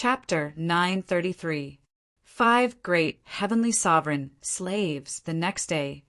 Chapter 933. 5 Great Heavenly Sovereign Slaves. The next day,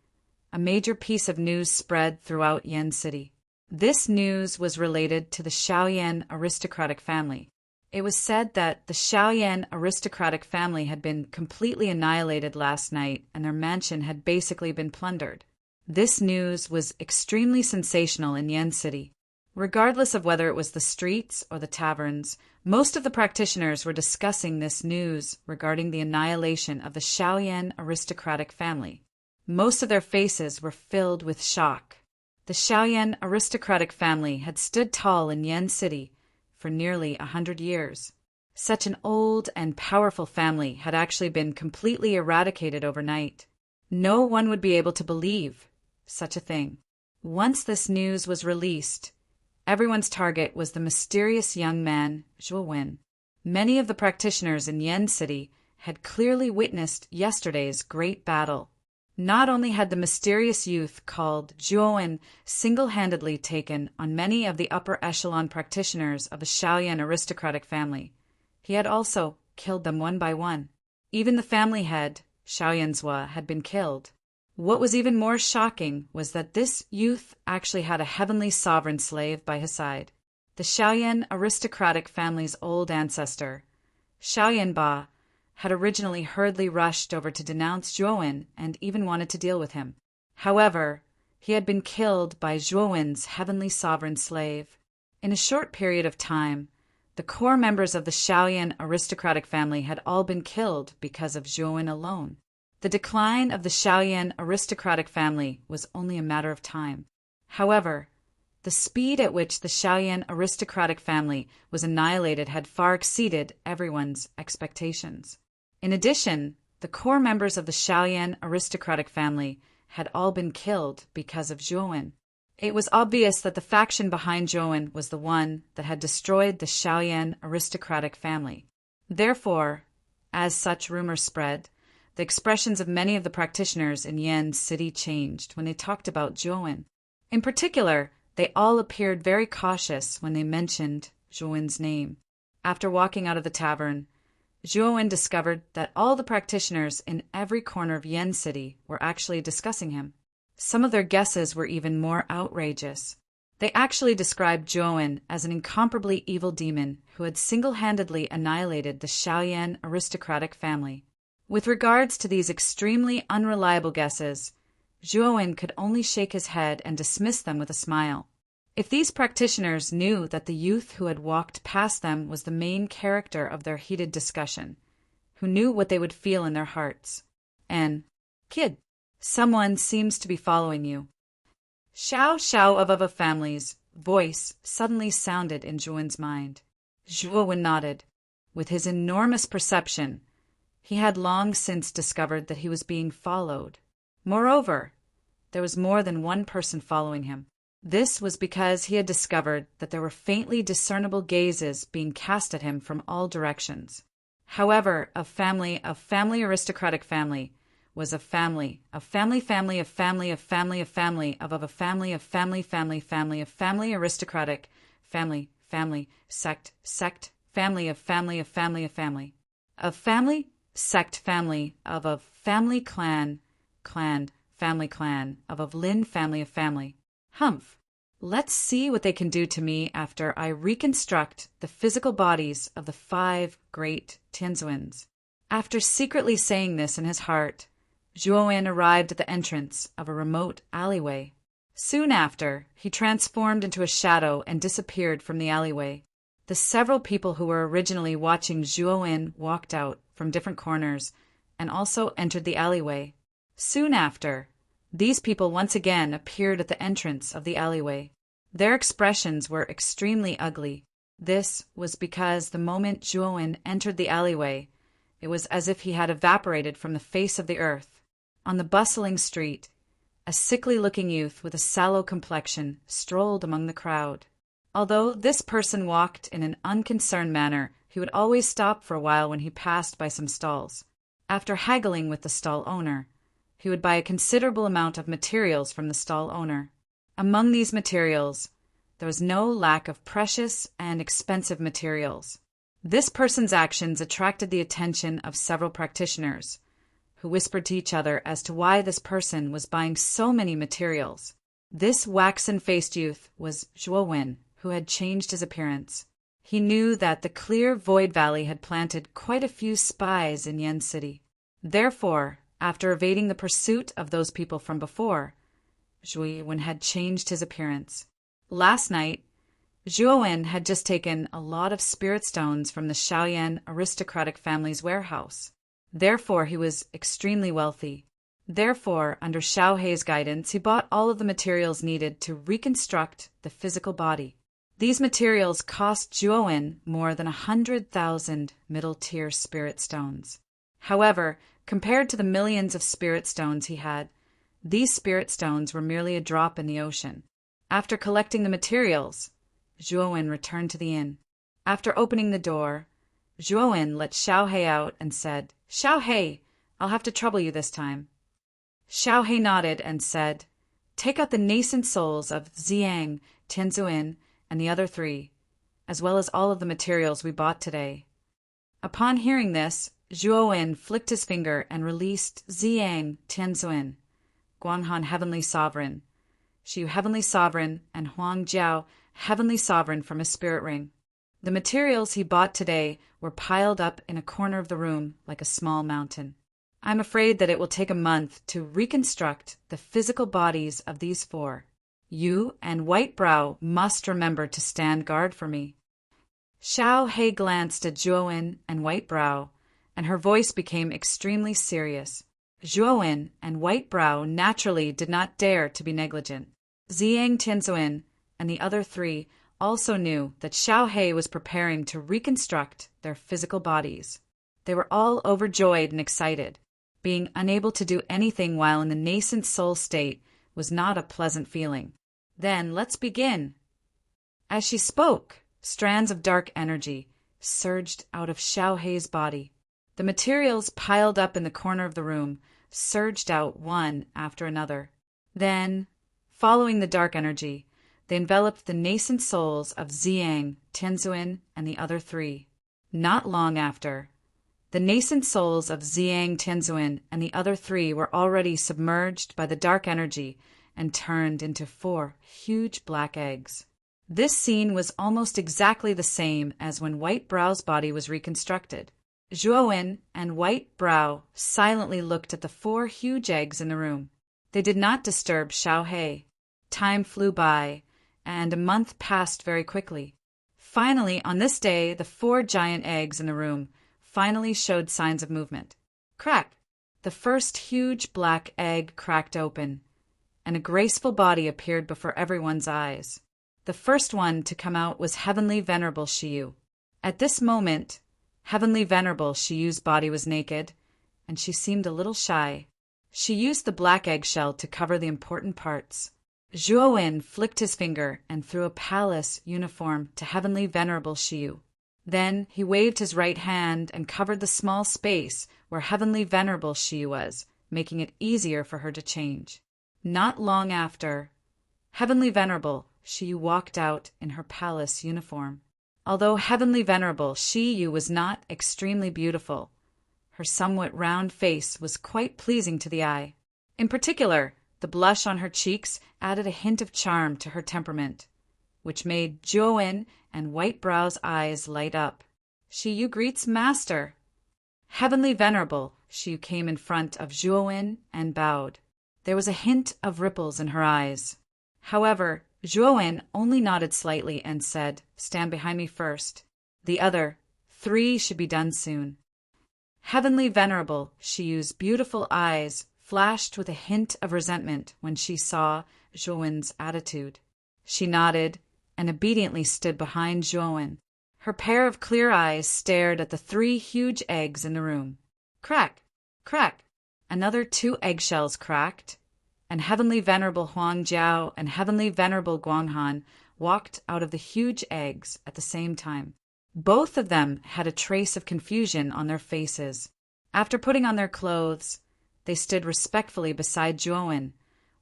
a major piece of news spread throughout Yen City. This news was related to the Shaoyan aristocratic family. It was said that the Shaoyan aristocratic family had been completely annihilated last night and their mansion had basically been plundered. This news was extremely sensational in Yen City. Regardless of whether it was the streets or the taverns, most of the practitioners were discussing this news regarding the annihilation of the Shaoyan aristocratic family. Most of their faces were filled with shock. The Shaoyan aristocratic family had stood tall in Yen City for nearly 100 years. Such an old and powerful family had actually been completely eradicated overnight. No one would be able to believe such a thing. Once this news was released, everyone's target was the mysterious young man, Zhuo Wen. Many of the practitioners in Yen City had clearly witnessed yesterday's great battle. Not only had the mysterious youth called Zhuo Wen single-handedly taken on many of the upper echelon practitioners of the Shaoyan aristocratic family, he had also killed them one by one. Even the family head, Xiaoyanzhua, had been killed. What was even more shocking was that this youth actually had a heavenly sovereign slave by his side. The Shaoyan aristocratic family's old ancestor, Xiaoyanba, had originally hurriedly rushed over to denounce Zhuo Wen and even wanted to deal with him. However, he had been killed by Zhuo Wen's heavenly sovereign slave. In a short period of time, the core members of the Shaoyan aristocratic family had all been killed because of Zhuo Wen alone. The decline of the Shaoyan aristocratic family was only a matter of time. However, the speed at which the Shaoyan aristocratic family was annihilated had far exceeded everyone's expectations. In addition, the core members of the Shaoyan aristocratic family had all been killed because of Zhuo Wen. It was obvious that the faction behind Zhuo Wen was the one that had destroyed the Shaoyan aristocratic family. Therefore, as such rumors spread, the expressions of many of the practitioners in Yen City changed when they talked about Zhuo Wen. In particular, they all appeared very cautious when they mentioned Zhuo Wen's name. After walking out of the tavern, Zhuo Wen discovered that all the practitioners in every corner of Yen City were actually discussing him. Some of their guesses were even more outrageous. They actually described Zhuo Wen as an incomparably evil demon who had single-handedly annihilated the Shaoyan aristocratic family. With regards to these extremely unreliable guesses, Zhuo Wen could only shake his head and dismiss them with a smile. If these practitioners knew that the youth who had walked past them was the main character of their heated discussion, who knew what they would feel in their hearts. And, "Kid, someone seems to be following you." Xiao of a family's voice suddenly sounded in Zhuo Wen's mind. Zhuo Wen nodded. With his enormous perception, he had long since discovered that he was being followed. Moreover, there was more than one person following him. This was because he had discovered that there were faintly discernible gazes being cast at him from all directions. However, a family aristocratic family was a family aristocratic family sect family of sect family of family clan family clan of Lin family of family. Humph. Let's see what they can do to me after I reconstruct the physical bodies of the 5 great Tianzuans. After secretly saying this in his heart, Zhuo Wen arrived at the entrance of a remote alleyway. Soon after, he transformed into a shadow and disappeared from the alleyway. The several people who were originally watching Zhuo Wen walked out from different corners and also entered the alleyway. Soon after, these people once again appeared at the entrance of the alleyway. Their expressions were extremely ugly. This was because the moment Zhuo Wen entered the alleyway, it was as if he had evaporated from the face of the earth. On the bustling street, a sickly-looking youth with a sallow complexion strolled among the crowd. Although this person walked in an unconcerned manner, he would always stop for a while when he passed by some stalls. After haggling with the stall owner, he would buy a considerable amount of materials from the stall owner. Among these materials, there was no lack of precious and expensive materials. This person's actions attracted the attention of several practitioners, who whispered to each other as to why this person was buying so many materials. This waxen-faced youth was Zhuowen, who had changed his appearance. He knew that the clear Void Valley had planted quite a few spies in Yen City. Therefore, after evading the pursuit of those people from before, Zhuowen had changed his appearance. Last night, Zhuowen had just taken a lot of spirit stones from the Shaoyan aristocratic family's warehouse. Therefore, he was extremely wealthy. Therefore, under Xiaohei's guidance, he bought all of the materials needed to reconstruct the physical body. These materials cost Zhuowen more than 100,000 middle-tier spirit stones. However, compared to the millions of spirit stones he had, these spirit stones were merely a drop in the ocean. After collecting the materials, Zhuowen returned to the inn. After opening the door, Zhuowen let Xiaohei out and said, "Xiaohei, I'll have to trouble you this time." Xiaohei nodded and said, "Take out the nascent souls of Ziyang, Tianzuin, and the other three, as well as all of the materials we bought today." Upon hearing this, Zhuowen flicked his finger and released Ziyang, Tianzuin, Guanghan Heavenly Sovereign, Xiu Heavenly Sovereign, and Huang Jiao Heavenly Sovereign from his spirit ring. The materials he bought today were piled up in a corner of the room like a small mountain. I'm afraid that it will take a month to reconstruct the physical bodies of these four. You and White Brow must remember to stand guard for me. Xiaohei glanced at Zhuowen and White Brow, and her voice became extremely serious. Zhuowen and White Brow naturally did not dare to be negligent. Ziyang Tianzuin and the other three also knew that Xiaohei was preparing to reconstruct their physical bodies. They were all overjoyed and excited. Being unable to do anything while in the nascent soul state was not a pleasant feeling. "Then let's begin." As she spoke, strands of dark energy surged out of Xiaohei's body. The materials piled up in the corner of the room surged out one after another. Then, following the dark energy, they enveloped the nascent souls of Ziyang, Tianzuin, and the other three. Not long after, the nascent souls of Ziyang, Tianzuin, and the other three were already submerged by the dark energy and turned into 4 huge black eggs. This scene was almost exactly the same as when White Brow's body was reconstructed. Zhuowen and White Brow silently looked at the 4 huge eggs in the room. They did not disturb Xiaohei. Time flew by, and a month passed very quickly. Finally, on this day, the 4 giant eggs in the room finally showed signs of movement. Crack! The first huge black egg cracked open, and a graceful body appeared before everyone's eyes. The first one to come out was Heavenly Venerable Shiyu. At this moment, Heavenly Venerable Shiyu's body was naked, and she seemed a little shy. She used the black eggshell to cover the important parts. Zhuowen flicked his finger and threw a palace uniform to Heavenly Venerable Shiyu. Then he waved his right hand and covered the small space where Heavenly Venerable Shiyu was, making it easier for her to change. Not long after, Heavenly Venerable Shiyu walked out in her palace uniform. Although Heavenly Venerable Shiyu was not extremely beautiful, her somewhat round face was quite pleasing to the eye. In particular, the blush on her cheeks added a hint of charm to her temperament, which made Zhuowen and White Brow's eyes light up. "Shiyu greets Master." Heavenly Venerable Shiyu came in front of Zhuowen and bowed. There was a hint of ripples in her eyes. However, Zhuowen only nodded slightly and said, "Stand behind me first. The other 3 should be done soon." Heavenly Venerable Shiyu's beautiful eyes flashed with a hint of resentment when she saw Zhuowen's attitude. She nodded and obediently stood behind Zhuowen. Her pair of clear eyes stared at the 3 huge eggs in the room. Crack! Crack! Another 2 eggshells cracked, and Heavenly Venerable Huang Jiao and Heavenly Venerable Guanghan walked out of the huge eggs at the same time. Both of them had a trace of confusion on their faces. After putting on their clothes, they stood respectfully beside Zhuowen,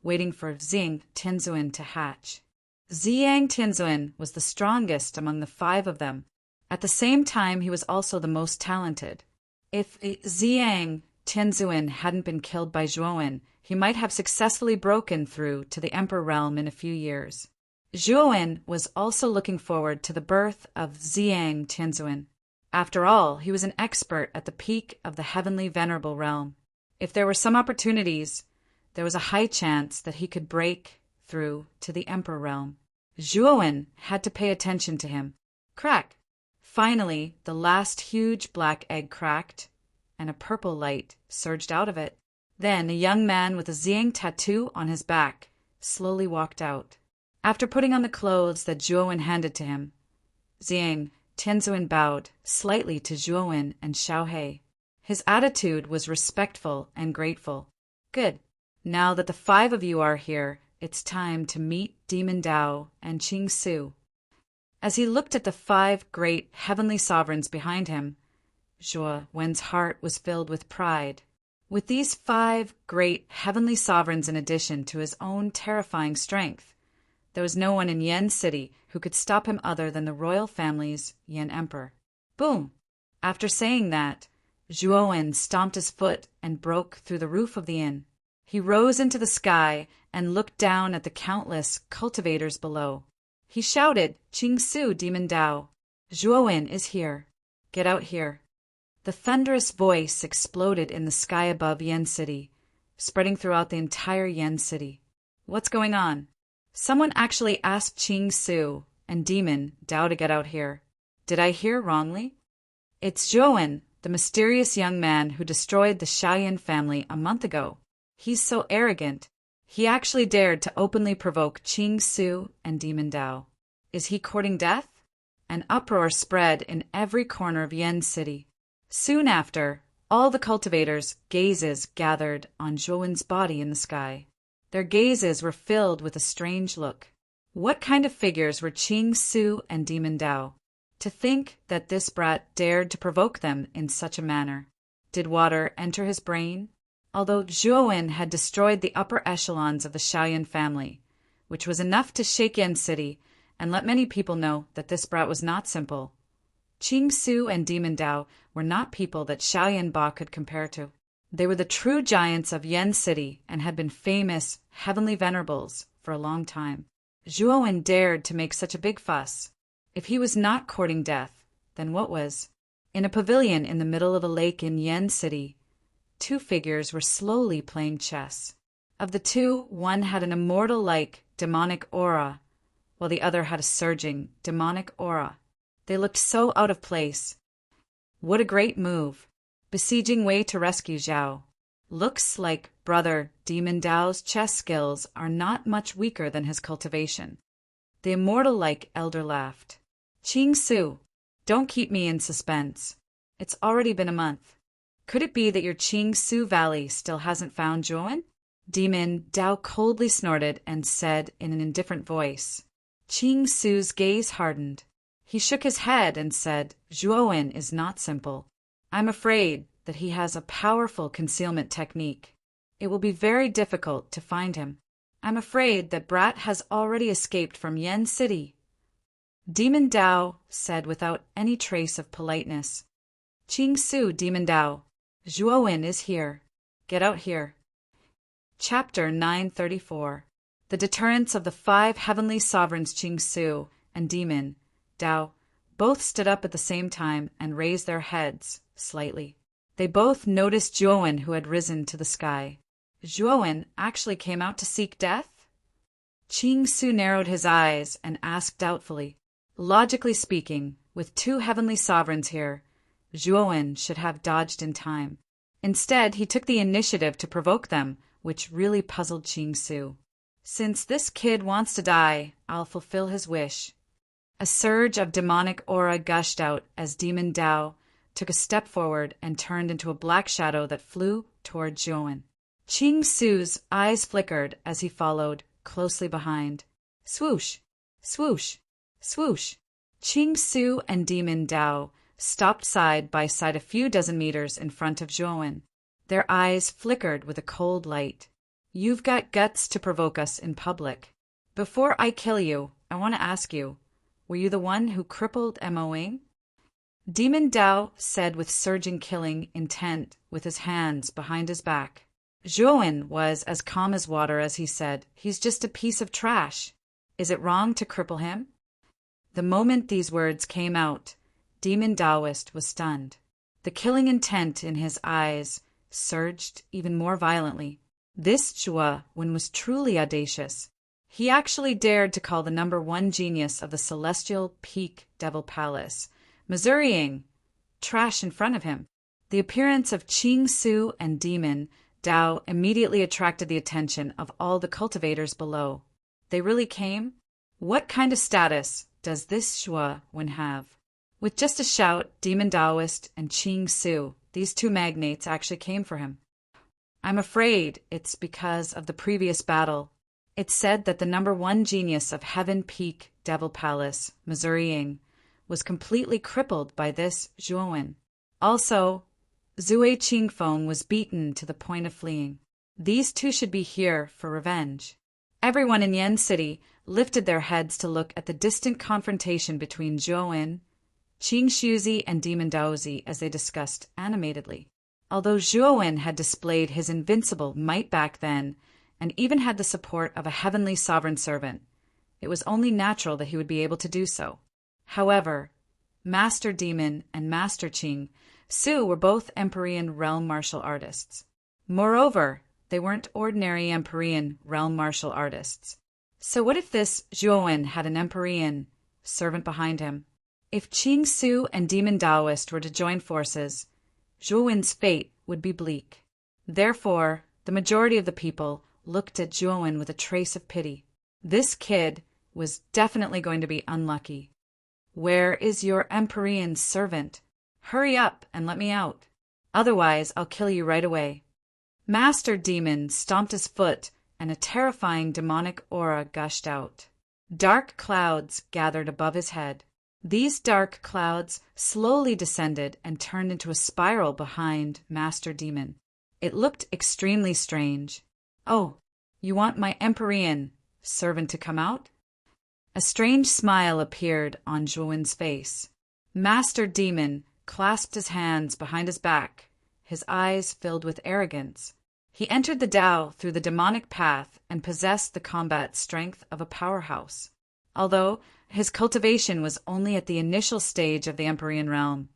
waiting for Ziyang Tianzuin to hatch. Ziyang Tianzuin was the strongest among the 5 of them. At the same time, he was also the most talented. If Ziyang Tianzuan hadn't been killed by Zhuowen, he might have successfully broken through to the Emperor realm in a few years. Zhuowen was also looking forward to the birth of Ziyang Tianzuan. After all, he was an expert at the peak of the heavenly venerable realm. If there were some opportunities, there was a high chance that he could break through to the Emperor realm. Zhuowen had to pay attention to him. Crack! Finally, the last huge black egg cracked, and a purple light surged out of it. Then a young man with a Ziyang tattoo on his back slowly walked out. After putting on the clothes that Zhuowen handed to him, Ziyang Tianzuan bowed slightly to Zhuowen and Xiaohe. His attitude was respectful and grateful. Good. Now that the 5 of you are here, it's time to meet Demon Dao and Qing Su. As he looked at the 5 great heavenly sovereigns behind him, Zhuowen's heart was filled with pride. With these 5 great heavenly sovereigns in addition to his own terrifying strength, there was no one in Yan City who could stop him other than the royal family's Yan Emperor. Boom! After saying that, Zhuowen stomped his foot and broke through the roof of the inn. He rose into the sky and looked down at the countless cultivators below. He shouted, "Qing Su, Demon Dao! Zhuowen is here. Get out here." The thunderous voice exploded in the sky above Yan City, spreading throughout the entire Yan City. What's going on? Someone actually asked Qing Su and Demon Dao to get out here. Did I hear wrongly? It's Zhuowen, the mysterious young man who destroyed the Xiaoyan family a month ago. He's so arrogant. He actually dared to openly provoke Qing Su and Demon Dao. Is he courting death? An uproar spread in every corner of Yan City. Soon after, all the cultivators' gazes gathered on Zhuowen's body in the sky. Their gazes were filled with a strange look. What kind of figures were Qing Su and Demon Dao? To think that this brat dared to provoke them in such a manner. Did water enter his brain? Although Zhuowen had destroyed the upper echelons of the Xiaoyan family, which was enough to shake Yan City and let many people know that this brat was not simple, Qing Su and Demon Dao were not people that Xiaoyan Ba could compare to. They were the true giants of Yan City and had been famous heavenly venerables for a long time. Zhuowen dared to make such a big fuss. If he was not courting death, then what was? In a pavilion in the middle of a lake in Yan City, 2 figures were slowly playing chess. Of the 2, one had an immortal-like demonic aura, while the other had a surging demonic aura. They looked so out of place. What a great move. Besieging Wei to rescue Zhao. Looks like brother Demon Dao's chess skills are not much weaker than his cultivation. The immortal-like elder laughed. Qing Su, don't keep me in suspense. It's already been a month. Could it be that your Qing Su Valley still hasn't found Zhuowen? Demon Dao coldly snorted and said in an indifferent voice. Qing Su's gaze hardened. He shook his head and said, Zhuowen is not simple. I'm afraid that he has a powerful concealment technique. It will be very difficult to find him. I'm afraid that Brat has already escaped from Yan City. Demon Dao said without any trace of politeness. Qing Su, Demon Dao, Zhuowen is here. Get out here. Chapter 934. The deterrence of the 5 heavenly sovereigns Qing Su and Demon Dao both stood up at the same time and raised their heads slightly. They both noticed Zhuowen, who had risen to the sky. Zhuowen actually came out to seek death? Qing Su narrowed his eyes and asked doubtfully. Logically speaking, with 2 heavenly sovereigns here, Zhuowen should have dodged in time. Instead, he took the initiative to provoke them, which really puzzled Qing Su. Since this kid wants to die, I'll fulfill his wish. A surge of demonic aura gushed out as Demon Dao took a step forward and turned into a black shadow that flew toward Zhuowen. Qing Su's eyes flickered as he followed, closely behind. Swoosh! Swoosh! Swoosh! Qing Su and Demon Dao stopped side by side a few dozen meters in front of Zhuowen. Their eyes flickered with a cold light. You've got guts to provoke us in public. Before I kill you, I want to ask you, were you the one who crippled Mo Wing? Demon Dao said with surging killing intent with his hands behind his back. Zhuowen was as calm as water as he said, "He's just a piece of trash. Is it wrong to cripple him?" The moment these words came out, Demon Taoist was stunned. The killing intent in his eyes surged even more violently. This Zhuowen was truly audacious. He actually dared to call the #1 genius of the Celestial Peak Devil Palace, Missouri-ing, trash in front of him. The appearance of Qing Su and Demon Dao immediately attracted the attention of all the cultivators below. They really came? What kind of status does this Zhuowen have? With just a shout, Demon Taoist and Qing Su, these two magnates, actually came for him. I'm afraid it's because of the previous battle. It's said that the #1 genius of Heaven Peak Devil Palace, Missouri-ing, was completely crippled by this Zhuowen. Also, Zue Qingfeng was beaten to the point of fleeing. These two should be here for revenge. Everyone in Yen City lifted their heads to look at the distant confrontation between Zhuowen, Qing Shuzi, and Demon Daozi as they discussed animatedly. Although Zhuowen had displayed his invincible might back then, and even had the support of a heavenly sovereign servant, it was only natural that he would be able to do so. However, Master Demon and Master Qing Su were both Empyrean realm martial artists. Moreover, they weren't ordinary Empyrean realm martial artists. So what if this Zhuowen had an Empyrean servant behind him? If Qing Su and Demon Taoist were to join forces, Zhuowen's fate would be bleak. Therefore, the majority of the people looked at Zhuowen with a trace of pity. This kid was definitely going to be unlucky. Where is your Empyrean servant? Hurry up and let me out. Otherwise, I'll kill you right away. Master Demon stomped his foot, and a terrifying demonic aura gushed out. Dark clouds gathered above his head. These dark clouds slowly descended and turned into a spiral behind Master Demon. It looked extremely strange. "Oh, you want my Empyrean servant to come out?" A strange smile appeared on Zhuowen's face. Master Demon clasped his hands behind his back, his eyes filled with arrogance. He entered the Tao through the demonic path and possessed the combat strength of a powerhouse. Although his cultivation was only at the initial stage of the Empyrean realm,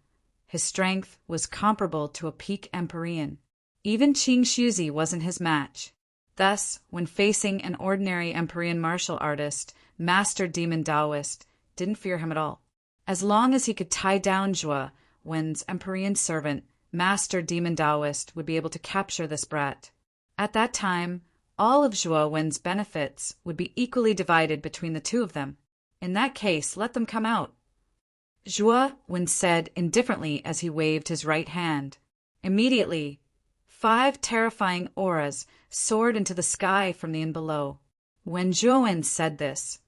his strength was comparable to a peak Empyrean. Even Qing Shuzi wasn't his match. Thus, when facing an ordinary Empyrean martial artist, Master Demon Taoist didn't fear him at all. As long as he could tie down Zhuowen's Empyrean servant, Master Demon Taoist would be able to capture this brat. At that time, all of Zhuowen's benefits would be equally divided between the two of them. In that case, let them come out. Zhuowen said indifferently as he waved his right hand. Immediately, 5 terrifying auras soared into the sky from the inn below. When Zhuowen said this,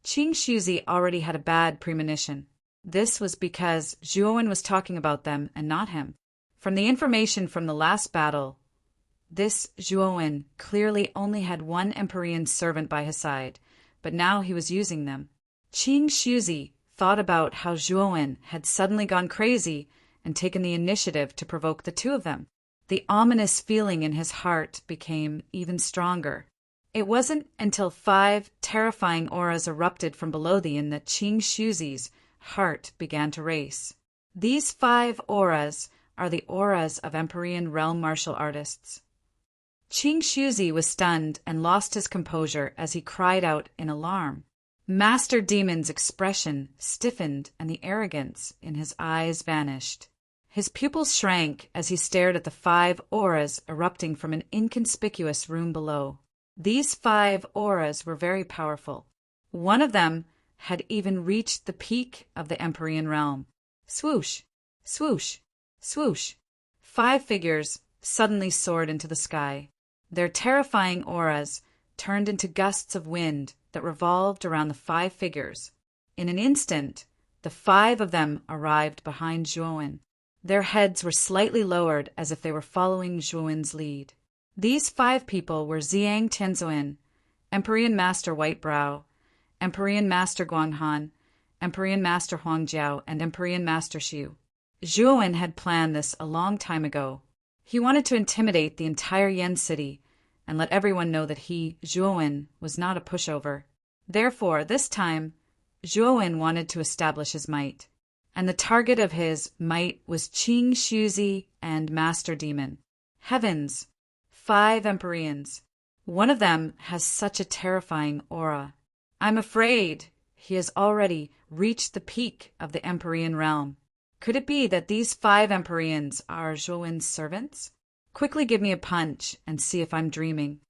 Qing Shuzi already had a bad premonition. This was because Zhuowen was talking about them and not him. From the information from the last battle, this Zhuowen clearly only had one Empyrean servant by his side, but now he was using them. Qing Shuzi thought about how Zhuowen had suddenly gone crazy and taken the initiative to provoke the two of them. The ominous feeling in his heart became even stronger. It wasn't until 5 terrifying auras erupted from below the inn that Qing Shuzi's heart began to race. These 5 auras are the auras of Empyrean realm martial artists. Qing Shuzi was stunned and lost his composure as he cried out in alarm. Master Demon's expression stiffened and the arrogance in his eyes vanished. His pupils shrank as he stared at the 5 auras erupting from an inconspicuous room below. These 5 auras were very powerful. One of them had even reached the peak of the Empyrean realm. Swoosh, swoosh, swoosh. 5 figures suddenly soared into the sky. Their terrifying auras turned into gusts of wind that revolved around the 5 figures. In an instant, the 5 of them arrived behind Zhuowen. Their heads were slightly lowered as if they were following Zhuowen's lead. These 5 people were Xiang Tianzuan, Empyrean Master Whitebrow, Empyrean Master Guanghan, Empyrean Master Huangjiao, and Empyrean Master Xu. Zhuowen had planned this a long time ago. He wanted to intimidate the entire Yen city and let everyone know that he, Zhuowen, was not a pushover. Therefore, this time, Zhuowen wanted to establish his might. And the target of his might was Qing Shuzi and Master Demon. Heavens! 5 Empyreans. One of them has such a terrifying aura. I'm afraid he has already reached the peak of the Empyrean realm. Could it be that these 5 Empyreans are Zhuowen's servants? Quickly give me a punch and see if I'm dreaming.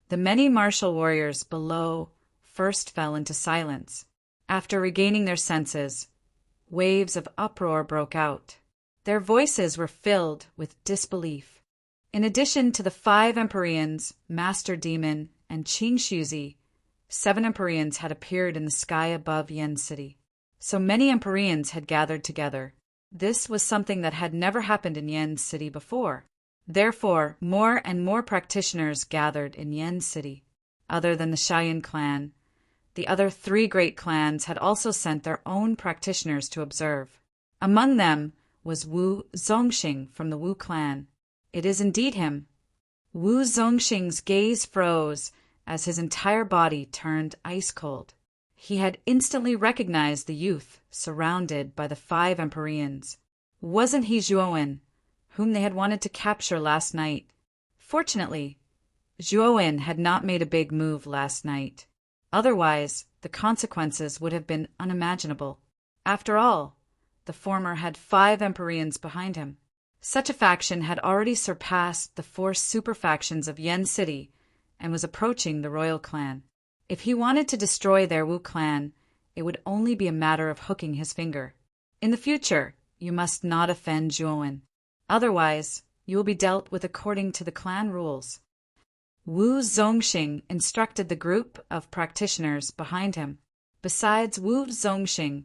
The many martial warriors below first fell into silence. After regaining their senses, waves of uproar broke out. Their voices were filled with disbelief. In addition to the 5 Empyreans, Master Demon, and Qing Shuzi, 7 Empyreans had appeared in the sky above Yen City. So many Empyreans had gathered together. This was something that had never happened in Yen City before. Therefore, more and more practitioners gathered in Yen City. Other than the Shaoyan clan, the other 3 great clans had also sent their own practitioners to observe. Among them was Wu Zongxing from the Wu clan. It is indeed him. Wu Zongxing's gaze froze as his entire body turned ice cold. He had instantly recognized the youth surrounded by the 5 Empyreans. Wasn't he Zhuowen, whom they had wanted to capture last night? Fortunately, Zhuowen had not made a big move last night. Otherwise, the consequences would have been unimaginable. After all, the former had 5 Empyreans behind him. Such a faction had already surpassed the 4 super factions of Yen City and was approaching the royal clan. If he wanted to destroy their Wu clan, it would only be a matter of hooking his finger. In the future, you must not offend Zhuowen. Otherwise, you will be dealt with according to the clan rules. Wu Zongxing instructed the group of practitioners behind him. Besides Wu Zongxing,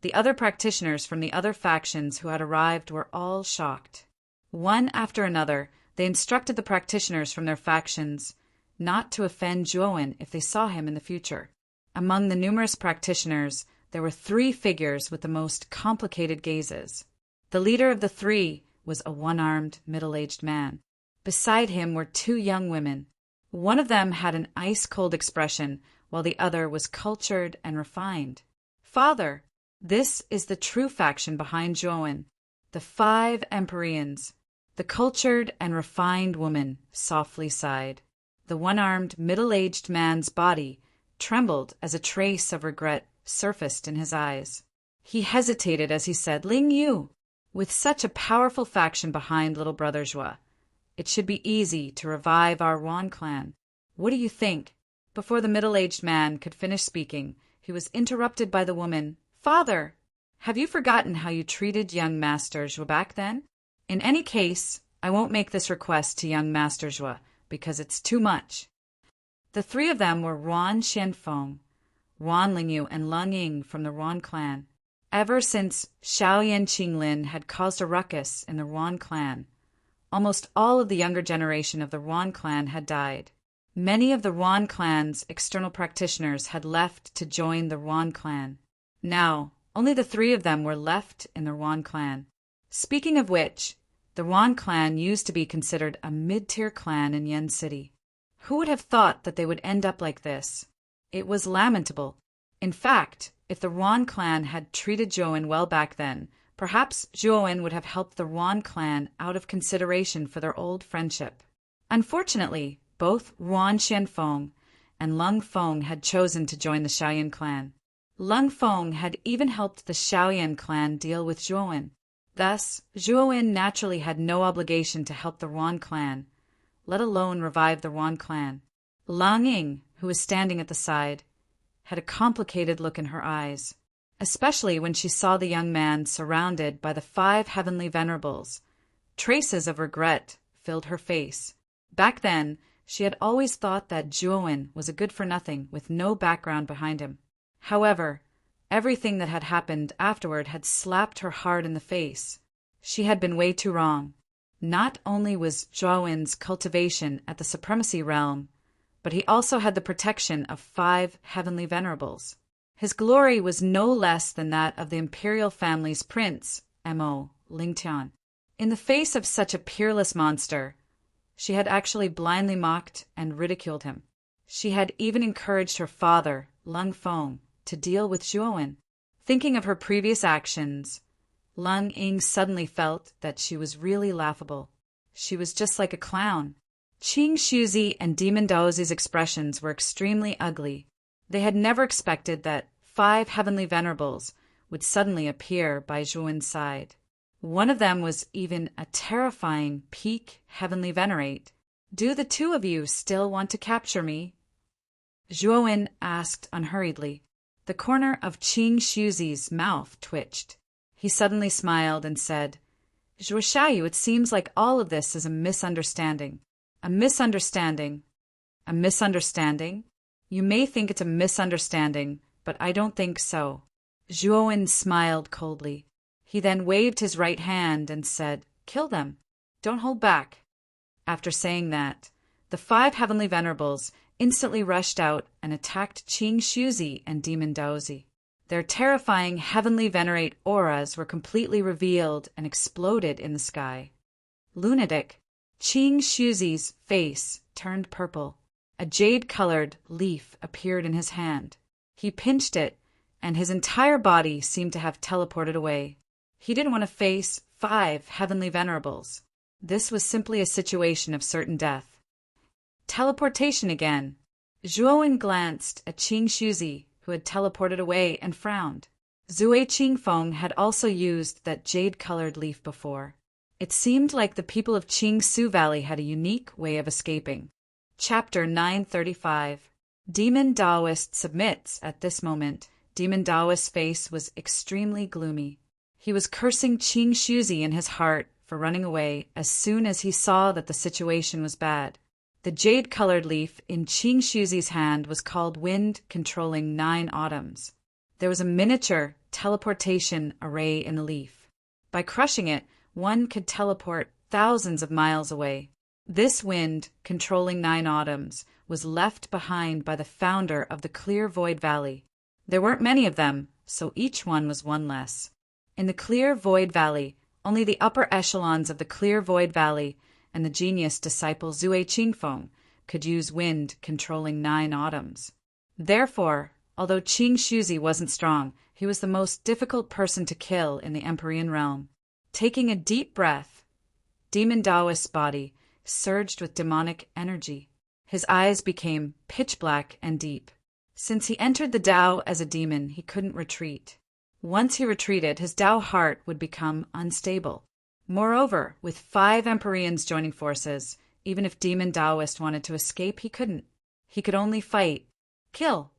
the other practitioners from the other factions who had arrived were all shocked. One after another, they instructed the practitioners from their factions not to offend Zhuowen if they saw him in the future. Among the numerous practitioners, there were 3 figures with the most complicated gazes. The leader of the 3 was a one-armed, middle-aged man. Beside him were 2 young women. One of them had an ice-cold expression, while the other was cultured and refined. Father, this is the true faction behind Zhuowen, the 5 Empyreans. The cultured and refined woman softly sighed. The one-armed, middle-aged man's body trembled as a trace of regret surfaced in his eyes. He hesitated as he said, Ling Yu, with such a powerful faction behind little brother Zhua, it should be easy to revive our Wan clan. What do you think? Before the middle-aged man could finish speaking, he was interrupted by the woman. Father, have you forgotten how you treated young Master Zhua back then? In any case, I won't make this request to young Master Zhua, because it's too much. The 3 of them were Ruan Xianfeng, Ruan Lingyu, and Leng Ying from the Ruan clan. Ever since Shaoyan Qinglin had caused a ruckus in the Ruan clan, almost all of the younger generation of the Ruan clan had died. Many of the Ruan clan's external practitioners had left to join the Ruan clan. Now, only the 3 of them were left in the Ruan clan. Speaking of which, the Ruan clan used to be considered a mid-tier clan in Yen City. Who would have thought that they would end up like this? It was lamentable. In fact, if the Ruan clan had treated Zhuowen well back then, perhaps Zhuowen would have helped the Ruan clan out of consideration for their old friendship. Unfortunately, both Ruan Xianfeng and Leng Feng had chosen to join the Shaoyan clan. Leng Feng had even helped the Shaoyan clan deal with Zhuowen. Thus, Zhuowen naturally had no obligation to help the Ruan clan, let alone revive the Ruan clan. Leng Ying, who was standing at the side, had a complicated look in her eyes, especially when she saw the young man surrounded by the 5 heavenly venerables. Traces of regret filled her face. Back then, she had always thought that Zhuowen was a good-for-nothing with no background behind him. However, everything that had happened afterward had slapped her hard in the face. She had been way too wrong. Not only was Zhuowen's cultivation at the supremacy realm, but he also had the protection of 5 heavenly venerables. His glory was no less than that of the imperial family's prince, Mo, Ling Tian. In the face of such a peerless monster, she had actually blindly mocked and ridiculed him. She had even encouraged her father, Lung Feng, to deal with Zhuowen. Thinking of her previous actions, Lung Ying suddenly felt that she was really laughable. She was just like a clown. Qing Shuzi and Demon Daozi's expressions were extremely ugly. They had never expected that 5 heavenly venerables would suddenly appear by Zhuowen's side. One of them was even a terrifying peak heavenly venerate. "Do the 2 of you still want to capture me?" Zhuowen asked unhurriedly. The corner of Qing Shuzi's mouth twitched. He suddenly smiled and said, "Zhuo Xiaoyu, it seems like all of this is a misunderstanding." "A misunderstanding? A misunderstanding? You may think it's a misunderstanding, but I don't think so." Zhuowen smiled coldly. He then waved his right hand and said, "Kill them. Don't hold back." After saying that, the 5 heavenly venerables instantly rushed out and attacked Qing Shuzi and Demon Daozi. Their terrifying heavenly venerate auras were completely revealed and exploded in the sky. Lunatic! Qing Shuzi's face turned purple. A jade-colored leaf appeared in his hand. He pinched it, and his entire body seemed to have teleported away. He didn't want to face 5 heavenly venerables. This was simply a situation of certain death. Teleportation again. Zhuowen glanced at Qing Shuzi, who had teleported away, and frowned. Zue Qingfeng had also used that jade-colored leaf before. It seemed like the people of Qingsu Valley had a unique way of escaping. Chapter 935. Demon Daoist submits. At this moment, Demon Daoist's face was extremely gloomy. He was cursing Qing Shuzi in his heart for running away as soon as he saw that the situation was bad. The jade-colored leaf in Qing Shuzi's hand was called Wind, controlling 9 autumns. There was a miniature teleportation array in the leaf. By crushing it, one could teleport thousands of miles away. This wind, controlling 9 autumns, was left behind by the founder of the Clear Void Valley. There weren't many of them, so each one was one less. In the Clear Void Valley, only the upper echelons of the Clear Void Valley and the genius disciple Zue Qingfeng could use wind controlling 9 autumns. Therefore, although Qing Shuzi wasn't strong, he was the most difficult person to kill in the Empyrean realm. Taking a deep breath, Demon Daoist's body surged with demonic energy. His eyes became pitch black and deep. Since he entered the Tao as a demon, he couldn't retreat. Once he retreated, his Tao heart would become unstable. Moreover, with 5 Empyreans joining forces, even if Demon Daoist wanted to escape, he couldn't. He could only fight. Kill!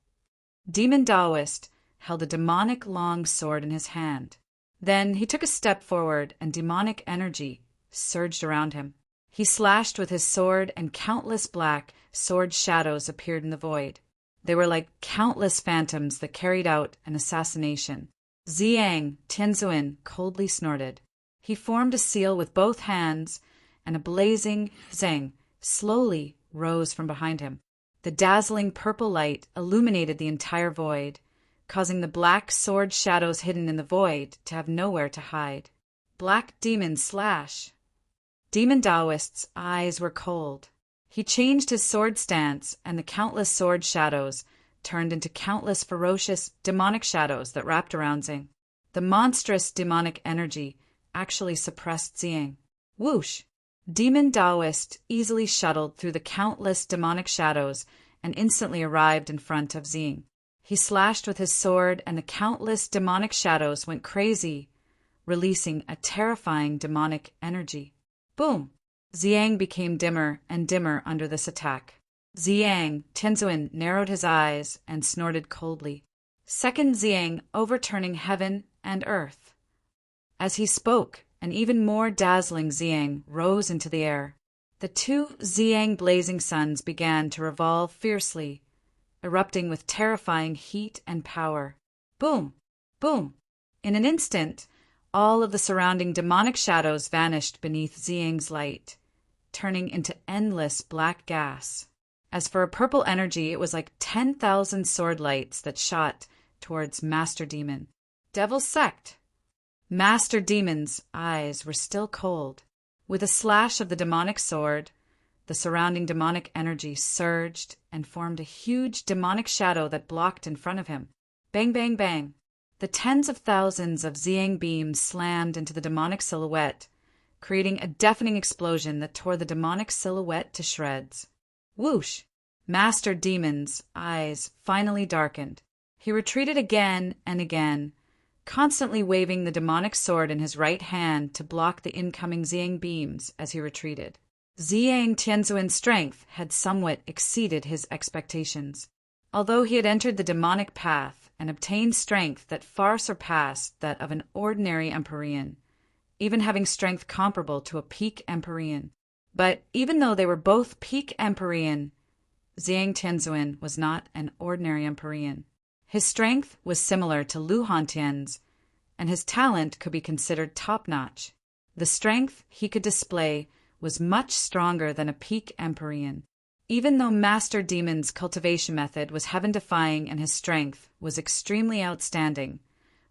Demon Daoist held a demonic long sword in his hand. Then he took a step forward and demonic energy surged around him. He slashed with his sword and countless black sword shadows appeared in the void. They were like countless phantoms that carried out an assassination. Ziyang Tianzuan coldly snorted. He formed a seal with both hands, and a blazing zhang slowly rose from behind him. The dazzling purple light illuminated the entire void, causing the black sword shadows hidden in the void to have nowhere to hide. Black demon slash! Demon Daoist's eyes were cold. He changed his sword stance, and the countless sword shadows turned into countless ferocious demonic shadows that wrapped around Zing. The monstrous demonic energy actually suppressed Ziyang. Whoosh! Demon Daoist easily shuttled through the countless demonic shadows and instantly arrived in front of Ziyang. He slashed with his sword, and the countless demonic shadows went crazy, releasing a terrifying demonic energy. Boom! Ziyang became dimmer and dimmer under this attack. Ziyang Tianzuan narrowed his eyes and snorted coldly. Second Ziyang overturning heaven and earth. As he spoke, an even more dazzling Ziyang rose into the air. The 2 Ziyang blazing suns began to revolve fiercely, erupting with terrifying heat and power. Boom! Boom! In an instant, all of the surrounding demonic shadows vanished beneath Ziyang's light, turning into endless black gas. As for a purple energy, it was like 10,000 sword lights that shot towards Master Demon. Devil's Sect! Master Demon's eyes were still cold. With a slash of the demonic sword, the surrounding demonic energy surged and formed a huge demonic shadow that blocked in front of him. Bang, bang, bang. The tens of thousands of Xiang beams slammed into the demonic silhouette, creating a deafening explosion that tore the demonic silhouette to shreds. Whoosh! Master Demon's eyes finally darkened. He retreated again and again, constantly waving the demonic sword in his right hand to block the incoming Xiang beams as he retreated. Xiang Tianzuan's strength had somewhat exceeded his expectations. Although he had entered the demonic path and obtained strength that far surpassed that of an ordinary Empyrean, even having strength comparable to a peak Empyrean. But even though they were both peak Empyrean, Xiang Tianzuan was not an ordinary Empyrean. His strength was similar to Lu Hantian's, and his talent could be considered top-notch. The strength he could display was much stronger than a peak Empyrean. Even though Master Demon's cultivation method was heaven-defying and his strength was extremely outstanding,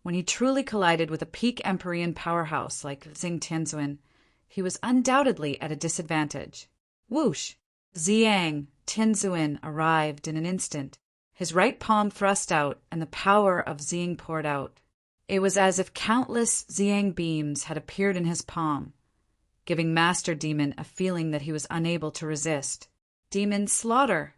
when he truly collided with a peak Empyrean powerhouse like Xiang Tianzuan, he was undoubtedly at a disadvantage. Whoosh! Xiang Tianzuan arrived in an instant, his right palm thrust out and the power of Xiang poured out. It was as if countless Xiang beams had appeared in his palm, giving Master Demon a feeling that he was unable to resist. Demon slaughter!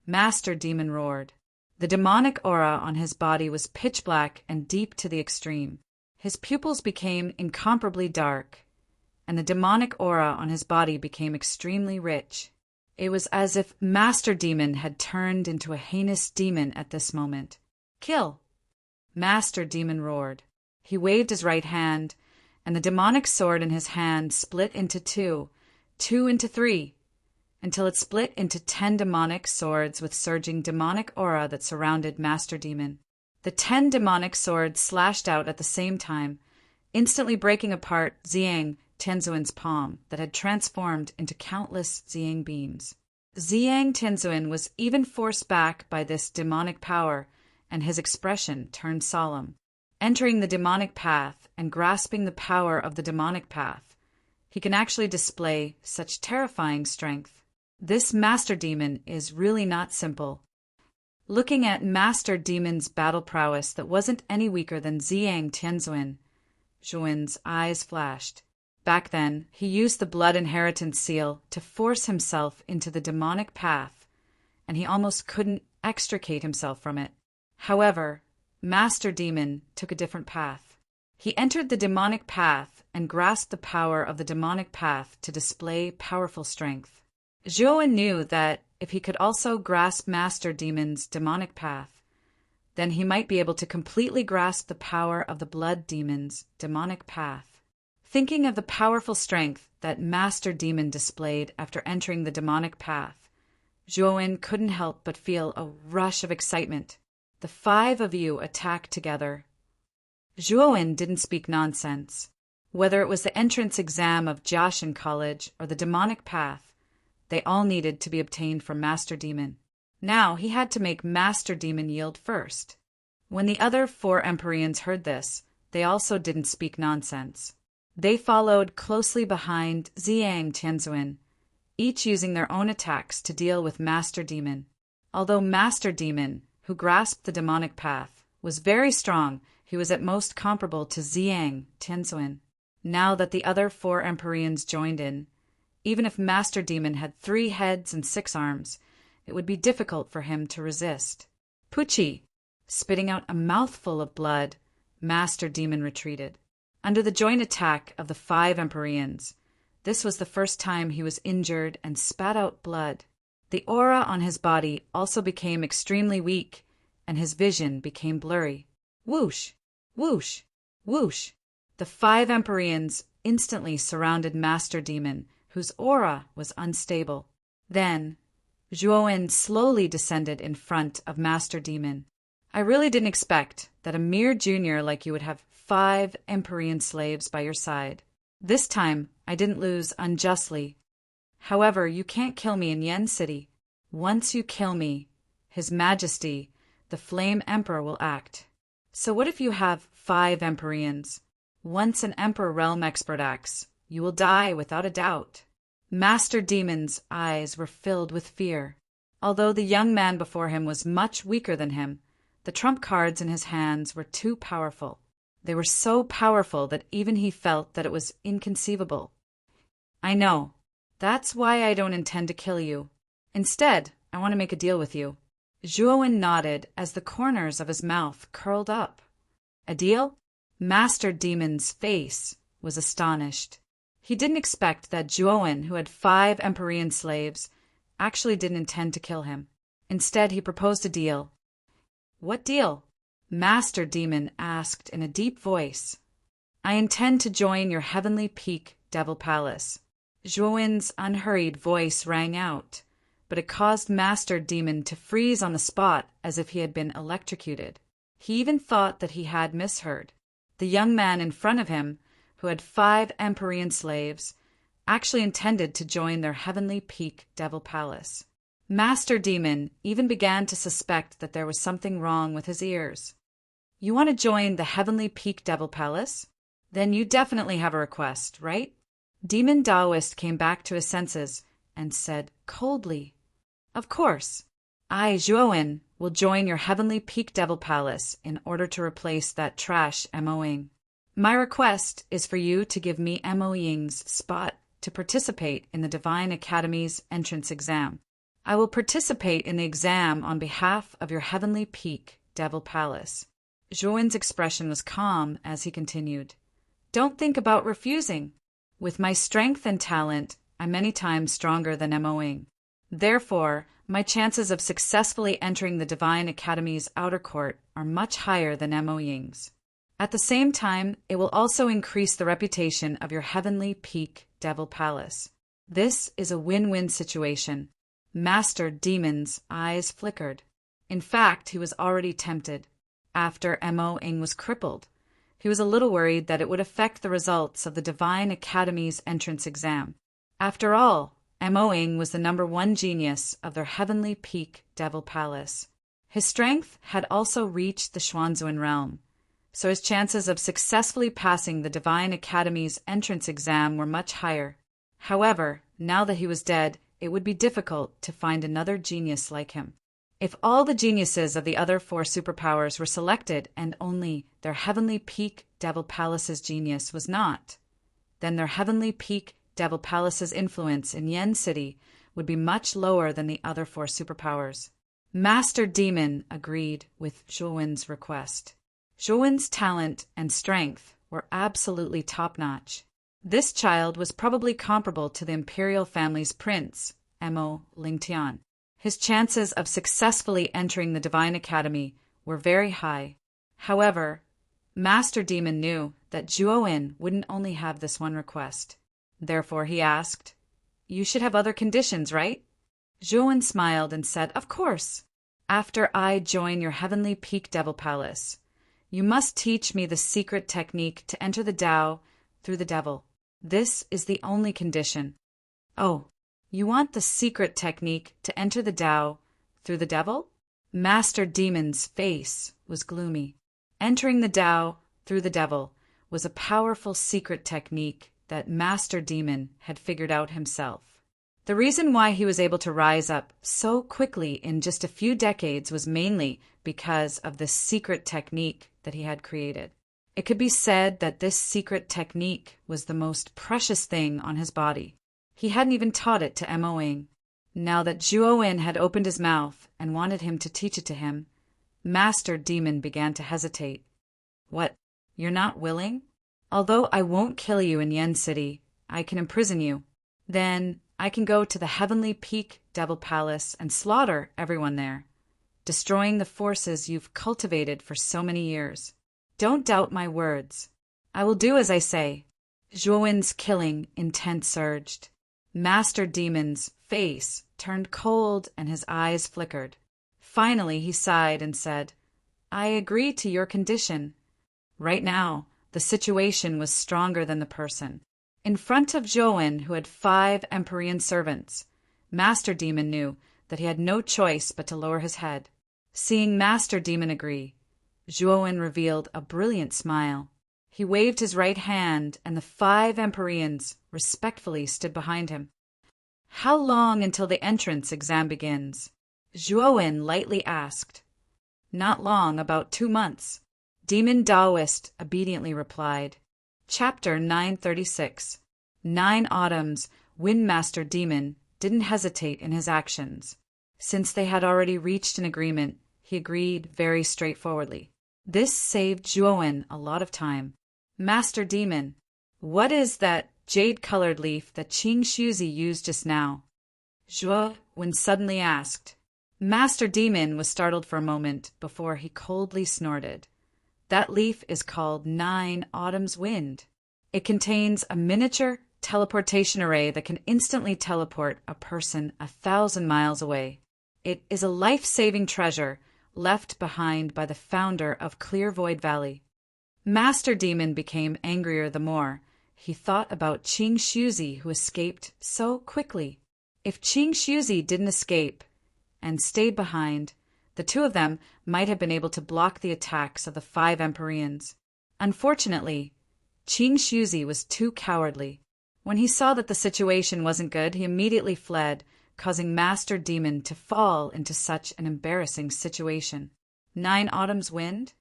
Master Demon roared. The demonic aura on his body was pitch black and deep to the extreme. His pupils became incomparably dark, and the demonic aura on his body became extremely rich. It was as if Master Demon had turned into a heinous demon at this moment. Kill! Master Demon roared. He waved his right hand, and the demonic sword in his hand split into two into three, until it split into 10 demonic swords with surging demonic aura that surrounded Master Demon. The 10 demonic swords slashed out at the same time, instantly breaking apart Xiang Tianzuan's palm that had transformed into countless Xiang beams. Xiang Tianzuan was even forced back by this demonic power, and his expression turned solemn. Entering the demonic path and grasping the power of the demonic path, he can actually display such terrifying strength. This Master Demon is really not simple. Looking at Master Demon's battle prowess that wasn't any weaker than Xiang Tianzuan, Zhuan's eyes flashed. Back then, he used the blood inheritance seal to force himself into the demonic path, and he almost couldn't extricate himself from it. However, Master Demon took a different path. He entered the demonic path and grasped the power of the demonic path to display powerful strength. Zhuan knew that if he could also grasp Master Demon's demonic path, then he might be able to completely grasp the power of the Blood Demon's demonic path. Thinking of the powerful strength that Master Demon displayed after entering the demonic path, Zhuan couldn't help but feel a rush of excitement. The 5 of you attacked together. Zhuan didn't speak nonsense. Whether it was the entrance exam of Jiaxin College or the demonic path, they all needed to be obtained from Master Demon. Now he had to make Master Demon yield first. When the other 4 Empyreans heard this, they also didn't speak nonsense. They followed closely behind Xiang Tianzuan, each using their own attacks to deal with Master Demon. Although Master Demon, who grasped the demonic path, was very strong, he was at most comparable to Xiang Tianzuan. Now that the other 4 Empyreans joined in, even if Master Demon had 3 heads and 6 arms, it would be difficult for him to resist. Pucci! Spitting out a mouthful of blood, Master Demon retreated. Under the joint attack of the 5 Empyreans, this was the first time he was injured and spat out blood. The aura on his body also became extremely weak, and his vision became blurry. Whoosh! Whoosh! Whoosh! The 5 Empyreans instantly surrounded Master Demon, whose aura was unstable. Then, Zhuan slowly descended in front of Master Demon. I really didn't expect that a mere junior like you would have 5 Empyrean slaves by your side. This time, I didn't lose unjustly. However, you can't kill me in Yen City. Once you kill me, His Majesty, the Flame Emperor, will act. So what if you have 5 Empyreans? once an Emperor Realm Expert X, you will die without a doubt. Master Demon's eyes were filled with fear. Although the young man before him was much weaker than him, the trump cards in his hands were too powerful. They were so powerful that even he felt that it was inconceivable. I know. That's why I don't intend to kill you. Instead, I want to make a deal with you. Zhuowen nodded as the corners of his mouth curled up. A deal? Master Demon's face was astonished. He didn't expect that Zhuowen, who had 5 Empyrean slaves, actually didn't intend to kill him. Instead, he proposed a deal. What deal? Master Demon asked in a deep voice. I intend to join your heavenly peak, Devil Palace. Zhuowen's unhurried voice rang out, but it caused Master Demon to freeze on the spot as if he had been electrocuted. He even thought that he had misheard. The young man in front of him, who had 5 Empyrean slaves, actually intended to join their heavenly peak Devil Palace. Master Demon even began to suspect that there was something wrong with his ears. You want to join the heavenly peak Devil Palace? Then you definitely have a request, right? Demon Taoist came back to his senses and said coldly, Of course. I, Zhuowen, will join your heavenly peak Devil Palace in order to replace that trash Mo Ying. My request is for you to give me Mo Ying's spot to participate in the Divine Academy's entrance exam. I will participate in the exam on behalf of your heavenly peak Devil Palace. Zhuowen's expression was calm as he continued. Don't think about refusing. With my strength and talent, I'm many times stronger than Mo Ying. Therefore, my chances of successfully entering the Divine Academy's outer court are much higher than Mo Ying's. At the same time, it will also increase the reputation of your heavenly peak Devil Palace. This is a win-win situation. Master Demon's eyes flickered. In fact, he was already tempted. After Mo Ying was crippled, he was a little worried that it would affect the results of the Divine Academy's entrance exam. After all, Mo Ying was the #1 genius of their heavenly peak Devil Palace. His strength had also reached the Xuanzuan realm, so his chances of successfully passing the Divine Academy's entrance exam were much higher. However, now that he was dead, it would be difficult to find another genius like him. If all the geniuses of the other 4 superpowers were selected and only their heavenly peak Devil Palace's genius was not, then their heavenly peak Devil Palace's influence in Yen City would be much lower than the other 4 superpowers. Master Demon agreed with Zhuowen's request. Zhuowen's talent and strength were absolutely top-notch. This child was probably comparable to the imperial family's prince, Mo Lingtian. His chances of successfully entering the Divine Academy were very high. However, Master Demon knew that Zhuowen wouldn't only have this one request. Therefore, he asked, You should have other conditions, right? Zhuowen smiled and said, Of course. After I join your heavenly peak Devil Palace, you must teach me the secret technique to enter the Tao through the devil. This is the only condition. Oh, you want the secret technique to enter the Tao through the devil? Master Demon's face was gloomy. Entering the Tao through the devil was a powerful secret technique that Master Demon had figured out himself. The reason why he was able to rise up so quickly in just a few decades was mainly because of this secret technique that he had created. It could be said that this secret technique was the most precious thing on his body. He hadn't even taught it to Mo Ying. Now that Zhuowen had opened his mouth and wanted him to teach it to him, Master Demon began to hesitate. What, you're not willing? Although I won't kill you in Yen City, I can imprison you. Then I can go to the heavenly peak Devil Palace and slaughter everyone there, destroying the forces you've cultivated for so many years. Don't doubt my words. I will do as I say. Zhuowen's killing intent surged. Master Demon's face turned cold and his eyes flickered. Finally, he sighed and said, I agree to your condition. Right now, the situation was stronger than the person. In front of Zhuowen, who had 5 Empyrean servants, Master Demon knew that he had no choice but to lower his head. Seeing Master Demon agree, Zhuowen revealed a brilliant smile. He He waved his right hand, and the 5 Empyreans respectfully stood behind him. "How long until the entrance exam begins?" Zhuowen lightly asked. "Not long, about 2 months," Demon Taoist obediently replied. Chapter 936. 9 Autumns. Windmaster Demon didn't hesitate in his actions. Since they had already reached an agreement, he agreed very straightforwardly. This saved Zhuowen a lot of time. "Master Demon, what is that jade-colored leaf that Qing Shuzi used just now?" Zhuowen suddenly asked. Master Demon was startled for a moment before he coldly snorted. "That leaf is called 9 Autumn's Wind. It contains a miniature teleportation array that can instantly teleport a person 1,000 miles away. It is a life-saving treasure left behind by the founder of Clear Void Valley." Master Demon became angrier the more he thought about Qing Shuzi, who escaped so quickly. If Qing Shuzi didn't escape and stayed behind, the 2 of them might have been able to block the attacks of the 5 Empyreans. Unfortunately, Qing Shuzi was too cowardly. When he saw that the situation wasn't good, he immediately fled, causing Master Demon to fall into such an embarrassing situation. 9 Autumn's Wind?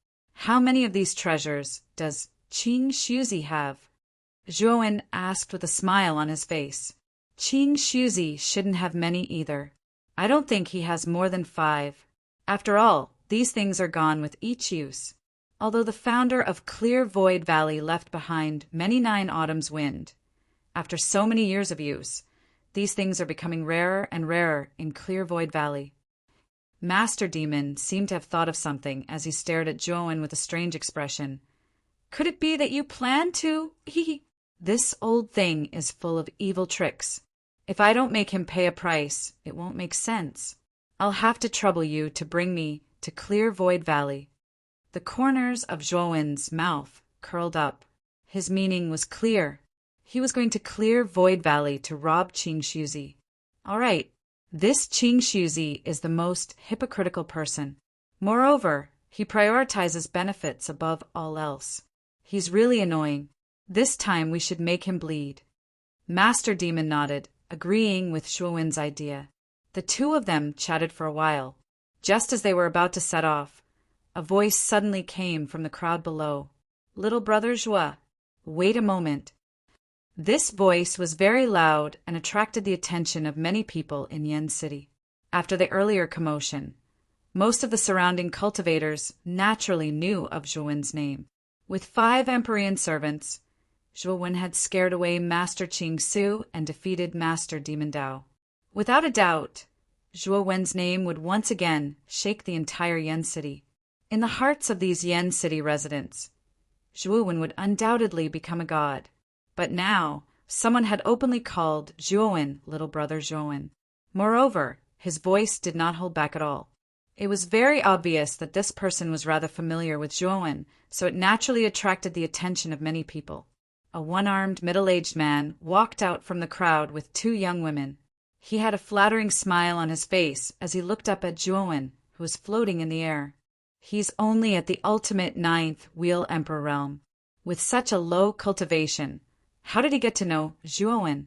How many of these treasures does Qing Shuzi have? Zhuowen asked with a smile on his face. Qing Shuzi shouldn't have many either. I don't think he has more than 5. After all, these things are gone with each use. Although the founder of Clear Void Valley left behind many 9 Autumn's Wind, after so many years of use, these things are becoming rarer and rarer in Clear Void Valley. Master Demon seemed to have thought of something as he stared at Zhuowen with a strange expression. "Could it be that you plan to? This old thing is full of evil tricks. If I don't make him pay a price, it won't make sense. I'll have to trouble you to bring me to Clear Void Valley." The corners of Zhuowen's mouth curled up. His meaning was clear. He was going to Clear Void Valley to rob Qing Shuzi. All right, this Qing Shuzi is the most hypocritical person. Moreover, he prioritizes benefits above all else. He's really annoying. This time we should make him bleed. Master Demon nodded, agreeing with Zhuowen's idea. The 2 of them chatted for a while. Just as they were about to set off, a voice suddenly came from the crowd below. "Little brother Zhuo, wait a moment." This voice was very loud and attracted the attention of many people in Yen City. After the earlier commotion, most of the surrounding cultivators naturally knew of Zhuowen's name. With 5 Empyrean servants, Zhuowen had scared away Master Qing Su and defeated Master Demon Dao. Without a doubt, Zhuowen's name would once again shake the entire Yen City. In the hearts of these Yen City residents, Zhuowen would undoubtedly become a god. But now, someone had openly called Zhuowen little brother Zhuowen. Moreover, his voice did not hold back at all. It was very obvious that this person was rather familiar with Zhuowen, so it naturally attracted the attention of many people. A one-armed, middle-aged man walked out from the crowd with 2 young women. He had a flattering smile on his face as he looked up at Zhuowen, who was floating in the air. He's only at the ultimate 9th Wheel Emperor realm. With such a low cultivation, how did he get to know Zhuowen?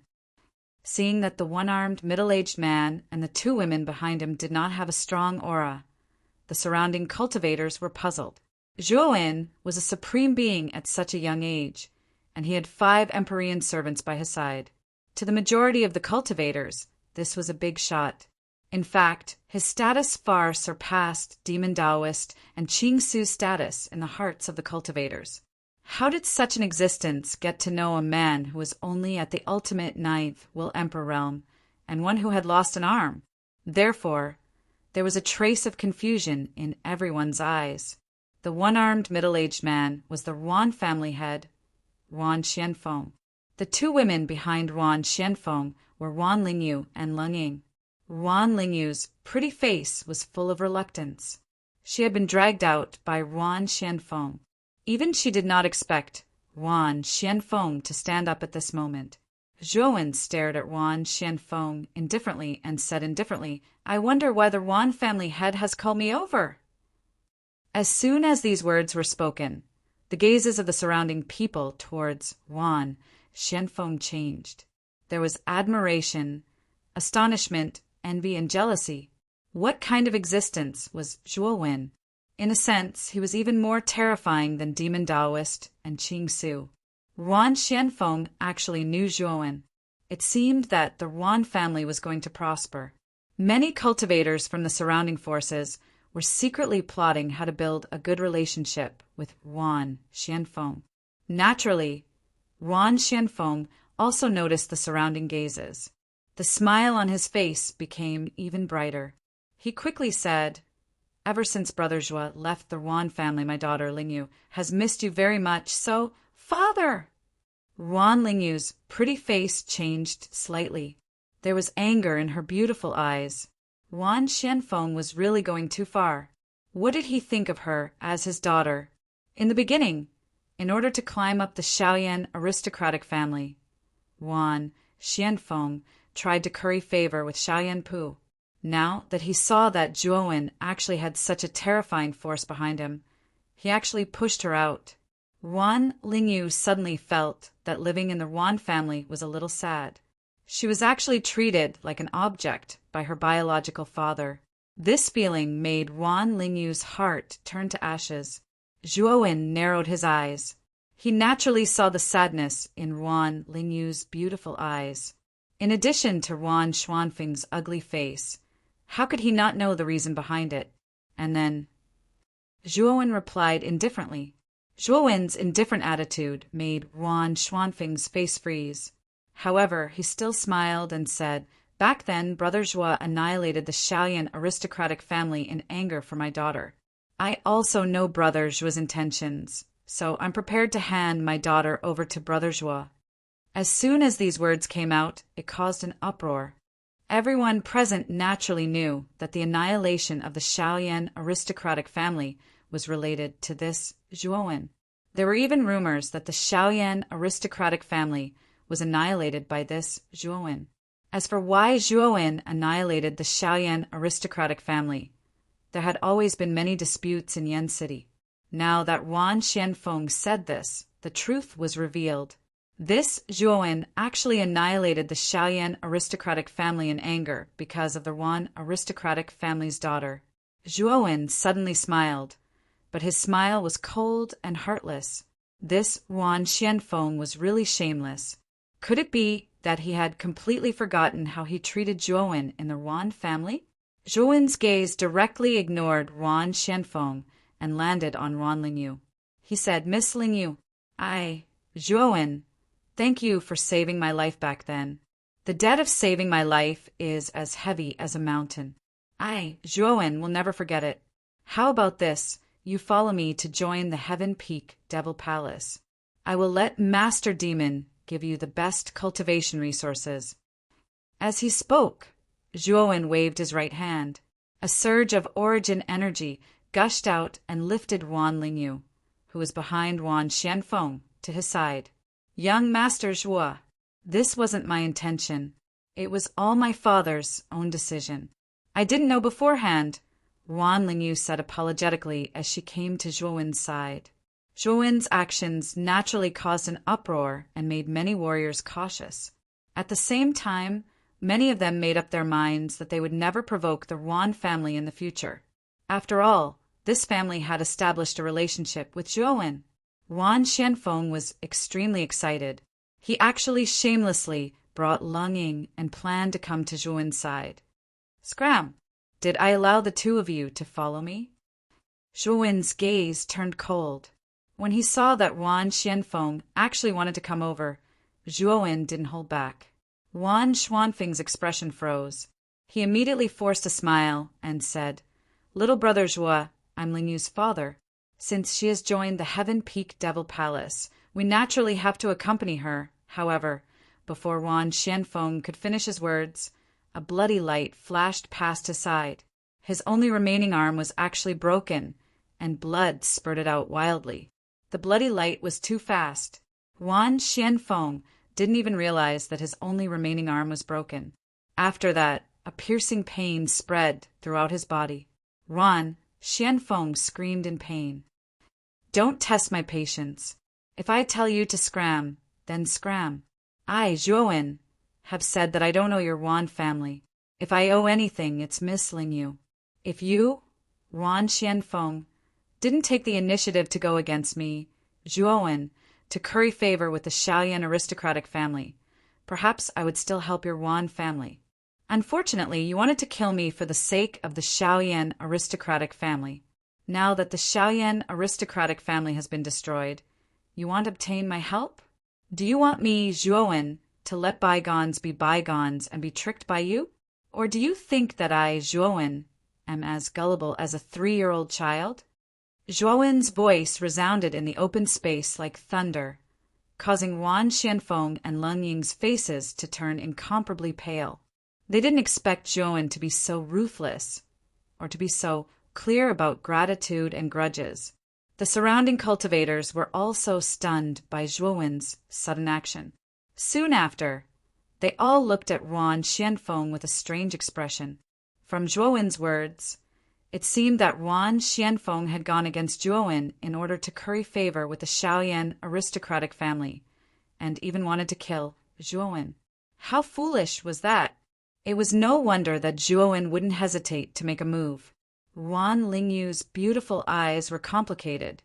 Seeing that the one-armed, middle-aged man and the 2 women behind him did not have a strong aura, the surrounding cultivators were puzzled. Zhuowen was a supreme being at such a young age, and he had 5 Empyrean servants by his side. To the majority of the cultivators, this was a big shot. In fact, his status far surpassed Demon Taoist and Qing Su's status in the hearts of the cultivators. How did such an existence get to know a man who was only at the ultimate 9th Will Emperor realm, and one who had lost an arm? Therefore, there was a trace of confusion in everyone's eyes. The one-armed middle-aged man was the Ruan family head, Ruan Xianfeng. The 2 women behind Ruan Xianfeng were Ruan Lingyu and Leng Ying. Ruan Lingyu's pretty face was full of reluctance. She had been dragged out by Ruan Xianfeng. Even she did not expect Ruan Xianfeng to stand up at this moment. Zhuowen stared at Ruan Xianfeng indifferently and said indifferently, "I wonder why the Ruan family head has called me over." As soon as these words were spoken, The gazes of the surrounding people towards Wan Xianfeng changed. There was admiration, astonishment, envy, and jealousy. What kind of existence was Zhuowen? In a sense, he was even more terrifying than Demon Taoist and Qing Su. Wan Xianfeng actually knew Zhuowen. It seemed that the Wan family was going to prosper. Many cultivators from the surrounding forces were secretly plotting how to build a good relationship with Wan Xianfeng. Naturally, Wan Xianfeng also noticed the surrounding gazes. The smile on his face became even brighter. He quickly said, "Ever since Brother Zhua left the Wan family, my daughter Lingyu has missed you very much, so, Father!" Wan Lingyu's pretty face changed slightly. There was anger in her beautiful eyes. Wan Xianfeng was really going too far. What did he think of her as his daughter? In the beginning, in order to climb up the Shaoyan aristocratic family, Wan Xianfeng tried to curry favor with Shaoyan Pu. Now that he saw that Zhuowen actually had such a terrifying force behind him, he actually pushed her out. Wan Lingyu suddenly felt that living in the Wan family was a little sad. She was actually treated like an object by her biological father. This feeling made Wan Lingyu's heart turn to ashes. Zhuowen narrowed his eyes. He naturally saw the sadness in Wan Lingyu's beautiful eyes. In addition to Wan Xuanfeng's ugly face, how could he not know the reason behind it? And then Zhuowen replied indifferently. Zhuowen's indifferent attitude made Wan Xuanfeng's face freeze. However, he still smiled and said, "Back then, Brother Zhua annihilated the Shaoyan aristocratic family in anger for my daughter. I also know Brother Zhua's intentions, so I'm prepared to hand my daughter over to Brother Zhua." As soon as these words came out, it caused an uproar. Everyone present naturally knew that the annihilation of the Shaoyan aristocratic family was related to this Zhuowen. There were even rumors that the Shaoyan aristocratic family was annihilated by this Zhuowen. As for why Zhuowen annihilated the Shaoyan aristocratic family, there had always been many disputes in Yan City. Now that Wan Xianfeng said this, the truth was revealed. This Zhuowen actually annihilated the Shaoyan aristocratic family in anger because of the Wan aristocratic family's daughter. Zhuowen suddenly smiled, but his smile was cold and heartless. This Wan Xianfeng was really shameless. Could it be that he had completely forgotten how he treated Zhuowen in the Wan family? Zhuowen's gaze directly ignored Wan Xianfeng and landed on Wan Lingyu. He said, "Miss Lingyu, Zhuowen, thank you for saving my life back then. The debt of saving my life is as heavy as a mountain. Zhuowen, will never forget it. How about this? You follow me to join the Heaven Peak Devil Palace. I will let Master Demon give you the best cultivation resources." As he spoke, Zhuowen waved his right hand. A surge of origin energy gushed out and lifted Wan Lingyu, who was behind Wan Xianfeng, to his side. "Young Master Zhua, this wasn't my intention. It was all my father's own decision. I didn't know beforehand," Wan Lingyu said apologetically as she came to Zhuowen's side. Zhuowen's actions naturally caused an uproar and made many warriors cautious. At the same time, many of them made up their minds that they would never provoke the Wan family in the future. After all, this family had established a relationship with Zhuowen. Wan Xianfeng was extremely excited. He actually shamelessly brought Lung Ying and planned to come to Zhuowen's side. "Scram, did I allow the two of you to follow me?" Zhuowen's gaze turned cold. When he saw that Wan Xianfeng actually wanted to come over, Zhuowen didn't hold back. Wan Xuanfeng's expression froze. He immediately forced a smile and said, "Little brother Zhua, I'm Lingyu's father. Since she has joined the Heaven Peak Devil Palace, we naturally have to accompany her." However, before Wan Xianfeng could finish his words, a bloody light flashed past his side. His only remaining arm was actually broken, and blood spurted out wildly. The bloody light was too fast. Wan Xianfeng didn't even realize that his only remaining arm was broken. After that, a piercing pain spread throughout his body. Wan Xianfeng screamed in pain. Don't test my patience. If I tell you to scram, then scram. I, Zhuowen, have said that I don't owe your Wan family. If I owe anything, it's Miss Ling Yu. If you, Wan Xianfeng, didn't take the initiative to go against me, Zhuowen, to curry favor with the Shaoyan aristocratic family, perhaps I would still help your Wan family. Unfortunately, you wanted to kill me for the sake of the Shaoyan aristocratic family. Now that the Shaoyan aristocratic family has been destroyed, you want to obtain my help? Do you want me, Zhuowen, to let bygones be bygones and be tricked by you? Or do you think that I, Zhuowen, am as gullible as a 3-year-old child? Zhuowen's voice resounded in the open space like thunder, causing Wan Xianfeng and Leng Ying's faces to turn incomparably pale. They didn't expect Zhuowen to be so ruthless, or to be so clear about gratitude and grudges. The surrounding cultivators were also stunned by Zhuowen's sudden action. Soon after, they all looked at Wan Xianfeng with a strange expression. From Zhuowen's words, it seemed that Wan Xianfeng had gone against Zhuowen in order to curry favor with the Shaoyan aristocratic family, and even wanted to kill Zhuowen. How foolish was that? It was no wonder that Zhuowen wouldn't hesitate to make a move. Wan Lingyu's beautiful eyes were complicated,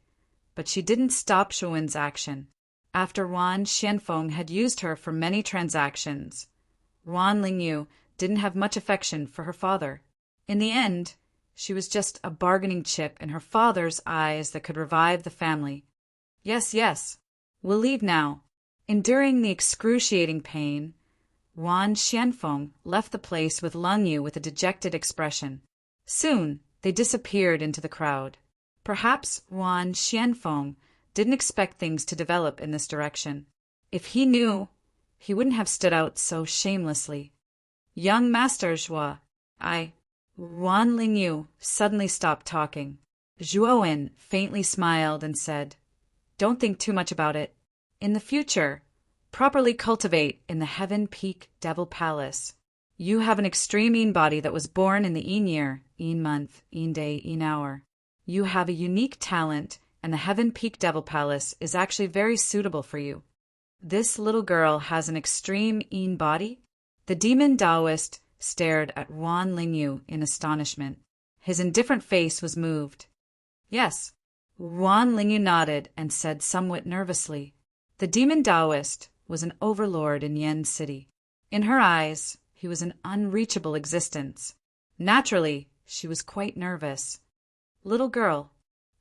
but she didn't stop Zhuowen's action. After Wan Xianfeng had used her for many transactions, Wan Lingyu didn't have much affection for her father. In the end, she was just a bargaining chip in her father's eyes that could revive the family. Yes, we'll leave now. Enduring the excruciating pain, Wan Xianfeng left the place with Leng Yu with a dejected expression. Soon, they disappeared into the crowd. Perhaps Wan Xianfeng didn't expect things to develop in this direction. If he knew, he wouldn't have stood out so shamelessly. Young Master Zhuo, Wan Lingyu suddenly stopped talking. Zhuowen faintly smiled and said, "Don't think too much about it. In the future, properly cultivate in the Heaven Peak Devil Palace. You have an extreme Yin body that was born in the Yin year, Yin month, Yin day, Yin hour. You have a unique talent, and the Heaven Peak Devil Palace is actually very suitable for you." This little girl has an extreme Yin body? The demon Taoist stared at Wan Lingyu in astonishment. His indifferent face was moved. Yes. Wan Lingyu nodded and said somewhat nervously, "The demon Taoist was an overlord in Yen City. In her eyes, he was an unreachable existence. Naturally, she was quite nervous. Little girl,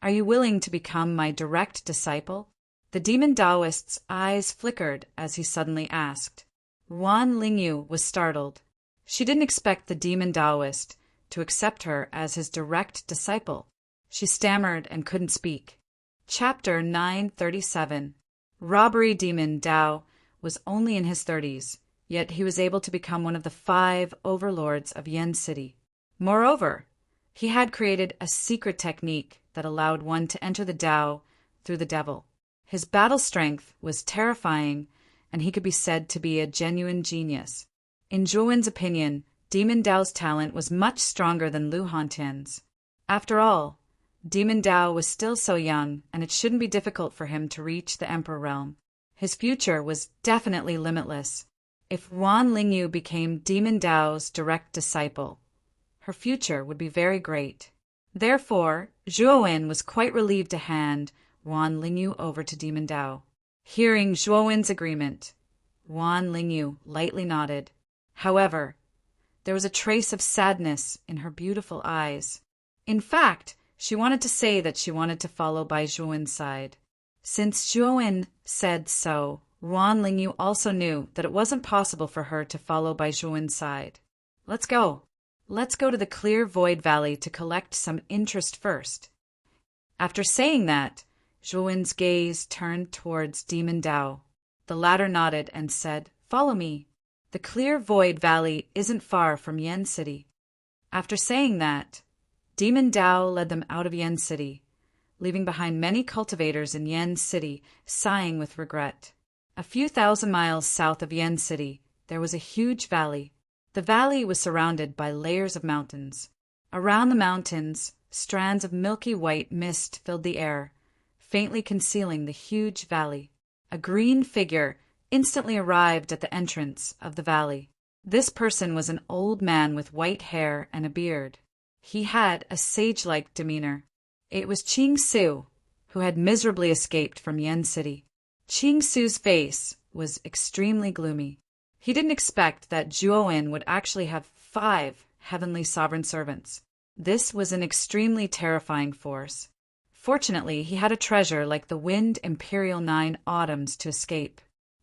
are you willing to become my direct disciple?" The demon Taoist's eyes flickered as he suddenly asked. Wan Lingyu was startled. She didn't expect the demon Taoist to accept her as his direct disciple. She stammered and couldn't speak. Chapter 937. Robbery demon Dao was only in his 30s, yet he was able to become one of the 5 overlords of Yen City. Moreover, he had created a secret technique that allowed one to enter the Dao through the devil. His battle strength was terrifying, and he could be said to be a genuine genius. In Zhuowen's opinion, Demon Dao's talent was much stronger than Lu Hantian's. After all, Demon Dao was still so young, and it shouldn't be difficult for him to reach the Emperor realm. His future was definitely limitless. If Wan Lingyu became Demon Dao's direct disciple, her future would be very great. Therefore, Zhuowen was quite relieved to hand Wan Lingyu over to Demon Dao. Hearing Zhuowen's agreement, Wan Lingyu lightly nodded. However, there was a trace of sadness in her beautiful eyes. In fact, she wanted to say that she wanted to follow by Zhuowen's side. Since Zhuowen said so, Wan Lingyu also knew that it wasn't possible for her to follow by Zhuowen's side. Let's go. Let's go to the Clear Void Valley to collect some interest first. After saying that, Zhuowen's gaze turned towards Demon Dao. The latter nodded and said, "Follow me. The Clear Void Valley isn't far from Yen City." After saying that, Demon Dao led them out of Yen City, leaving behind many cultivators in Yen City sighing with regret. A few thousand miles south of Yen City, there was a huge valley. The valley was surrounded by layers of mountains. Around the mountains, strands of milky white mist filled the air, faintly concealing the huge valley. A green figure instantly arrived at the entrance of the valley. This person was an old man with white hair and a beard. He had a sage-like demeanor. It was Ching Su, who had miserably escaped from Yen City. Ching Su's face was extremely gloomy. He didn't expect that Zhuowen would actually have 5 heavenly sovereign servants. This was an extremely terrifying force. Fortunately, he had a treasure like the Wind Imperial 9 Autumns to escape.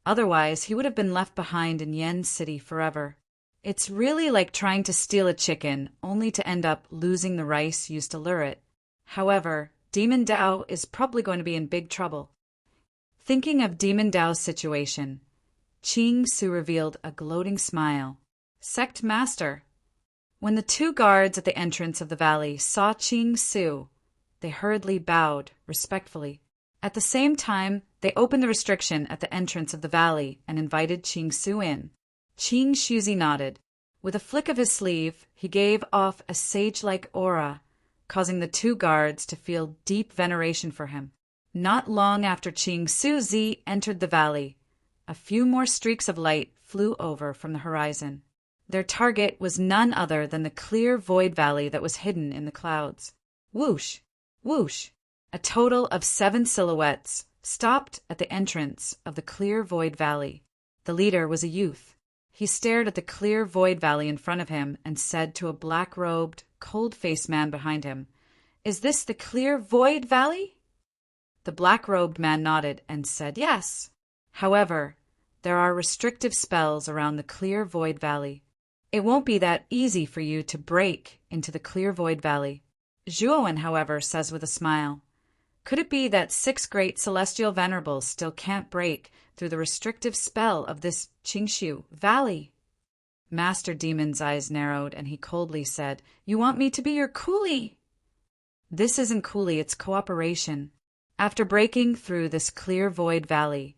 Otherwise, he would have been left behind in Yen City forever. It's really like trying to steal a chicken only to end up losing the rice used to lure it. However, Demon Dao is probably going to be in big trouble. Thinking of Demon Dao's situation, Ching Su revealed a gloating smile. Sect Master. When the 2 guards at the entrance of the valley saw Ching Su, they hurriedly bowed respectfully. At the same time, they opened the restriction at the entrance of the valley and invited Ching Su in. Ching Shuzi nodded. With a flick of his sleeve, he gave off a sage-like aura, causing the 2 guards to feel deep veneration for him. Not long after Ching Shuzi entered the valley, a few more streaks of light flew over from the horizon. Their target was none other than the clear void valley that was hidden in the clouds. Whoosh! Whoosh! A total of 7 silhouettes stopped at the entrance of the clear void valley. The leader was a youth. He stared at the clear void valley in front of him and said to a black-robed, cold-faced man behind him, "Is this the clear void valley?" The black-robed man nodded and said yes. However, there are restrictive spells around the clear void valley. It won't be that easy for you to break into the clear void valley. Zhuowen, however, says with a smile, "Could it be that 6 great celestial venerables still can't break through the restrictive spell of this Qingshu Valley?" Master Demon's eyes narrowed, and he coldly said, "You want me to be your coolie?" "This isn't coolie, it's cooperation. After breaking through this clear void valley,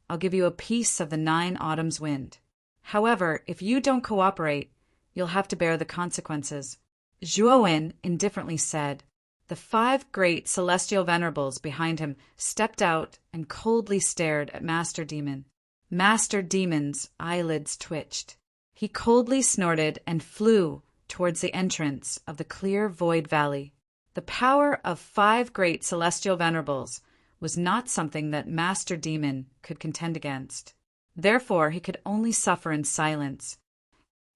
I'll give you a piece of the 9 autumns wind. However, if you don't cooperate, you'll have to bear the consequences." Zhuowen indifferently said. The 5 great celestial venerables behind him stepped out and coldly stared at Master Demon. Master Demon's eyelids twitched. He coldly snorted and flew towards the entrance of the clear void valley. The power of 5 great celestial venerables was not something that Master Demon could contend against. Therefore, he could only suffer in silence.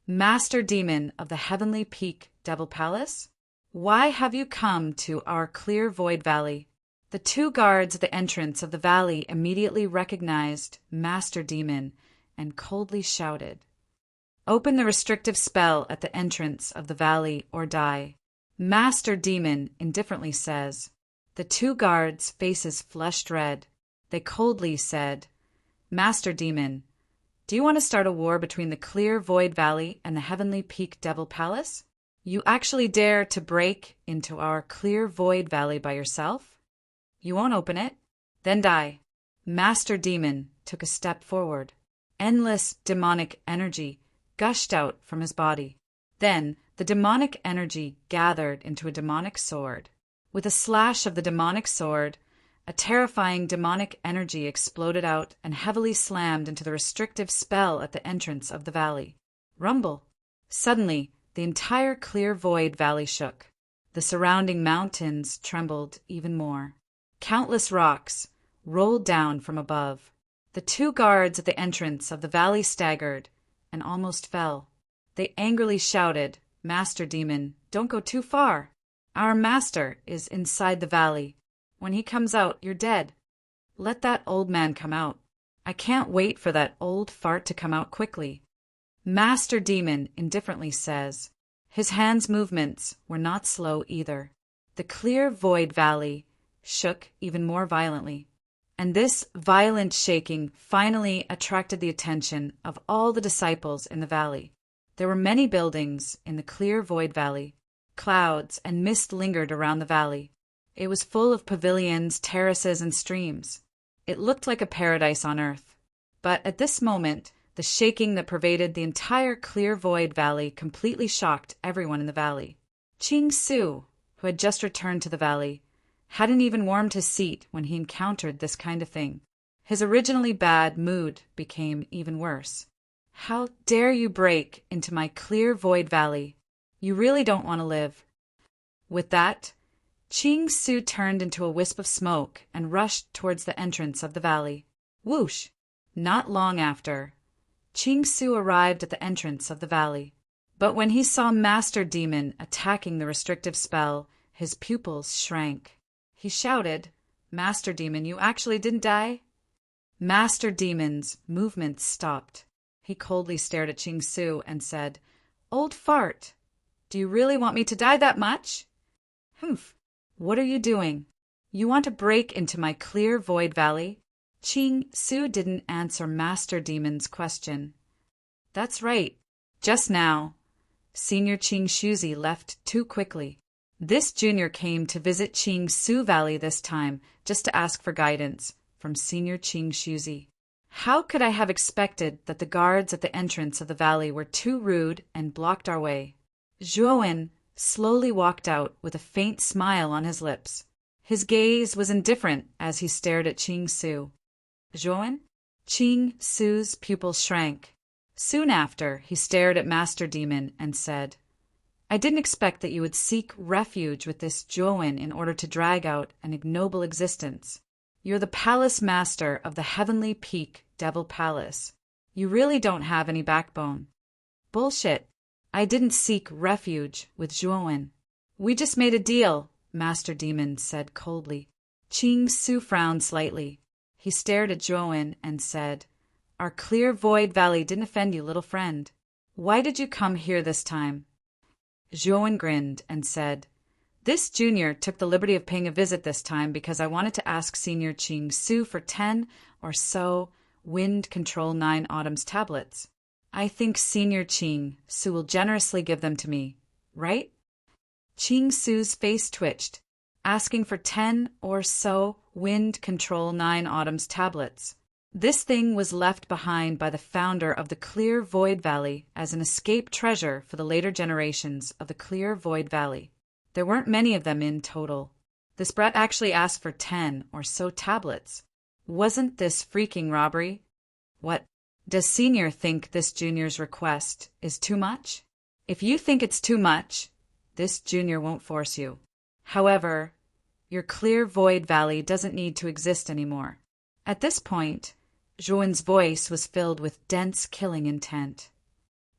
"Master Demon of the Heavenly Peak Devil Palace? Why have you come to our clear void valley?" The 2 guards at the entrance of the valley immediately recognized Master Demon and coldly shouted, "Open the restrictive spell at the entrance of the valley or die." Master Demon indifferently says. The 2 guards' faces flushed red. They coldly said, "Master Demon, do you want to start a war between the clear void valley and the Heavenly Peak Devil Palace? You actually dare to break into our clear void valley by yourself? You won't open it? Then die." Master Demon took a step forward. Endless demonic energy gushed out from his body. Then the demonic energy gathered into a demonic sword. With a slash of the demonic sword, a terrifying demonic energy exploded out and heavily slammed into the restrictive spell at the entrance of the valley. Rumble! Suddenly, the entire clear void valley shook. The surrounding mountains trembled even more. Countless rocks rolled down from above. The 2 guards at the entrance of the valley staggered and almost fell. They angrily shouted, "Master Demon, don't go too far. Our master is inside the valley. When he comes out, you're dead. Let that old man come out. I can't wait for that old fart to come out quickly." Master Demon indifferently says. His hands' movements were not slow either. The clear void valley shook even more violently. And this violent shaking finally attracted the attention of all the disciples in the valley. There were many buildings in the clear void valley. Clouds and mist lingered around the valley. It was full of pavilions, terraces, and streams. It looked like a paradise on earth. But at this moment, the shaking that pervaded the entire clear void valley completely shocked everyone in the valley. Ching Su, who had just returned to the valley, hadn't even warmed his seat when he encountered this kind of thing. His originally bad mood became even worse. How dare you break into my clear void valley? You really don't want to live. With that, Ching Su turned into a wisp of smoke and rushed towards the entrance of the valley. Whoosh! Not long after, Ching Su arrived at the entrance of the valley. But when he saw Master Demon attacking the restrictive spell, his pupils shrank. He shouted, "Master Demon, you actually didn't die?" Master Demon's movements stopped. He coldly stared at Ching Su and said, "Old fart, do you really want me to die that much?" "Humph, what are you doing? You want to break into my clear void valley?" Ching Su didn't answer Master Demon's question. "That's right. Just now, Senior Ching Shuzi left too quickly. This junior came to visit Ching Su Valley this time just to ask for guidance from Senior Ching Shuzi. How could I have expected that the guards at the entrance of the valley were too rude and blocked our way?" Zhuowen slowly walked out with a faint smile on his lips. His gaze was indifferent as he stared at Ching Su. "Zhuowen?" Ching Su's pupils shrank. Soon after, he stared at Master Demon and said, "I didn't expect that you would seek refuge with this Zhuowen in order to drag out an ignoble existence. You're the palace master of the Heavenly Peak Devil Palace. You really don't have any backbone." "Bullshit. I didn't seek refuge with Zhuowen. We just made a deal," Master Demon said coldly. Ching Su frowned slightly. He stared at Zhuowen and said, "Our clear void valley didn't offend you, little friend. Why did you come here this time?" Zhuowen grinned and said, "This junior took the liberty of paying a visit this time because I wanted to ask Senior Ching Su for 10 or so Wind Control 9 Autumn's tablets. I think Senior Ching Su will generously give them to me, right?" Ching Su's face twitched, asking for 10 or so Wind Control 9 Autumn's tablets. This thing was left behind by the founder of the Clear Void Valley as an escape treasure for the later generations of the Clear Void Valley. There weren't many of them in total. This brat actually asked for 10 or so tablets. Wasn't this freaking robbery? What? Does Senior think this junior's request is too much? If you think it's too much, this junior won't force you. However, your Clear Void Valley doesn't need to exist anymore. At this point, Zhuowen's voice was filled with dense killing intent.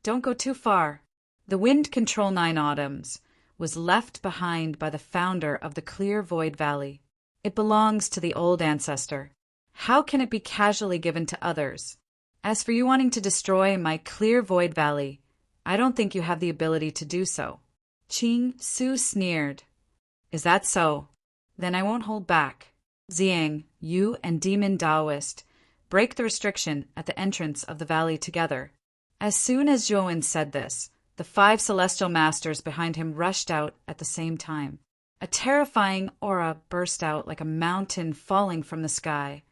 Don't go too far. The Wind Control 9 Autumns was left behind by the founder of the Clear Void Valley. It belongs to the old ancestor. How can it be casually given to others? As for you wanting to destroy my Clear Void Valley, I don't think you have the ability to do so." Ching Su sneered. "Is that so? Then I won't hold back. Xiang, you and Demon Taoist break the restriction at the entrance of the valley together." As soon as Zhuowen said this, the 5 celestial masters behind him rushed out at the same time. A terrifying aura burst out like a mountain falling from the sky,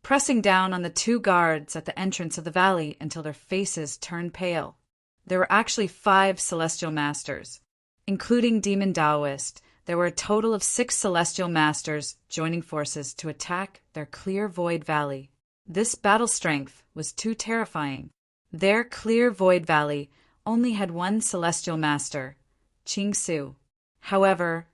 pressing down on the 2 guards at the entrance of the valley until their faces turned pale. There were actually 5 celestial masters. Including Demon Taoist, there were a total of 6 celestial masters joining forces to attack their Clear Void Valley. This battle strength was too terrifying. Their Clear Void Valley only had 1 celestial master, Ching Su. However,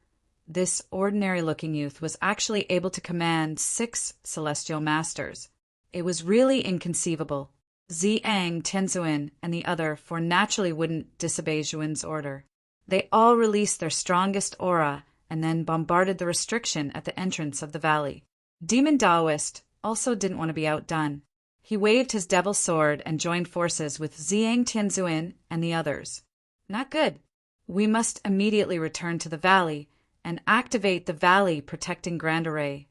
this ordinary-looking youth was actually able to command 6 celestial masters. It was really inconceivable. Xiang, Tianzuan, and the other 4 naturally wouldn't disobey Zhuowen's order. They all released their strongest aura and then bombarded the restriction at the entrance of the valley. Demon Taoist also didn't want to be outdone. He waved his devil sword and joined forces with Xiang Tianzuan and the others. "Not good. We must immediately return to the valley and activate the valley protecting Grand Array."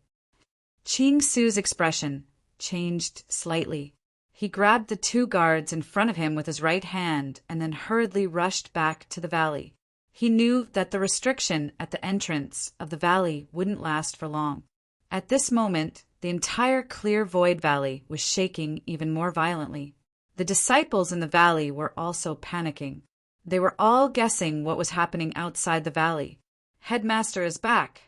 Ching Su's expression changed slightly. He grabbed the 2 guards in front of him with his right hand and then hurriedly rushed back to the valley. He knew that the restriction at the entrance of the valley wouldn't last for long. At this moment, the entire Clear Void Valley was shaking even more violently. The disciples in the valley were also panicking. They were all guessing what was happening outside the valley. "Headmaster is back."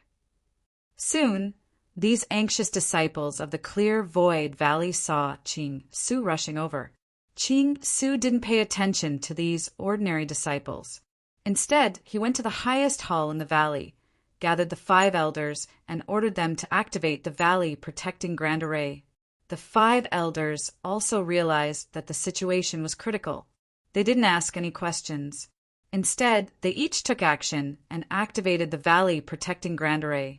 Soon, these anxious disciples of the clear void valley saw Qing Su rushing over. Qing Su didn't pay attention to these ordinary disciples. Instead, he went to the highest hall in the valley, gathered the 5 elders, and ordered them to activate the valley protecting grand array. The 5 elders also realized that the situation was critical. They didn't ask any questions. Instead, they each took action and activated the valley protecting grand array.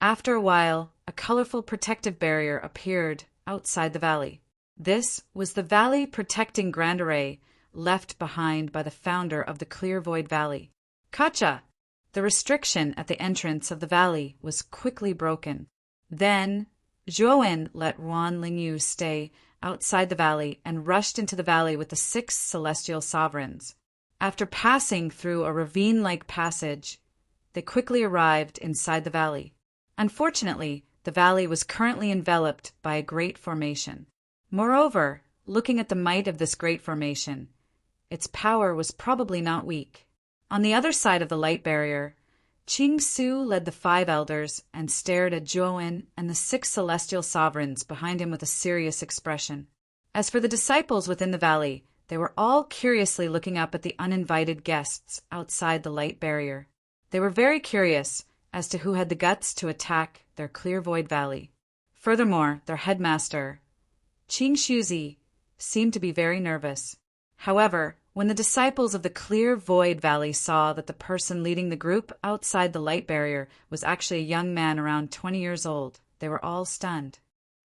After a while, a colorful protective barrier appeared outside the valley. This was the valley protecting grand array left behind by the founder of the Clear Void Valley. Kacha! The restriction at the entrance of the valley was quickly broken. Then, Zhuowen let Ruan Lingyu stay outside the valley and rushed into the valley with the 6 celestial sovereigns. After passing through a ravine-like passage, they quickly arrived inside the valley. Unfortunately, the valley was currently enveloped by a great formation. Moreover, looking at the might of this great formation, its power was probably not weak. On the other side of the light barrier, Qing Su led the 5 elders and stared at Zhuowen and the 6 celestial sovereigns behind him with a serious expression. As for the disciples within the valley, they were all curiously looking up at the uninvited guests outside the light barrier. They were very curious as to who had the guts to attack their Clear Void Valley. Furthermore, their headmaster, Qing Shuzi, seemed to be very nervous. However, when the disciples of the Clear Void Valley saw that the person leading the group outside the light barrier was actually a young man around 20 years old, they were all stunned.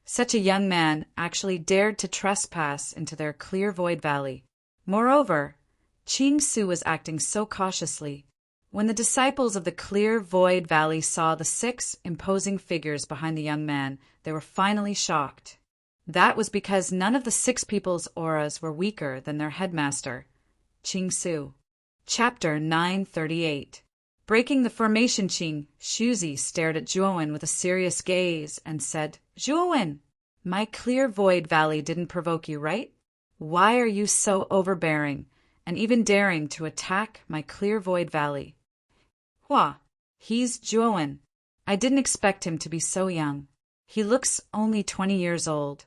Such a young man actually dared to trespass into their Clear Void Valley. Moreover, Qing Su was acting so cautiously. When the disciples of the Clear Void Valley saw the 6 imposing figures behind the young man, they were finally shocked. That was because none of the 6 people's auras were weaker than their headmaster, Qing Su. Chapter 938. Breaking the formation, Qing Shuzi stared at Zhuowen with a serious gaze and said, "Zhuowen, my Clear Void Valley didn't provoke you, right? Why are you so overbearing and even daring to attack my Clear Void Valley?" "Hua, he's Zhuowen. I didn't expect him to be so young. He looks only 20 years old."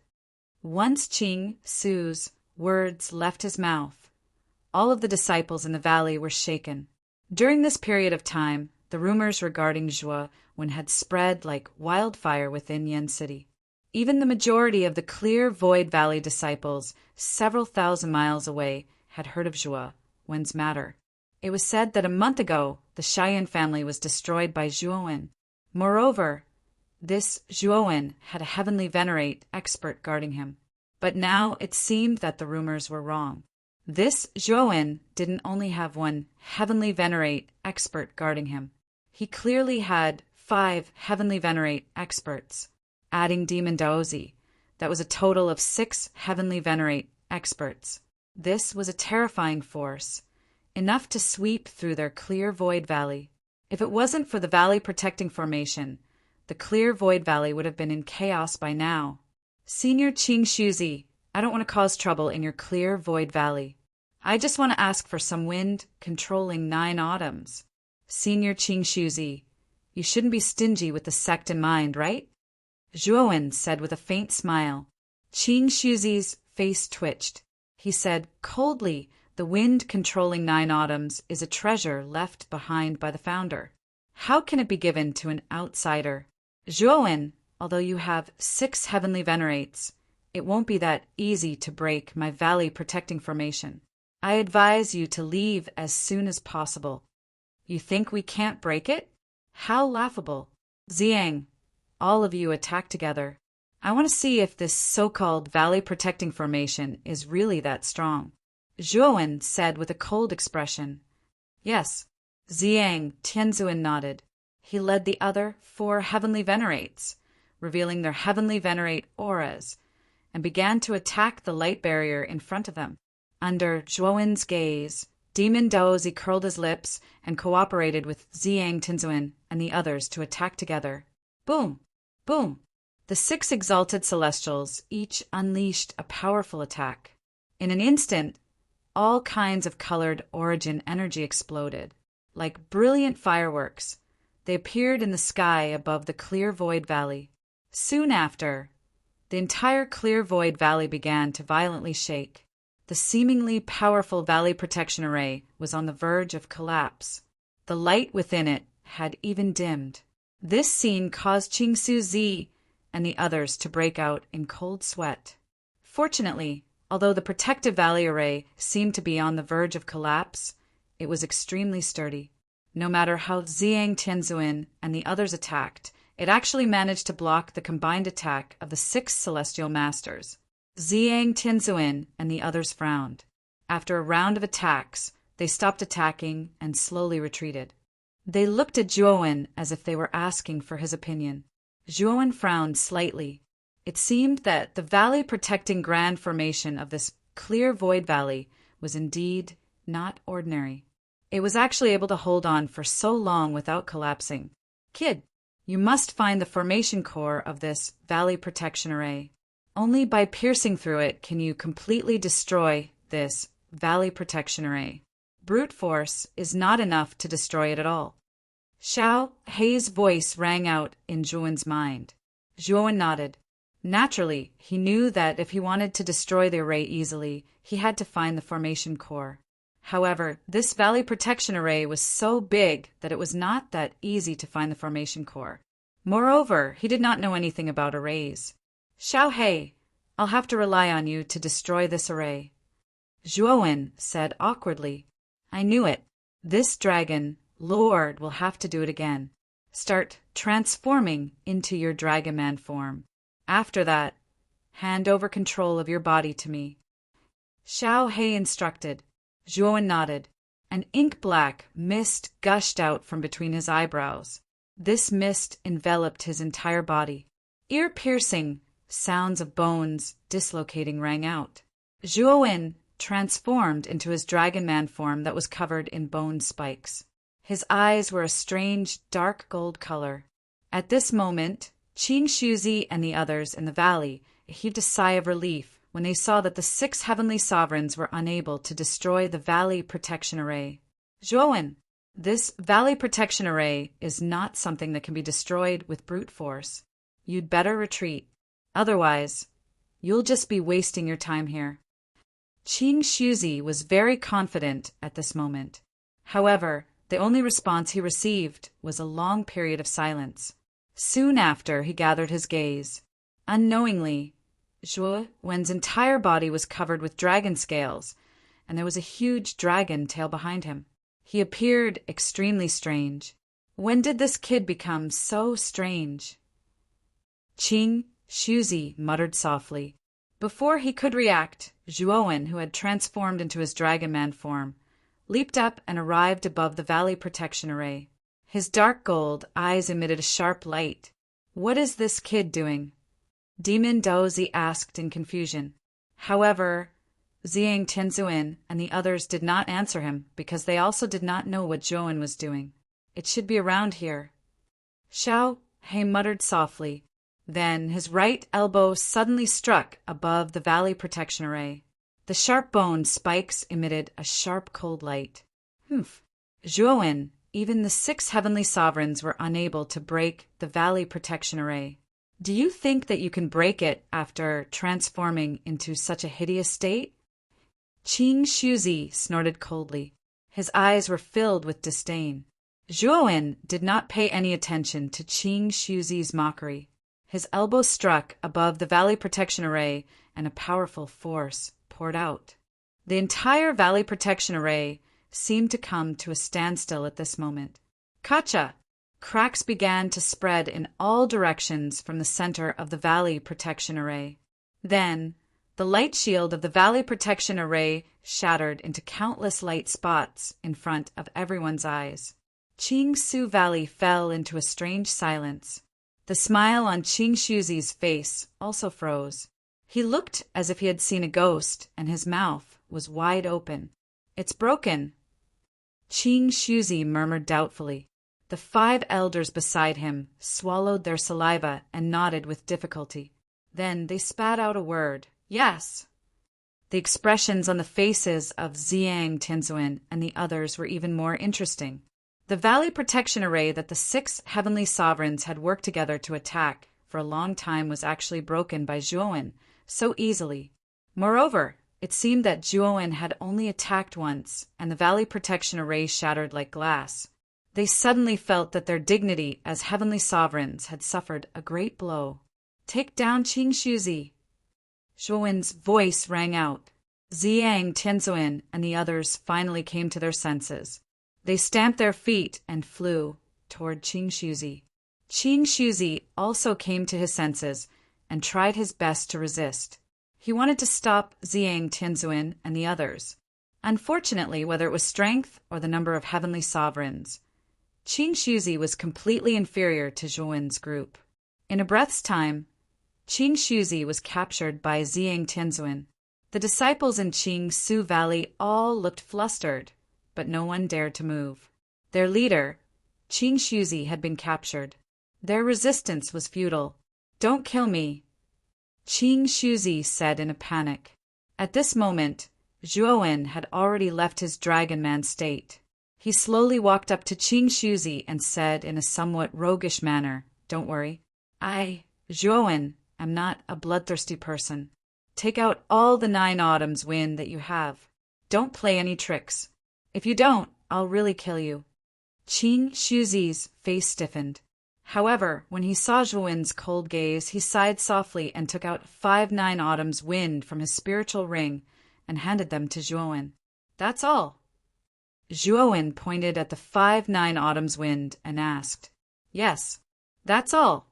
Once Qing Su's words left his mouth, all of the disciples in the valley were shaken. During this period of time, the rumors regarding Zhuowen had spread like wildfire within Yan City. Even the majority of the Clear Void Valley disciples, several thousand miles away, had heard of Zhuowen's matter. It was said that a month ago, the Cheyenne family was destroyed by Zhuowen. Moreover, this Zhuowen had a heavenly venerate expert guarding him. But now it seemed that the rumors were wrong. This Zhuowen didn't only have one heavenly venerate expert guarding him. He clearly had 5 heavenly venerate experts, adding Demon Daozi. That was a total of 6 heavenly venerate experts. This was a terrifying force, enough to sweep through their Clear Void Valley. If it wasn't for the valley protecting formation, the Clear Void Valley would have been in chaos by now. "Senior Qing Shuzi, I don't want to cause trouble in your Clear Void Valley. I just want to ask for some wind controlling 9 autumns. Senior Qing Shuzi, you shouldn't be stingy with the sect in mind, right?" Zhuowen said with a faint smile. Qing Shuzi's face twitched. He said coldly, "The wind controlling 9 autumns is a treasure left behind by the founder. How can it be given to an outsider? Zhuowen, although you have 6 heavenly venerates, it won't be that easy to break my valley protecting formation. I advise you to leave as soon as possible." "You think we can't break it? How laughable." "Ziyang, all of you attack together. I want to see if this so-called valley protecting formation is really that strong." Zhuowen said with a cold expression. "Yes." Ziyang Tianzuan nodded. He led the other 4 heavenly venerates, revealing their heavenly venerate auras, and began to attack the light barrier in front of them. Under Zhuowen's gaze, Demon Daozi curled his lips and cooperated with Ziyang Tianzuan and the others to attack together. Boom! Boom! The 6 exalted celestials each unleashed a powerful attack. In an instant, all kinds of colored origin energy exploded. Like brilliant fireworks, They appeared in the sky above the clear void valley. Soon after, the entire clear void valley began to violently shake. The seemingly powerful valley protection array was on the verge of collapse. The light within it had even dimmed. This scene caused Qingsu and the others to break out in cold sweat. Fortunately, although the protective valley array seemed to be on the verge of collapse, it was extremely sturdy. No matter how Ziyang Tianzuan and the others attacked, it actually managed to block the combined attack of the 6 celestial masters. Ziyang Tianzuan and the others frowned. After a round of attacks, they stopped attacking and slowly retreated. They looked at Zhuowen as if they were asking for his opinion. Zhuowen frowned slightly. It seemed that the valley-protecting grand formation of this clear void valley was indeed not ordinary. It was actually able to hold on for so long without collapsing. Kid, you must find the formation core of this valley protection array. Only by piercing through it can you completely destroy this valley protection array. Brute force is not enough to destroy it at all. Xiao Hei's voice rang out in Zhuowen's mind. Zhuowen nodded. Naturally, he knew that if he wanted to destroy the array easily, he had to find the formation core. However, this valley protection array was so big that it was not that easy to find the formation core. Moreover, he did not know anything about arrays. Xiao Hei, I'll have to rely on you to destroy this array. Zhuowen said awkwardly. I knew it. This dragon, Lord, will have to do it again. Start transforming into your Dragon Man form. After that, hand over control of your body to me. Xiao Hei instructed. Zhuowen nodded. An ink-black mist gushed out from between his eyebrows. This mist enveloped his entire body. Ear-piercing sounds of bones dislocating rang out. Zhuowen transformed into his Dragon Man form that was covered in bone spikes. His eyes were a strange dark gold color. At this moment, Qing Shuzi and the others in the valley heaved a sigh of relief when they saw that the 6 heavenly sovereigns were unable to destroy the valley protection array. Zhuowen, this valley protection array is not something that can be destroyed with brute force. You'd better retreat. Otherwise, you'll just be wasting your time here. Qing Shuzi was very confident at this moment. However, the only response he received was a long period of silence. Soon after, he gathered his gaze. Unknowingly, Zhuowen's entire body was covered with dragon scales, and there was a huge dragon tail behind him. He appeared extremely strange. When did this kid become so strange? Qing Shuzi muttered softly. Before he could react, Zhuowen, who had transformed into his Dragon Man form, leaped up and arrived above the valley protection array. His dark gold eyes emitted a sharp light. What is this kid doing? Demon Dozi asked in confusion. However, Ziyang Tianzuan and the others did not answer him because they also did not know what Zhuowen was doing. It should be around here. Xiao Hei muttered softly. Then his right elbow suddenly struck above the valley protection array. The sharp bone spikes emitted a sharp cold light. Zhuowen, even the 6 heavenly sovereigns were unable to break the valley protection array. Do you think that you can break it after transforming into such a hideous state? Qing Shuzi snorted coldly. His eyes were filled with disdain. Zhuowen did not pay any attention to Qing Shuzi's mockery. His elbow struck above the valley protection array and a powerful force poured out. The entire valley protection array seemed to come to a standstill at this moment. Kacha! Cracks began to spread in all directions from the center of the valley protection array. Then, the light shield of the valley protection array shattered into countless light spots in front of everyone's eyes. Qingsu Valley fell into a strange silence. The smile on Qing Shuzi's face also froze. He looked as if he had seen a ghost, and his mouth was wide open. It's broken. Qing Shuzi murmured doubtfully. The 5 elders beside him swallowed their saliva and nodded with difficulty. Then they spat out a word. Yes. The expressions on the faces of Ziyang Tianzuan and the others were even more interesting. The Valley Protection Array that the 6 heavenly sovereigns had worked together to attack for a long time was actually broken by Zhuowen so easily. Moreover, it seemed that Zhuowen had only attacked once, and the Valley Protection Array shattered like glass. They suddenly felt that their dignity as heavenly sovereigns had suffered a great blow. "Take down Qing Shuzi!" Zhuowen's voice rang out. Ziyang, Tianzuan, and the others finally came to their senses. They stamped their feet and flew toward Qing Shuzi. Qing Shuzi also came to his senses and tried his best to resist. He wanted to stop Ziyang, Tianzuan, and the others. Unfortunately, whether it was strength or the number of heavenly sovereigns, Qing Shuzi was completely inferior to Zhuowen's group. In a breath's time, Qing Shuzi was captured by Ziyang Tianzuan. The disciples in Qing Su Valley all looked flustered, but no one dared to move. Their leader, Qing Shuzi, had been captured. Their resistance was futile. "Don't kill me," Qing Shuzi said in a panic. At this moment, Zhuowen had already left his dragon man state. He slowly walked up to Qing Shuzi and said in a somewhat roguish manner, "Don't worry. I, Zhuowen, am not a bloodthirsty person. Take out all the 9 autumns wind that you have. Don't play any tricks. If you don't, I'll really kill you." Qing Shuzi's face stiffened. However, when he saw Zhuowen's cold gaze, he sighed softly and took out 5 9 autumns wind from his spiritual ring and handed them to Zhuowen. "That's all." Zhuowen pointed at the 5 9 autumns wind and asked, "Yes, that's all,"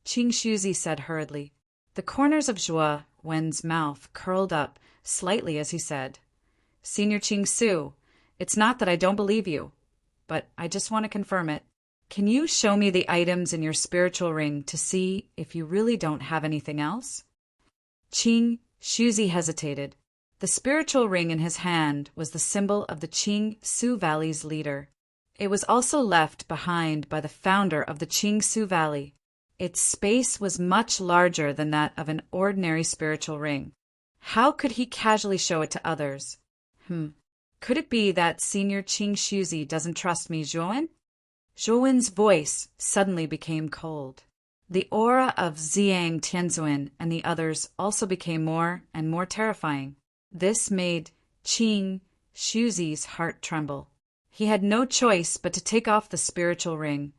Qing Shuzi said hurriedly. The corners of Zhuowen's mouth curled up slightly as he said, "Senior Qing Su, it's not that I don't believe you, but I just want to confirm it. Can you show me the items in your spiritual ring to see if you really don't have anything else?" Qing Shuzi hesitated. The spiritual ring in his hand was the symbol of the Qing Su Valley's leader. It was also left behind by the founder of the Qing Su Valley. Its space was much larger than that of an ordinary spiritual ring. How could he casually show it to others? Could it be that Senior Qing Shuzi doesn't trust me, Zhuowen? Zhuowen's voice suddenly became cold. The aura of Ziyang Tianzuan and the others also became more and more terrifying. This made Qing Shuzi's heart tremble. He had no choice but to take off the spiritual ring,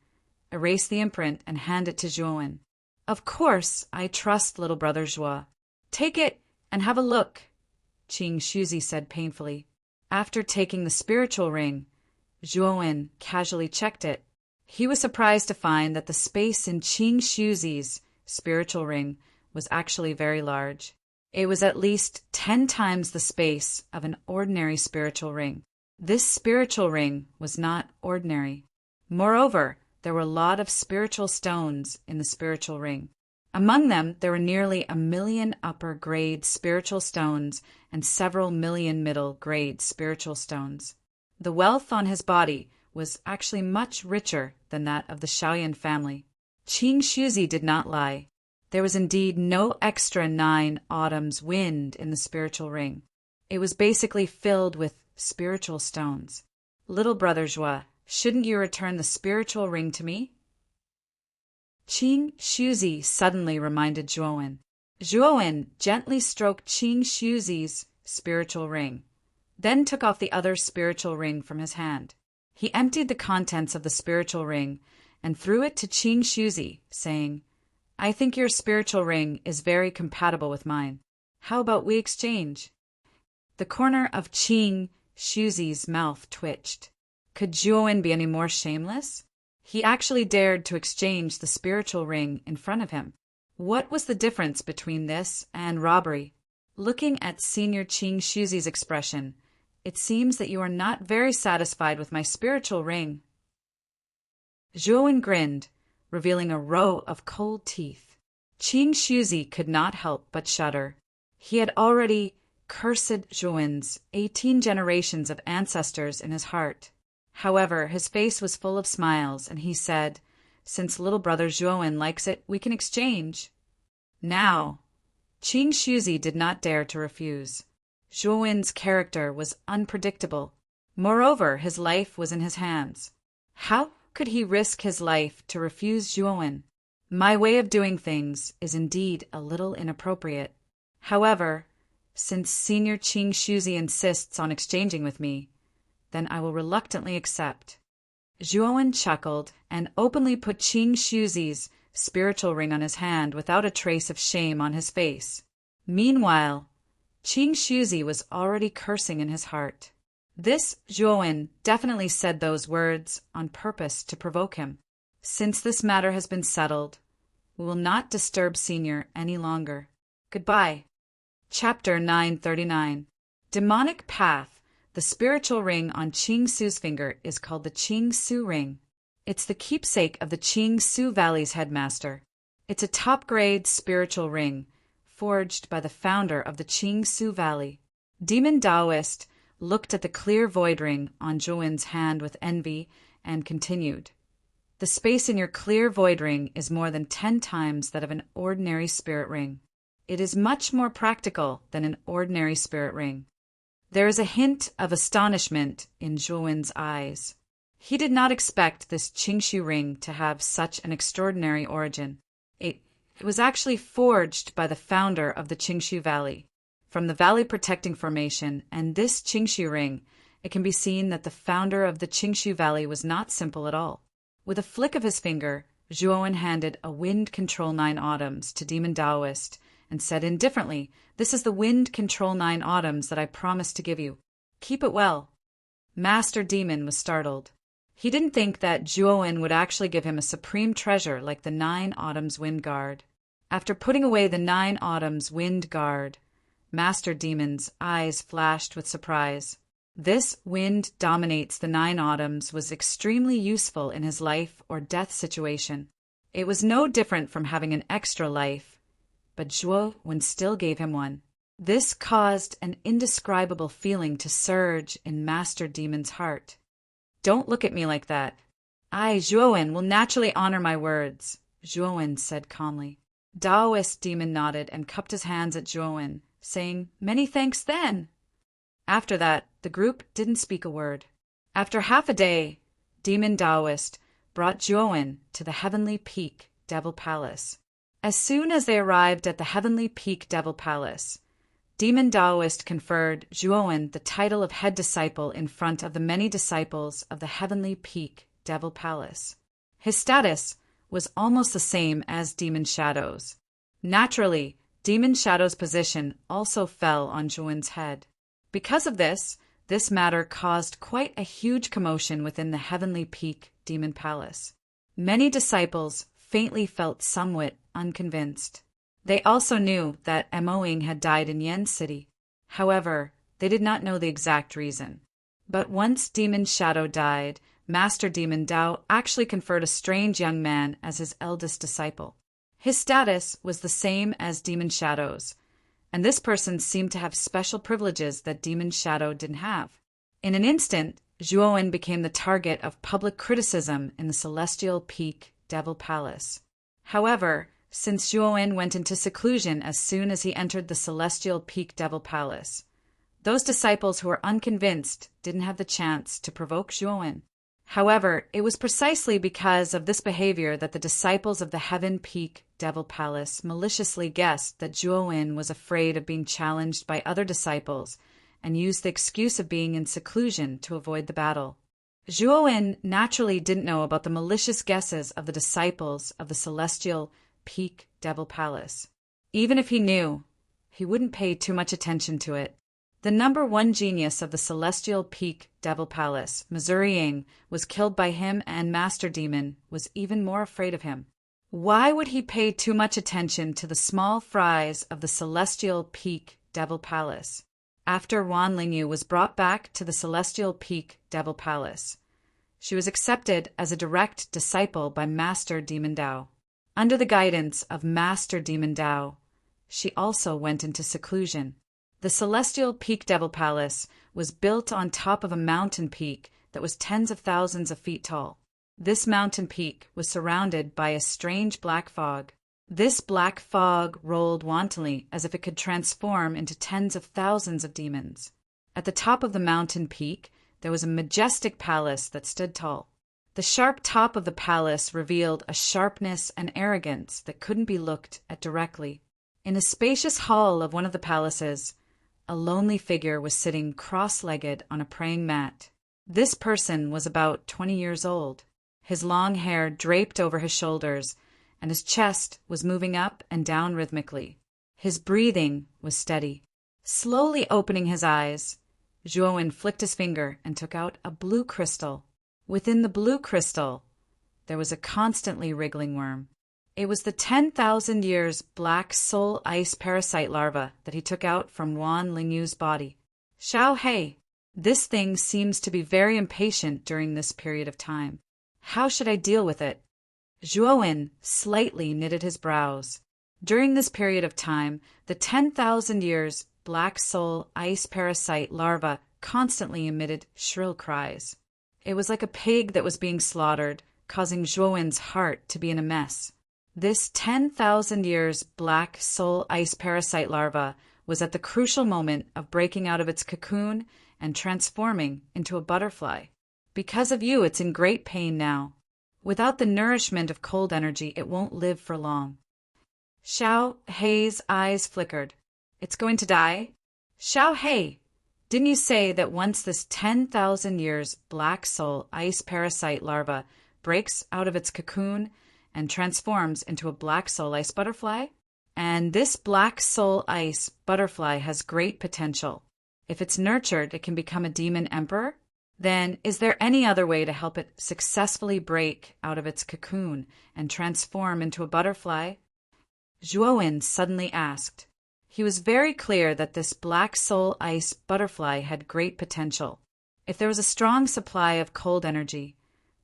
erase the imprint, and hand it to Zhuowen. "Of course, I trust little brother Zhuo. Take it and have a look," Qing Shuzi said painfully. After taking the spiritual ring, Zhuowen casually checked it. He was surprised to find that the space in Qing Shuzi's spiritual ring was actually very large. It was at least 10 times the space of an ordinary spiritual ring. This spiritual ring was not ordinary. Moreover, there were a lot of spiritual stones in the spiritual ring. Among them, there were nearly 1,000,000 upper-grade spiritual stones and several million middle-grade spiritual stones. The wealth on his body was actually much richer than that of the Shaoyan family. Qing Shuzi did not lie. There was indeed no extra 9 autumns wind in the spiritual ring. It was basically filled with spiritual stones. "Little brother Zhuo, shouldn't you return the spiritual ring to me?" Qing Shuzi suddenly reminded Zhuowen. Zhuowen gently stroked Qing Shuzi's spiritual ring, then took off the other spiritual ring from his hand. He emptied the contents of the spiritual ring and threw it to Qing Shuzi, saying, "I think your spiritual ring is very compatible with mine. How about we exchange?" The corner of Qing Shuzi's mouth twitched. Could Zhuowen be any more shameless? He actually dared to exchange the spiritual ring in front of him. What was the difference between this and robbery? Looking at Senior Qing Shuzi's expression, it seems that you are not very satisfied with my spiritual ring. Zhuowen grinned, revealing a row of cold teeth. Qing Shuzi could not help but shudder. He had already cursed Zhuowen's 18 generations of ancestors in his heart. However, his face was full of smiles, and he said, "Since little brother Zhuowen likes it, we can exchange." Now, Qing Shuzi did not dare to refuse. Zhuowen's character was unpredictable. Moreover, his life was in his hands. How could he risk his life to refuse Zhuowen? My way of doing things is indeed a little inappropriate. However, since Senior Qing Shuzi insists on exchanging with me, then I will reluctantly accept. Zhuowen chuckled and openly put Qing Shuzi's spiritual ring on his hand without a trace of shame on his face. Meanwhile, Qing Shuzi was already cursing in his heart. This Zhuowen definitely said those words on purpose to provoke him. Since this matter has been settled, we will not disturb Senior any longer. Goodbye. Chapter 939. Demonic Path. The spiritual ring on Qing Su's finger is called the Qing Su ring. It's the keepsake of the Qing Su Valley's headmaster. It's a top-grade spiritual ring, forged by the founder of the Qing Su Valley. Demon Taoist looked at the clear void ring on Zhuowen's hand with envy and continued. The space in your clear void ring is more than 10 times that of an ordinary spirit ring. It is much more practical than an ordinary spirit ring. There is a hint of astonishment in Zhuowen's eyes. He did not expect this Qingshu ring to have such an extraordinary origin. It was actually forged by the founder of the Qingshu Valley. From the Valley Protecting Formation and this Qingshu ring, it can be seen that the founder of the Qingshu Valley was not simple at all. With a flick of his finger, Zhuowen handed a Wind Control 9 Autumns to Demon Taoist and said indifferently, "This is the Wind Control 9 Autumns that I promised to give you. Keep it well." Master Demon was startled. He didn't think that Zhuowen would actually give him a supreme treasure like the 9 Autumns Wind Guard. After putting away the 9 Autumns Wind Guard, Master Demon's eyes flashed with surprise. This wind dominates the 9 Autumns was extremely useful in his life or death situation. It was no different from having an extra life, but Zhuowen still gave him one. This caused an indescribable feeling to surge in Master Demon's heart. "Don't look at me like that. I, Zhuowen, will naturally honor my words," Zhuowen said calmly. Taoist Demon nodded and cupped his hands at Zhuowen, saying, "Many thanks then." After that, the group didn't speak a word. After half a day, Demon Taoist brought Zhuowen to the Heavenly Peak Devil Palace. As soon as they arrived at the Heavenly Peak Devil Palace, Demon Taoist conferred Zhuowen the title of head disciple in front of the many disciples of the Heavenly Peak Devil Palace. His status was almost the same as Demon Shadow's. Naturally, Demon Shadow's position also fell on Zhuowen's head. Because of this matter caused quite a huge commotion within the Heavenly Peak Demon Palace. Many disciples faintly felt somewhat unconvinced. They also knew that Moing had died in Yen City. However, they did not know the exact reason. But once Demon Shadow died, Master Demon Dao actually conferred a strange young man as his eldest disciple. His status was the same as Demon Shadow's, and this person seemed to have special privileges that Demon Shadow didn't have. In an instant, Zhuowen became the target of public criticism in the Celestial Peak Devil Palace. However, since Zhuowen went into seclusion as soon as he entered the Celestial Peak Devil Palace, those disciples who were unconvinced didn't have the chance to provoke Zhuowen. However, it was precisely because of this behavior that the disciples of the Heaven Peak Devil Palace maliciously guessed that Zhuowen was afraid of being challenged by other disciples and used the excuse of being in seclusion to avoid the battle. Zhuowen naturally didn't know about the malicious guesses of the disciples of the Celestial Peak Devil Palace. Even if he knew, he wouldn't pay too much attention to it. The number 1 genius of the Celestial Peak Devil Palace, Missouri Ying, was killed by him, and Master Demon was even more afraid of him. Why would he pay too much attention to the small fries of the Celestial Peak Devil Palace? After Wan Lingyu was brought back to the Celestial Peak Devil Palace, she was accepted as a direct disciple by Master Demon Dao. Under the guidance of Master Demon Dao, she also went into seclusion. The Celestial Peak Devil Palace was built on top of a mountain peak that was tens of thousands of feet tall. This mountain peak was surrounded by a strange black fog. This black fog rolled wantonly as if it could transform into tens of thousands of demons. At the top of the mountain peak, there was a majestic palace that stood tall. The sharp top of the palace revealed a sharpness and arrogance that couldn't be looked at directly. In a spacious hall of one of the palaces, a lonely figure was sitting cross-legged on a praying mat. This person was about 20 years old. His long hair draped over his shoulders, and his chest was moving up and down rhythmically. His breathing was steady. Slowly opening his eyes, Zhuowen flicked his finger and took out a blue crystal. Within the blue crystal, there was a constantly wriggling worm. It was the 10,000 years black soul ice parasite larva that he took out from Wan Lingyu's body. Xiao Hei, this thing seems to be very impatient during this period of time. How should I deal with it? Zhuowen slightly knitted his brows. During this period of time, the 10,000 years black soul ice parasite larva constantly emitted shrill cries. It was like a pig that was being slaughtered, causing Zhuowen's heart to be in a mess. This 10,000 years black soul ice parasite larva was at the crucial moment of breaking out of its cocoon and transforming into a butterfly. Because of you, it's in great pain now. Without the nourishment of cold energy, it won't live for long. Xiao Hei's eyes flickered. It's going to die? Xiao Hei, didn't you say that once this 10,000 years black soul ice parasite larva breaks out of its cocoon and transforms into a black soul ice butterfly? And this black soul ice butterfly has great potential. If it's nurtured, it can become a demon emperor? Then is there any other way to help it successfully break out of its cocoon and transform into a butterfly? Zhuowen suddenly asked. He was very clear that this black soul ice butterfly had great potential. If there was a strong supply of cold energy,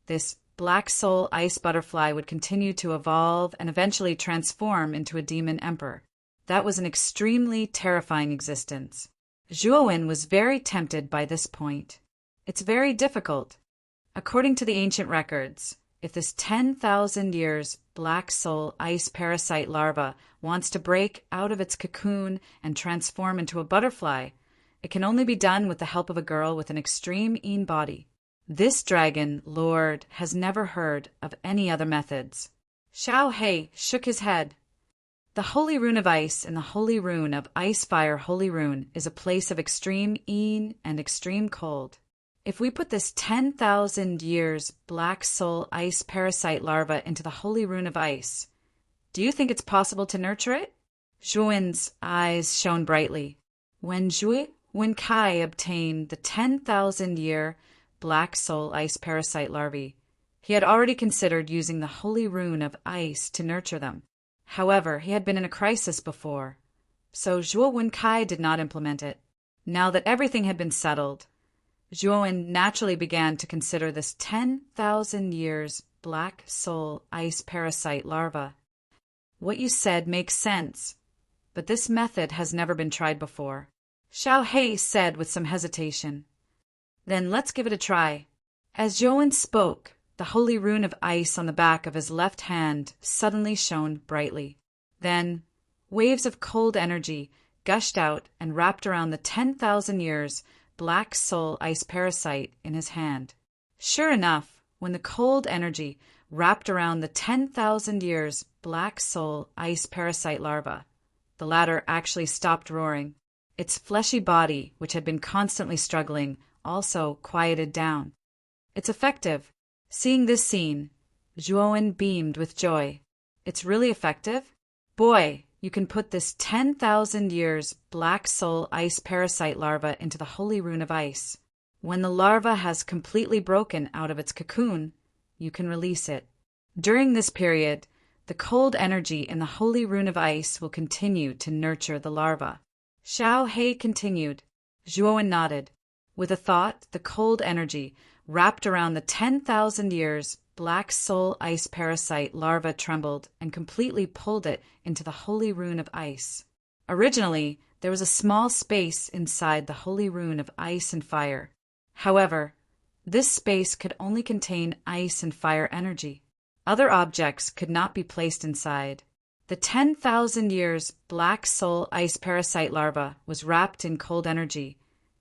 this black soul ice butterfly would continue to evolve and eventually transform into a demon emperor. That was an extremely terrifying existence. Zhuowen was very tempted by this point. It's very difficult. According to the ancient records, if this 10,000 years black soul ice parasite larva wants to break out of its cocoon and transform into a butterfly, it can only be done with the help of a girl with an extreme Yin body. This dragon lord has never heard of any other methods. Xiao Hei shook his head. The Holy Rune of Ice and the Holy Rune of Ice Fire Holy Rune is a place of extreme Yin and extreme cold. If we put this 10,000 years black soul ice parasite larva into the Holy Rune of Ice, do you think it's possible to nurture it? Zhuowen's eyes shone brightly. When Zhui Wenkai obtained the 10,000 year black soul ice parasite larvae, he had already considered using the Holy Rune of Ice to nurture them. However, he had been in a crisis before, so Zhuo Wenkai did not implement it. Now that everything had been settled, Zhuowen naturally began to consider this 10,000 years black soul ice parasite larva. What you said makes sense, but this method has never been tried before, Xiao Hei said with some hesitation. Then let's give it a try. As Zhuowen spoke, the Holy Rune of Ice on the back of his left hand suddenly shone brightly. Then, waves of cold energy gushed out and wrapped around the 10,000 years black soul ice parasite in his hand. Sure enough, when the cold energy wrapped around the 10,000 years black soul ice parasite larva, the latter actually stopped roaring. Its fleshy body, which had been constantly struggling, also quieted down. It's effective. Seeing this scene, Zhuowen beamed with joy. It's really effective? Boy, you can put this 10,000 years black soul ice parasite larva into the Holy Rune of Ice. When the larva has completely broken out of its cocoon, you can release it. During this period, the cold energy in the Holy Rune of Ice will continue to nurture the larva. Xiao Hei continued. Zhuowen nodded. With a thought, the cold energy wrapped around the 10,000 years black soul ice parasite larva trembled and completely pulled it into the Holy Rune of Ice. Originally, there was a small space inside the Holy Rune of Ice and Fire. However, this space could only contain ice and fire energy. Other objects could not be placed inside. The 10,000 years black soul ice parasite larva was wrapped in cold energy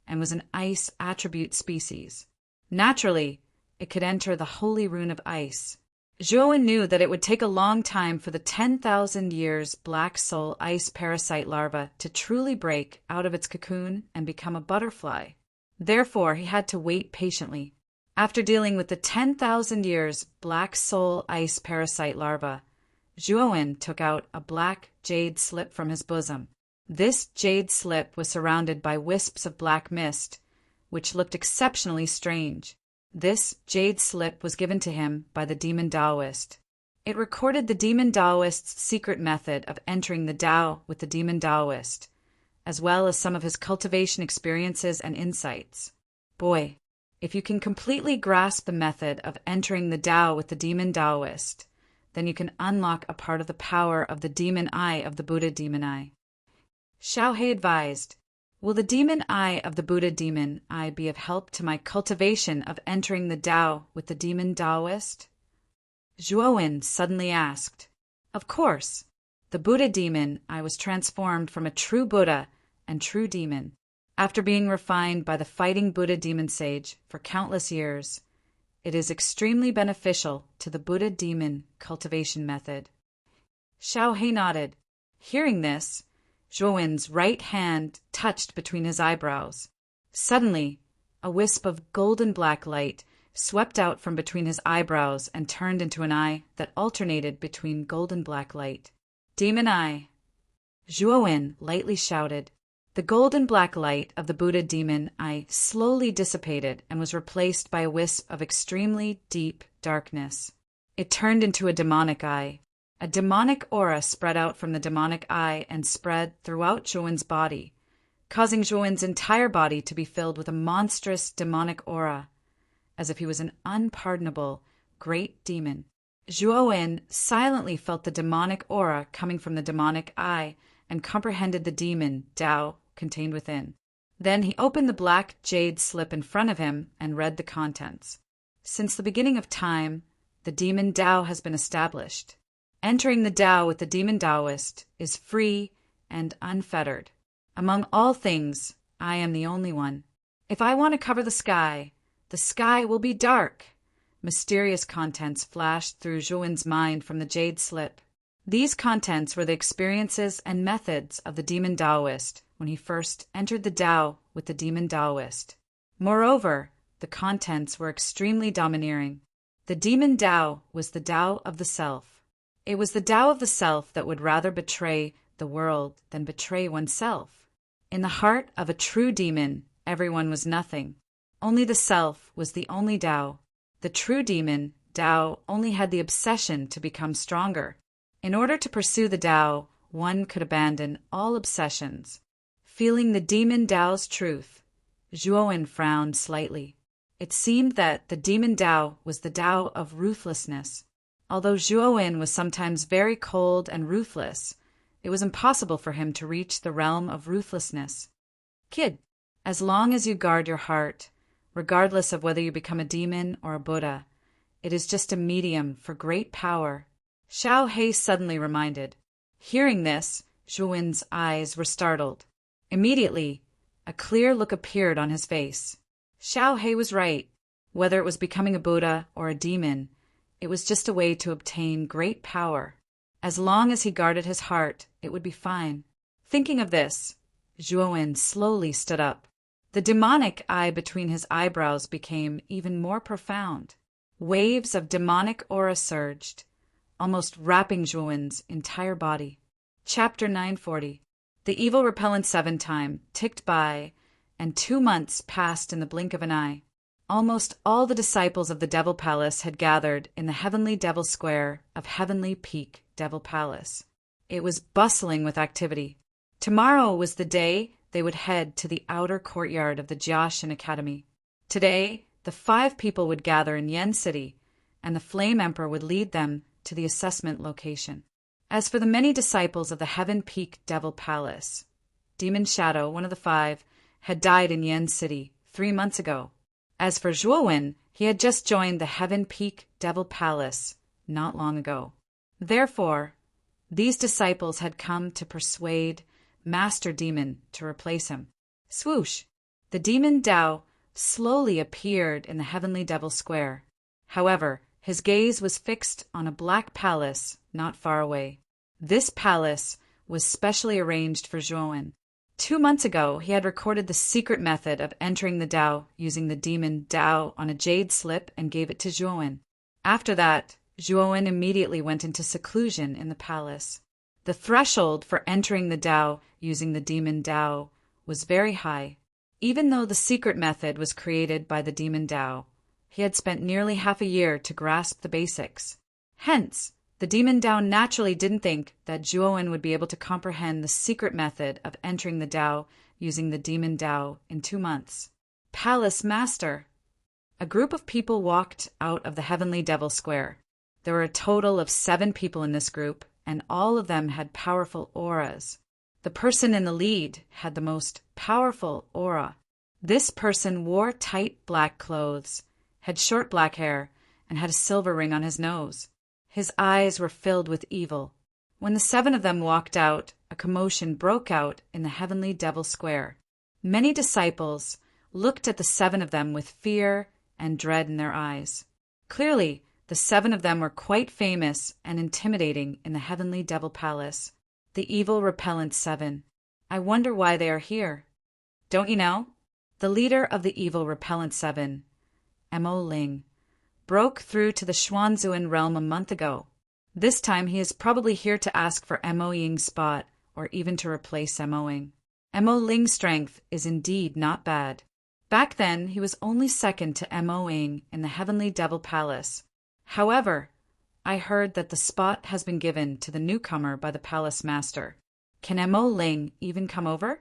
and was an ice attribute species. Naturally, it could enter the holy rune of ice. Zhuowen knew that it would take a long time for the 10,000 years black soul ice parasite larva to truly break out of its cocoon and become a butterfly. Therefore, he had to wait patiently. After dealing with the 10,000 years black soul ice parasite larva, Zhuowen took out a black jade slip from his bosom. This jade slip was surrounded by wisps of black mist, which looked exceptionally strange. This jade slip was given to him by the demon Taoist. It recorded the demon Taoist's secret method of entering the Tao with the demon Taoist, as well as some of his cultivation experiences and insights. Boy, if you can completely grasp the method of entering the Tao with the demon Taoist, then you can unlock a part of the power of the demon eye of the Buddha demon eye. Xiaohe advised, "Will the demon eye of the Buddha demon eye be of help to my cultivation of entering the Tao with the demon Taoist?" Zhuowen suddenly asked. Of course. The Buddha demon eye was transformed from a true Buddha and true demon. After being refined by the fighting Buddha demon sage for countless years, it is extremely beneficial to the Buddha demon cultivation method. Xiaohe nodded. Hearing this, Zhuowen's right hand touched between his eyebrows. Suddenly, a wisp of golden black light swept out from between his eyebrows and turned into an eye that alternated between golden black light. Demon eye! Zhuowen lightly shouted. The golden black light of the Buddha demon eye slowly dissipated and was replaced by a wisp of extremely deep darkness. It turned into a demonic eye. A demonic aura spread out from the demonic eye and spread throughout Zhuowen's body, causing Zhuowen's entire body to be filled with a monstrous demonic aura, as if he was an unpardonable great demon. Zhuowen silently felt the demonic aura coming from the demonic eye and comprehended the demon Tao contained within. Then he opened the black jade slip in front of him and read the contents. Since the beginning of time, the demon Tao has been established. Entering the Tao with the demon Taoist is free and unfettered. Among all things, I am the only one. If I want to cover the sky will be dark. Mysterious contents flashed through Zhuowen's mind from the jade slip. These contents were the experiences and methods of the demon Taoist when he first entered the Tao with the demon Taoist. Moreover, the contents were extremely domineering. The demon Tao was the Tao of the self. It was the Tao of the self that would rather betray the world than betray oneself. In the heart of a true demon, everyone was nothing. Only the self was the only Tao. The true demon, Tao, only had the obsession to become stronger. In order to pursue the Tao, one could abandon all obsessions. Feeling the demon Tao's truth, Zhuowen frowned slightly. It seemed that the demon Tao was the Tao of ruthlessness. Although Zhuowen was sometimes very cold and ruthless, it was impossible for him to reach the realm of ruthlessness. Kid, as long as you guard your heart, regardless of whether you become a demon or a Buddha, it is just a medium for great power. Xiaohe suddenly reminded. Hearing this, Zhuowen's eyes were startled. Immediately, a clear look appeared on his face. Xiaohe was right. Whether it was becoming a Buddha or a demon, it was just a way to obtain great power. As long as he guarded his heart, it would be fine. Thinking of this, Zhuowen slowly stood up. The demonic eye between his eyebrows became even more profound. Waves of demonic aura surged, almost wrapping Zhuowen's entire body. Chapter 940. The evil repellent 7 time ticked by, and 2 months passed in the blink of an eye. Almost all the disciples of the Devil Palace had gathered in the Heavenly Devil Square of Heavenly Peak Devil Palace. It was bustling with activity. Tomorrow was the day they would head to the outer courtyard of the Jiaxin Academy. Today, the 5 people would gather in Yen City, and the Flame Emperor would lead them to the assessment location. As for the many disciples of the Heaven Peak Devil Palace, Demon Shadow, one of the 5, had died in Yen City 3 months ago. As for Zhuowen, he had just joined the Heaven Peak Devil Palace not long ago. Therefore, these disciples had come to persuade Master Demon to replace him. Swoosh! The Demon Tao slowly appeared in the Heavenly Devil Square. However, his gaze was fixed on a black palace not far away. This palace was specially arranged for Zhuowen. 2 months ago, he had recorded the secret method of entering the Tao using the demon Tao on a jade slip and gave it to Zhuowen. After that, Zhuowen immediately went into seclusion in the palace. The threshold for entering the Tao using the demon Tao was very high. Even though the secret method was created by the demon Tao, he had spent nearly half a year to grasp the basics. Hence, the demon Tao naturally didn't think that Zhuowen would be able to comprehend the secret method of entering the Tao using the demon Tao in 2 months. Palace Master. A group of people walked out of the Heavenly Devil Square. There were a total of 7 people in this group, and all of them had powerful auras. The person in the lead had the most powerful aura. This person wore tight black clothes, had short black hair, and had a silver ring on his nose. His eyes were filled with evil. When the 7 of them walked out, a commotion broke out in the Heavenly Devil Square. Many disciples looked at the 7 of them with fear and dread in their eyes. Clearly, the 7 of them were quite famous and intimidating in the Heavenly Devil Palace. The evil repellent 7. I wonder why they are here. Don't you know? The leader of the evil repellent 7, Mo Ling, broke through to the Xuanzuan realm a month ago. This time he is probably here to ask for Mo Ying's spot or even to replace Mo Ying. Mo Ling's strength is indeed not bad. Back then he was only second to Mo Ying in the Heavenly Devil Palace. However, I heard that the spot has been given to the newcomer by the Palace Master. Can Mo Ling even come over?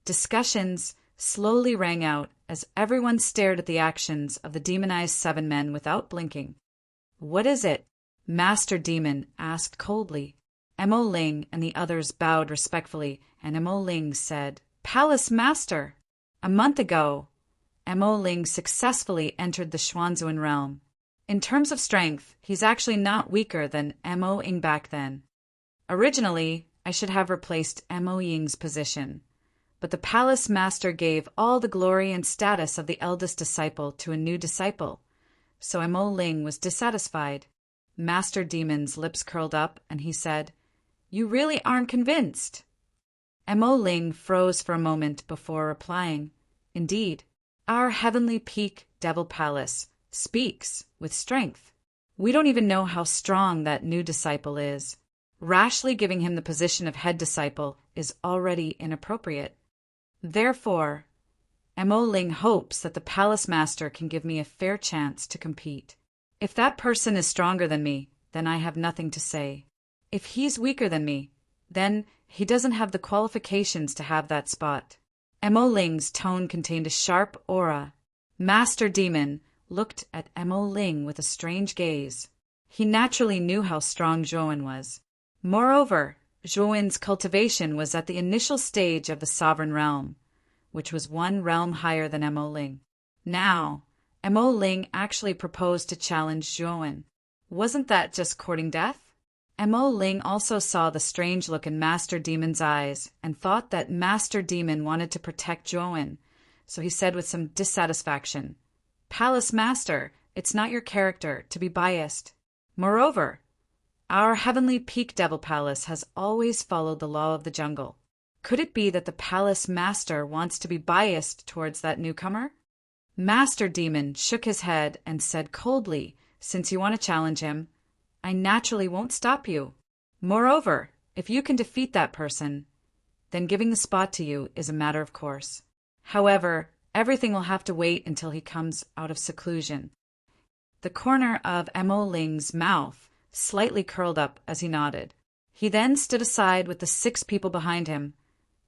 Discussions slowly rang out as everyone stared at the actions of the demonized 7 men without blinking. What is it? Master Demon asked coldly. Mo Ling and the others bowed respectfully, and Mo Ling said, Palace Master! A month ago, Mo Ling successfully entered the Xuanzuan realm. In terms of strength, he's actually not weaker than Mo Ying back then. Originally, I should have replaced Mo Ying's position, but the Palace Master gave all the glory and status of the eldest disciple to a new disciple, so Mo Ling was dissatisfied. Master Demon's lips curled up, and he said, You really aren't convinced? Mo Ling froze for a moment before replying, Indeed, our Heavenly Peak Devil Palace speaks with strength. We don't even know how strong that new disciple is. Rashly giving him the position of head disciple is already inappropriate. Therefore, Mo Ling hopes that the Palace Master can give me a fair chance to compete. If that person is stronger than me, then I have nothing to say. If he's weaker than me, then he doesn't have the qualifications to have that spot. Mo Ling's tone contained a sharp aura. Master Demon looked at Mo Ling with a strange gaze. He naturally knew how strong Zhuowen was. Moreover, Zhuowen's cultivation was at the initial stage of the sovereign realm, which was 1 realm higher than Mo Ling. Now, Mo Ling actually proposed to challenge Zhuowen. Wasn't that just courting death? Mo Ling also saw the strange look in Master Demon's eyes and thought that Master Demon wanted to protect Zhuowen, so he said with some dissatisfaction, Palace Master, it's not your character to be biased. Moreover, our Heavenly Peak Devil Palace has always followed the law of the jungle. Could it be that the Palace Master wants to be biased towards that newcomer? Master Demon shook his head and said coldly, Since you want to challenge him, I naturally won't stop you. Moreover, if you can defeat that person, then giving the spot to you is a matter of course. However, everything will have to wait until he comes out of seclusion. The corner of Mo Ling's mouth slightly curled up as he nodded. He then stood aside with the 6 people behind him,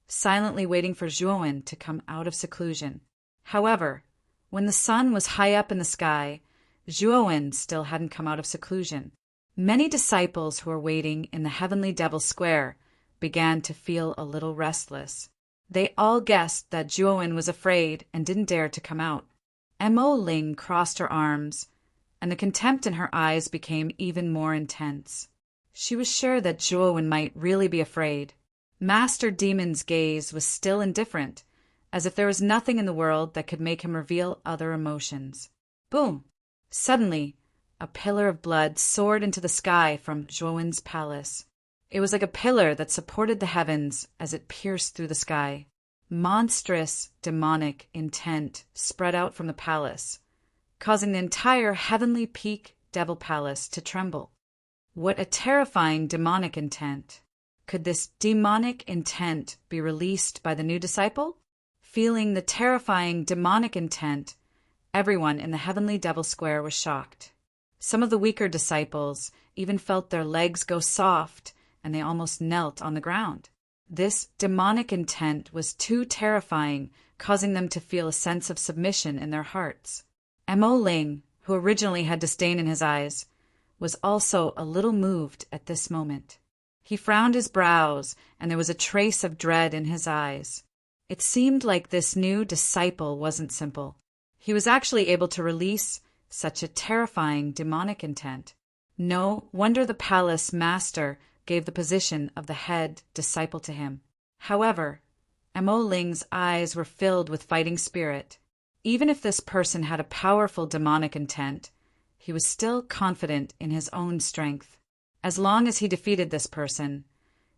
silently waiting for Zhuowen to come out of seclusion. However, when the sun was high up in the sky, Zhuowen still hadn't come out of seclusion. Many disciples who were waiting in the Heavenly Devil Square began to feel a little restless. They all guessed that Zhuowen was afraid and didn't dare to come out. Mo Ling crossed her arms, and the contempt in her eyes became even more intense. She was sure that Zhuowen might really be afraid. Master Demon's gaze was still indifferent, as if there was nothing in the world that could make him reveal other emotions. Boom! Suddenly, a pillar of blood soared into the sky from Zhuowen's palace. It was like a pillar that supported the heavens as it pierced through the sky. Monstrous, demonic intent spread out from the palace, causing the entire heavenly peak devil palace to tremble. What a terrifying demonic intent! Could this demonic intent be released by the new disciple? Feeling the terrifying demonic intent, everyone in the heavenly devil square was shocked. Some of the weaker disciples even felt their legs go soft, and they almost knelt on the ground. This demonic intent was too terrifying, causing them to feel a sense of submission in their hearts. Mo Ling, who originally had disdain in his eyes, was also a little moved at this moment. He frowned his brows, and there was a trace of dread in his eyes. It seemed like this new disciple wasn't simple. He was actually able to release such a terrifying demonic intent. No wonder the palace master gave the position of the head disciple to him. However, Mo Ling's eyes were filled with fighting spirit. Even if this person had a powerful demonic intent, he was still confident in his own strength. As long as he defeated this person,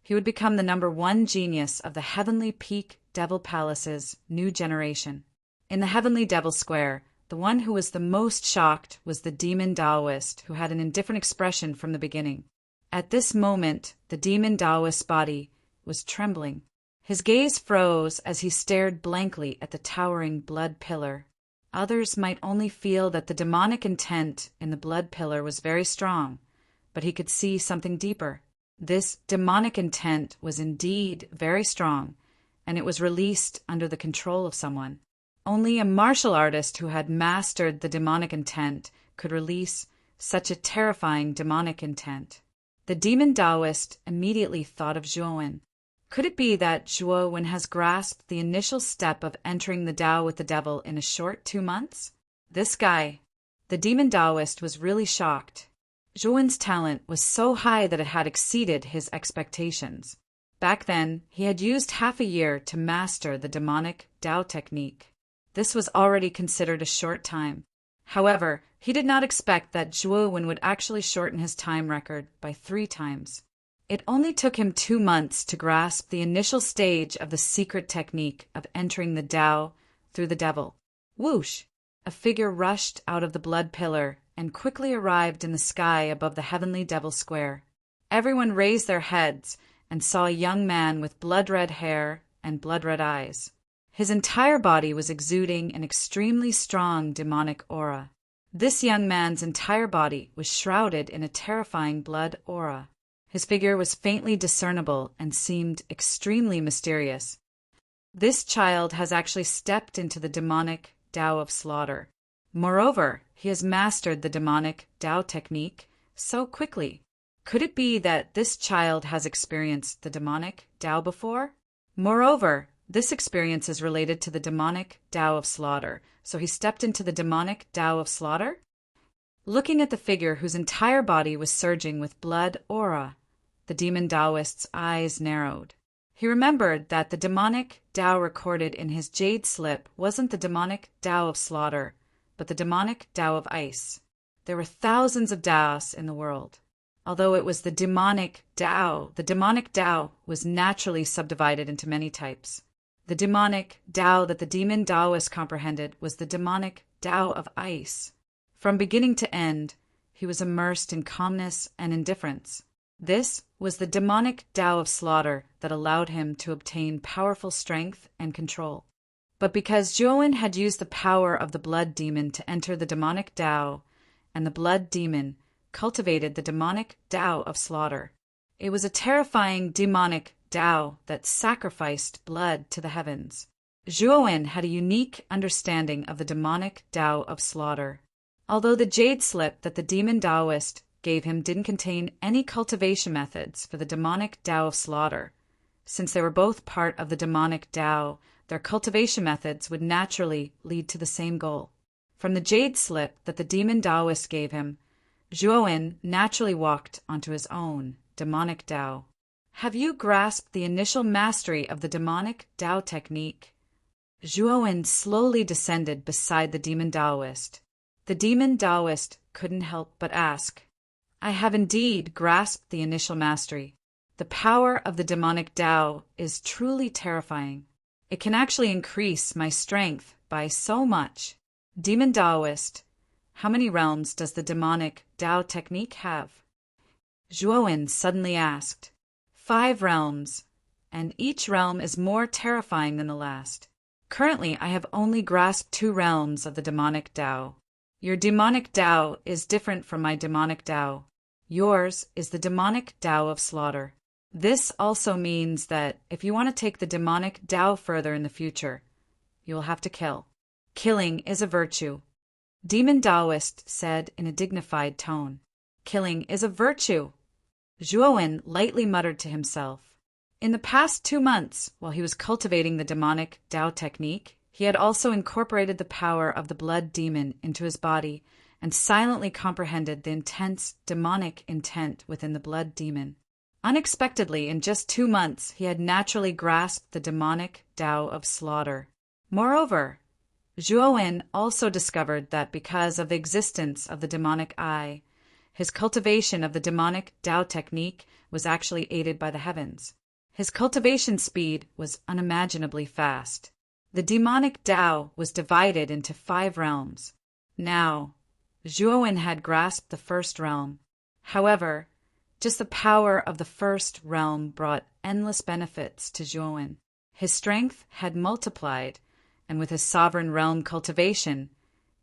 he would become the #1 genius of the Heavenly Peak Devil Palace's new generation. In the Heavenly Devil Square, the one who was the most shocked was the demon Taoist, who had an indifferent expression from the beginning. At this moment, the demon Taoist's body was trembling. His gaze froze as he stared blankly at the towering blood pillar. Others might only feel that the demonic intent in the blood pillar was very strong, but he could see something deeper. This demonic intent was indeed very strong, and it was released under the control of someone. Only a martial artist who had mastered the demonic intent could release such a terrifying demonic intent. The demon Taoist immediately thought of Zhuowen. Could it be that Zhuowen has grasped the initial step of entering the Tao with the devil in a short 2 months? This guy, the demon Taoist, was really shocked. Zhuowen's talent was so high that it had exceeded his expectations. Back then, he had used half a year to master the demonic Tao technique. This was already considered a short time. However, he did not expect that Zhuowen would actually shorten his time record by 3 times. It only took him 2 months to grasp the initial stage of the secret technique of entering the Tao through the devil. Whoosh! A figure rushed out of the blood pillar and quickly arrived in the sky above the heavenly devil square. Everyone raised their heads and saw a young man with blood-red hair and blood-red eyes. His entire body was exuding an extremely strong demonic aura. This young man's entire body was shrouded in a terrifying blood aura. His figure was faintly discernible and seemed extremely mysterious. This child has actually stepped into the demonic Tao of slaughter. Moreover, he has mastered the demonic Tao technique so quickly. Could it be that this child has experienced the demonic Tao before? Moreover, this experience is related to the demonic Tao of slaughter, so he stepped into the demonic Tao of slaughter? Looking at the figure whose entire body was surging with blood aura, the demon Taoist's eyes narrowed. He remembered that the demonic Tao recorded in his jade slip wasn't the demonic Tao of slaughter, but the demonic Tao of ice. There were thousands of Taos in the world. Although it was the demonic Tao was naturally subdivided into many types. The demonic Tao that the demon Taoist comprehended was the demonic Tao of ice. From beginning to end, he was immersed in calmness and indifference. This was the demonic Tao of slaughter that allowed him to obtain powerful strength and control. But because Zhuowen had used the power of the blood demon to enter the demonic Tao, and the blood demon cultivated the demonic Tao of slaughter, it was a terrifying demonic Tao that sacrificed blood to the heavens. Zhuowen had a unique understanding of the demonic Tao of slaughter. Although the jade slip that the demon Taoist gave him didn't contain any cultivation methods for the demonic Tao of slaughter, since they were both part of the demonic Tao, their cultivation methods would naturally lead to the same goal. From the jade slip that the demon Taoist gave him, Zhuowen naturally walked onto his own demonic Tao. Have you grasped the initial mastery of the demonic Tao technique? Zhuowen slowly descended beside the demon Taoist. The demon Taoist couldn't help but ask. I have indeed grasped the initial mastery. The power of the demonic Tao is truly terrifying. It can actually increase my strength by so much. Demon Taoist, how many realms does the demonic Tao technique have? Zhuowen suddenly asked. 5 realms, and each realm is more terrifying than the last. Currently, I have only grasped 2 realms of the demonic Tao. Your demonic Tao is different from my demonic Tao. Yours is the demonic Tao of slaughter. This also means that if you want to take the demonic Tao further in the future, you will have to kill. Killing is a virtue. Demon Taoist said in a dignified tone. Killing is a virtue. Zhuowen lightly muttered to himself. In the past 2 months, while he was cultivating the demonic Tao technique, he had also incorporated the power of the blood demon into his body and silently comprehended the intense demonic intent within the blood demon. Unexpectedly, in just 2 months, he had naturally grasped the demonic Tao of slaughter. Moreover, Zhuowen also discovered that because of the existence of the demonic eye, his cultivation of the demonic Tao technique was actually aided by the heavens. His cultivation speed was unimaginably fast. The demonic Tao was divided into 5 realms. Now, Zhuowen had grasped the first realm. However, just the power of the first realm brought endless benefits to Zhuowen. His strength had multiplied, and with his sovereign realm cultivation,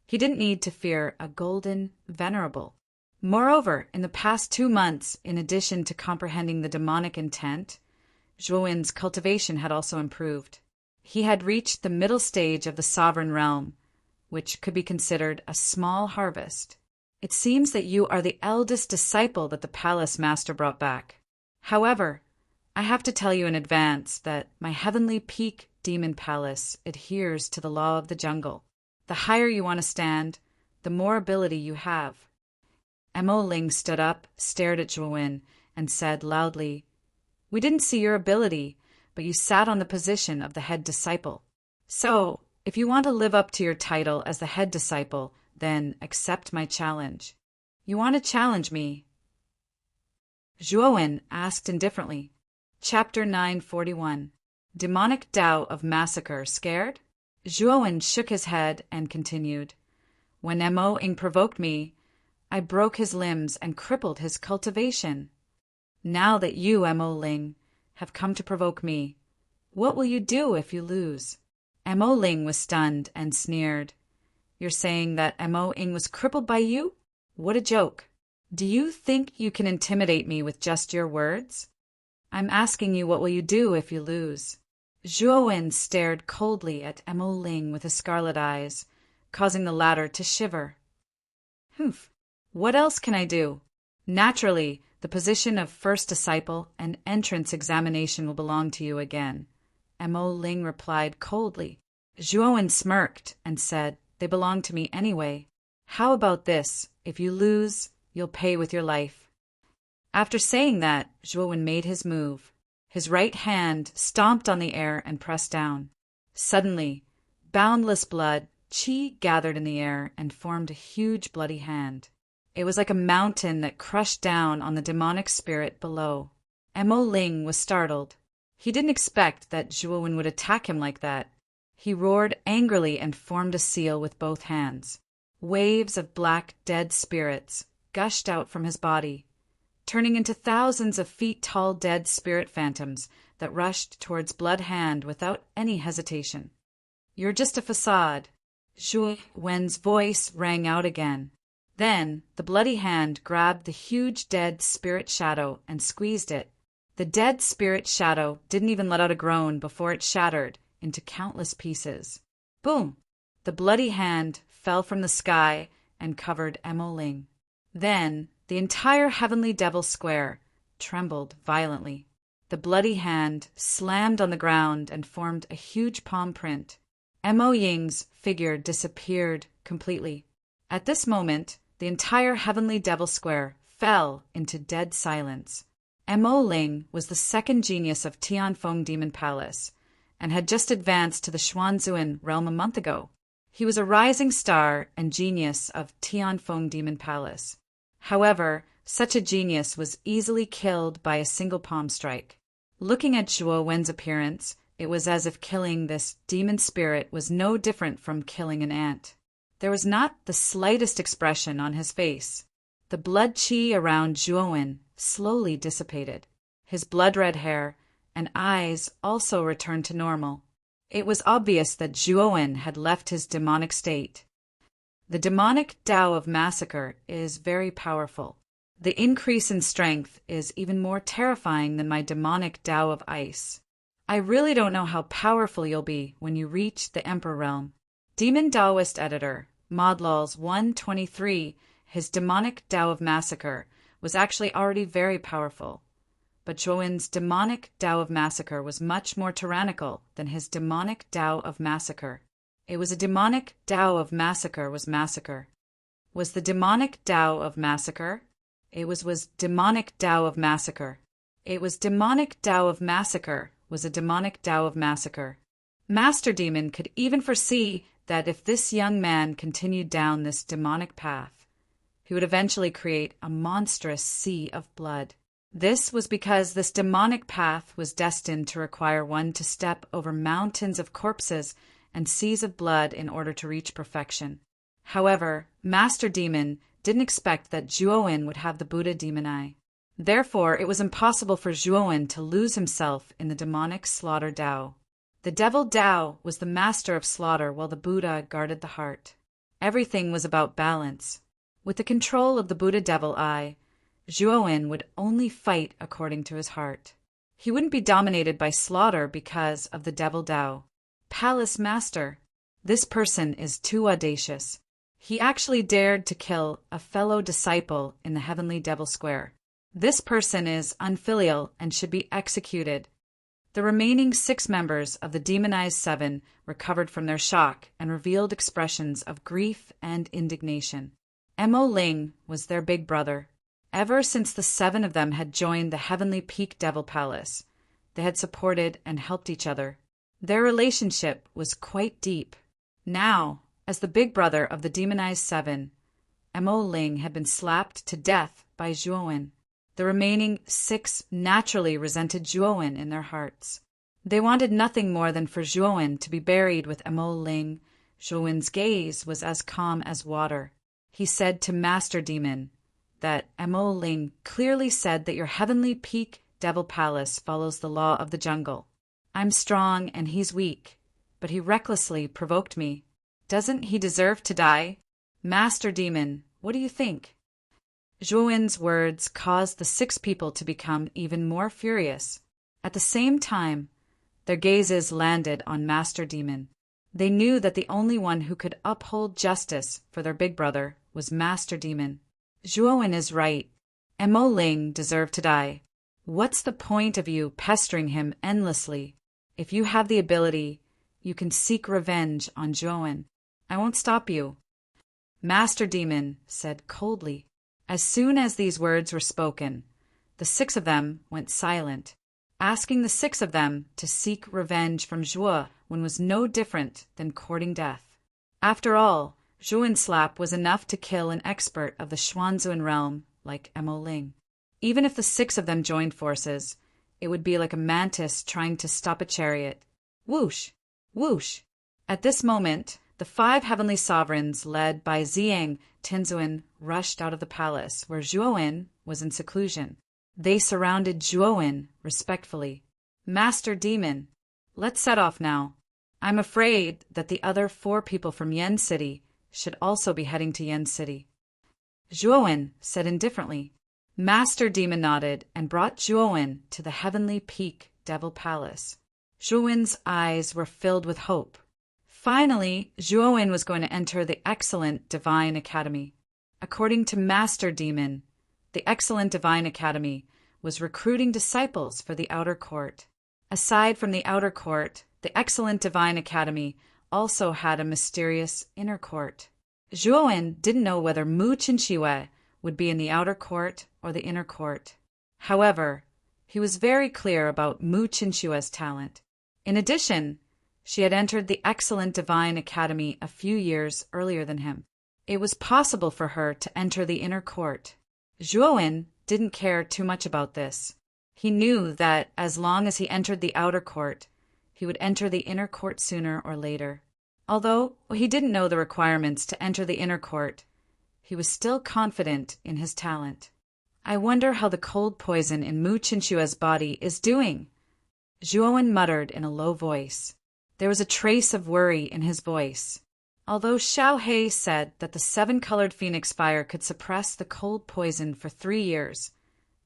he didn't need to fear a golden venerable. Moreover, in the past 2 months, in addition to comprehending the demonic intent, Zhuowen's cultivation had also improved. He had reached the middle stage of the sovereign realm, which could be considered a small harvest. It seems that you are the eldest disciple that the palace master brought back. However, I have to tell you in advance that my heavenly peak demon palace adheres to the law of the jungle. The higher you want to stand, the more ability you have. Mo Ling stood up, stared at Zhuowen, and said loudly, We didn't see your ability, but you sat on the position of the head disciple. So, if you want to live up to your title as the head disciple, then accept my challenge. You want to challenge me? Zhuowen asked indifferently. Chapter 941. Demonic Tao of Massacre Scared? Zhuowen shook his head and continued. When Mo Ing provoked me, I broke his limbs and crippled his cultivation. Now that you, Mo Ling, have come to provoke me, what will you do if you lose? Mo Ling was stunned and sneered. You're saying that Mo Ing was crippled by you? What a joke. Do you think you can intimidate me with just your words? I'm asking you, what will you do if you lose? Zhuowen stared coldly at Mo Ling with his scarlet eyes, causing the latter to shiver. Humph. What else can I do? Naturally, the position of first disciple and entrance examination will belong to you again. Mo Ling replied coldly. Zhuowen smirked and said, They belong to me anyway. How about this? If you lose, you'll pay with your life. After saying that, Zhuowen made his move. His right hand stomped on the air and pressed down. Suddenly, boundless blood, qi gathered in the air and formed a huge bloody hand. It was like a mountain that crushed down on the demonic spirit below. Mo Ling was startled. He didn't expect that Zhuowen would attack him like that. He roared angrily and formed a seal with both hands. Waves of black, dead spirits gushed out from his body, turning into thousands of feet-tall dead spirit phantoms that rushed towards Blood Hand without any hesitation. You're just a facade. Zhuowen's voice rang out again. Then the bloody hand grabbed the huge dead spirit shadow and squeezed it. The dead spirit shadow didn't even let out a groan before it shattered into countless pieces. Boom! The bloody hand fell from the sky and covered Mo Ling. Then the entire heavenly devil square trembled violently. The bloody hand slammed on the ground and formed a huge palm print. Mo Ying's figure disappeared completely. At this moment, the entire heavenly devil square fell into dead silence. Mo Ling was the second genius of Tianfeng Demon Palace, and had just advanced to the Xuanzuan realm a month ago. He was a rising star and genius of Tianfeng Demon Palace. However, such a genius was easily killed by a single palm strike. Looking at Zhuo Wen's appearance, it was as if killing this demon spirit was no different from killing an ant. There was not the slightest expression on his face. The blood qi around Zhuo Wen slowly dissipated. His blood-red hair and eyes also returned to normal. It was obvious that Zhuo Wen had left his demonic state. The demonic Tao of Massacre is very powerful. The increase in strength is even more terrifying than my demonic Tao of Ice. I really don't know how powerful you'll be when you reach the Emperor Realm. Demon Taoist Editor, Modlaws 123, his demonic Tao of Massacre was actually already very powerful. But Zhuo Wen's demonic Tao of Massacre was much more tyrannical than his demonic Tao of Massacre. It was a demonic Tao of Massacre was massacre. Was the demonic Tao of Massacre? It was demonic Tao of Massacre. It was demonic Tao of Massacre was a demonic Tao of Massacre. Master Demon could even foresee that if this young man continued down this demonic path, he would eventually create a monstrous sea of blood. This was because this demonic path was destined to require one to step over mountains of corpses and seas of blood in order to reach perfection. However, Master Demon didn't expect that Zhuo Wen would have the Buddha demon eye. Therefore, it was impossible for Zhuo Wen to lose himself in the demonic slaughter Tao. The devil Tao was the master of slaughter while the Buddha guarded the heart. Everything was about balance. With the control of the Buddha devil eye, Zhuo Wen would only fight according to his heart. He wouldn't be dominated by slaughter because of the devil Tao. Palace Master. This person is too audacious. He actually dared to kill a fellow disciple in the Heavenly Devil Square. This person is unfilial and should be executed. The remaining 6 members of the Demonized Seven recovered from their shock and revealed expressions of grief and indignation. Mo Ling was their big brother. Ever since the 7 of them had joined the Heavenly Peak Devil Palace, they had supported and helped each other. Their relationship was quite deep. Now, as the big brother of the Demonized Seven, Mo Ling had been slapped to death by Zhuo Wen. The remaining 6 naturally resented Zhuo Wen in their hearts. They wanted nothing more than for Zhuo Wen to be buried with Mo Ling. Zhuo Wen's gaze was as calm as water. He said to Master Demon that Mo Ling clearly said that your Heavenly Peak Devil Palace follows the law of the jungle. I'm strong and he's weak, but he recklessly provoked me. Doesn't he deserve to die? Master Demon, what do you think? Zhuo Wen's words caused the 6 people to become even more furious. At the same time, their gazes landed on Master Demon. They knew that the only one who could uphold justice for their big brother was Master Demon. Zhuo Wen is right. Mo Ling deserved to die. What's the point of you pestering him endlessly? If you have the ability, you can seek revenge on Zhuo Wen. I won't stop you. Master Demon said coldly. As soon as these words were spoken, the 6 of them went silent. Asking the 6 of them to seek revenge from Zhuo Wen was no different than courting death. After all, Zhuo Wen's slap was enough to kill an expert of the Xuanzuan realm like Mo Ling. Even if the 6 of them joined forces, it would be like a mantis trying to stop a chariot. Whoosh! Whoosh! At this moment, the 5 heavenly sovereigns, led by Ziyang Tinzuan, rushed out of the palace, where Zhuo Wen was in seclusion. They surrounded Zhuo Wen respectfully. Master Demon, let's set off now. I'm afraid that the other 4 people from Yen City should also be heading to Yen City. Zhuo Wen said indifferently. Master Demon nodded and brought Zhuo Wen to the Heavenly Peak Devil Palace. Zhuo Wen's eyes were filled with hope. Finally, Zhuo Wen was going to enter the Excellent Divine Academy. According to Master Demon, the Excellent Divine Academy was recruiting disciples for the outer court. Aside from the outer court, the Excellent Divine Academy also had a mysterious inner court. Zhuo Wen didn't know whether Mu Qinxiwei would be in the outer court or the inner court. However, he was very clear about Mu Qinxiwei's talent. In addition, She had entered the excellent Divine Academy a few years earlier than him. It was possible for her to enter the inner court. Zhuowen didn't care too much about this. He knew that as long as he entered the outer court, he would enter the inner court sooner or later. Although he didn't know the requirements to enter the inner court, he was still confident in his talent. "I wonder how the cold poison in Mu Qinshua's body is doing," Zhuowen muttered in a low voice. There was a trace of worry in his voice. Although Xiao He said that the 7-colored phoenix fire could suppress the cold poison for 3 years,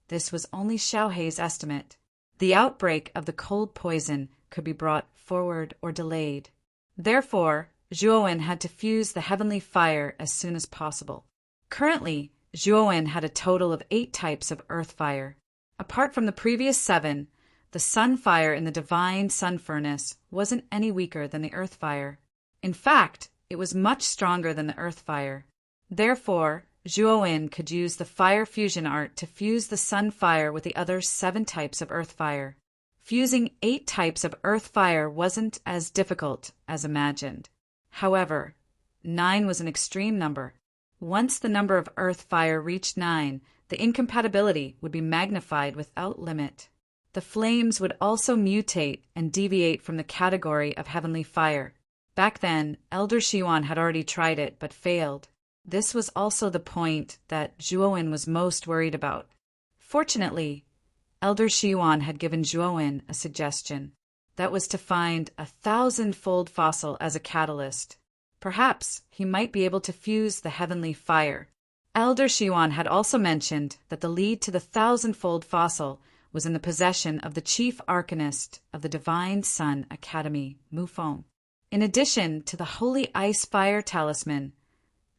this was only Xiao He's estimate. The outbreak of the cold poison could be brought forward or delayed. Therefore, Zhuowen had to fuse the heavenly fire as soon as possible. Currently, Zhuowen had a total of 8 types of earth fire. Apart from the previous 7, the sun fire in the divine sun furnace wasn't any weaker than the earth fire. In fact, it was much stronger than the earth fire. Therefore, Zhuowen could use the fire fusion art to fuse the sun fire with the other 7 types of earth fire. Fusing 8 types of earth fire wasn't as difficult as imagined. However, 9 was an extreme number. Once the number of earth fire reached 9, the incompatibility would be magnified without limit. The flames would also mutate and deviate from the category of heavenly fire. Back then, Elder Shiwan had already tried it but failed. This was also the point that Zhuowen was most worried about. Fortunately, Elder Shiwan had given Zhuowen a suggestion. That was to find a 1,000-fold fossil as a catalyst. Perhaps he might be able to fuse the heavenly fire. Elder Shiwan had also mentioned that the lead to the 1,000-fold fossil was in the possession of the chief arcanist of the Divine Sun Academy, Mu Feng. In addition to the Holy Ice Fire Talisman,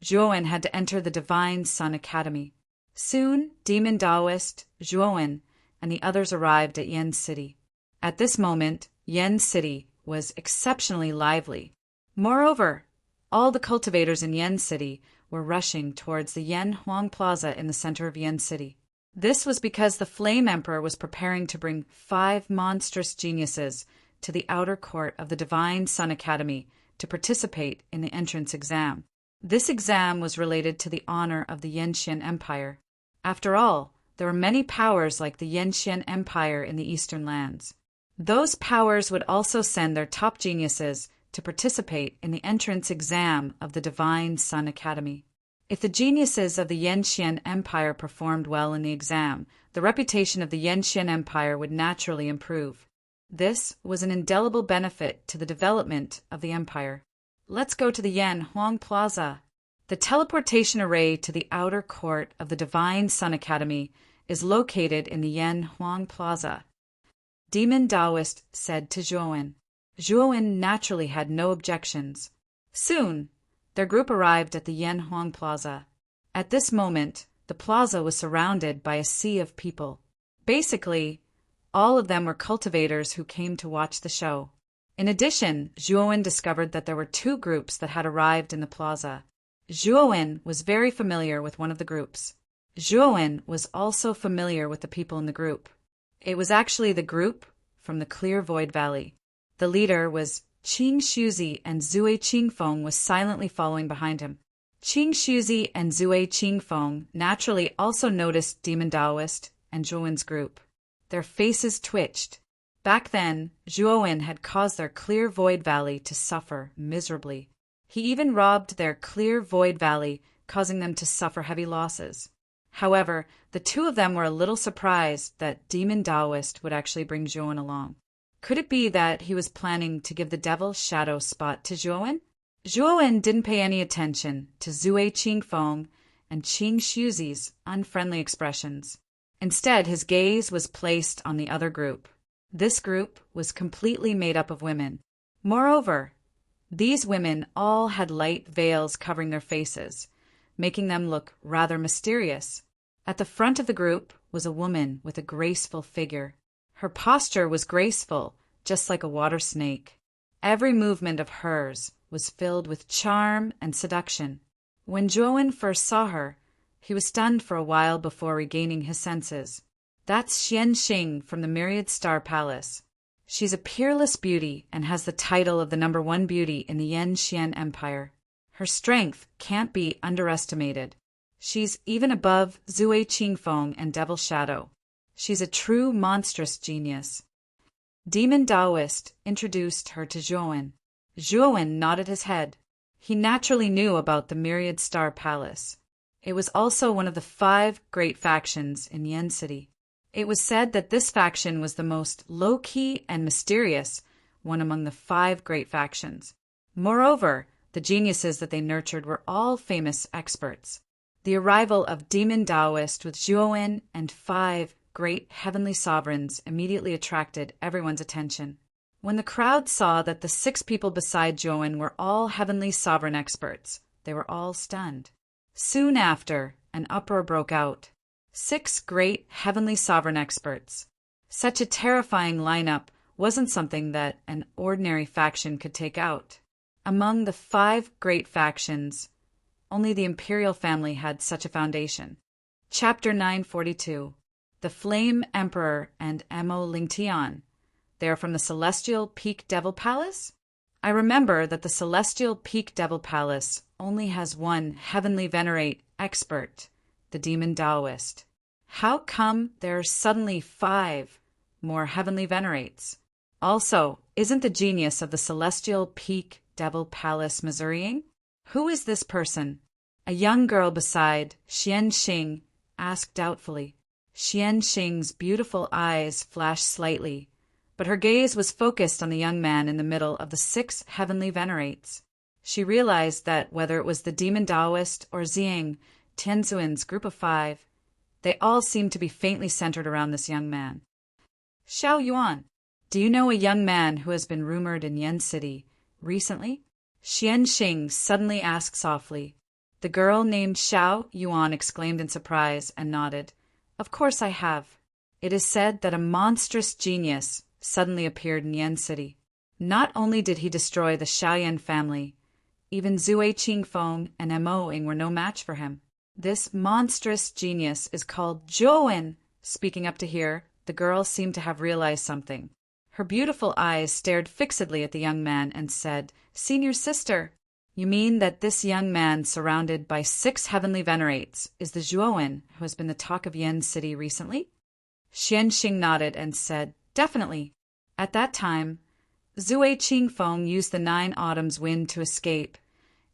Zhuowen had to enter the Divine Sun Academy. Soon, Demon Taoist, Zhuowen, and the others arrived at Yen City. At this moment, Yen City was exceptionally lively. Moreover, all the cultivators in Yen City were rushing towards the Yen Huang Plaza in the center of Yen City. This was because the Flame Emperor was preparing to bring 5 monstrous geniuses to the outer court of the Divine Sun Academy to participate in the entrance exam. This exam was related to the honor of the Yenxian Empire. After all, there were many powers like the Yenxian Empire in the Eastern lands. Those powers would also send their top geniuses to participate in the entrance exam of the Divine Sun Academy. If the geniuses of the Yenxian Empire performed well in the exam, the reputation of the Yenxian Empire would naturally improve. This was an indelible benefit to the development of the empire. Let's go to the Yen Huang Plaza. The teleportation array to the outer court of the Divine Sun Academy is located in the Yen Huang Plaza. Demon Taoist said to Zhuowen. Zhuowen naturally had no objections. Soon, their group arrived at the Yen Huang Plaza. At this moment, the plaza was surrounded by a sea of people. Basically, all of them were cultivators who came to watch the show. In addition, Zhuowen discovered that there were 2 groups that had arrived in the plaza. Zhuowen was very familiar with one of the groups. Zhuowen was also familiar with the people in the group. It was actually the group from the Clear Void Valley. The leader was Qing Shuzi, and Zue Qingfeng was silently following behind him. Qing Shuzi and Zue Qingfeng naturally also noticed Demon Taoist and Zhuowen's group. Their faces twitched. Back then, Zhuowen had caused their Clear Void Valley to suffer miserably. He even robbed their Clear Void Valley, causing them to suffer heavy losses. However, the 2 of them were a little surprised that Demon Taoist would actually bring Zhuowen along. Could it be that he was planning to give the Devil's Shadow spot to Zhuowen? Zhuowen didn't pay any attention to Zue Qingfeng and Qing Shuzi's unfriendly expressions. Instead, his gaze was placed on the other group. This group was completely made up of women. Moreover, these women all had light veils covering their faces, making them look rather mysterious. At the front of the group was a woman with a graceful figure. Her posture was graceful, just like a water snake. Every movement of hers was filled with charm and seduction. When Zhuowen first saw her, he was stunned for a while before regaining his senses. That's Xian Xing from the Myriad Star Palace. She's a peerless beauty and has the title of the #1 beauty in the Yen Empire. Her strength can't be underestimated. She's even above Zui Qingfeng and Devil Shadow. She's a true monstrous genius. Demon Taoist introduced her to Zhuowen. Zhuowen nodded his head. He naturally knew about the Myriad Star Palace. It was also one of the 5 great factions in Yen City. It was said that this faction was the most low-key and mysterious one among the 5 great factions. Moreover, the geniuses that they nurtured were all famous experts. The arrival of Demon Taoist with Zhuowen and 5 great heavenly sovereigns immediately attracted everyone's attention. When the crowd saw that the 6 people beside Zhuowen were all heavenly sovereign experts, they were all stunned. Soon after, an uproar broke out. 6 great heavenly sovereign experts. Such a terrifying lineup wasn't something that an ordinary faction could take out. Among the 5 great factions, only the imperial family had such a foundation. Chapter 942. The Flame Emperor and Mo Lingtian. They are from the Celestial Peak Devil Palace? I remember that the Celestial Peak Devil Palace only has one heavenly venerate expert, the Demon Taoist. How come there are suddenly 5 more heavenly venerates? Also, isn't the genius of the Celestial Peak Devil Palace Missouriing? Who is this person? A young girl beside Xian Xing asked doubtfully. Xian Xing's beautiful eyes flashed slightly, but her gaze was focused on the young man in the middle of the 6 heavenly venerates. She realized that whether it was the Demon Taoist or Xiang Tianzuan's group of 5, they all seemed to be faintly centered around this young man. Xiao Yuan, do you know a young man who has been rumored in Yen City recently? Xian Xing suddenly asked softly. The girl named Xiao Yuan exclaimed in surprise and nodded. Of course I have. It is said that a monstrous genius suddenly appeared in Yen City. Not only did he destroy the Xiaoyan family, even Zui Qingfeng and Mo Ying were no match for him. This monstrous genius is called Zhuowen. Speaking up to hear, the girl seemed to have realized something. Her beautiful eyes stared fixedly at the young man and said, Senior sister, you mean that this young man surrounded by 6 heavenly venerates is the Zhuowen who has been the talk of Yen City recently? Xian Xing nodded and said, Definitely. At that time, Zui Qingfeng used the 9 autumns wind to escape,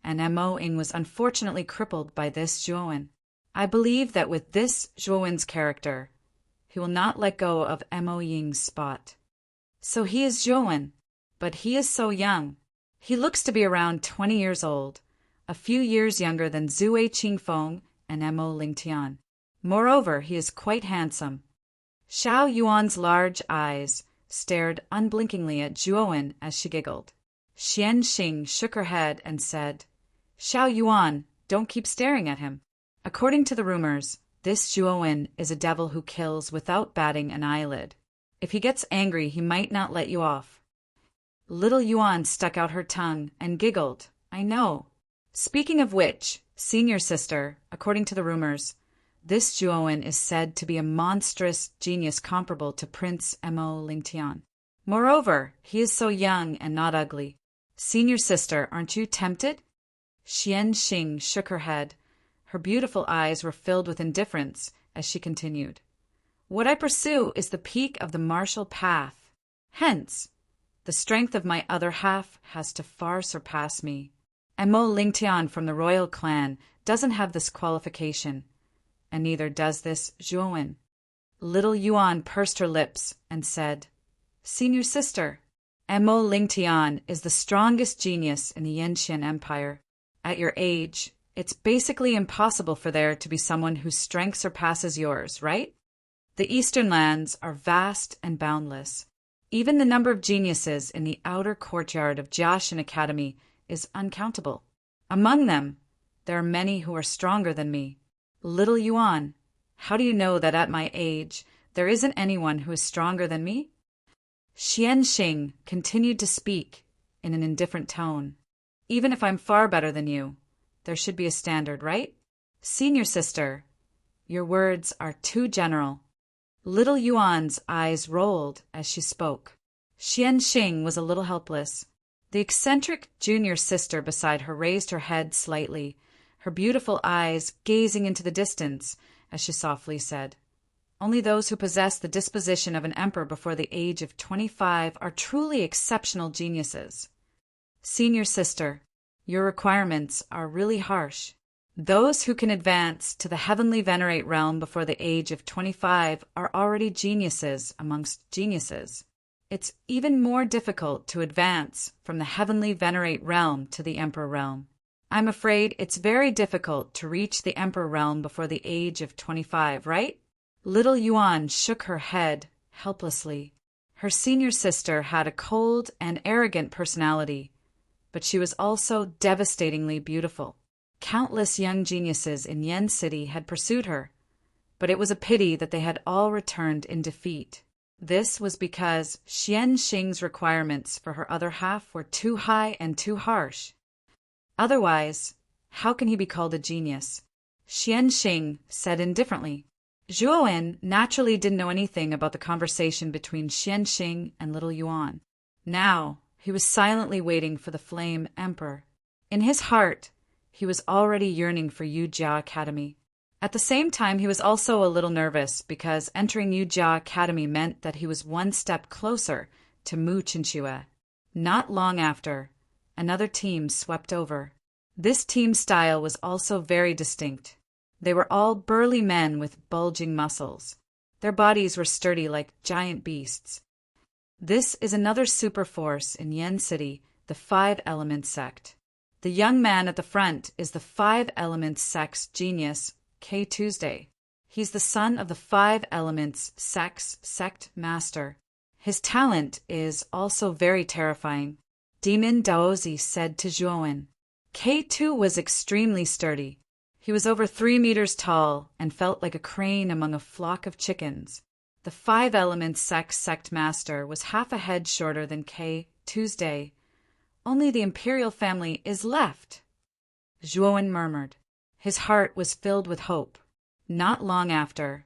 and Mo Ying was unfortunately crippled by this Zhuowen. I believe that with this Zhuowen's character, he will not let go of Mo Ying's spot. So he is Zhuowen, but he is so young. He looks to be around 20 years old, a few years younger than Zui Qingfeng and Mo Lingtian. Moreover, he is quite handsome. Xiao Yuan's large eyes stared unblinkingly at Zhuowen as she giggled. Xian Xing shook her head and said, Xiao Yuan, don't keep staring at him. According to the rumors, this Zhuowen is a devil who kills without batting an eyelid. If he gets angry, he might not let you off. Little Yuan stuck out her tongue and giggled. I know. Speaking of which, senior sister, according to the rumors, this Zhuowen is said to be a monstrous genius comparable to Prince Mo Lingtian. Moreover, he is so young and not ugly. Senior sister, aren't you tempted? Xian Xing shook her head. Her beautiful eyes were filled with indifference as she continued. What I pursue is the peak of the martial path. Hence, the strength of my other half has to far surpass me. Mo Lingtian from the royal clan doesn't have this qualification, and neither does this Zhuowen. Little Yuan pursed her lips and said, Senior sister, Mo Lingtian is the strongest genius in the Yenxian Empire. At your age, it's basically impossible for there to be someone whose strength surpasses yours, right? The eastern lands are vast and boundless. Even the number of geniuses in the outer courtyard of Jiaxin Academy is uncountable. Among them, there are many who are stronger than me. Little Yuan, how do you know that at my age there isn't anyone who is stronger than me? Xian Xing continued to speak in an indifferent tone. Even if I'm far better than you, there should be a standard, right? Senior sister, your words are too general. Little Yuan's eyes rolled as she spoke. Xianxing was a little helpless. The eccentric junior sister beside her raised her head slightly, her beautiful eyes gazing into the distance, as she softly said, "Only those who possess the disposition of an emperor before the age of 25 are truly exceptional geniuses. Senior sister, your requirements are really harsh. Those who can advance to the heavenly venerate realm before the age of 25 are already geniuses amongst geniuses. It's even more difficult to advance from the heavenly venerate realm to the emperor realm. I'm afraid it's very difficult to reach the emperor realm before the age of 25, right?" Little Yuan shook her head helplessly. Her senior sister had a cold and arrogant personality, but she was also devastatingly beautiful. Countless young geniuses in Yen City had pursued her, but it was a pity that they had all returned in defeat. This was because Xianxing's requirements for her other half were too high and too harsh. Otherwise, how can he be called a genius? Xianxing said indifferently. Zhuowen naturally didn't know anything about the conversation between Xianxing and little Yuan. Now, he was silently waiting for the Flame Emperor. In his heart, he was already yearning for Yujia Academy. At the same time, he was also a little nervous because entering Yujia Academy meant that he was one step closer to Mu Chinchue. Not long after, another team swept over. This team style was also very distinct. They were all burly men with bulging muscles. Their bodies were sturdy like giant beasts. This is another super force in Yen City, the Five Elements sect. The young man at the front is the Five Elements sect's genius, K. Tuesday. He's the son of the Five Elements sect's sect master. His talent is also very terrifying. Demon Daozi said to Zhuowen. K2 was extremely sturdy. He was over 3 meters tall and felt like a crane among a flock of chickens. The Five Elements sect master was half a head shorter than K. Tuesday. Only the imperial family is left, Zhuowen murmured. His heart was filled with hope. Not long after,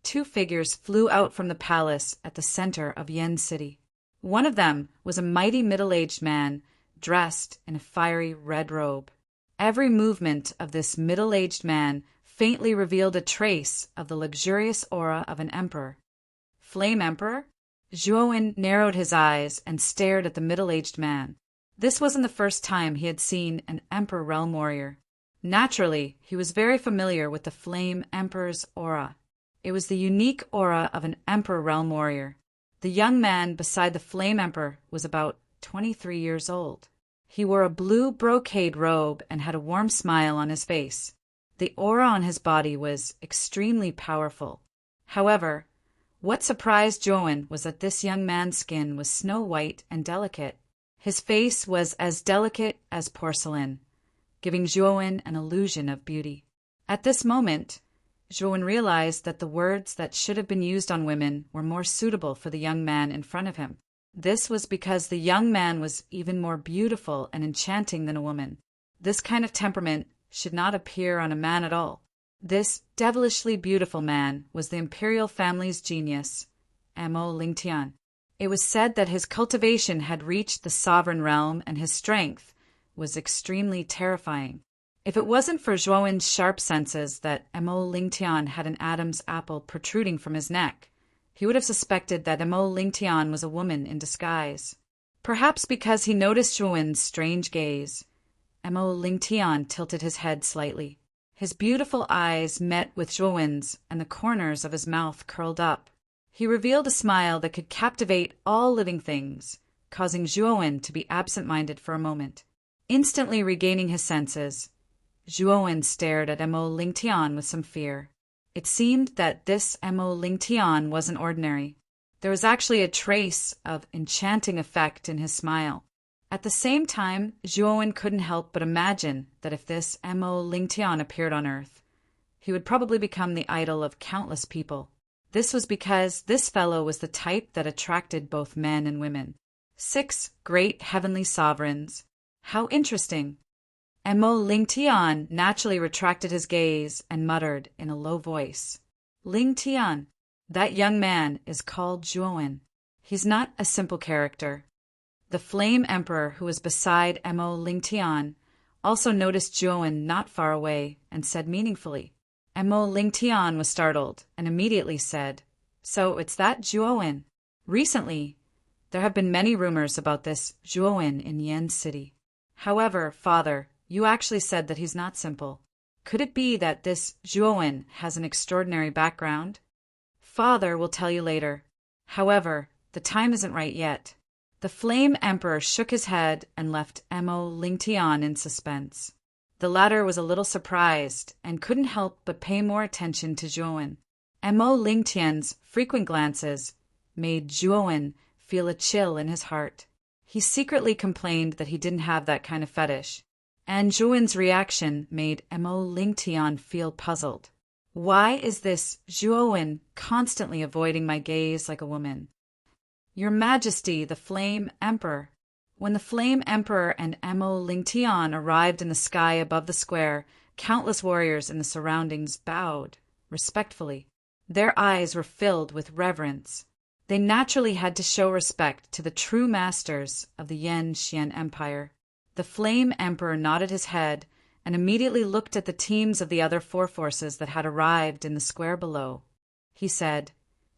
2 figures flew out from the palace at the center of Yen City. One of them was a mighty middle-aged man dressed in a fiery red robe. Every movement of this middle-aged man faintly revealed a trace of the luxurious aura of an emperor. Flame Emperor? Zhuowen narrowed his eyes and stared at the middle-aged man. This wasn't the first time he had seen an Emperor Realm Warrior. Naturally, he was very familiar with the Flame Emperor's aura. It was the unique aura of an Emperor Realm Warrior. The young man beside the Flame Emperor was about 23 years old. He wore a blue brocade robe and had a warm smile on his face. The aura on his body was extremely powerful. However, what surprised Zhuowen was that this young man's skin was snow-white and delicate. His face was as delicate as porcelain, giving Zhuowen an illusion of beauty. At this moment, Zhuowen realized that the words that should have been used on women were more suitable for the young man in front of him. This was because the young man was even more beautiful and enchanting than a woman. This kind of temperament should not appear on a man at all. This devilishly beautiful man was the imperial family's genius, Mo Lingtian. It was said that his cultivation had reached the sovereign realm and his strength was extremely terrifying. If it wasn't for Zhuowen's sharp senses that Mo Lingtian had an Adam's apple protruding from his neck, he would have suspected that Mo Lingtian was a woman in disguise. Perhaps because he noticed Zhuowen's strange gaze, Mo Lingtian tilted his head slightly. His beautiful eyes met with Zhuowen's and the corners of his mouth curled up. He revealed a smile that could captivate all living things, causing Zhuowen to be absent-minded for a moment. Instantly regaining his senses, Zhuowen stared at Mo Lingtian with some fear. It seemed that this Mo Lingtian wasn't ordinary. There was actually a trace of enchanting effect in his smile. At the same time, Zhuowen couldn't help but imagine that if this Mo Lingtian appeared on Earth, he would probably become the idol of countless people. This was because this fellow was the type that attracted both men and women. 6 great heavenly sovereigns. How interesting. Mo Lingtian naturally retracted his gaze and muttered in a low voice, "Lingtian, that young man is called Zhuowen. He's not a simple character. The Flame Emperor, who was beside Mo Lingtian, also noticed Zhuowen not far away and said meaningfully. Mo Lingtian was startled and immediately said, "So it's that Zhuowen." Recently, there have been many rumors about this Zhuowen in Yan City. However, Father, you actually said that he's not simple. Could it be that this Zhuowen has an extraordinary background? Father will tell you later. However, the time isn't right yet. The Flame Emperor shook his head and left Mo Lingtian in suspense. The latter was a little surprised and couldn't help but pay more attention to Zhuowen. Mo Lingtian's frequent glances made Zhuowen feel a chill in his heart. He secretly complained that he didn't have that kind of fetish, and Zhuowen's reaction made Mo Lingtian feel puzzled. Why is this Zhuowen constantly avoiding my gaze like a woman? Your Majesty, the Flame Emperor. When the Flame Emperor and Mo Lingtian arrived in the sky above the square, countless warriors in the surroundings bowed respectfully. Their eyes were filled with reverence. They naturally had to show respect to the true masters of the Yan Xian Empire. The Flame Emperor nodded his head and immediately looked at the teams of the other four forces that had arrived in the square below. He said,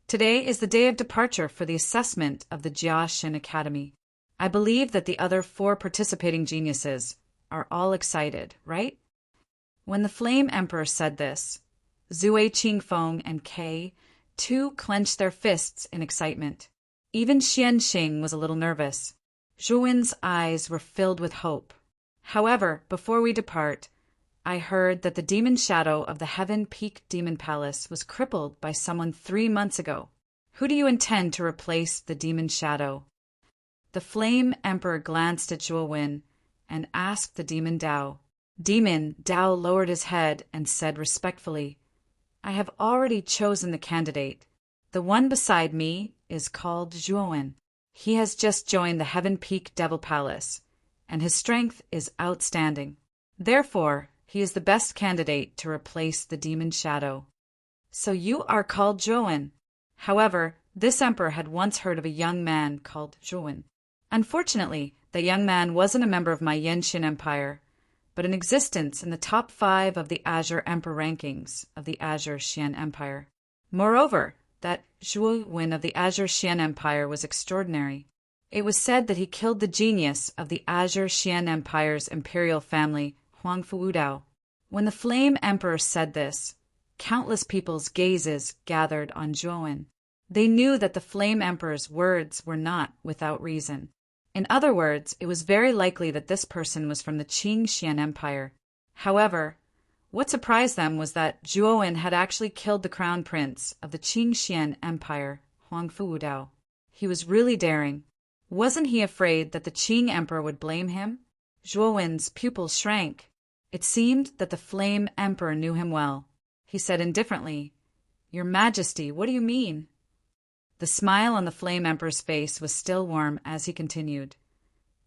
"Today is the day of departure for the assessment of the Jia Xin Academy. I believe that the other four participating geniuses are all excited, right?" When the Flame Emperor said this, Zui Qingfeng and Kei, too, clenched their fists in excitement. Even Xian Xing was a little nervous. Zhuowen's eyes were filled with hope. However, before we depart, I heard that the demon shadow of the Heaven Peak Demon Palace was crippled by someone 3 months ago. Who do you intend to replace the demon shadow? The Flame Emperor glanced at Zhuowen and asked the Demon Dao. Demon Dao lowered his head and said respectfully, "I have already chosen the candidate. The one beside me is called Zhuowen. He has just joined the Heaven Peak Devil Palace, and his strength is outstanding. Therefore, he is the best candidate to replace the demon shadow." So you are called Zhuowen. However, this emperor had once heard of a young man called Zhuowen. Unfortunately, the young man wasn't a member of my Yanxin Empire, but in existence in the top 5 of the Azure Emperor rankings of the Azure Xian Empire. Moreover, that Zhuowen of the Azure Xian Empire was extraordinary. It was said that he killed the genius of the Azure Xian Empire's imperial family, Huangfu Wudao. When the Flame Emperor said this, countless people's gazes gathered on Zhuowen. They knew that the Flame Emperor's words were not without reason. In other words, it was very likely that this person was from the Qing Xian Empire. However, what surprised them was that Zhuowen had actually killed the crown prince of the Qing Xian Empire, Huangfu Wudao. He was really daring. Wasn't he afraid that the Qing Emperor would blame him? Zhuowen's pupils shrank. It seemed that the Flame Emperor knew him well. He said indifferently, "Your Majesty, what do you mean?" The smile on the Flame Emperor's face was still warm as he continued.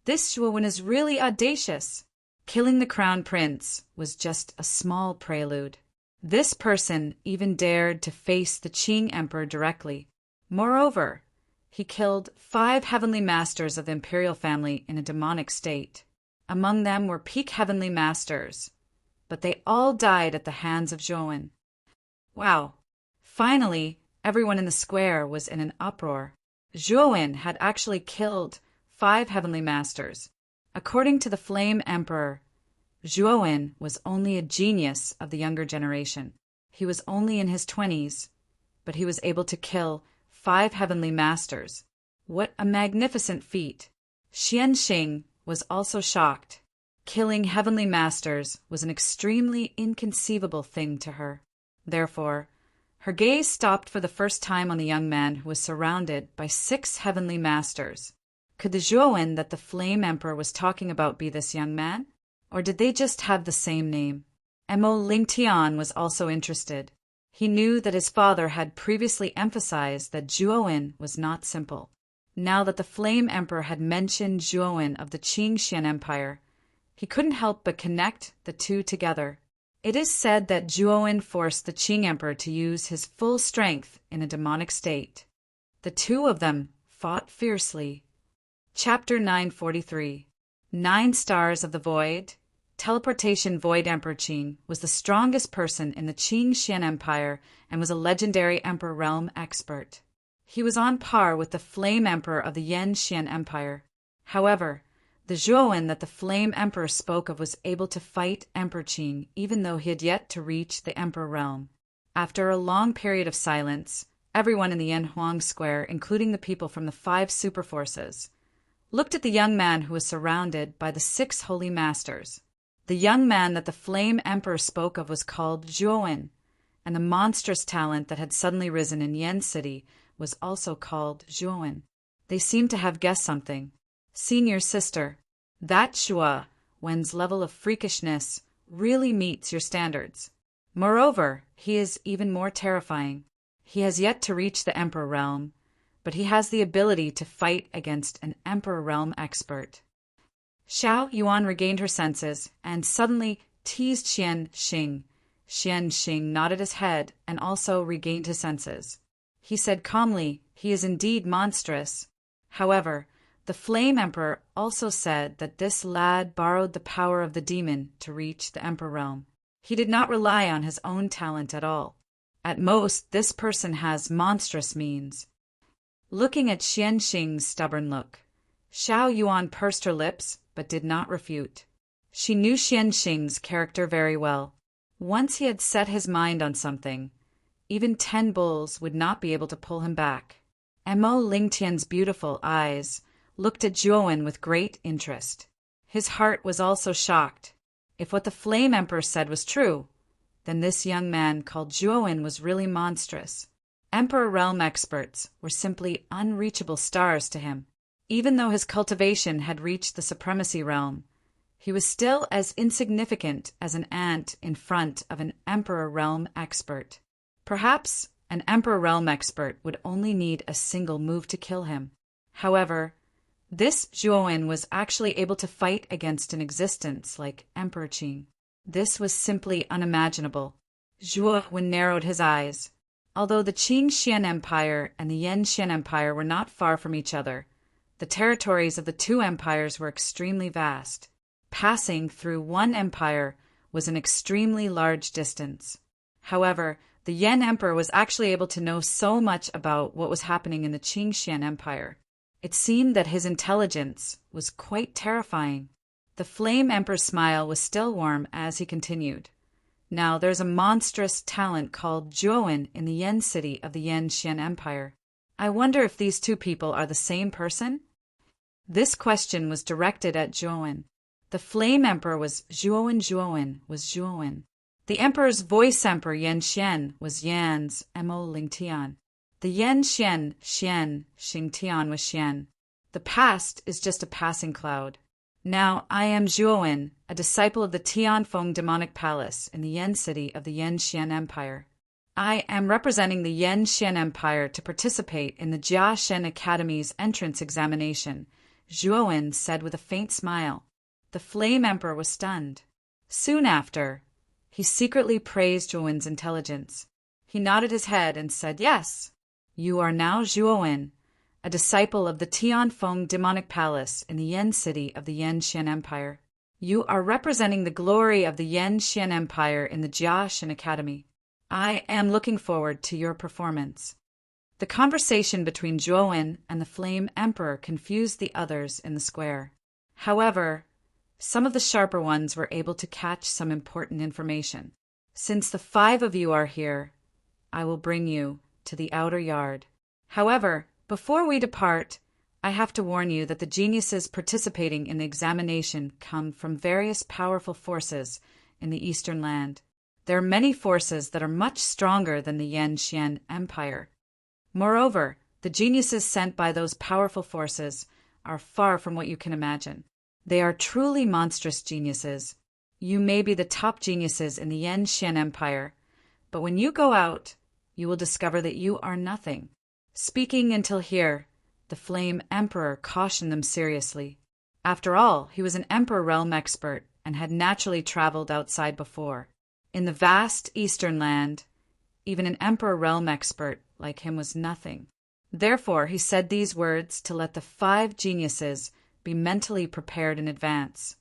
"This Zhuowen is really audacious. Killing the crown prince was just a small prelude. This person even dared to face the Qing Emperor directly. Moreover, he killed 5 heavenly masters of the imperial family in a demonic state. Among them were peak heavenly masters, but they all died at the hands of Zhuowen." Wow! Finally, everyone in the square was in an uproar. Zhuowen had actually killed 5 heavenly masters. According to the Flame Emperor, Zhuowen was only a genius of the younger generation. He was only in his 20s, but he was able to kill 5 heavenly masters. What a magnificent feat! Xian Xing was also shocked. Killing heavenly masters was an extremely inconceivable thing to her. Therefore, her gaze stopped for the first time on the young man who was surrounded by 6 heavenly masters. Could the Zhuowen that the Flame Emperor was talking about be this young man? Or did they just have the same name? Mo Lingtian was also interested. He knew that his father had previously emphasized that Zhuowen was not simple. Now that the Flame Emperor had mentioned Zhuowen of the Qing Xian Empire, he couldn't help but connect the two together. It is said that Zhuowen forced the Qing Emperor to use his full strength in a demonic state. The two of them fought fiercely. Chapter 943. 9 Stars of the Void. Teleportation Void Emperor Qing was the strongest person in the Qing Xian Empire and was a legendary Emperor realm expert. He was on par with the Flame Emperor of the Yan Xian Empire. However, the Zhuowen that the Flame Emperor spoke of was able to fight Emperor Qing even though he had yet to reach the Emperor realm. After a long period of silence, everyone in the Yanhuang Square, including the people from the 5 super forces, looked at the young man who was surrounded by the 6 holy masters. The young man that the Flame Emperor spoke of was called Zhuowen, and the monstrous talent that had suddenly risen in Yan City was also called Zhuowen. They seemed to have guessed something. Senior sister, that Shua, Wen's level of freakishness, really meets your standards. Moreover, he is even more terrifying. He has yet to reach the Emperor realm, but he has the ability to fight against an Emperor realm expert. Xiao Yuan regained her senses and suddenly teased Xian Xing. Xian Xing nodded his head and also regained his senses. He said calmly, "He is indeed monstrous." However, the Flame Emperor also said that this lad borrowed the power of the demon to reach the Emperor realm. He did not rely on his own talent at all. At most, this person has monstrous means. Looking at Xian Xing's stubborn look, Xiao Yuan pursed her lips but did not refute. She knew Xian Xing's character very well. Once he had set his mind on something, even 10 bulls would not be able to pull him back. Mo Lingtian's beautiful eyes looked at Zhuowen with great interest. His heart was also shocked. If what the Flame Emperor said was true, then this young man called Zhuowen was really monstrous. Emperor realm experts were simply unreachable stars to him. Even though his cultivation had reached the supremacy realm, he was still as insignificant as an ant in front of an Emperor realm expert. Perhaps an Emperor realm expert would only need a single move to kill him. However, this Zhuowen was actually able to fight against an existence like Emperor Qing. This was simply unimaginable. Zhuowen narrowed his eyes. Although the Qing Xian Empire and the Yan Xian Empire were not far from each other, the territories of the 2 empires were extremely vast. Passing through one empire was an extremely large distance. However, the Yan Emperor was actually able to know so much about what was happening in the Qing Xian Empire. It seemed that his intelligence was quite terrifying. The Flame Emperor's smile was still warm as he continued. Now, there's a monstrous talent called Zhuowen in the Yan city of the Yan Xian Empire. I wonder if these 2 people are the same person? This question was directed at Zhuowen. The Flame Emperor was Zhuowen. The Emperor's voice Emperor Yan Xian was Yan's Mo Lingtian. The Yan Xian Xingtian was Xian. The past is just a passing cloud. Now I am Zhuowen, a disciple of the Tianfeng demonic palace in the Yan city of the Yan Xian Empire. I am representing the Yan Xian Empire to participate in the Jia Shen Academy's entrance examination, Zhuowen said with a faint smile. The Flame Emperor was stunned. Soon after, he secretly praised Zhuowen's intelligence. He nodded his head and said, "Yes, you are now Zhuowen, a disciple of the Tianfeng demonic palace in the Yan city of the Yan Xian Empire. You are representing the glory of the Yan Xian Empire in the Jia Shen Academy. I am looking forward to your performance." The conversation between Zhuowen and the Flame Emperor confused the others in the square. However, some of the sharper ones were able to catch some important information. "Since the 5 of you are here, I will bring you to the outer yard. However, before we depart, I have to warn you that the geniuses participating in the examination come from various powerful forces in the Eastern Land. There are many forces that are much stronger than the Yan Xian Empire. Moreover, the geniuses sent by those powerful forces are far from what you can imagine. They are truly monstrous geniuses. You may be the top geniuses in the Yan Xian Empire, but when you go out, you will discover that you are nothing." Speaking until here, the Flame Emperor cautioned them seriously. After all, he was an Emperor realm expert and had naturally traveled outside before. In the vast Eastern Land, even an Emperor realm expert like him was nothing. Therefore, he said these words to let the 5 geniuses be mentally prepared in advance.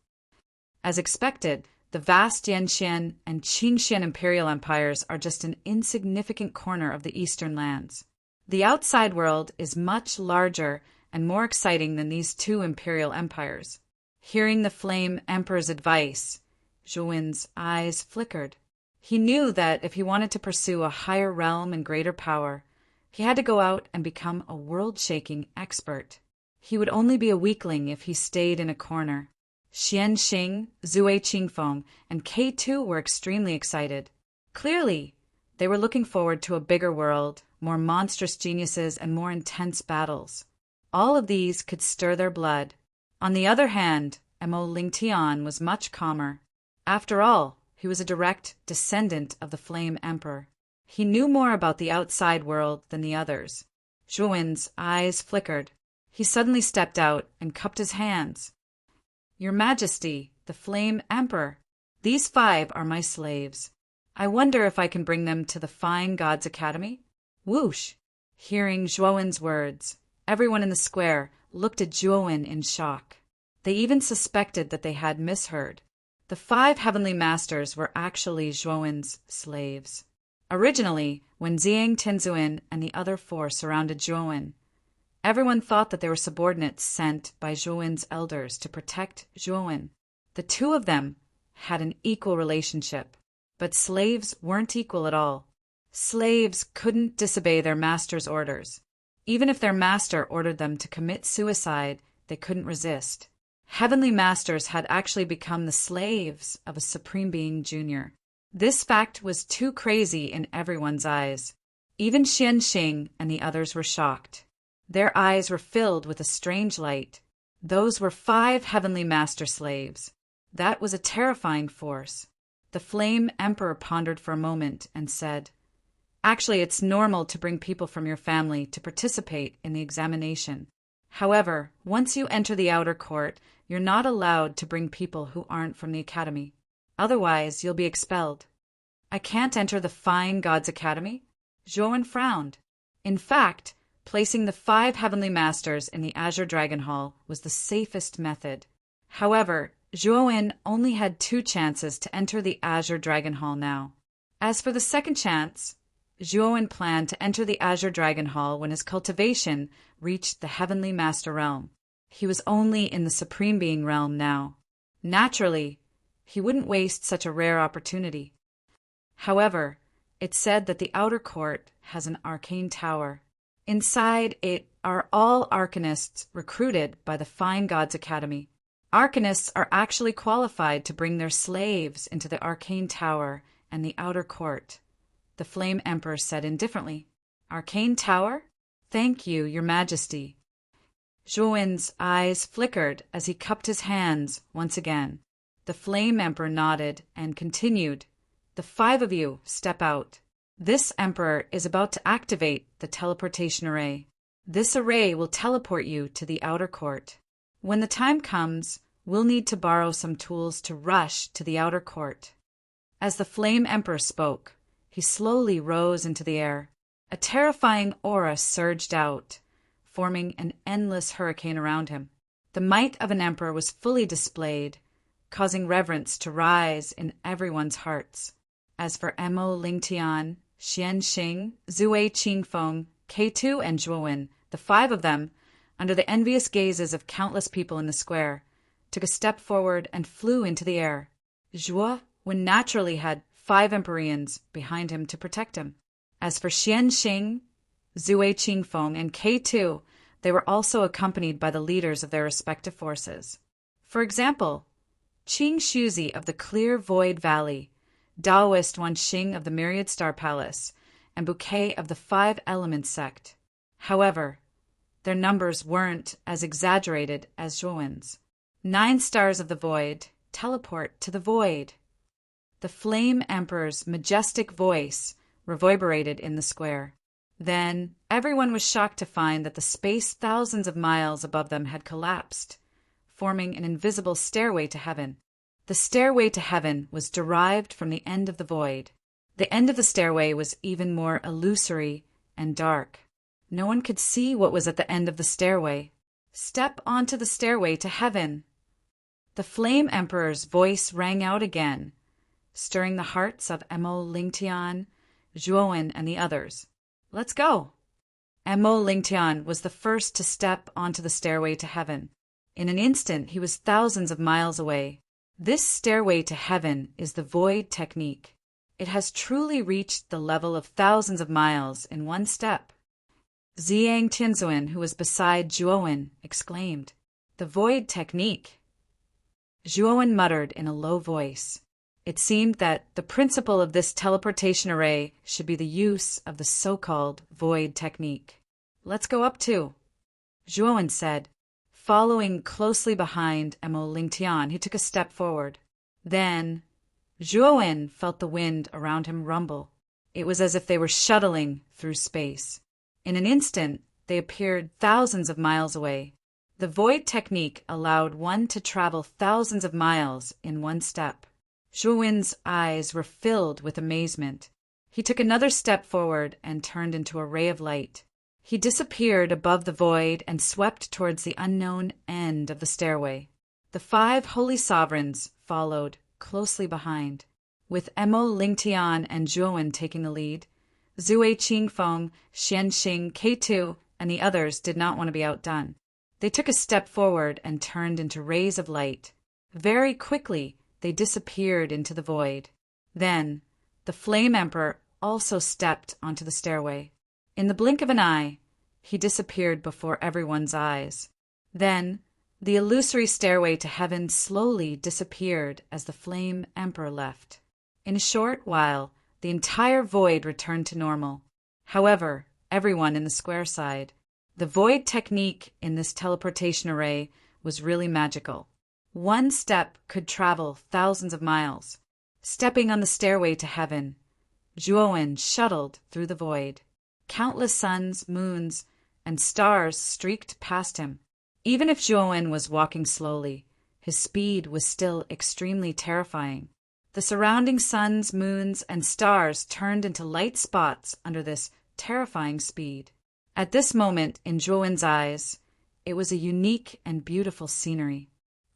As expected, the vast Yanxian and Qingxian imperial empires are just an insignificant corner of the eastern lands. The outside world is much larger and more exciting than these 2 imperial empires. Hearing the Flame Emperor's advice, Zhuin's eyes flickered. He knew that if he wanted to pursue a higher realm and greater power, he had to go out and become a world-shaking expert. He would only be a weakling if he stayed in a corner. Xian Xing, Zui Qingfeng, and K2 were extremely excited. Clearly, they were looking forward to a bigger world, more monstrous geniuses, and more intense battles. All of these could stir their blood. On the other hand, Mo Lingtian was much calmer. After all, he was a direct descendant of the Flame Emperor. He knew more about the outside world than the others. Zhuin's eyes flickered. He suddenly stepped out and cupped his hands. Your Majesty, the Flame Emperor, these 5 are my slaves. I wonder if I can bring them to the Fine Gods Academy? Whoosh! Hearing Zhuin's words, everyone in the square looked at Zhuin in shock. They even suspected that they had misheard. The 5 heavenly masters were actually Zhuin's slaves. Originally, when Xiang Tinzuin and the other 4 surrounded Zhuin, everyone thought that they were subordinates sent by Zhuin's elders to protect Zhuin. The 2 of them had an equal relationship, but slaves weren't equal at all. Slaves couldn't disobey their master's orders. Even if their master ordered them to commit suicide, they couldn't resist. Heavenly masters had actually become the slaves of a Supreme Being Junior. This fact was too crazy in everyone's eyes. Even Xian Xing and the others were shocked. Their eyes were filled with a strange light. Those were 5 heavenly master slaves. That was a terrifying force. The Flame Emperor pondered for a moment and said, Actually, it's normal to bring people from your family to participate in the examination. However, once you enter the outer court, you're not allowed to bring people who aren't from the academy. Otherwise, you'll be expelled. I can't enter the Fine Gods Academy? Zhuin frowned. In fact, placing the 5 heavenly masters in the Azure Dragon Hall was the safest method. However, Zhuin only had 2 chances to enter the Azure Dragon Hall now. As for the second chance, Zhuin planned to enter the Azure Dragon Hall when his cultivation reached the Heavenly Master Realm. He was only in the Supreme Being realm now. Naturally, he wouldn't waste such a rare opportunity. However, it's said that the outer court has an arcane tower. Inside it are all arcanists recruited by the Fine Gods Academy. Arcanists are actually qualified to bring their slaves into the arcane tower and the outer court. The Flame Emperor said indifferently, Arcane tower? Thank you, Your Majesty. Zhuin's eyes flickered as he cupped his hands once again. The Flame Emperor nodded and continued, The 5 of you step out. This Emperor is about to activate the teleportation array. This array will teleport you to the outer court. When the time comes, we'll need to borrow some tools to rush to the outer court. As the Flame Emperor spoke, he slowly rose into the air. A terrifying aura surged out, forming an endless hurricane around him. The might of an emperor was fully displayed, causing reverence to rise in everyone's hearts. As for Mo Lingtian, Xian Xing, Zui Qingfeng, K2, and Zhuin, the 5 of them, under the envious gazes of countless people in the square, took a step forward and flew into the air. Zhuin naturally had 5 Empyreans behind him to protect him. As for Xian Xing, Zui Qingfeng, and K2, they were also accompanied by the leaders of their respective forces. For example, Qing Shuzi of the Clear Void Valley, Taoist Wan Xing of the Myriad Star Palace, and Bouquet of the 5 Elements sect. However, their numbers weren't as exaggerated as Zhuin's. 9 stars of the void teleport to the void. The Flame Emperor's majestic voice reverberated in the square. Then everyone was shocked to find that the space thousands of miles above them had collapsed, forming an invisible stairway to heaven. The stairway to heaven was derived from the end of the void. The end of the stairway was even more illusory and dark. No one could see what was at the end of the stairway. Step onto the stairway to heaven. The Flame Emperor's voice rang out again, stirring the hearts of Emo Lingtian, Zhuowen, and the others. Let's go! Emo Lingtian was the first to step onto the stairway to heaven. In an instant, he was thousands of miles away. This stairway to heaven is the void technique. It has truly reached the level of thousands of miles in one step. Ziyang Tianzuan, who was beside Zhuowen, exclaimed, "The void technique!" Zhuowen muttered in a low voice. It seemed that the principle of this teleportation array should be the use of the so-called void technique. "Let's go up too," Zhuowen said. Following closely behind Emo Lingtian, he took a step forward. Then Zhuowen felt the wind around him rumble. It was as if they were shuttling through space. In an instant, they appeared thousands of miles away. The void technique allowed one to travel thousands of miles in one step. Zhuowen's eyes were filled with amazement. He took another step forward and turned into a ray of light. He disappeared above the void and swept towards the unknown end of the stairway. The 5 holy sovereigns followed closely behind, with Emo Lingtian and Zhuowen taking the lead. Zui Qingfeng, Xianxing, K2, and the others did not want to be outdone. They took a step forward and turned into rays of light. Very quickly, they disappeared into the void. Then, the Flame Emperor also stepped onto the stairway. In the blink of an eye, he disappeared before everyone's eyes. Then, the illusory stairway to heaven slowly disappeared as the Flame Emperor left. In a short while, the entire void returned to normal. However, everyone in the square side, the void technique in this teleportation array was really magical. One step could travel thousands of miles. Stepping on the stairway to heaven, Zhuowen shuttled through the void. Countless suns, moons, and stars streaked past him. Even if Zhuowen was walking slowly, his speed was still extremely terrifying. The surrounding suns, moons, and stars turned into light spots under this terrifying speed. At this moment, in Zhuowen's eyes, it was a unique and beautiful scenery.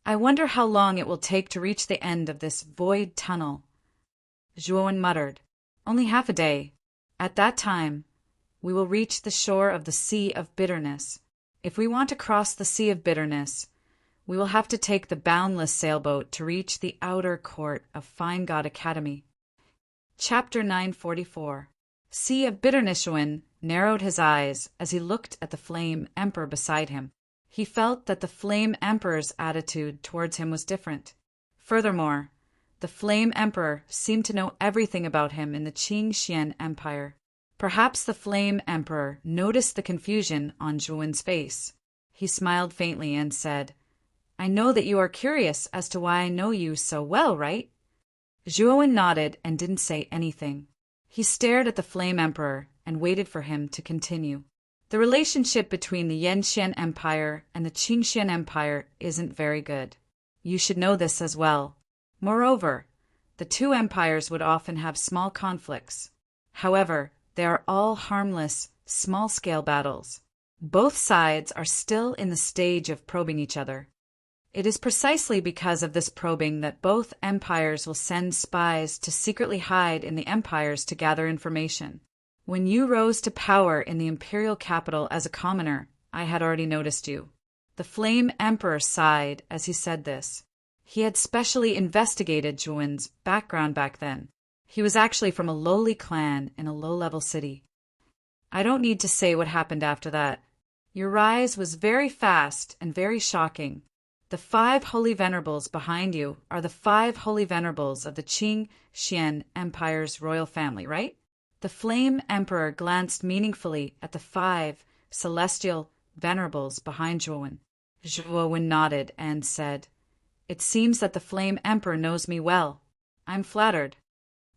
"I wonder how long it will take to reach the end of this void tunnel," Zhuowen muttered. "Only half a day. At that time, we will reach the shore of the Sea of Bitterness. If we want to cross the Sea of Bitterness, we will have to take the boundless sailboat to reach the outer court of Fine God Academy." Chapter 944. Sea of Bitterness. Zhuowen narrowed his eyes as he looked at the Flame Emperor beside him. He felt that the Flame Emperor's attitude towards him was different. Furthermore, the Flame Emperor seemed to know everything about him in the Qingxian Empire. Perhaps the Flame Emperor noticed the confusion on Zhuowen's face. He smiled faintly and said, "I know that you are curious as to why I know you so well, right?" Zhuowen nodded and didn't say anything. He stared at the Flame Emperor and waited for him to continue. The relationship between the Yanxian Empire and the Qingxian Empire isn't very good. You should know this as well. Moreover, the two empires would often have small conflicts. However, they are all harmless, small-scale battles. Both sides are still in the stage of probing each other. It is precisely because of this probing that both empires will send spies to secretly hide in the empires to gather information. When you rose to power in the imperial capital as a commoner, I had already noticed you. The Flame Emperor sighed as he said this. He had specially investigated Zhuowen's background back then. He was actually from a lowly clan in a low-level city. I don't need to say what happened after that. Your rise was very fast and very shocking. The 5 holy venerables behind you are the 5 holy venerables of the Qingxian Empire's royal family, right? The Flame Emperor glanced meaningfully at the 5 celestial venerables behind Zhuowen. Zhuowen nodded and said, "It seems that the Flame Emperor knows me well. I'm flattered.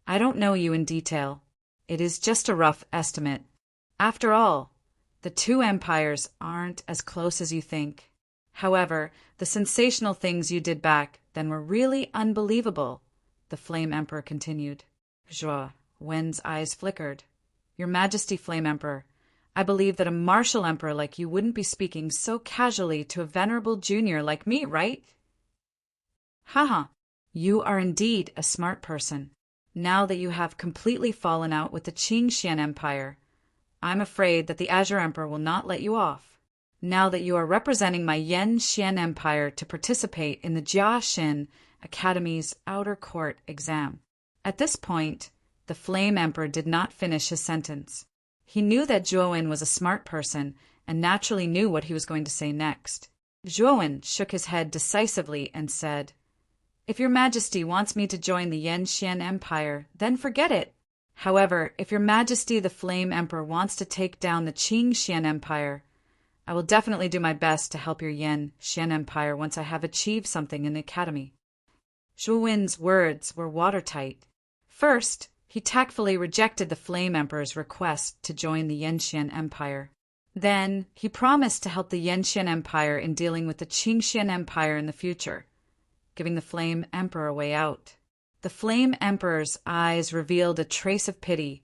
I don't know you in detail. It is just a rough estimate. After all, the two empires aren't as close as you think. However, the sensational things you did back then were really unbelievable," the Flame Emperor continued. Zhuowen's eyes flickered. "Your Majesty, Flame Emperor, I believe that a martial emperor like you wouldn't be speaking so casually to a venerable junior like me, right? Haha, you are indeed a smart person. Now that you have completely fallen out with the Qingxian Empire, I'm afraid that the Azure Emperor will not let you off. Now that you are representing my Yen Xian Empire to participate in the Jiaxin Academy's Outer Court exam. At this point, the Flame Emperor did not finish his sentence. He knew that Zhuowen was a smart person and naturally knew what he was going to say next. Zhuowen shook his head decisively and said, "If your Majesty wants me to join the Yen Xian Empire, then forget it. However, if your Majesty the Flame Emperor wants to take down the Qing Xian Empire, I will definitely do my best to help your Yen Xian Empire once I have achieved something in the academy." Zhuowen's words were watertight. First, he tactfully rejected the Flame Emperor's request to join the Yen Xian Empire. Then, he promised to help the Yen Xian Empire in dealing with the Qing Xian Empire in the future, giving the Flame Emperor a way out. The Flame Emperor's eyes revealed a trace of pity,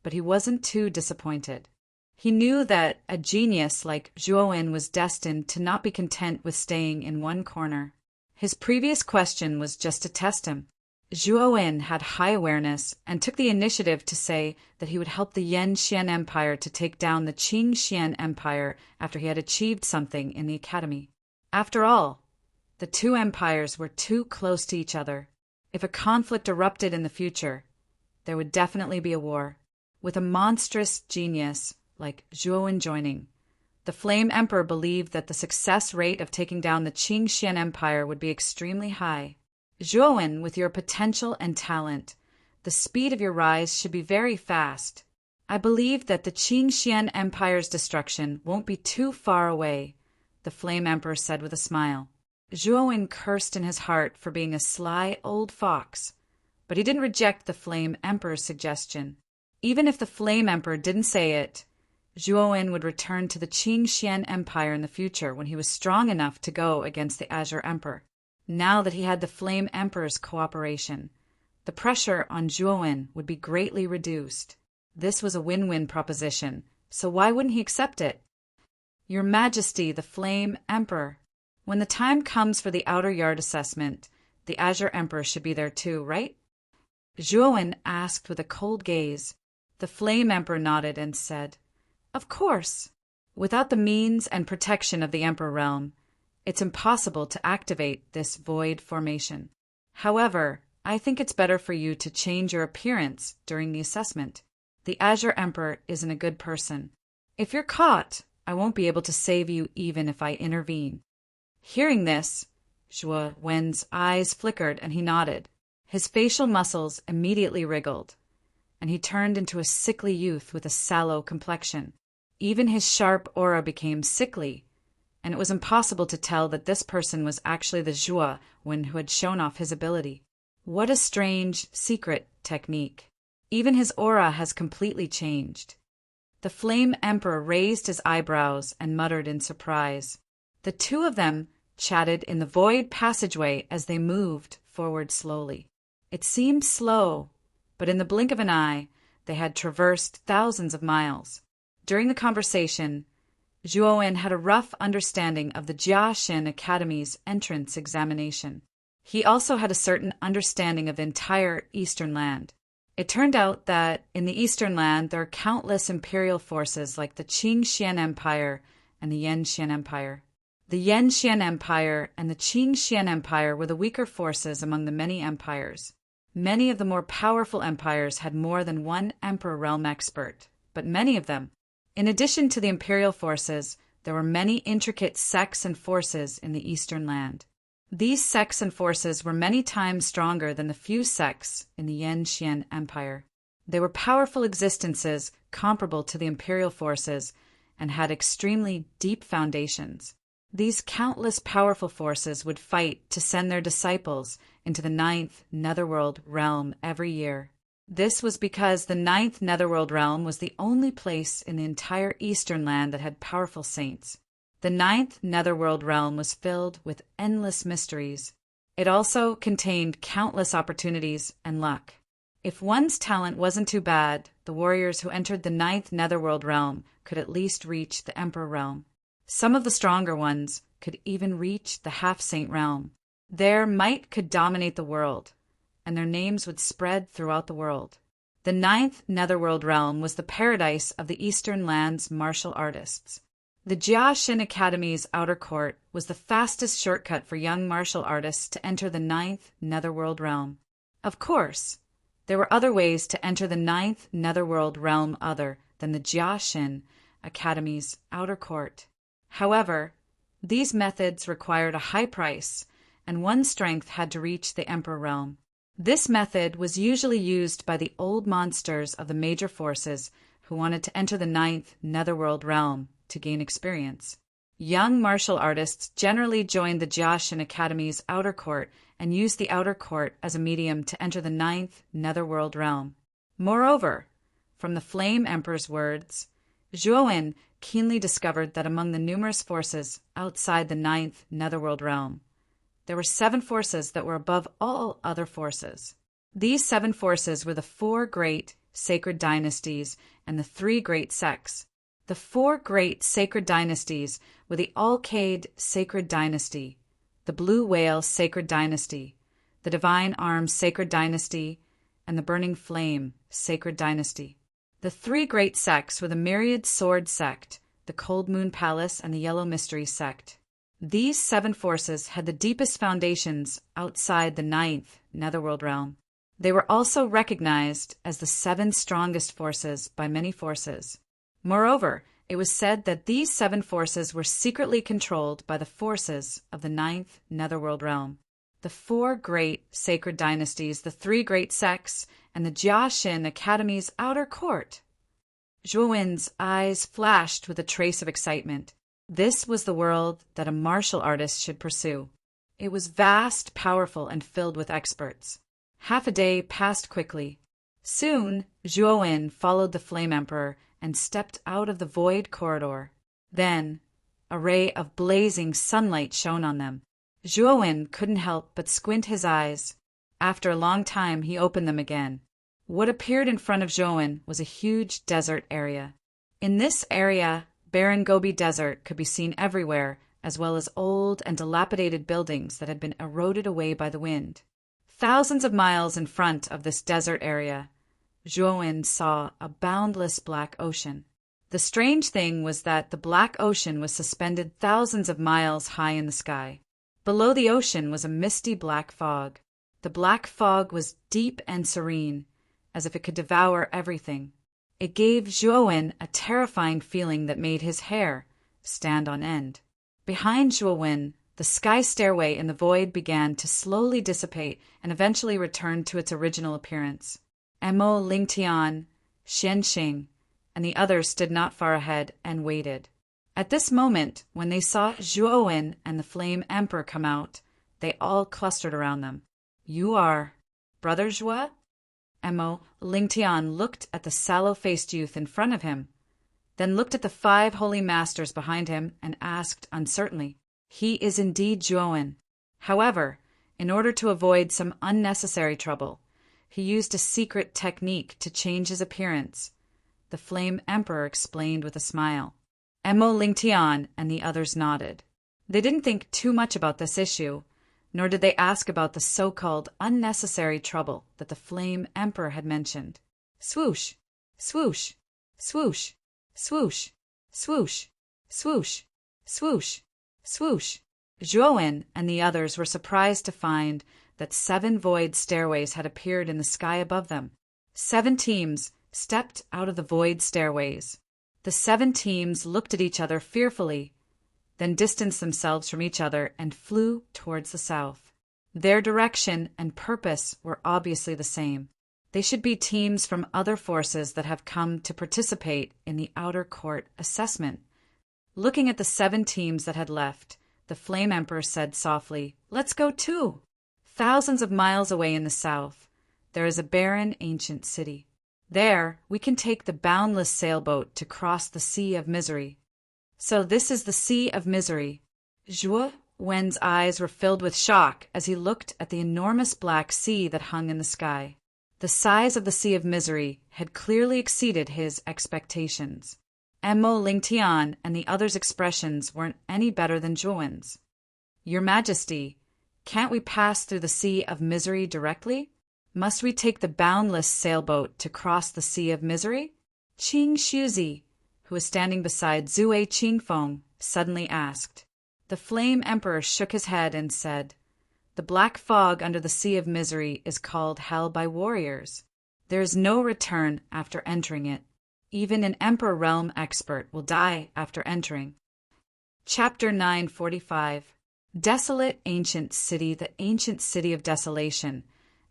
but he wasn't too disappointed. He knew that a genius like Zhuowen was destined to not be content with staying in one corner. His previous question was just to test him. Zhuowen had high awareness and took the initiative to say that he would help the Yen Xian Empire to take down the Qing Xian Empire after he had achieved something in the academy. After all, the two empires were too close to each other. If a conflict erupted in the future, there would definitely be a war. With a monstrous genius like Zhuowen joining, the Flame Emperor believed that the success rate of taking down the Qing Xian Empire would be extremely high. Zhuowen, with your potential and talent, the speed of your rise should be very fast. I believe that the Qing Xian Empire's destruction won't be too far away, the Flame Emperor said with a smile. Zhuowen cursed in his heart for being a sly old fox, but he didn't reject the Flame Emperor's suggestion. Even if the Flame Emperor didn't say it, Zhuowen would return to the Qing Xian Empire in the future when he was strong enough to go against the Azure Emperor. Now that he had the Flame Emperor's cooperation, the pressure on Zhuowen would be greatly reduced. This was a win-win proposition, so why wouldn't he accept it? Your Majesty, the Flame Emperor, when the time comes for the Outer Yard assessment, the Azure Emperor should be there too, right? Zhuowen asked with a cold gaze. The Flame Emperor nodded and said, "Of course. Without the means and protection of the Emperor realm, it's impossible to activate this void formation. However, I think it's better for you to change your appearance during the assessment. The Azure Emperor isn't a good person. If you're caught, I won't be able to save you even if I intervene." Hearing this, Zhuowen's eyes flickered and he nodded. His facial muscles immediately wriggled, and he turned into a sickly youth with a sallow complexion. Even his sharp aura became sickly, and it was impossible to tell that this person was actually the Zhuowen who had shown off his ability. What a strange, secret technique. Even his aura has completely changed. The Flame Emperor raised his eyebrows and muttered in surprise. The two of them chatted in the void passageway as they moved forward slowly. It seemed slow, but in the blink of an eye, they had traversed thousands of miles. During the conversation, Zhuowen had a rough understanding of the Jiaxin Academy's entrance examination. He also had a certain understanding of the entire Eastern Land. It turned out that in the Eastern Land there are countless imperial forces like the Qing Xian Empire and the Yen Xian Empire. The Yen Xian Empire and the Qing Xian Empire were the weaker forces among the many empires. Many of the more powerful empires had more than one Emperor realm expert, but many of them. In addition to the imperial forces, there were many intricate sects and forces in the Eastern Land. These sects and forces were many times stronger than the few sects in the Yen Xian Empire. They were powerful existences comparable to the imperial forces and had extremely deep foundations. These countless powerful forces would fight to send their disciples into the 9th Netherworld realm every year. This was because the 9th Netherworld realm was the only place in the entire Eastern Land that had powerful saints. The 9th Netherworld realm was filled with endless mysteries. It also contained countless opportunities and luck. If one's talent wasn't too bad, the warriors who entered the ninth netherworld realm could at least reach the Emperor realm. Some of the stronger ones could even reach the half-saint realm. Their might could dominate the world, and their names would spread throughout the world. The ninth netherworld realm was the paradise of the Eastern Land's martial artists. The Jiaxin Academy's outer court was the fastest shortcut for young martial artists to enter the ninth netherworld realm. Of course, there were other ways to enter the ninth netherworld realm other than the Jiaxin Academy's outer court. However, these methods required a high price, and one's strength had to reach the Emperor realm. This method was usually used by the old monsters of the major forces who wanted to enter the ninth netherworld realm to gain experience. Young martial artists generally joined the Jiaxin Academy's outer court and used the outer court as a medium to enter the ninth netherworld realm. Moreover, from the Flame Emperor's words, Zhuowen keenly discovered that among the numerous forces outside the ninth netherworld realm, there were 7 forces that were above all other forces. These 7 forces were the 4 great sacred dynasties and the 3 great sects. The 4 great sacred dynasties were the Alcade Sacred Dynasty, the Blue Whale Sacred Dynasty, the Divine Arms Sacred Dynasty, and the Burning Flame Sacred Dynasty. The 3 great sects were the Myriad Sword Sect, the Cold Moon Palace, and the Yellow Mystery Sect. These 7 forces had the deepest foundations outside the ninth netherworld realm. They were also recognized as the 7 strongest forces by many forces. Moreover, it was said that these 7 forces were secretly controlled by the forces of the ninth netherworld realm. The 4 great sacred dynasties, the 3 great sects, and the Jiaxin Academy's outer court. Zhuowen's eyes flashed with a trace of excitement. This was the world that a martial artist should pursue. It was vast, powerful, and filled with experts. Half a day passed quickly. Soon, Zhuowen followed the Flame Emperor and stepped out of the void corridor. Then, a ray of blazing sunlight shone on them. Zhuowen couldn't help but squint his eyes. After a long time, he opened them again. What appeared in front of Zhuowen was a huge desert area. In this area, barren Gobi Desert could be seen everywhere, as well as old and dilapidated buildings that had been eroded away by the wind. Thousands of miles in front of this desert area, Zhuowen saw a boundless black ocean. The strange thing was that the black ocean was suspended thousands of miles high in the sky. Below the ocean was a misty black fog. The black fog was deep and serene, as if it could devour everything. It gave Zhuowen a terrifying feeling that made his hair stand on end. Behind Zhuowen, the sky stairway in the void began to slowly dissipate and eventually returned to its original appearance. Emo Lingtian, Xianxing, and the others stood not far ahead and waited. At this moment, when they saw Zhuowen and the Flame Emperor come out, they all clustered around them. "You are Brother Zhua?" Emo Lingtian looked at the sallow-faced youth in front of him, then looked at the 5 holy masters behind him and asked uncertainly, "He is indeed Zhuowen." However, in order to avoid some unnecessary trouble, he used a secret technique to change his appearance. The Flame Emperor explained with a smile. Emo Lingtian and the others nodded. They didn't think too much about this issue, nor did they ask about the so-called unnecessary trouble that the Flame Emperor had mentioned. Swoosh, swoosh, swoosh, swoosh, swoosh, swoosh, swoosh, swoosh. Zhuowen and the others were surprised to find that 7 void stairways had appeared in the sky above them. 7 teams stepped out of the void stairways. The 7 teams looked at each other fearfully, then distanced themselves from each other and flew towards the south. Their direction and purpose were obviously the same. They should be teams from other forces that have come to participate in the outer court assessment. Looking at the 7 teams that had left, the Flame Emperor said softly, "Let's go too." Thousands of miles away in the south, there is a barren ancient city. There, we can take the boundless sailboat to cross the Sea of Misery. So this is the Sea of Misery. Zhuowen's eyes were filled with shock as he looked at the enormous black sea that hung in the sky. The size of the Sea of Misery had clearly exceeded his expectations. Emo Lingtian and the others' expressions weren't any better than Zhuowen's. "Your Majesty, can't we pass through the Sea of Misery directly? Must we take the boundless sailboat to cross the Sea of Misery?" Qing Shuzi, who was standing beside Zue Qingfeng, suddenly asked. The Flame Emperor shook his head and said, "The black fog under the Sea of Misery is called Hell by warriors. There is no return after entering it. Even an Emperor Realm expert will die after entering." Chapter 945. Desolate Ancient City. The ancient city of desolation,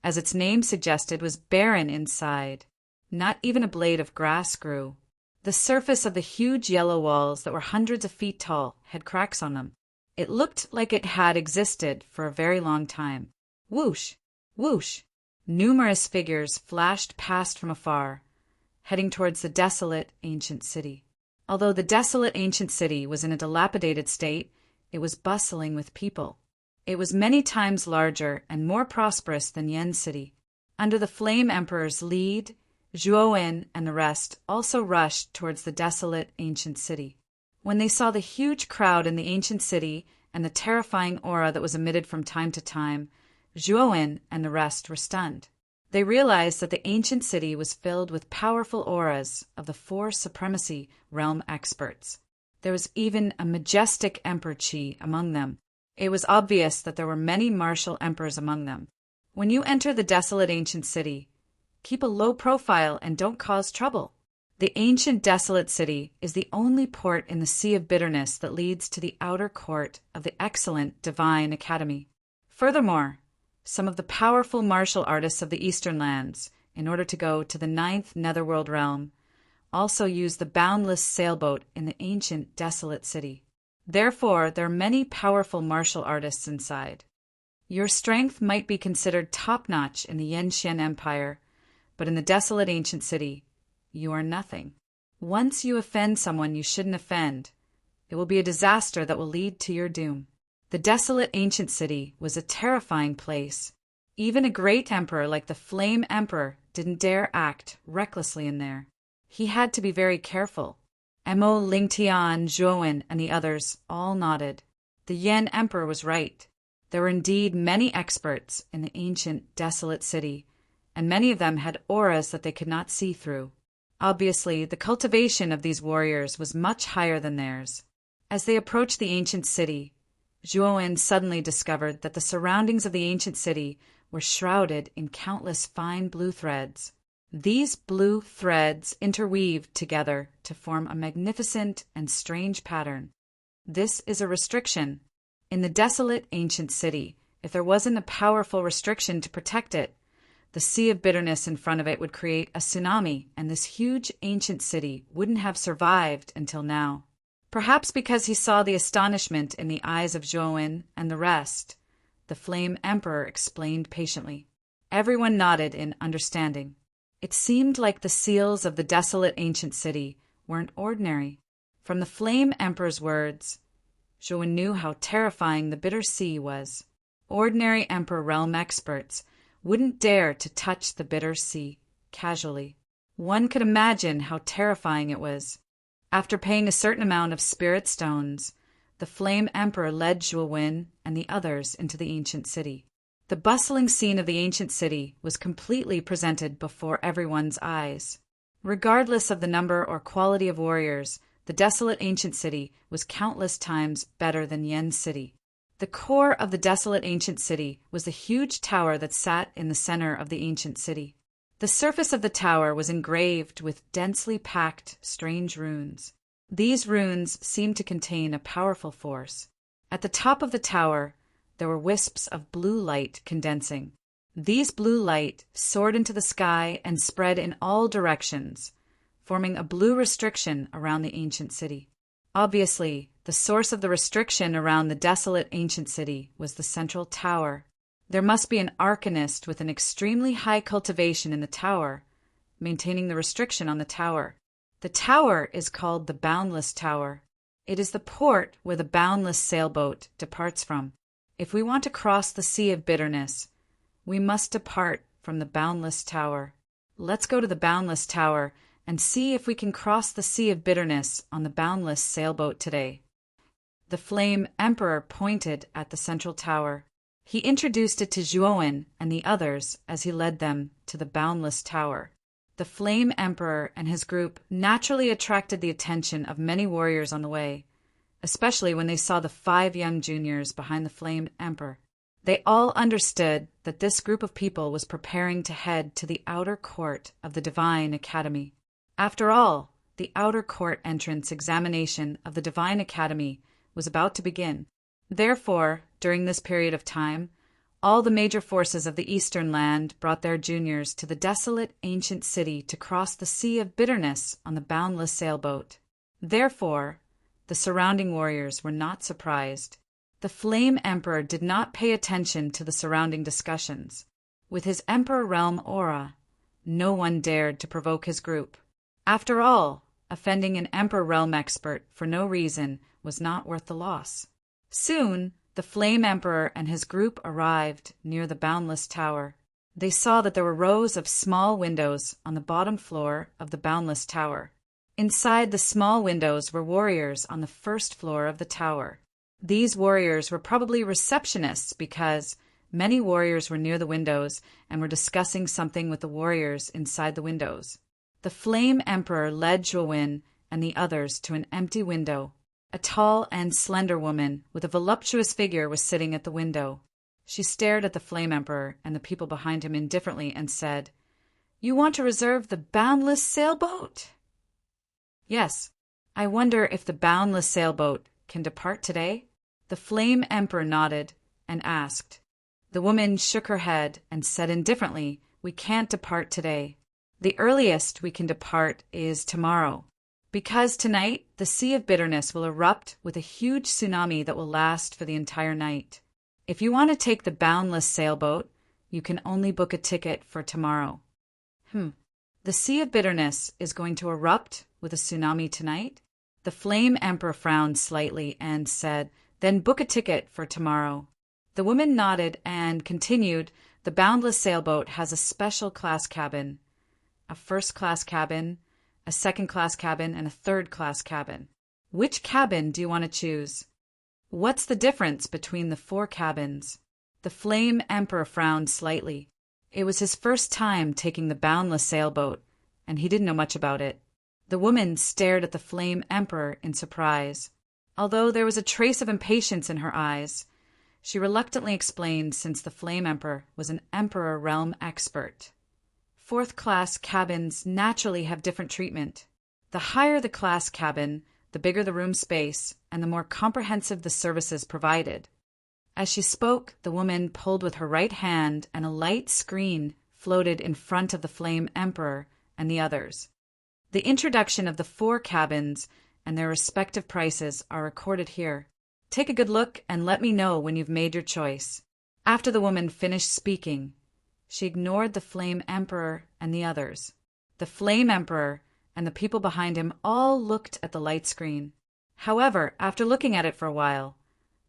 as its name suggested, was barren inside. Not even a blade of grass grew. The surface of the huge yellow walls that were hundreds of feet tall had cracks on them. It looked like it had existed for a very long time. Whoosh! Whoosh! Numerous figures flashed past from afar, heading towards the desolate ancient city. Although the desolate ancient city was in a dilapidated state, it was bustling with people. It was many times larger and more prosperous than Yen City. Under the Flame Emperor's lead, Zhuowen and the rest also rushed towards the desolate ancient city. When they saw the huge crowd in the ancient city and the terrifying aura that was emitted from time to time, Zhuowen and the rest were stunned. They realized that the ancient city was filled with powerful auras of the 4 supremacy realm experts. There was even a majestic Emperor Qi among them. It was obvious that there were many martial emperors among them. When you enter the desolate ancient city, keep a low profile and don't cause trouble. The ancient desolate city is the only port in the Sea of Bitterness that leads to the outer court of the excellent Divine Academy. Furthermore, some of the powerful martial artists of the Eastern lands, in order to go to the 9th Netherworld realm, also use the boundless sailboat in the ancient desolate city. Therefore, there are many powerful martial artists inside. Your strength might be considered top-notch in the Yenxian Empire, but in the desolate ancient city, you are nothing. Once you offend someone you shouldn't offend, it will be a disaster that will lead to your doom. The desolate ancient city was a terrifying place. Even a great emperor like the Flame Emperor didn't dare act recklessly in there. He had to be very careful. Emo Lingtian, Zhuowen, and the others all nodded. The Yen Emperor was right. There were indeed many experts in the ancient desolate city, and many of them had auras that they could not see through. Obviously, the cultivation of these warriors was much higher than theirs. As they approached the ancient city, Zhuowen suddenly discovered that the surroundings of the ancient city were shrouded in countless fine blue threads. These blue threads interweaved together to form a magnificent and strange pattern. This is a restriction. In the desolate ancient city, if there wasn't a powerful restriction to protect it, the Sea of Bitterness in front of it would create a tsunami, and this huge ancient city wouldn't have survived until now. Perhaps because he saw the astonishment in the eyes of Zhuowen and the rest, the Flame Emperor explained patiently. Everyone nodded in understanding. It seemed like the seals of the desolate ancient city weren't ordinary. From the Flame Emperor's words, Zhuowen knew how terrifying the bitter sea was. Ordinary Emperor realm experts wouldn't dare to touch the bitter sea casually. One could imagine how terrifying it was. After paying a certain amount of spirit stones, the Flame Emperor led Zhuowen and the others into the ancient city. The bustling scene of the ancient city was completely presented before everyone's eyes. Regardless of the number or quality of warriors, the desolate ancient city was countless times better than Yen City. The core of the desolate ancient city was the huge tower that sat in the center of the ancient city. The surface of the tower was engraved with densely packed, strange runes. These runes seemed to contain a powerful force. At the top of the tower, there were wisps of blue light condensing. These blue light soared into the sky and spread in all directions, forming a blue restriction around the ancient city. Obviously, the source of the restriction around the desolate ancient city was the central tower. There must be an arcanist with an extremely high cultivation in the tower, maintaining the restriction on the tower. The tower is called the Boundless Tower. It is the port where the boundless sailboat departs from. If we want to cross the Sea of Bitterness, we must depart from the boundless tower. Let's go to the boundless tower and see if we can cross the sea of bitterness on the boundless sailboat today. The Flame Emperor pointed at the central tower. He introduced it to Zhuowen and the others as he led them to the boundless tower. The Flame Emperor and his group naturally attracted the attention of many warriors on the way, especially when they saw the 5 young juniors behind the Flame Emperor. They all understood that this group of people was preparing to head to the outer court of the Divine Academy. After all, the outer court entrance examination of the Divine Academy was about to begin. Therefore, during this period of time, all the major forces of the Eastern land brought their juniors to the desolate ancient city to cross the Sea of Bitterness on the boundless sailboat. Therefore, the surrounding warriors were not surprised. The Flame Emperor did not pay attention to the surrounding discussions. With his Emperor Realm aura, no one dared to provoke his group. After all, offending an Emperor Realm expert for no reason was not worth the loss. Soon, the Flame Emperor and his group arrived near the boundless tower. They saw that there were rows of small windows on the bottom floor of the boundless tower. Inside the small windows were warriors on the first floor of the tower. These warriors were probably receptionists because many warriors were near the windows and were discussing something with the warriors inside the windows. The Flame Emperor led Zhuowen and the others to an empty window. A tall and slender woman with a voluptuous figure was sitting at the window. She stared at the Flame Emperor and the people behind him indifferently and said, "You want to reserve the boundless sailboat?" "Yes. I wonder if the boundless sailboat can depart today?" The Flame Emperor nodded and asked. The woman shook her head and said indifferently, "We can't depart today. The earliest we can depart is tomorrow, because tonight the Sea of Bitterness will erupt with a huge tsunami that will last for the entire night. If you want to take the boundless sailboat, you can only book a ticket for tomorrow." The Sea of Bitterness is going to erupt with a tsunami tonight? The Flame Emperor frowned slightly and said, "Then book a ticket for tomorrow." The woman nodded and continued, "The boundless sailboat has a special class cabin, a first-class cabin, a second-class cabin, and a third-class cabin. Which cabin do you want to choose? What's the difference between the 4 cabins?" The Flame Emperor frowned slightly. It was his first time taking the boundless sailboat, and he didn't know much about it. The woman stared at the Flame Emperor in surprise. Although there was a trace of impatience in her eyes, she reluctantly explained since the Flame Emperor was an Emperor Realm expert. 4th-class cabins naturally have different treatment. The higher the class cabin, the bigger the room space, and the more comprehensive the services provided. As she spoke, the woman pulled with her right hand and a light screen floated in front of the Flame Emperor and the others. The introduction of the 4 cabins and their respective prices are recorded here. Take a good look and let me know when you've made your choice. After the woman finished speaking, she ignored the Flame Emperor and the others. The Flame Emperor and the people behind him all looked at the light screen. However, after looking at it for a while,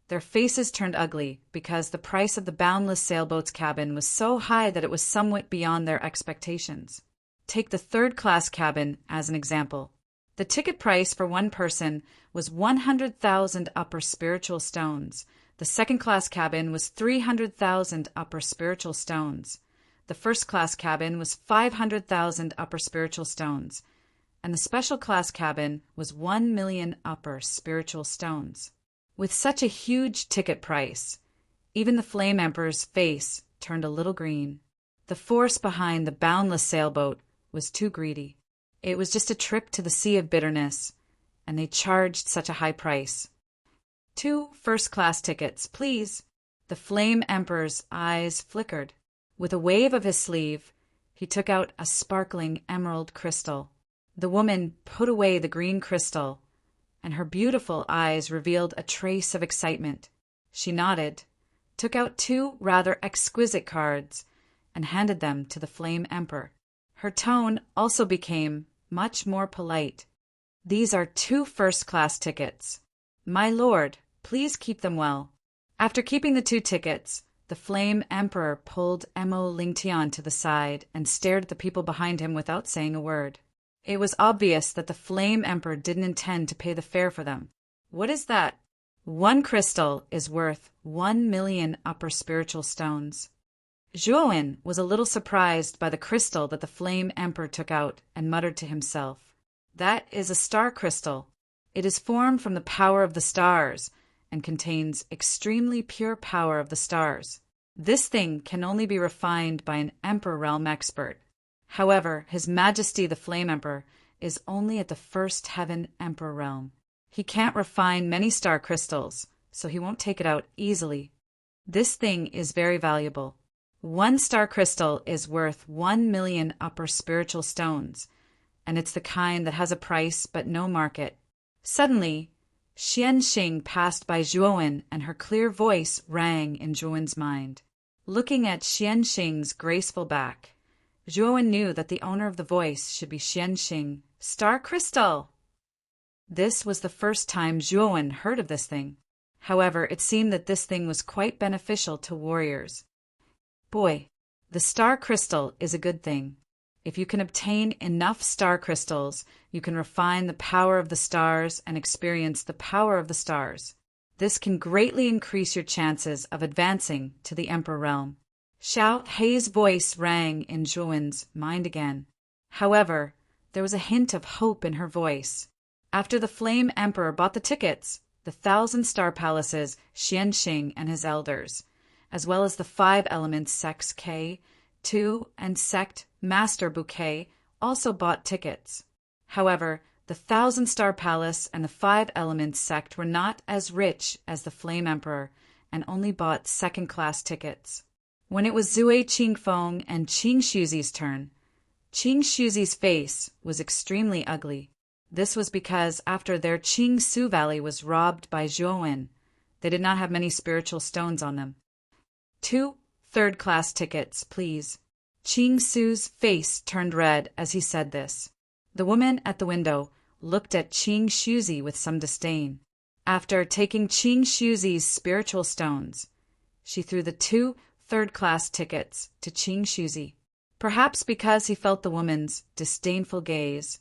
their faces turned ugly because the price of the boundless sailboat's cabin was so high that it was somewhat beyond their expectations. Take the 3rd-class cabin as an example. The ticket price for one person was 100,000 upper spiritual stones. The 2nd-class cabin was 300,000 upper spiritual stones. The 1st-class cabin was 500,000 upper spiritual stones. And the special-class cabin was 1,000,000 upper spiritual stones. With such a huge ticket price, even the Flame Emperor's face turned a little green. The force behind the boundless sailboat was too greedy. It was just a trip to the Sea of Bitterness, and they charged such a high price. 2 first-class tickets, please. The Flame Emperor's eyes flickered. With a wave of his sleeve, he took out a sparkling emerald crystal. The woman put away the green crystal, and her beautiful eyes revealed a trace of excitement. She nodded, took out 2 rather exquisite cards, and handed them to the Flame Emperor. Her tone also became much more polite. "These are 2 first-class tickets. My lord, please keep them well." After keeping the 2 tickets, The Flame Emperor pulled Emo Lingtian to the side and stared at the people behind him without saying a word. It was obvious that the Flame Emperor didn't intend to pay the fare for them. What is that? 1 crystal is worth 1,000,000 upper spiritual stones. Zhuowen was a little surprised by the crystal that the Flame Emperor took out and muttered to himself, "That is a star crystal. It is formed from the power of the stars and contains extremely pure power of the stars. This thing can only be refined by an Emperor Realm expert. However, His Majesty the Flame Emperor is only at the First Heaven Emperor Realm. He can't refine many star crystals, so he won't take it out easily. This thing is very valuable. 1 star crystal is worth 1,000,000 upper spiritual stones, and it's the kind that has a price but no market." Suddenly, Xianxing passed by Zhuowen, and her clear voice rang in Zhuowen's mind. Looking at Xianxing's graceful back, Zhuowen knew that the owner of the voice should be Xianxing. Star crystal! This was the first time Zhuowen heard of this thing. However, it seemed that this thing was quite beneficial to warriors. Boy, the star crystal is a good thing. If you can obtain enough star crystals, you can refine the power of the stars and experience the power of the stars. This can greatly increase your chances of advancing to the Emperor Realm. Xiao Hei's voice rang in Zhuowen's mind again. However, there was a hint of hope in her voice. After the Flame Emperor bought the tickets, the 1,000 star palaces, Xianxing and his elders, as well as the 5 elements Sects K, 2, and Sect Master Bouquet, also bought tickets. However, the 1,000 star palace and the 5 elements sect were not as rich as the Flame Emperor and only bought second-class tickets. When it was Zue Qingfeng and Qing Shuzi's turn, Qing Shuzi's face was extremely ugly. This was because after their Qing Su Valley was robbed by Zhuowen, they did not have many spiritual stones on them. 2 third-class tickets, please. Qing Su's face turned red as he said this. The woman at the window looked at Qing Shuzi with some disdain. After taking Qing Shuzi's spiritual stones, she threw the 2 third-class tickets to Qing Shuzi. Perhaps because he felt the woman's disdainful gaze,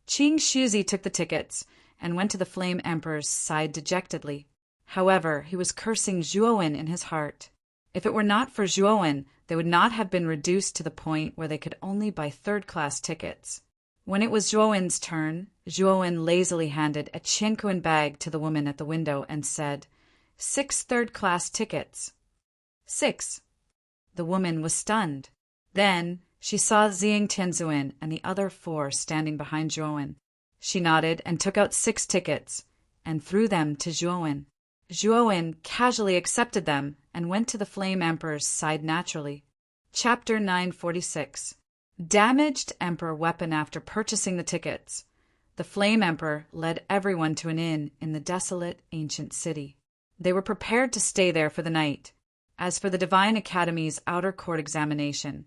Qing Shuzi took the tickets and went to the Flame Emperor's side dejectedly. However, he was cursing Zhuowen in his heart. If it were not for Zhuowen, they would not have been reduced to the point where they could only buy third-class tickets. When it was Zhuowen's turn, Zhuowen lazily handed a Qianquan bag to the woman at the window and said, 6 third-class tickets. 6. The woman was stunned. Then she saw Xiang Tianzuan and the other 4 standing behind Zhuowen. She nodded and took out 6 tickets and threw them to Zhuowen. Zhuowen casually accepted them and went to the Flame Emperor's side naturally. Chapter 946. Damaged Emperor weapon. After purchasing the tickets, the Flame Emperor led everyone to an inn in the desolate ancient city. They were prepared to stay there for the night. As for the Divine Academy's outer court examination,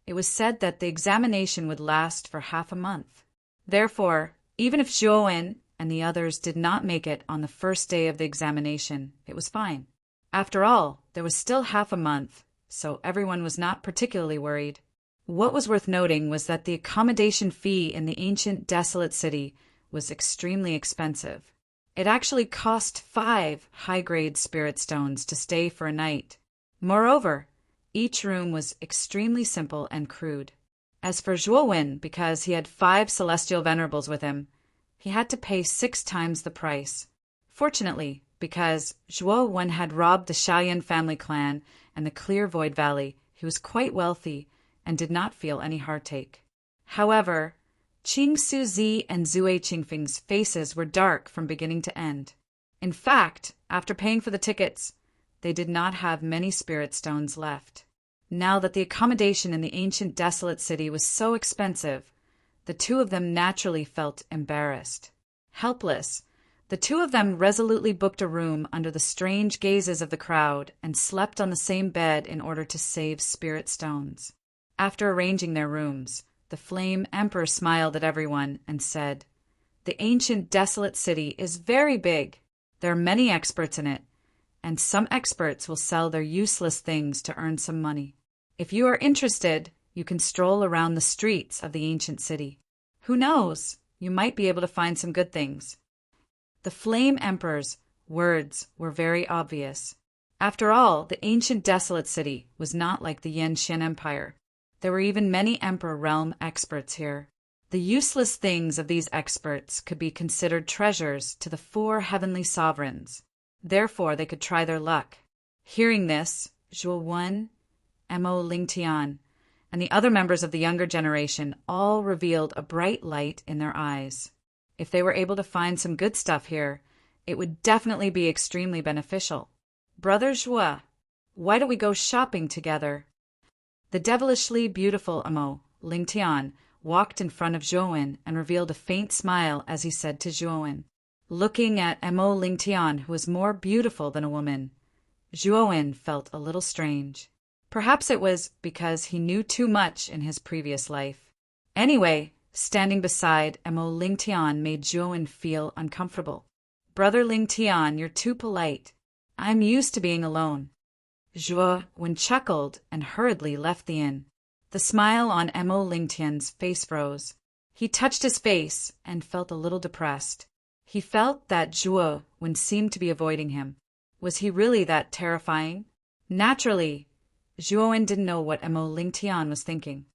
it was said that the examination would last for half a month. Therefore, even if Zhuowen and the others did not make it on the first day of the examination, it was fine. After all, there was still half a month, so everyone was not particularly worried. What was worth noting was that the accommodation fee in the ancient desolate city was extremely expensive. It actually cost 5 high-grade spirit stones to stay for a night. Moreover, each room was extremely simple and crude. As for Zhuowen, because he had 5 celestial venerables with him, he had to pay 6 times the price. Fortunately, because Zhuowen had robbed the Shaoyan family clan and the Clear Void Valley, he was quite wealthy and did not feel any heartache. However, Qing Suzi and Zue Qingfeng's faces were dark from beginning to end. In fact, after paying for the tickets, they did not have many spirit stones left. Now that the accommodation in the ancient desolate city was so expensive, the 2 of them naturally felt embarrassed. Helpless, the 2 of them resolutely booked a room under the strange gazes of the crowd and slept on the same bed in order to save spirit stones. After arranging their rooms, the Flame Emperor smiled at everyone and said, "The ancient desolate city is very big. There are many experts in it, and some experts will sell their useless things to earn some money. If you are interested, you can stroll around the streets of the ancient city. Who knows? You might be able to find some good things. The Flame Emperor's words were very obvious. After all, the ancient desolate city was not like the Yanxian Empire. There were even many Emperor Realm experts here. The useless things of these experts could be considered treasures to the 4 heavenly sovereigns. Therefore, they could try their luck. Hearing this, Zhuo Wen, Mo Lingtian, and the other members of the younger generation all revealed a bright light in their eyes. If they were able to find some good stuff here, it would definitely be extremely beneficial. Brother Zhuo, why don't we go shopping together? The devilishly beautiful Mo Lingtian walked in front of Zhuo and revealed a faint smile as he said to Zhuo, looking at Mo Lingtian, who was more beautiful than a woman. Zhuo felt a little strange. Perhaps it was because he knew too much in his previous life. Anyway, standing beside Mo Lingtian made Zhuo feel uncomfortable. Brother Lingtian, you're too polite. I'm used to being alone. Zhuo chuckled and hurriedly left the inn. The smile on Mo Lingtian's face froze. He touched his face and felt a little depressed. He felt that Zhuo seemed to be avoiding him. Was he really that terrifying? Naturally, Zhuo didn't know what Mo Lingtian was thinking.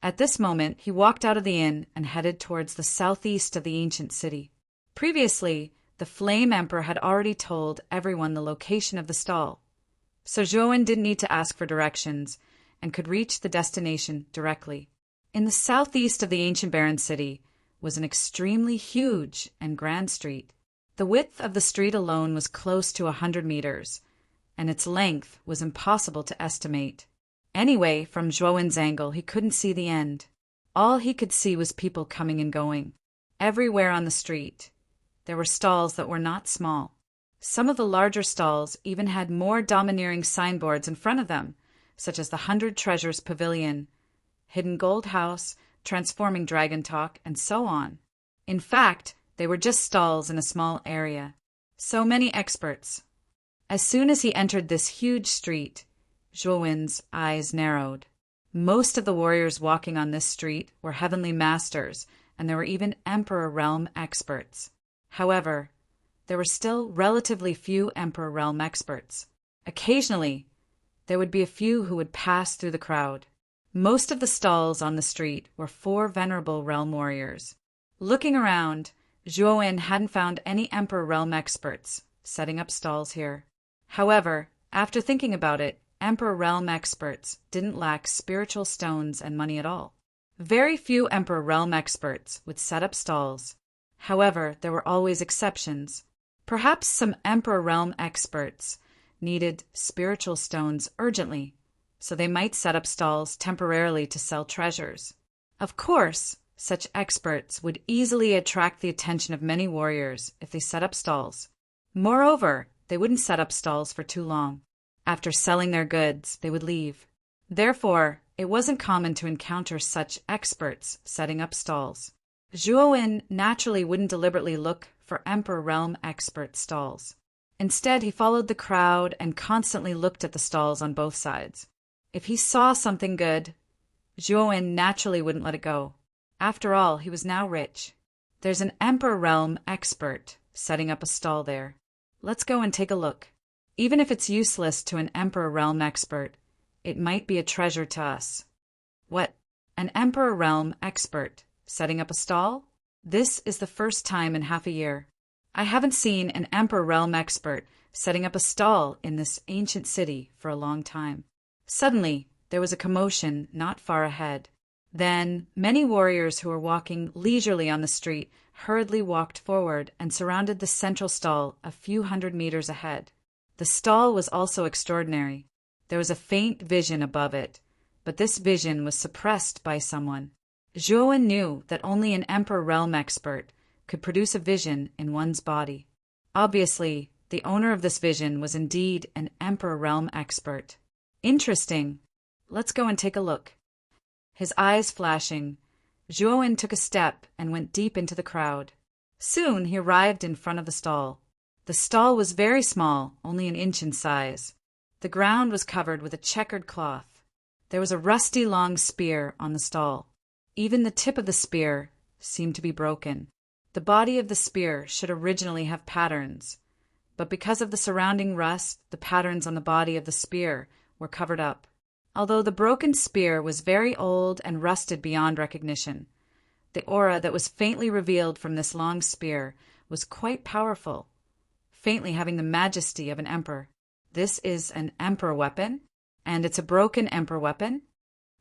At this moment, he walked out of the inn and headed towards the southeast of the ancient city. Previously, the Flame Emperor had already told everyone the location of the stall, so Zhuo didn't need to ask for directions and could reach the destination directly. In the southeast of the ancient barren city was an extremely huge and grand street. The width of the street alone was close to 100 meters, and its length was impossible to estimate. Anyway, from Zhuo's angle, he couldn't see the end. All he could see was people coming and going. Everywhere on the street, there were stalls that were not small. Some of the larger stalls even had more domineering signboards in front of them, such as the 100 Treasures Pavilion, Hidden Gold House, Transforming Dragon Talk, and so on. In fact, they were just stalls in a small area. So many experts. As soon as he entered this huge street, Zhuo's eyes narrowed. Most of the warriors walking on this street were heavenly masters, and there were even Emperor Realm experts. However, there were still relatively few Emperor Realm experts. Occasionally, there would be a few who would pass through the crowd. Most of the stalls on the street were 4 venerable realm warriors. Looking around, Zhuo hadn't found any Emperor Realm experts setting up stalls here. However, after thinking about it, Emperor Realm experts didn't lack spiritual stones and money at all. Very few Emperor Realm experts would set up stalls. However, there were always exceptions. Perhaps some Emperor Realm experts needed spiritual stones urgently, so they might set up stalls temporarily to sell treasures. Of course, such experts would easily attract the attention of many warriors if they set up stalls. Moreover, they wouldn't set up stalls for too long. After selling their goods, they would leave. Therefore, it wasn't common to encounter such experts setting up stalls. Zhuo naturally wouldn't deliberately look for Emperor Realm expert stalls. Instead, he followed the crowd and constantly looked at the stalls on both sides. If he saw something good, Zhuo naturally wouldn't let it go. After all, he was now rich. There's an Emperor Realm expert setting up a stall there. Let's go and take a look. Even if it's useless to an Emperor Realm expert, it might be a treasure to us. What? An Emperor Realm expert setting up a stall? This is the first time in half a year. I haven't seen an Emperor Realm expert setting up a stall in this ancient city for a long time. Suddenly, there was a commotion not far ahead. Then, many warriors who were walking leisurely on the street hurriedly walked forward and surrounded the central stall a few hundred meters ahead. The stall was also extraordinary. There was a faint vision above it, but this vision was suppressed by someone. Zhuo knew that only an Emperor Realm expert could produce a vision in one's body. Obviously, the owner of this vision was indeed an Emperor Realm expert. Interesting. Let's go and take a look. His eyes flashing, Zhuo took a step and went deep into the crowd. Soon he arrived in front of the stall. The stall was very small, only an inch in size. The ground was covered with a checkered cloth. There was a rusty long spear on the stall. Even the tip of the spear seemed to be broken. The body of the spear should originally have patterns, but because of the surrounding rust, the patterns on the body of the spear were covered up. Although the broken spear was very old and rusted beyond recognition, the aura that was faintly revealed from this long spear was quite powerful, faintly having the majesty of an emperor. This is an emperor weapon, and it's a broken emperor weapon.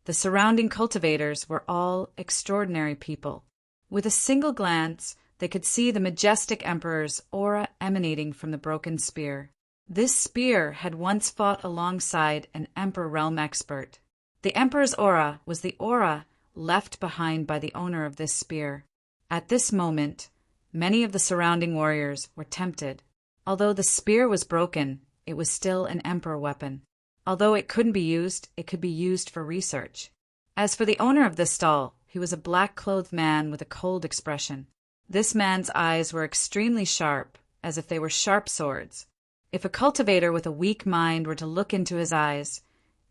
The surrounding cultivators were all extraordinary people. With a single glance, they could see the majestic emperor's aura emanating from the broken spear. This spear had once fought alongside an emperor realm expert. The emperor's aura was the aura left behind by the owner of this spear. At this moment, many of the surrounding warriors were tempted. Although the spear was broken, it was still an emperor weapon. Although it couldn't be used, it could be used for research. As for the owner of this stall, he was a black-clothed man with a cold expression. This man's eyes were extremely sharp, as if they were sharp swords. If a cultivator with a weak mind were to look into his eyes,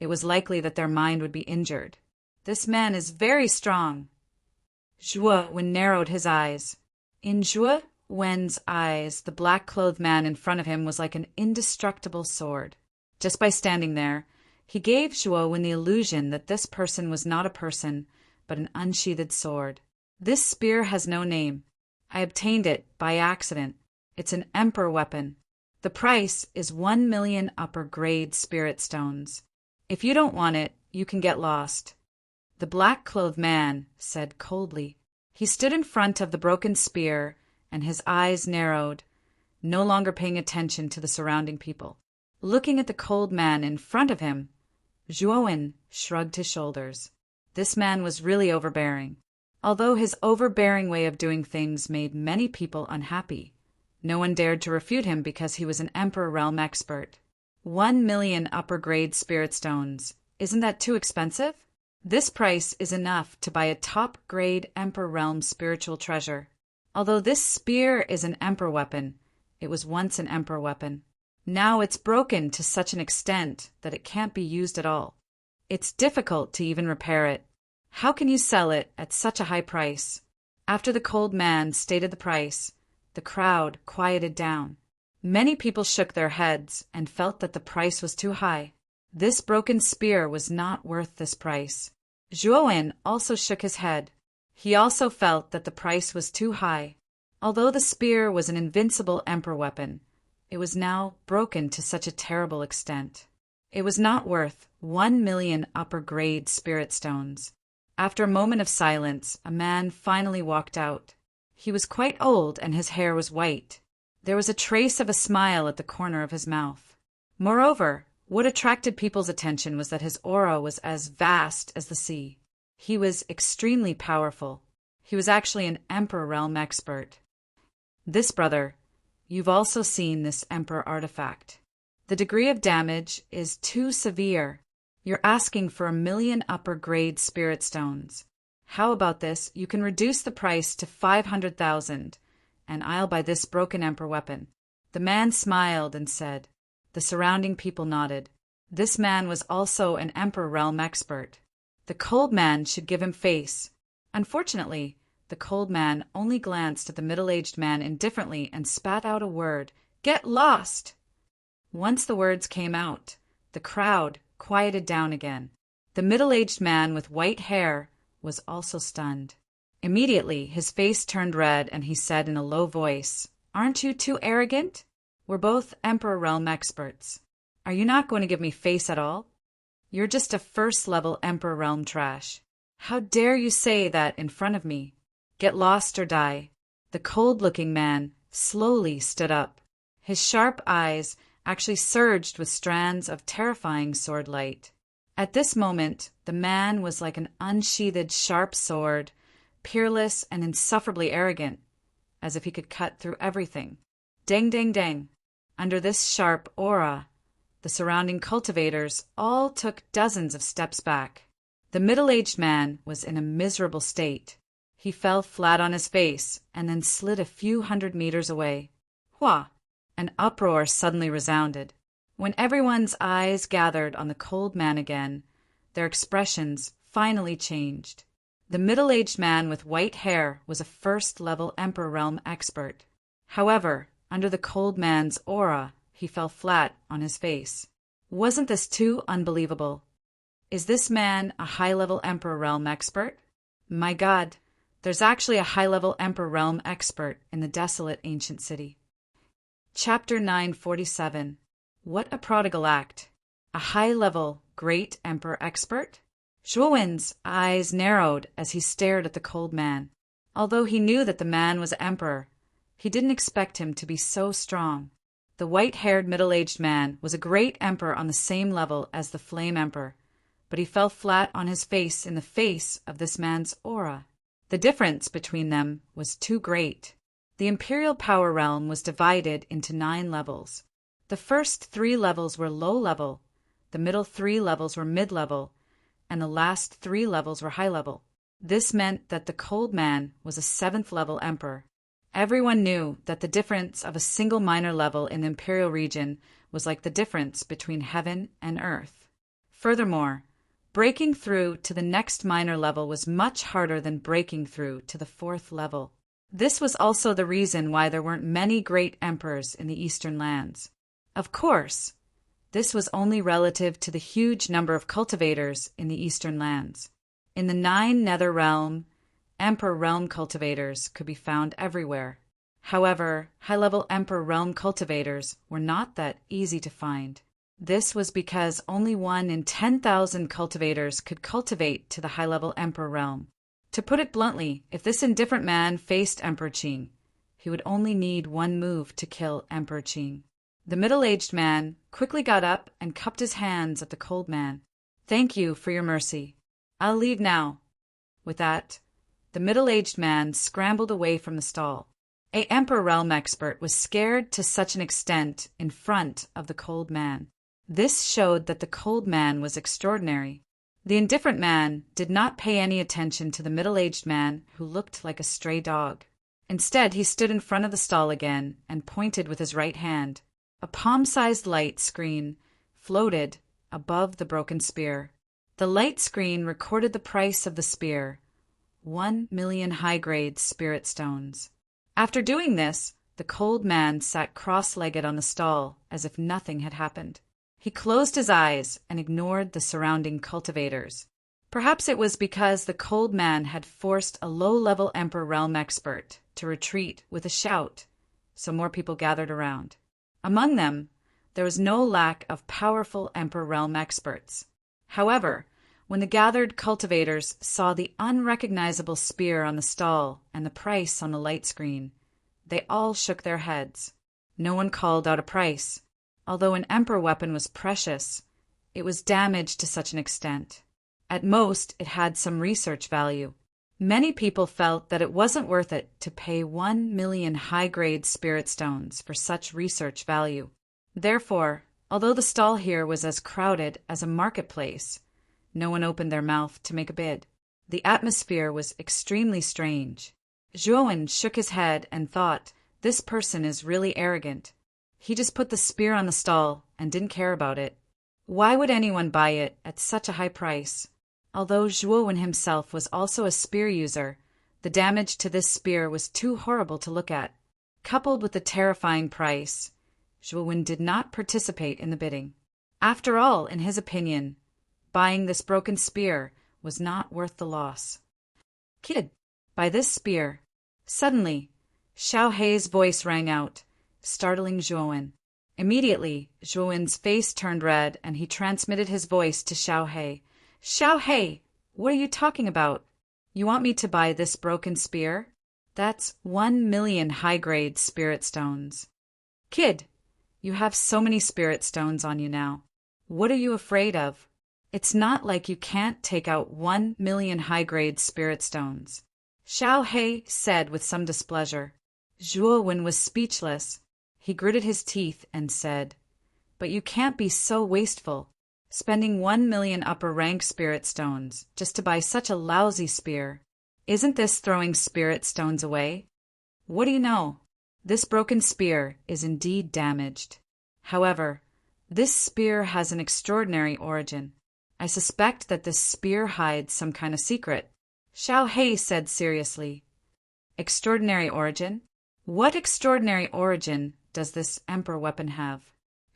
it was likely that their mind would be injured. This man is very strong. Zhuo Wen narrowed his eyes. In Zhuo Wen's eyes, the black-clothed man in front of him was like an indestructible sword. Just by standing there, he gave Zhuo Wen the illusion that this person was not a person, but an unsheathed sword. This spear has no name. I obtained it by accident. It's an emperor weapon. The price is 1,000,000 upper-grade spirit stones. If you don't want it, you can get lost. The black-clothed man said coldly. He stood in front of the broken spear, and his eyes narrowed, no longer paying attention to the surrounding people. Looking at the cold man in front of him, Zhuo Wen shrugged his shoulders. This man was really overbearing. Although his overbearing way of doing things made many people unhappy, no one dared to refute him because he was an emperor realm expert. 1,000,000 upper-grade spirit stones. Isn't that too expensive? This price is enough to buy a top-grade emperor realm spiritual treasure. Although this spear is an emperor weapon, it was once an emperor weapon. Now it's broken to such an extent that it can't be used at all. It's difficult to even repair it. How can you sell it at such a high price? After the cold man stated the price, the crowd quieted down. Many people shook their heads and felt that the price was too high. This broken spear was not worth this price. Zhuo Wen also shook his head. He also felt that the price was too high. Although the spear was an invincible emperor weapon, it was now broken to such a terrible extent. It was not worth 1,000,000 upper-grade spirit stones. After a moment of silence, a man finally walked out. He was quite old and his hair was white. There was a trace of a smile at the corner of his mouth. Moreover, what attracted people's attention was that his aura was as vast as the sea. He was extremely powerful. He was actually an emperor realm expert. This brother, you've also seen this emperor artifact. The degree of damage is too severe. You're asking for 1,000,000 upper-grade spirit stones. How about this? You can reduce the price to 500,000, and I'll buy this broken emperor weapon. The man smiled and said. The surrounding people nodded. This man was also an emperor realm expert. The cold man should give him face. Unfortunately, the cold man only glanced at the middle-aged man indifferently and spat out a word. Get lost! Once the words came out, the crowd quieted down again. The middle-aged man with white hair was also stunned. Immediately, his face turned red and he said in a low voice, Aren't you too arrogant? We're both Emperor Realm experts. Are you not going to give me face at all? You're just a first-level Emperor Realm trash. How dare you say that in front of me? Get lost or die. The cold-looking man slowly stood up. His sharp eyes actually surged with strands of terrifying sword light. At this moment, the man was like an unsheathed sharp sword, peerless and insufferably arrogant, as if he could cut through everything. Dang, dang, dang. Under this sharp aura, the surrounding cultivators all took dozens of steps back. The middle-aged man was in a miserable state. He fell flat on his face and then slid a few hundred meters away. Hua! An uproar suddenly resounded. When everyone's eyes gathered on the cold man again, their expressions finally changed. The middle-aged man with white hair was a first-level Emperor Realm expert. However, under the cold man's aura, he fell flat on his face. Wasn't this too unbelievable? Is this man a high-level Emperor Realm expert? My God, there's actually a high-level Emperor Realm expert in the desolate ancient city. Chapter 947. What a prodigal act. A high-level, great Emperor expert? Zhuowen's eyes narrowed as he stared at the cold man. Although he knew that the man was emperor, he didn't expect him to be so strong. The white-haired middle-aged man was a great emperor on the same level as the Flame Emperor, but he fell flat on his face in the face of this man's aura. The difference between them was too great. The Imperial Power Realm was divided into 9 levels. The first 3 levels were low-level, the middle 3 levels were mid-level, and the last 3 levels were high-level. This meant that the cold man was a 7th-level emperor. Everyone knew that the difference of a single minor level in the Imperial region was like the difference between heaven and earth. Furthermore, breaking through to the next minor level was much harder than breaking through to the 4th level. This was also the reason why there weren't many great emperors in the Eastern lands. Of course, this was only relative to the huge number of cultivators in the Eastern lands. In the 9 Nether Realm, Emperor Realm cultivators could be found everywhere. However, high-level Emperor Realm cultivators were not that easy to find. This was because only 1 in 10,000 cultivators could cultivate to the high-level Emperor Realm. To put it bluntly, if this indifferent man faced Emperor Qing, he would only need 1 move to kill Emperor Qing. The middle-aged man quickly got up and cupped his hands at the cold man. "Thank you for your mercy. I'll leave now." With that, the middle-aged man scrambled away from the stall. A Emperor Realm expert was scared to such an extent in front of the cold man. This showed that the cold man was extraordinary. The indifferent man did not pay any attention to the middle-aged man who looked like a stray dog. Instead, he stood in front of the stall again and pointed with his right hand. A palm-sized light screen floated above the broken spear. The light screen recorded the price of the spear, 1,000,000 high-grade spirit stones. After doing this, the cold man sat cross-legged on the stall as if nothing had happened. He closed his eyes and ignored the surrounding cultivators. Perhaps it was because the cold man had forced a low-level Emperor Realm expert to retreat with a shout, so more people gathered around. Among them, there was no lack of powerful Emperor Realm experts. However, when the gathered cultivators saw the unrecognizable spear on the stall and the price on the light screen, they all shook their heads. No one called out a price. Although an Emperor weapon was precious, it was damaged to such an extent. At most, it had some research value. Many people felt that it wasn't worth it to pay 1,000,000 high-grade spirit stones for such research value. Therefore, although the stall here was as crowded as a marketplace, no one opened their mouth to make a bid. The atmosphere was extremely strange. Zhuowen shook his head and thought, this person is really arrogant. He just put the spear on the stall and didn't care about it. Why would anyone buy it at such a high price? Although Zhuowen himself was also a spear user, the damage to this spear was too horrible to look at. Coupled with the terrifying price, Zhuowen did not participate in the bidding. After all, in his opinion, buying this broken spear was not worth the loss. "Kid, buy this spear." Suddenly, Xiao Hei's voice rang out, startling Zhuowen. Immediately, Zhuowen's face turned red and he transmitted his voice to Xiao Hei. "Xiao Hei, what are you talking about? You want me to buy this broken spear? That's 1,000,000 high-grade spirit stones." "Kid, you have so many spirit stones on you now. What are you afraid of? It's not like you can't take out 1,000,000 high-grade spirit stones," Xiao Hei said with some displeasure. Zhuowen was speechless. He gritted his teeth and said, "But you can't be so wasteful, spending 1,000,000 upper-rank spirit stones just to buy such a lousy spear. Isn't this throwing spirit stones away? What do you know? This broken spear is indeed damaged. However, this spear has an extraordinary origin. I suspect that this spear hides some kind of secret. Xiao Hei said seriously. Extraordinary origin? What extraordinary origin does this emperor weapon have?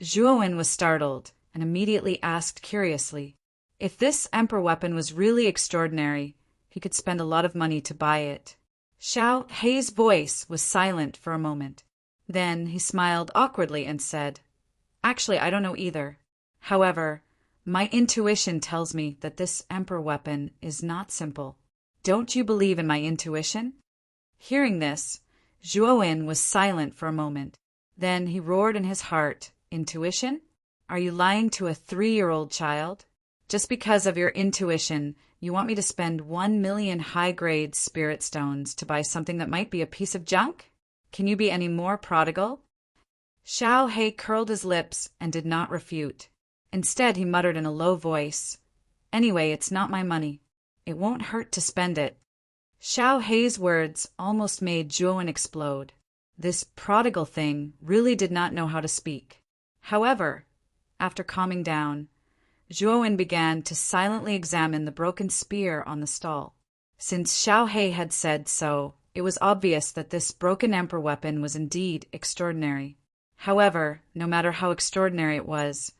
Zhuowen was startled and immediately asked curiously. If this emperor weapon was really extraordinary, he could spend a lot of money to buy it. Xiao Hei's voice was silent for a moment. Then he smiled awkwardly and said, Actually, I don't know either. However, my intuition tells me that this emperor weapon is not simple. Don't you believe in my intuition? Hearing this, Zhuowen was silent for a moment. Then he roared in his heart, Intuition? Are you lying to a 3-year-old child? Just because of your intuition, you want me to spend 1 million high-grade spirit stones to buy something that might be a piece of junk? Can you be any more prodigal? Xiao Hei curled his lips and did not refute. Instead, he muttered in a low voice, Anyway, it's not my money. It won't hurt to spend it. Xiao Hei's words almost made Zhuowen explode. This prodigal thing really did not know how to speak. However, after calming down, Zhuowen began to silently examine the broken spear on the stall. Since Xiao Hei had said so, it was obvious that this broken emperor weapon was indeed extraordinary. However, no matter how extraordinary it was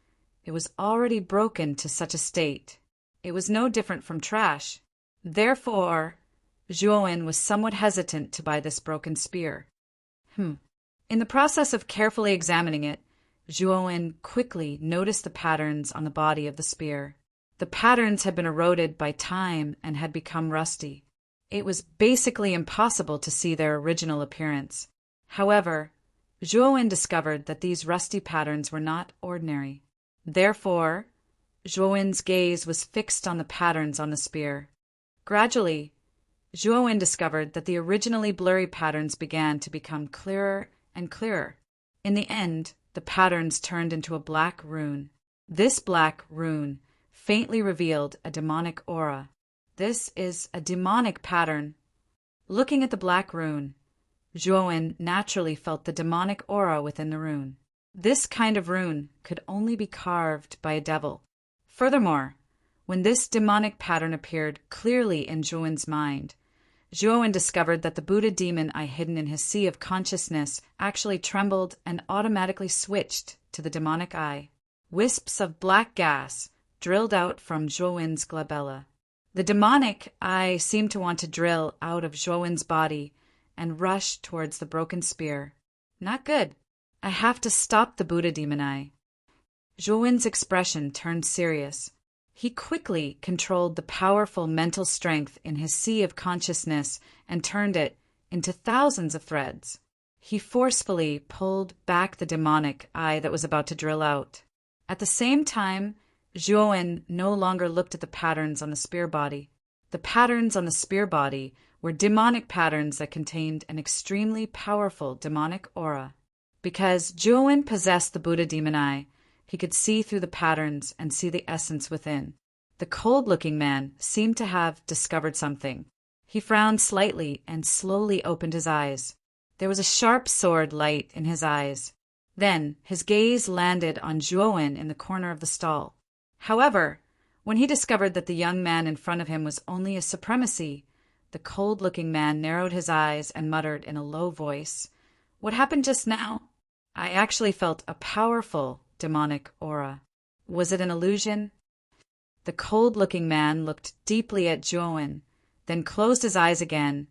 already broken to such a state. It was no different from trash. Therefore, Zhuowen was somewhat hesitant to buy this broken spear. In the process of carefully examining it, Zhuowen quickly noticed the patterns on the body of the spear. The patterns had been eroded by time and had become rusty. It was basically impossible to see their original appearance. However, Zhuowen discovered that these rusty patterns were not ordinary. Therefore, Zhuowen's gaze was fixed on the patterns on the spear. Gradually, Zhuowen discovered that the originally blurry patterns began to become clearer and clearer. In the end, the patterns turned into a black rune. This black rune faintly revealed a demonic aura. This is a demonic pattern. Looking at the black rune, Zhuowen naturally felt the demonic aura within the rune. This kind of rune could only be carved by a devil. Furthermore, when this demonic pattern appeared clearly in Zhuowen's mind, Zhuowen discovered that the Buddha demon eye hidden in his sea of consciousness actually trembled and automatically switched to the demonic eye. Wisps of black gas drilled out from Zhuowen's glabella. The demonic eye seemed to want to drill out of Zhuowen's body and rush towards the broken spear. Not good. I have to stop the Buddha demon eye. Zhuowen's expression turned serious. He quickly controlled the powerful mental strength in his sea of consciousness and turned it into thousands of threads. He forcefully pulled back the demonic eye that was about to drill out. At the same time, Zhuowen no longer looked at the patterns on the spear body. The patterns on the spear body were demonic patterns that contained an extremely powerful demonic aura. Because Zhuowen possessed the Buddha demon eye, he could see through the patterns and see the essence within. The cold-looking man seemed to have discovered something. He frowned slightly and slowly opened his eyes. There was a sharp sword light in his eyes. Then his gaze landed on Zhuowen in the corner of the stall. However, when he discovered that the young man in front of him was only a supremacy, the cold-looking man narrowed his eyes and muttered in a low voice, "What happened just now? I actually felt a powerful demonic aura. Was it an illusion?" The cold-looking man looked deeply at Zhuowen, then closed his eyes again,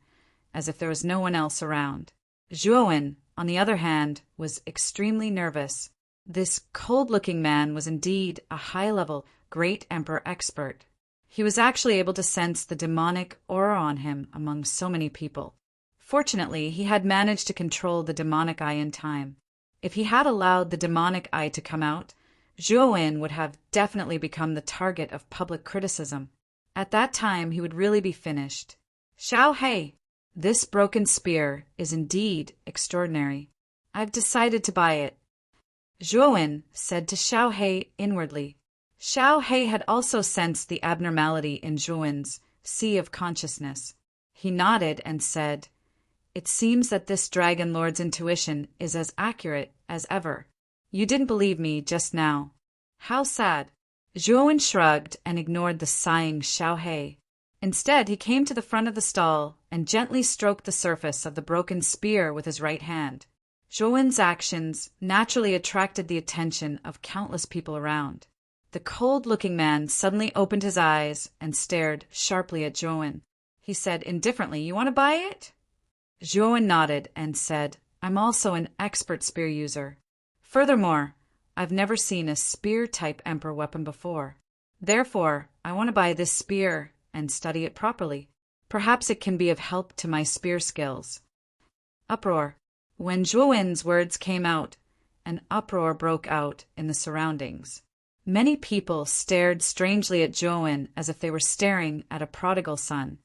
as if there was no one else around. Zhuowen, on the other hand, was extremely nervous. This cold-looking man was indeed a high-level great emperor expert. He was actually able to sense the demonic aura on him among so many people. Fortunately, he had managed to control the demonic eye in time. If he had allowed the demonic eye to come out, Zhuowen would have definitely become the target of public criticism. At that time, he would really be finished. "Xiao Hei, this broken spear is indeed extraordinary. I've decided to buy it," Zhuowen said to Xiao Hei inwardly. Xiao Hei had also sensed the abnormality in Zhuowen's sea of consciousness. He nodded and said, It seems that this Dragon Lord's intuition is as accurate as ever. You didn't believe me just now. How sad." Zhuowen shrugged and ignored the sighing Xiaohei. Instead, he came to the front of the stall and gently stroked the surface of the broken spear with his right hand. Zhuowen's actions naturally attracted the attention of countless people around. The cold-looking man suddenly opened his eyes and stared sharply at Zhuowen. He said indifferently, "You want to buy it?" Zhuowen nodded and said, "I'm also an expert spear user. Furthermore, I've never seen a spear-type emperor weapon before. Therefore, I want to buy this spear and study it properly. Perhaps it can be of help to my spear skills." Uproar. When Zhuowen's words came out, an uproar broke out in the surroundings. Many people stared strangely at Zhuowen as if they were staring at a prodigal son.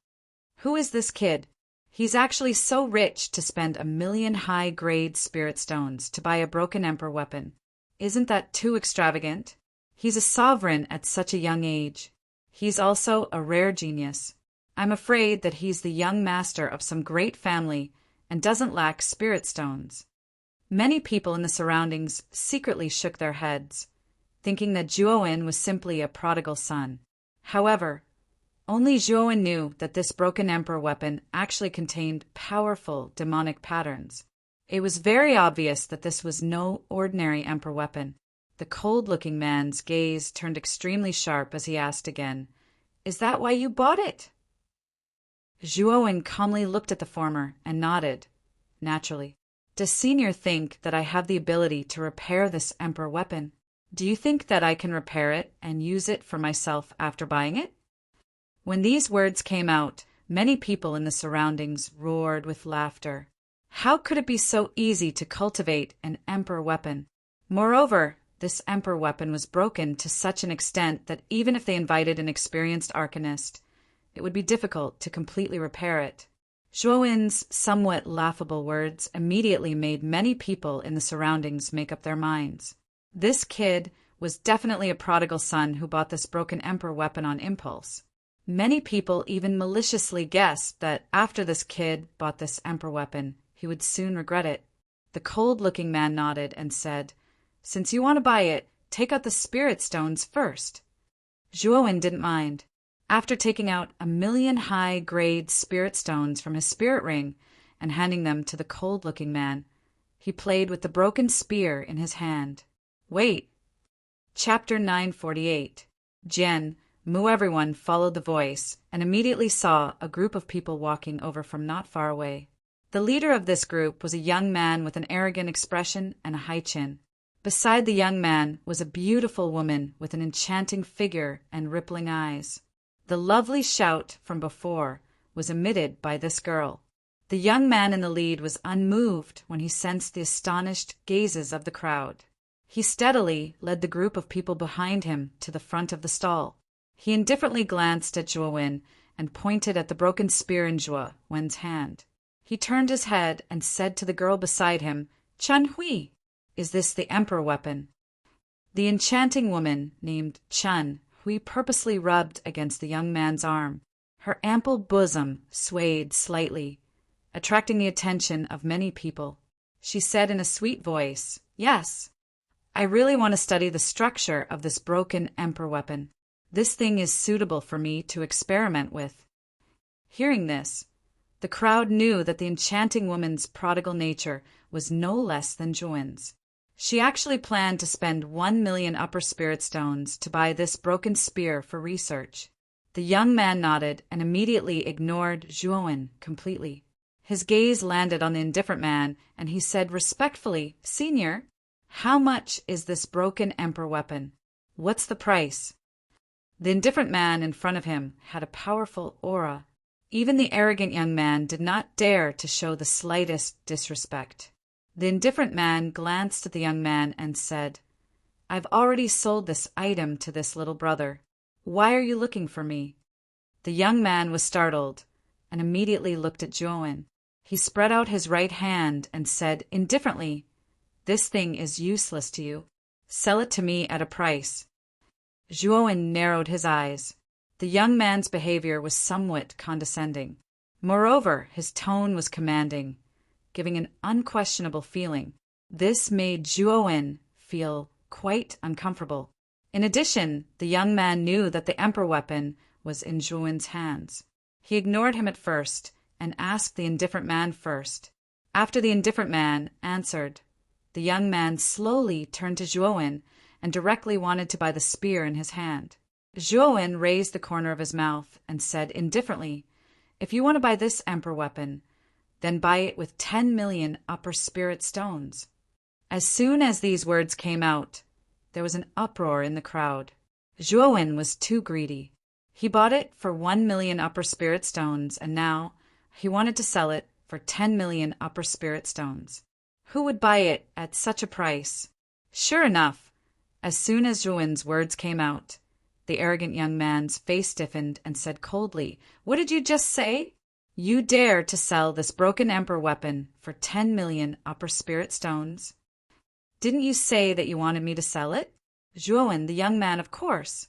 Who is this kid? He's actually so rich to spend 1,000,000 high-grade spirit stones to buy a broken emperor weapon. Isn't that too extravagant? He's a sovereign at such a young age. He's also a rare genius. I'm afraid that he's the young master of some great family and doesn't lack spirit stones. Many people in the surroundings secretly shook their heads, thinking that Zhuowen was simply a prodigal son. However, only Zhuowen knew that this broken emperor weapon actually contained powerful demonic patterns. It was very obvious that this was no ordinary emperor weapon. The cold-looking man's gaze turned extremely sharp as he asked again, "Is that why you bought it?" Zhuowen calmly looked at the former and nodded, naturally. "Does Senior think that I have the ability to repair this emperor weapon? Do you think that I can repair it and use it for myself after buying it?" When these words came out, many people in the surroundings roared with laughter. How could it be so easy to cultivate an emperor weapon? Moreover, this emperor weapon was broken to such an extent that even if they invited an experienced arcanist, it would be difficult to completely repair it. Zhuowen's somewhat laughable words immediately made many people in the surroundings make up their minds. This kid was definitely a prodigal son who bought this broken emperor weapon on impulse. Many people even maliciously guessed that after this kid bought this emperor weapon, he would soon regret it. The cold-looking man nodded and said, "Since you want to buy it, take out the spirit stones first." Zhuowen didn't mind. After taking out 1,000,000 high-grade spirit stones from his spirit ring and handing them to the cold-looking man, he played with the broken spear in his hand. Wait. Chapter 948. Jian, Mu. Everyone followed the voice and immediately saw a group of people walking over from not far away. The leader of this group was a young man with an arrogant expression and a high chin. Beside the young man was a beautiful woman with an enchanting figure and rippling eyes. The lovely shout from before was emitted by this girl. The young man in the lead was unmoved when he sensed the astonished gazes of the crowd. He steadily led the group of people behind him to the front of the stall. He indifferently glanced at Zhuowen and pointed at the broken spear in Zhuowen's hand. He turned his head and said to the girl beside him, "Chun Hui, is this the emperor weapon?" The enchanting woman named Chun Hui purposely rubbed against the young man's arm. Her ample bosom swayed slightly, attracting the attention of many people. She said in a sweet voice, "Yes, I really want to study the structure of this broken emperor weapon. This thing is suitable for me to experiment with." Hearing this, the crowd knew that the enchanting woman's prodigal nature was no less than Zhuowen's. She actually planned to spend 1,000,000 upper spirit stones to buy this broken spear for research. The young man nodded and immediately ignored Zhuowen completely. His gaze landed on the indifferent man, and he said respectfully, "Senior, how much is this broken emperor weapon? What's the price?" The indifferent man in front of him had a powerful aura. Even the arrogant young man did not dare to show the slightest disrespect. The indifferent man glanced at the young man and said, "I've already sold this item to this little brother. Why are you looking for me?" The young man was startled and immediately looked at Zhuowen. He spread out his right hand and said indifferently, "This thing is useless to you. Sell it to me at a price." Zhuowen narrowed his eyes. The young man's behavior was somewhat condescending. Moreover, his tone was commanding, giving an unquestionable feeling. This made Zhuo feel quite uncomfortable. In addition, the young man knew that the emperor weapon was in Zhuo's hands. He ignored him at first and asked the indifferent man first. After the indifferent man answered, the young man slowly turned to Zhuo and directly wanted to buy the spear in his hand. Zhuo raised the corner of his mouth and said indifferently, "If you want to buy this emperor weapon, then buy it with 10 million upper spirit stones." As soon as these words came out, there was an uproar in the crowd. Zhuo was too greedy. He bought it for 1 million upper spirit stones, and now he wanted to sell it for 10 million upper spirit stones. Who would buy it at such a price? Sure enough, as soon as Zhuo's words came out, the arrogant young man's face stiffened and said coldly, "What did you just say? You dare to sell this broken emperor weapon for 10 million upper spirit stones? Didn't you say that you wanted me to sell it?" Zhuo, the young man, of course.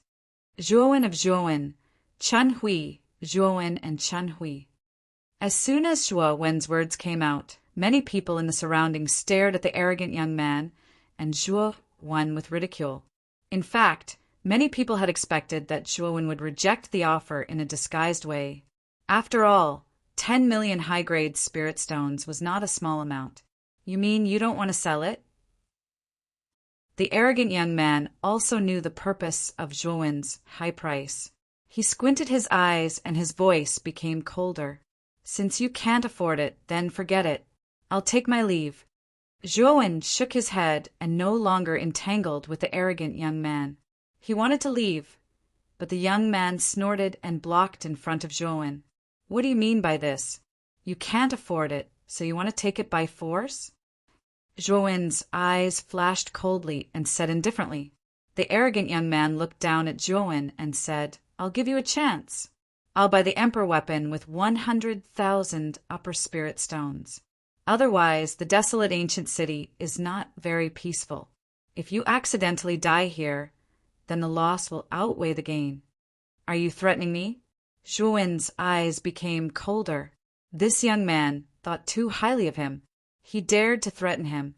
Zhuo of Zhuo, Chen Hui, Zhuo and Chen Hui. As soon as Zhuo's words came out, many people in the surroundings stared at the arrogant young man and Zhuo with ridicule. In fact, many people had expected that Zhuo would reject the offer in a disguised way. After all, 10 million high-grade spirit stones was not a small amount. "You mean you don't want to sell it?" The arrogant young man also knew the purpose of Zhuo's high price. He squinted his eyes and his voice became colder. "Since you can't afford it, then forget it. I'll take my leave." Zhuo shook his head and no longer entangled with the arrogant young man. He wanted to leave, but the young man snorted and blocked in front of Zhuo. "What do you mean by this? You can't afford it, so you want to take it by force?" Zhuo's eyes flashed coldly and said indifferently. The arrogant young man looked down at Zhuo and said, "I'll give you a chance. I'll buy the emperor weapon with 100,000 upper spirit stones. Otherwise, the desolate ancient city is not very peaceful. If you accidentally die here, then the loss will outweigh the gain. Are you threatening me?" Zhuo's eyes became colder. This young man thought too highly of him. He dared to threaten him.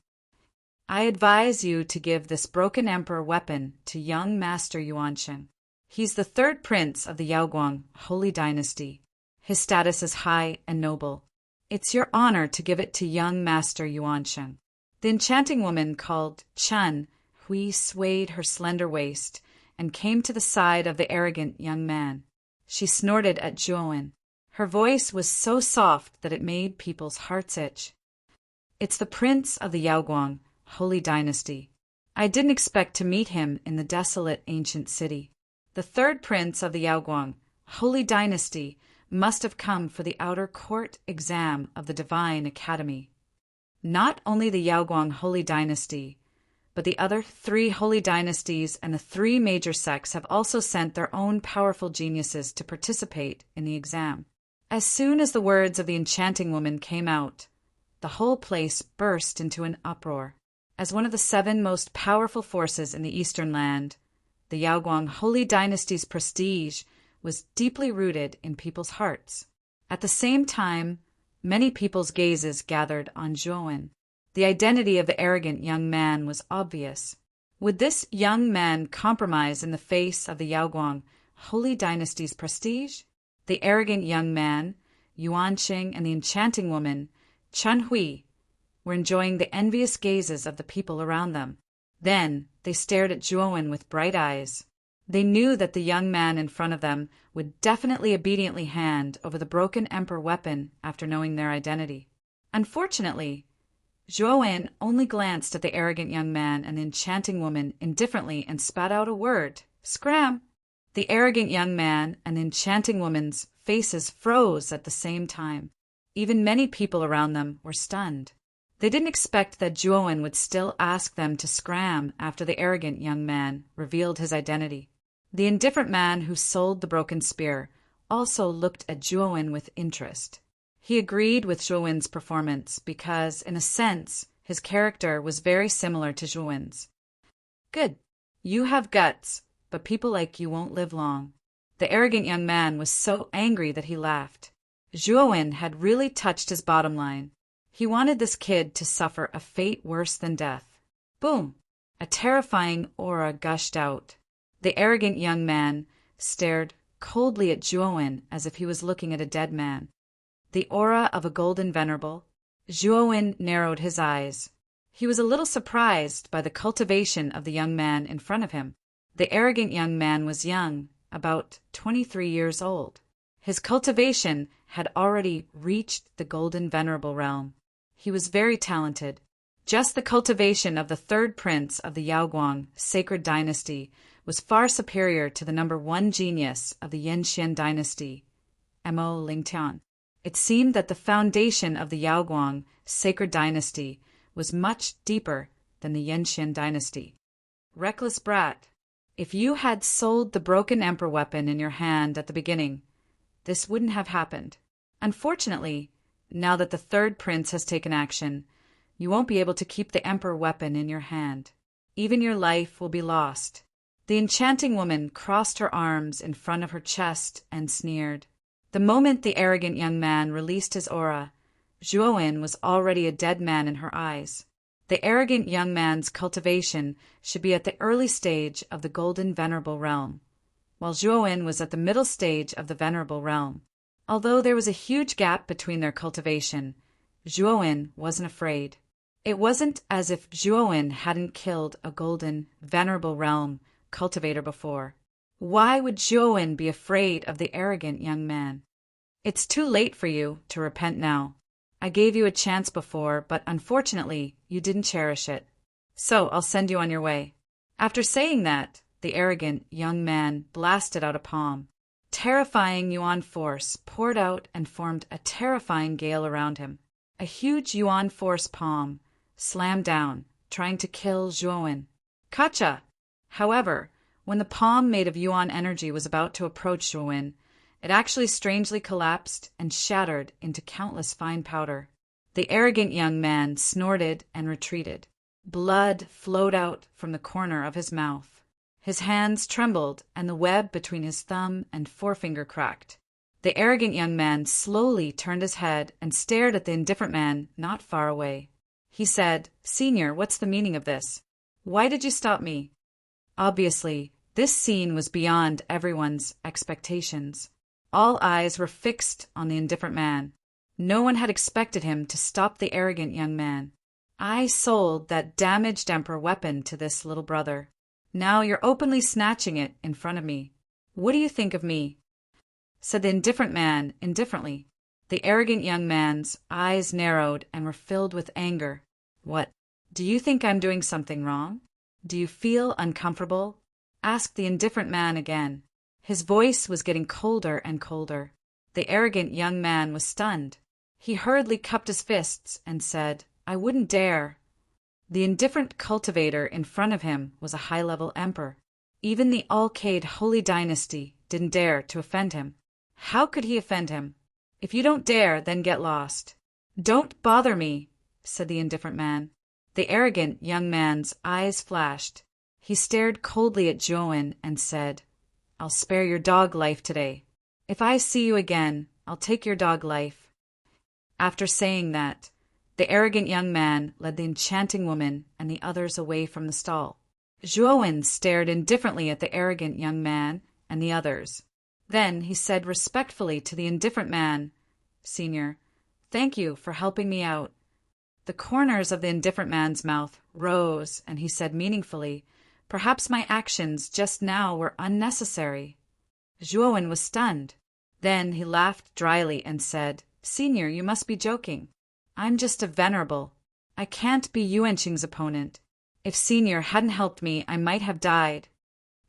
"I advise you to give this broken emperor weapon to young Master Yuansheng. He's the third prince of the Yaoguang Holy Dynasty. His status is high and noble. It's your honor to give it to young Master Yuansheng." The enchanting woman called Chen Hui swayed her slender waist and came to the side of the arrogant young man. She snorted at Zhuo. Her voice was so soft that it made people's hearts itch. "It's the prince of the Yaoguang Holy Dynasty. I didn't expect to meet him in the desolate ancient city. The third prince of the Yaoguang Holy Dynasty must have come for the outer court exam of the Divine Academy. Not only the Yaoguang Holy Dynasty, but the other 3 holy dynasties and the 3 major sects have also sent their own powerful geniuses to participate in the exam." As soon as the words of the enchanting woman came out, the whole place burst into an uproar. As one of the 7 most powerful forces in the Eastern land, the Yaoguang Holy Dynasty's prestige was deeply rooted in people's hearts. At the same time, many people's gazes gathered on Zhuo. The identity of the arrogant young man was obvious. Would this young man compromise in the face of the Yaoguang Holy Dynasty's prestige? The arrogant young man, Yuansheng, and the enchanting woman, Chen Hui, were enjoying the envious gazes of the people around them. Then they stared at Zhuo with bright eyes. They knew that the young man in front of them would definitely obediently hand over the broken emperor weapon after knowing their identity. Unfortunately, Zhuo only glanced at the arrogant young man and the enchanting woman indifferently and spat out a word, "Scram!" The arrogant young man and the enchanting woman's faces froze at the same time. Even many people around them were stunned. They didn't expect that Zhuo would still ask them to scram after the arrogant young man revealed his identity. The indifferent man who sold the broken spear also looked at Zhuo with interest. He agreed with Zhuo's performance because, in a sense, his character was very similar to Zhuo's. "Good. You have guts, but people like you won't live long." The arrogant young man was so angry that he laughed. Zhuowen had really touched his bottom line. He wanted this kid to suffer a fate worse than death. Boom! A terrifying aura gushed out. The arrogant young man stared coldly at Zhuowen as if he was looking at a dead man. The aura of a golden venerable. Zhuowen narrowed his eyes. He was a little surprised by the cultivation of the young man in front of him. The arrogant young man was young, about 23 years old. His cultivation had already reached the golden venerable realm. He was very talented. Just the cultivation of the third prince of the Yaoguang sacred dynasty was far superior to the number one genius of the Yanxian dynasty, Mo Lingtian. It seemed that the foundation of the Yaoguang sacred dynasty was much deeper than the Yanxian dynasty. Reckless brat, if you had sold the broken emperor weapon in your hand at the beginning, this wouldn't have happened. Unfortunately, now that the third prince has taken action, you won't be able to keep the emperor weapon in your hand. Even your life will be lost. The enchanting woman crossed her arms in front of her chest and sneered. The moment the arrogant young man released his aura, Zhuowen was already a dead man in her eyes. The arrogant young man's cultivation should be at the early stage of the golden venerable realm, while Zhuowen was at the middle stage of the venerable realm. Although there was a huge gap between their cultivation, Zhuowen wasn't afraid. It wasn't as if Zhuowen hadn't killed a golden, venerable realm cultivator before. Why would Zhuowen be afraid of the arrogant young man? It's too late for you to repent now. I gave you a chance before, but unfortunately, you didn't cherish it. So I'll send you on your way. After saying that, the arrogant young man blasted out a palm. Terrifying yuan force poured out and formed a terrifying gale around him. A huge yuan force palm slammed down, trying to kill Zhuowen. Kacha! However, when the palm made of yuan energy was about to approach Zhuowen, it actually strangely collapsed and shattered into countless fine powder. The arrogant young man snorted and retreated. Blood flowed out from the corner of his mouth. His hands trembled, and the web between his thumb and forefinger cracked. The arrogant young man slowly turned his head and stared at the indifferent man not far away. He said, "Senior, what's the meaning of this? Why did you stop me?" Obviously, this scene was beyond everyone's expectations. All eyes were fixed on the indifferent man. No one had expected him to stop the arrogant young man. I sold that damaged emperor weapon to this little brother. Now you're openly snatching it in front of me. What do you think of me? Said the indifferent man indifferently. The arrogant young man's eyes narrowed and were filled with anger. What? Do you think I'm doing something wrong? Do you feel uncomfortable? Asked the indifferent man again. His voice was getting colder and colder. The arrogant young man was stunned. He hurriedly cupped his fists and said, "I wouldn't dare." The indifferent cultivator in front of him was a high-level emperor. Even the Alcade Holy Dynasty didn't dare to offend him. How could he offend him? "If you don't dare, then get lost." "Don't bother me," said the indifferent man. The arrogant young man's eyes flashed. He stared coldly at Zhuowen and said, "I'll spare your dog life today. If I see you again, I'll take your dog life." After saying that, the arrogant young man led the enchanting woman and the others away from the stall. Zhuowen stared indifferently at the arrogant young man and the others. Then he said respectfully to the indifferent man, "Senior, thank you for helping me out." The corners of the indifferent man's mouth rose, and he said meaningfully, "Perhaps my actions just now were unnecessary." Zhuowen was stunned. Then he laughed dryly and said, "Senior, you must be joking. I'm just a venerable. I can't be Yuanqing's opponent. If Senior hadn't helped me, I might have died."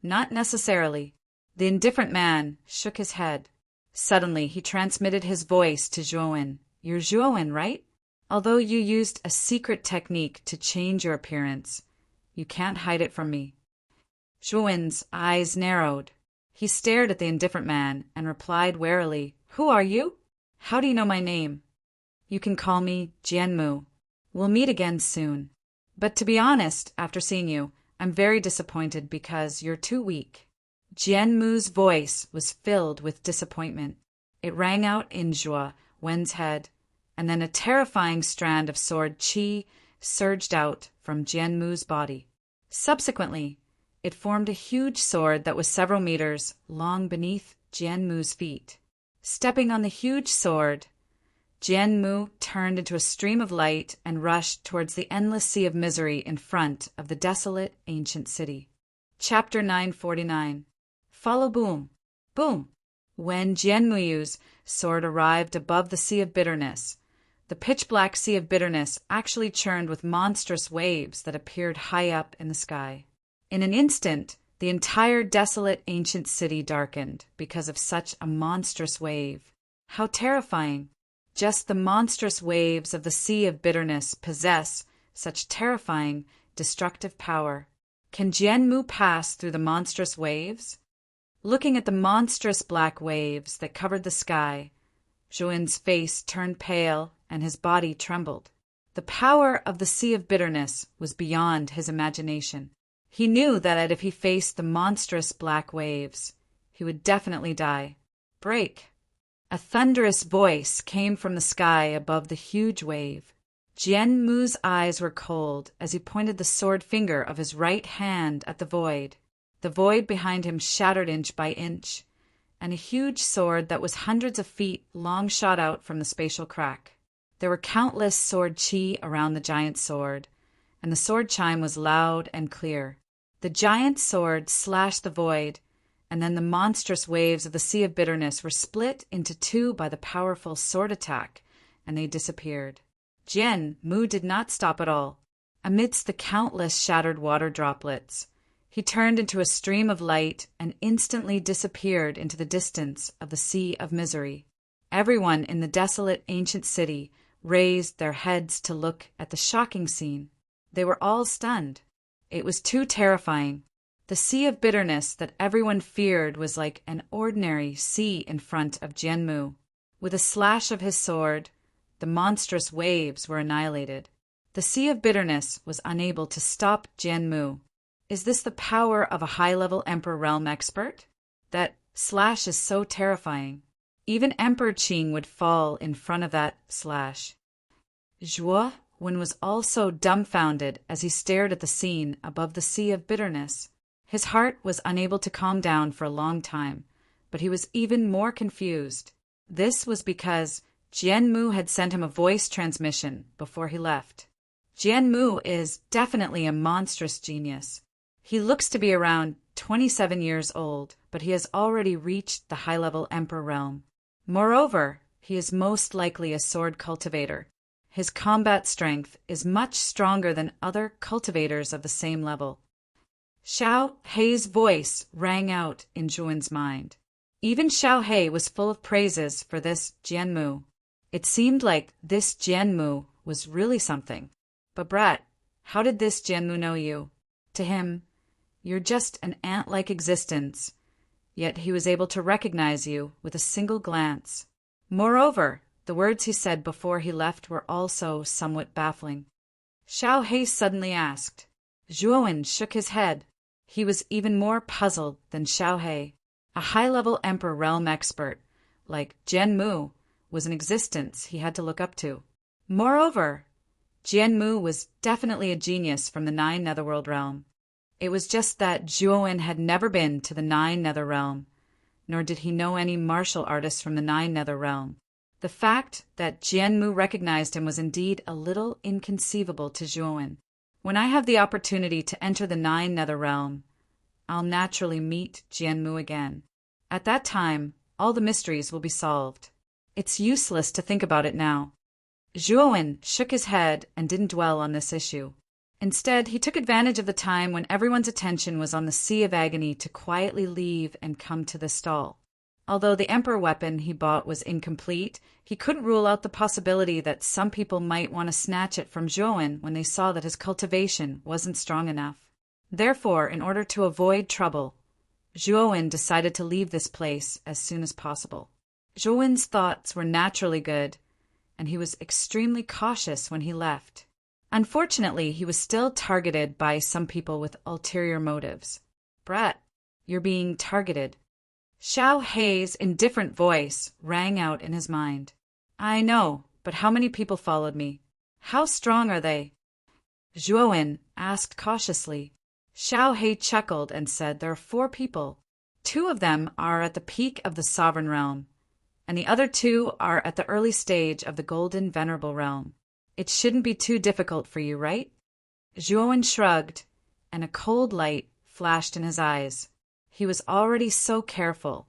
"Not necessarily." The indifferent man shook his head. Suddenly he transmitted his voice to Zhuowen. "You're Zhuowen, right? Although you used a secret technique to change your appearance, you can't hide it from me." Zhuowen's eyes narrowed. He stared at the indifferent man and replied warily, "Who are you? How do you know my name?" "You can call me Jianmu. We'll meet again soon. But to be honest, after seeing you, I'm very disappointed because you're too weak." Jianmu's voice was filled with disappointment. It rang out in Zhuo Wen's head, and then a terrifying strand of sword qi surged out from Jian Mu's body. Subsequently, it formed a huge sword that was several meters long beneath Jian Mu's feet. Stepping on the huge sword, Jian Mu turned into a stream of light and rushed towards the endless sea of misery in front of the desolate ancient city. Chapter 949. Follow Boom. Boom! When Jian Mu's sword arrived above the sea of bitterness, the pitch-black sea of bitterness actually churned with monstrous waves that appeared high up in the sky. In an instant, the entire desolate ancient city darkened because of such a monstrous wave. How terrifying! Just the monstrous waves of the sea of bitterness possess such terrifying, destructive power. Can Jian Mu pass through the monstrous waves? Looking at the monstrous black waves that covered the sky, Zhuowen's face turned pale and his body trembled. The power of the sea of bitterness was beyond his imagination. He knew that if he faced the monstrous black waves, he would definitely die. Break! A thunderous voice came from the sky above the huge wave. Jian Mu's eyes were cold as he pointed the sword finger of his right hand at the void. The void behind him shattered inch by inch, and a huge sword that was hundreds of feet long shot out from the spatial crack. There were countless sword qi around the giant sword, and the sword chime was loud and clear. The giant sword slashed the void, and then the monstrous waves of the sea of bitterness were split into two by the powerful sword attack, and they disappeared. Jian Mu did not stop at all. Amidst the countless shattered water droplets, he turned into a stream of light and instantly disappeared into the distance of the sea of misery. Everyone in the desolate ancient city raised their heads to look at the shocking scene. They were all stunned. It was too terrifying. The sea of bitterness that everyone feared was like an ordinary sea in front of Jian Mu. With a slash of his sword, the monstrous waves were annihilated. The sea of bitterness was unable to stop Jian Mu. Is this the power of a high-level Emperor Realm expert? That slash is so terrifying. Even Emperor Qing would fall in front of that slash. Zhuo Wen was also dumbfounded as he stared at the scene above the sea of bitterness. His heart was unable to calm down for a long time, but he was even more confused. This was because Jian Mu had sent him a voice transmission before he left. Jian Mu is definitely a monstrous genius. He looks to be around 27 years old, but he has already reached the high-level Emperor realm. Moreover, he is most likely a sword cultivator. His combat strength is much stronger than other cultivators of the same level. Xiao Hei's voice rang out in Zhuowen's mind. Even Xiao Hei was full of praises for this Jian Mu. It seemed like this Jian Mu was really something. But Brat, how did this Jian Mu know you? To him, you're just an ant-like existence, yet he was able to recognize you with a single glance. Moreover, the words he said before he left were also somewhat baffling. Xiao Hei suddenly asked. Zhuowen shook his head. He was even more puzzled than Xiao Hei. A high-level Emperor Realm expert, like Jian Mu, was an existence he had to look up to. Moreover, Jian Mu was definitely a genius from the 9 Netherworld realm. It was just that Zhuowen had never been to the 9 Nether realm, nor did he know any martial artists from the 9 Nether realm. The fact that Jian Mu recognized him was indeed a little inconceivable to Zhuowen. When I have the opportunity to enter the 9 Nether realm, I'll naturally meet Jian Mu again. At that time, all the mysteries will be solved. It's useless to think about it now. Zhuowen shook his head and didn't dwell on this issue. Instead, he took advantage of the time when everyone's attention was on the Sea of Agony to quietly leave and come to the stall. Although the Emperor weapon he bought was incomplete, he couldn't rule out the possibility that some people might want to snatch it from Zhuowen when they saw that his cultivation wasn't strong enough. Therefore, in order to avoid trouble, Zhuowen decided to leave this place as soon as possible. Zhuowen's thoughts were naturally good, and he was extremely cautious when he left. Unfortunately, he was still targeted by some people with ulterior motives. Brat, you're being targeted. Xiao Hei's indifferent voice rang out in his mind. I know, but how many people followed me? How strong are they? Zhuowen asked cautiously. Xiao Hei chuckled and said there are 4 people. 2 of them are at the peak of the sovereign realm, and the other 2 are at the early stage of the golden venerable realm. It shouldn't be too difficult for you, right? Zhuowen shrugged, and a cold light flashed in his eyes. He was already so careful,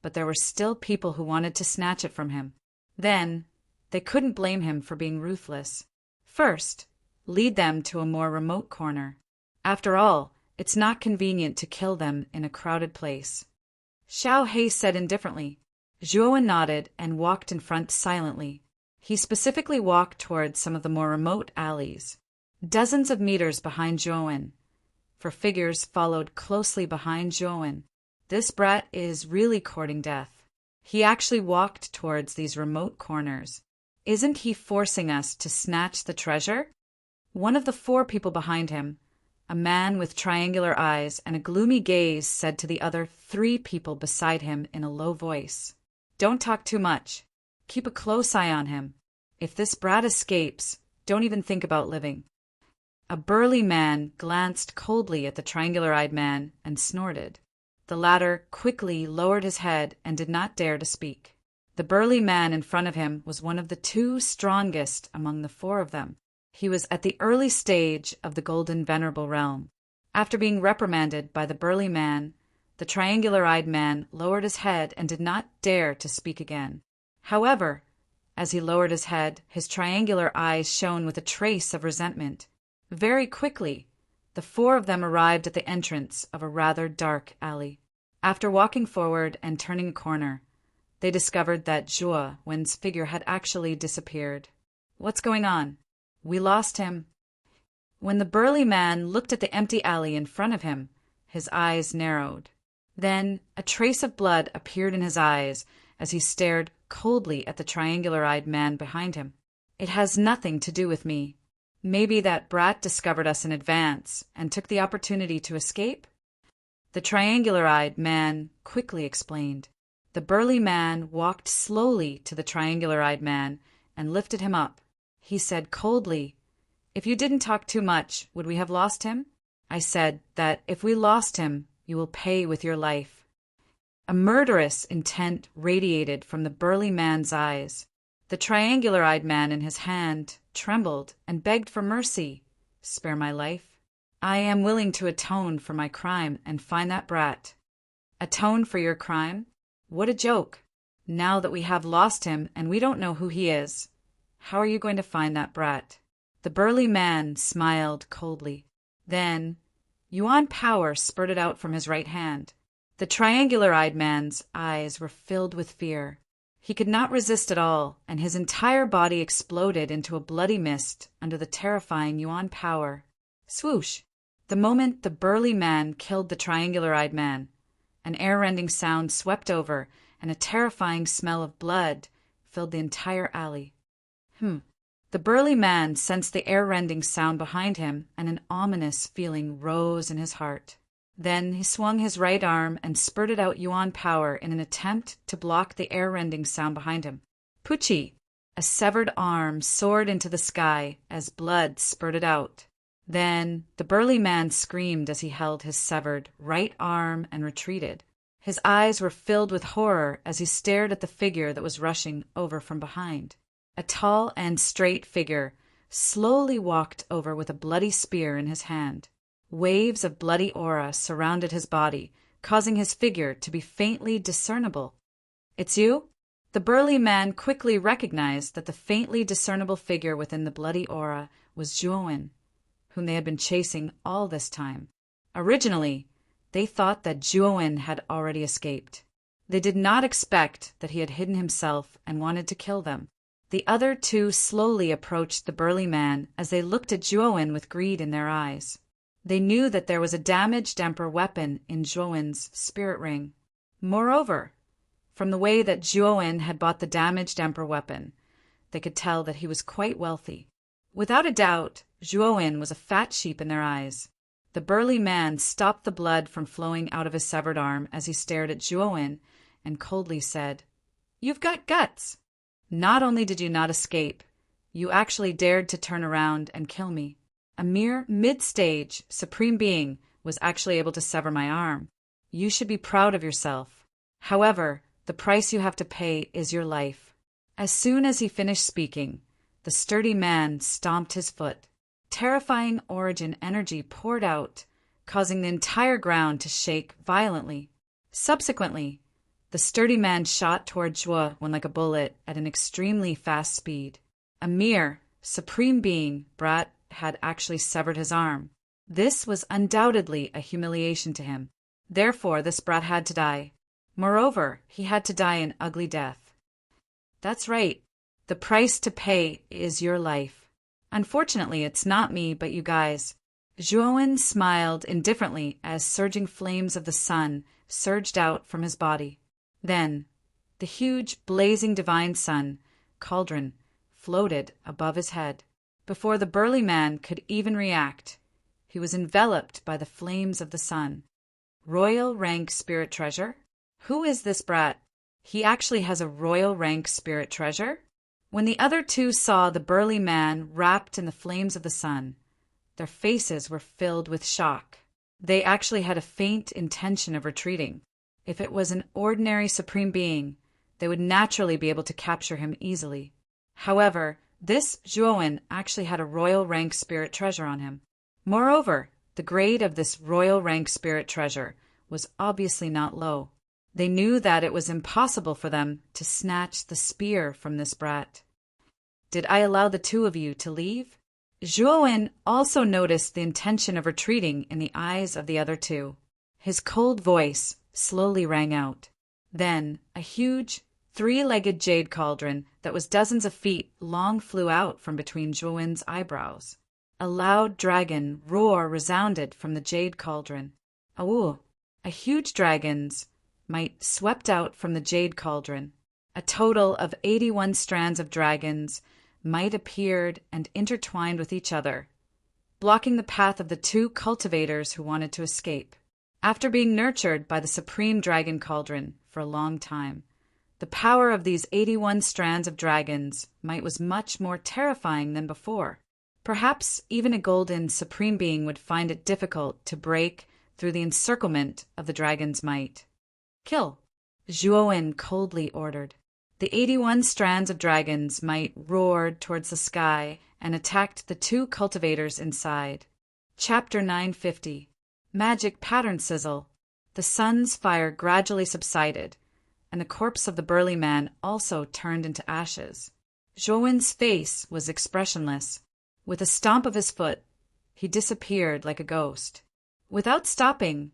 but there were still people who wanted to snatch it from him. Then, they couldn't blame him for being ruthless. First, lead them to a more remote corner. After all, it's not convenient to kill them in a crowded place. Xiao Hei said indifferently. Zhuowen nodded and walked in front silently. He specifically walked towards some of the more remote alleys, dozens of meters behind Zhuowen. For figures followed closely behind Zhuowen. This brat is really courting death. He actually walked towards these remote corners. Isn't he forcing us to snatch the treasure? One of the 4 people behind him, a man with triangular eyes and a gloomy gaze, said to the other 3 people beside him in a low voice, Don't talk too much. Keep a close eye on him. If this brat escapes, don't even think about living. A burly man glanced coldly at the triangular-eyed man and snorted. The latter quickly lowered his head and did not dare to speak. The burly man in front of him was one of the 2 strongest among the 4 of them. He was at the early stage of the golden venerable realm. After being reprimanded by the burly man, the triangular-eyed man lowered his head and did not dare to speak again. However, as he lowered his head, his triangular eyes shone with a trace of resentment. Very quickly, the 4 of them arrived at the entrance of a rather dark alley. After walking forward and turning a corner, they discovered that Zhuowen's figure had actually disappeared. What's going on? We lost him. When the burly man looked at the empty alley in front of him, his eyes narrowed. Then a trace of blood appeared in his eyes as he stared coldly at the triangular-eyed man behind him. It has nothing to do with me. Maybe that brat discovered us in advance and took the opportunity to escape? The triangular-eyed man quickly explained. The burly man walked slowly to the triangular-eyed man and lifted him up. He said coldly, If you didn't talk too much, would we have lost him? I said that if we lost him, you will pay with your life. A murderous intent radiated from the burly man's eyes. The triangular-eyed man in his hand trembled and begged for mercy. Spare my life. I am willing to atone for my crime and find that brat. Atone for your crime? What a joke. Now that we have lost him and we don't know who he is, how are you going to find that brat? The burly man smiled coldly. Then, Yuan power spurted out from his right hand. The triangular-eyed man's eyes were filled with fear. He could not resist at all, and his entire body exploded into a bloody mist under the terrifying Yuan power. Swoosh! The moment the burly man killed the triangular-eyed man, an air-rending sound swept over, and a terrifying smell of blood filled the entire alley. The burly man sensed the air-rending sound behind him, and an ominous feeling rose in his heart. Then he swung his right arm and spurted out Yuan power in an attempt to block the air-rending sound behind him. Puchi! A severed arm soared into the sky as blood spurted out. Then the burly man screamed as he held his severed right arm and retreated. His eyes were filled with horror as he stared at the figure that was rushing over from behind. A tall and straight figure slowly walked over with a bloody spear in his hand. Waves of bloody aura surrounded his body, causing his figure to be faintly discernible. It's you? The burly man quickly recognized that the faintly discernible figure within the bloody aura was Zhuowen, whom they had been chasing all this time. Originally, they thought that Zhuowen had already escaped. They did not expect that he had hidden himself and wanted to kill them. The other 2 slowly approached the burly man as they looked at Zhuowen with greed in their eyes. They knew that there was a damaged Emperor weapon in Zhuowen's spirit ring. Moreover, from the way that Zhuowen had bought the damaged Emperor weapon, they could tell that he was quite wealthy. Without a doubt, Zhuowen was a fat sheep in their eyes. The burly man stopped the blood from flowing out of his severed arm as he stared at Zhuowen and coldly said, "You've got guts. Not only did you not escape, you actually dared to turn around and kill me. A mere mid-stage supreme being was actually able to sever my arm. You should be proud of yourself. However, the price you have to pay is your life." As soon as he finished speaking, the sturdy man stomped his foot. Terrifying origin energy poured out, causing the entire ground to shake violently. Subsequently, the sturdy man shot toward Zhuowen like a bullet at an extremely fast speed. A mere supreme being, Brat had actually severed his arm. This was undoubtedly a humiliation to him. Therefore, this Brat had to die. Moreover, he had to die an ugly death. That's right. The price to pay is your life. Unfortunately, it's not me, but you guys. Zhuowen smiled indifferently as surging flames of the sun surged out from his body. Then, the huge, blazing divine sun, cauldron, floated above his head. Before the burly man could even react, he was enveloped by the flames of the sun. Royal rank spirit treasure? Who is this Brat? He actually has a royal rank spirit treasure? When the other two saw the burly man wrapped in the flames of the sun, their faces were filled with shock. They actually had a faint intention of retreating. If it was an ordinary supreme being, they would naturally be able to capture him easily. However, this Zhuowen actually had a royal rank spirit treasure on him. Moreover, the grade of this royal rank spirit treasure was obviously not low. They knew that it was impossible for them to snatch the spear from this Brat. Did I allow the two of you to leave? Zhuowen also noticed the intention of retreating in the eyes of the other two. His cold voice slowly rang out. Then a huge, three-legged jade cauldron that was dozens of feet long flew out from between Zhuowen's eyebrows. A loud dragon roar resounded from the jade cauldron. Awoo! A huge dragon's might swept out from the jade cauldron. A total of 81 strands of dragons might appeared and intertwined with each other, blocking the path of the two cultivators who wanted to escape. After being nurtured by the supreme dragon cauldron for a long time, the power of these 81 strands of dragons might was much more terrifying than before. Perhaps even a golden supreme being would find it difficult to break through the encirclement of the dragon's might. "Kill," Zhuowen coldly ordered. The 81 strands of dragons might roared towards the sky and attacked the two cultivators inside. Chapter 950. Magic Pattern Sizzle. The sun's fire gradually subsided, and the corpse of the burly man also turned into ashes. Zhuowen's face was expressionless. With a stomp of his foot, he disappeared like a ghost. Without stopping,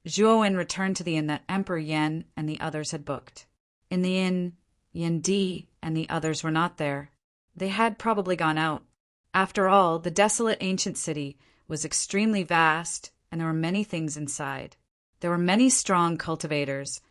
Zhuowen returned to the inn that Emperor Yan and the others had booked. In the inn, Yan Di and the others were not there. They had probably gone out. After all, the desolate ancient city was extremely vast, and there were many things inside. There were many strong cultivators,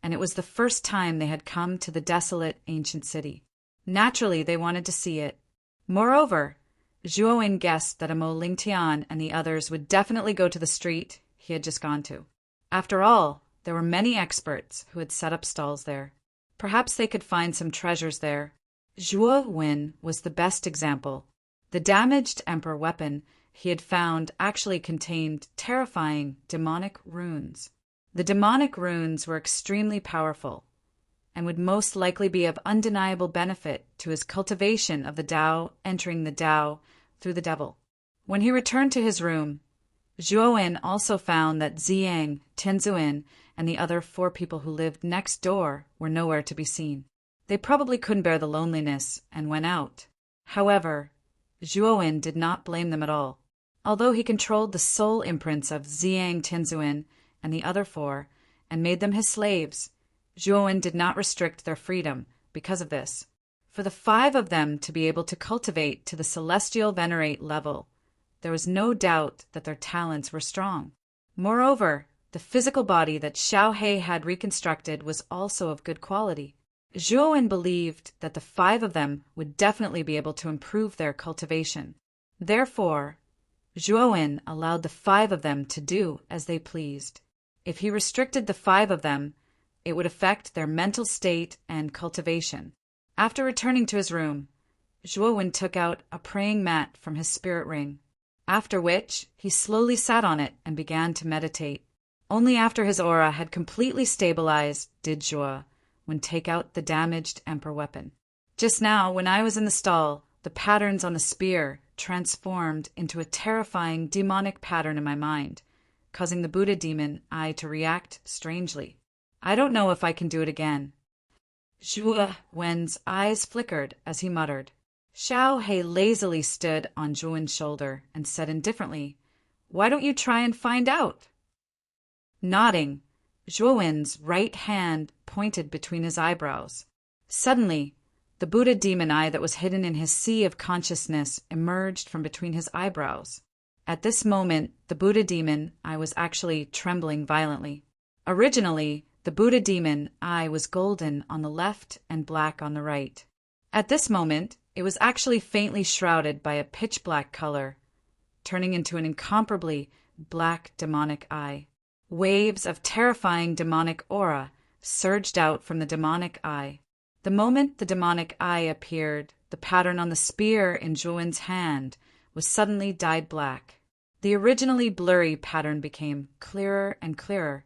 and it was the first time they had come to the desolate ancient city. Naturally, they wanted to see it. Moreover, Zhuowen guessed that Amo Lingtian and the others would definitely go to the street he had just gone to. After all, there were many experts who had set up stalls there. Perhaps they could find some treasures there. Zhuowen was the best example. The damaged emperor weapon he had found actually contained terrifying demonic runes. The demonic runes were extremely powerful and would most likely be of undeniable benefit to his cultivation of the Tao, entering the Tao through the devil. When he returned to his room, Zhuowen also found that Ziyang, Tianzuan, and the other 4 people who lived next door were nowhere to be seen. They probably couldn't bear the loneliness and went out. However, Zhuowen did not blame them at all. Although he controlled the soul imprints of Ziyang, Tianzuan, and the other 4, and made them his slaves, Zhuowen did not restrict their freedom because of this. For the 5 of them to be able to cultivate to the celestial venerate level, there was no doubt that their talents were strong. Moreover, the physical body that Xiaohe had reconstructed was also of good quality. Zhuowen believed that the 5 of them would definitely be able to improve their cultivation. Therefore, Zhuowen allowed the 5 of them to do as they pleased. If he restricted the 5 of them, it would affect their mental state and cultivation. After returning to his room, Zhuowen took out a praying mat from his spirit ring, after which he slowly sat on it and began to meditate. Only after his aura had completely stabilized did Zhuowen take out the damaged emperor weapon. Just now, when I was in the stall, the patterns on the spear transformed into a terrifying demonic pattern in my mind, causing the Buddha demon eye to react strangely. I don't know if I can do it again. Zhuowen's eyes flickered as he muttered. Xiao He lazily stood on Zhuowen's shoulder and said indifferently, "Why don't you try and find out?" Nodding, Zhuowen's right hand pointed between his eyebrows. Suddenly, the Buddha demon eye that was hidden in his sea of consciousness emerged from between his eyebrows. At this moment, the Buddha demon eye was actually trembling violently. Originally, the Buddha demon eye was golden on the left and black on the right. At this moment, it was actually faintly shrouded by a pitch-black color, turning into an incomparably black demonic eye. Waves of terrifying demonic aura surged out from the demonic eye. The moment the demonic eye appeared, the pattern on the spear in Zhuowen's hand was suddenly dyed black. The originally blurry pattern became clearer and clearer,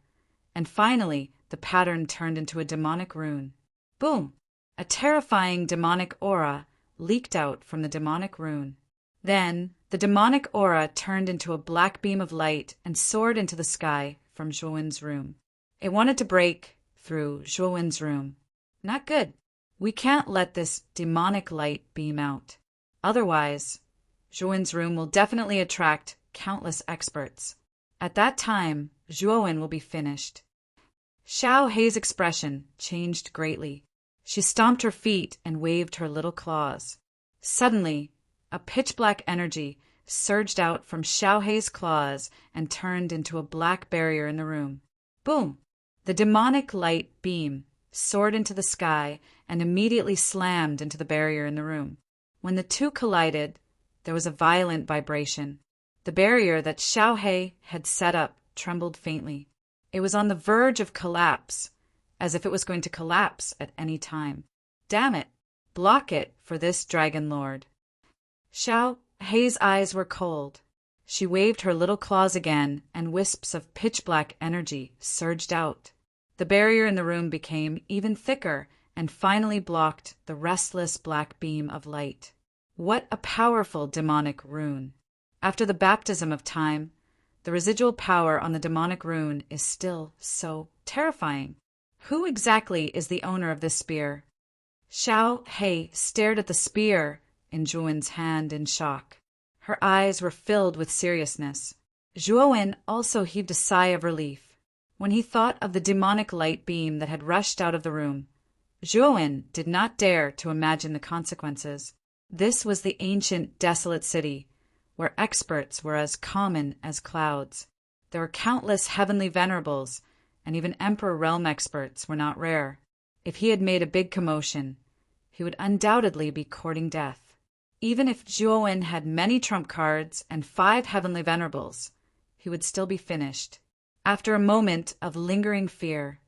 and finally the pattern turned into a demonic rune. Boom! A terrifying demonic aura leaked out from the demonic rune. Then the demonic aura turned into a black beam of light and soared into the sky from Zhuowen's room. It wanted to break through Zhuowen's room. Not good. We can't let this demonic light beam out. Otherwise, Zhuowen's room will definitely attract countless experts. At that time, Zhuowen will be finished. Xiao Hei's expression changed greatly. She stomped her feet and waved her little claws. Suddenly, a pitch-black energy surged out from Xiao Hei's claws and turned into a black barrier in the room. Boom! The demonic light beam soared into the sky and immediately slammed into the barrier in the room. When the two collided, there was a violent vibration. The barrier that Xiao Hei had set up trembled faintly. It was on the verge of collapse, as if it was going to collapse at any time. Damn it! Block it for this dragon lord. Xiao Hei's eyes were cold. She waved her little claws again, and wisps of pitch-black energy surged out. The barrier in the room became even thicker and finally blocked the restless black beam of light. What a powerful demonic rune! After the baptism of time, the residual power on the demonic rune is still so terrifying. Who exactly is the owner of this spear? Xiao Hei stared at the spear in Zhuowen's hand in shock. Her eyes were filled with seriousness. Zhuowen also heaved a sigh of relief. When he thought of the demonic light beam that had rushed out of the room, Zhuowen did not dare to imagine the consequences. This was the ancient, desolate city, where experts were as common as clouds. There were countless heavenly venerables, and even Emperor Realm experts were not rare. If he had made a big commotion, he would undoubtedly be courting death. Even if Zhuowen had many trump cards and 5 heavenly venerables, he would still be finished. After a moment of lingering fear,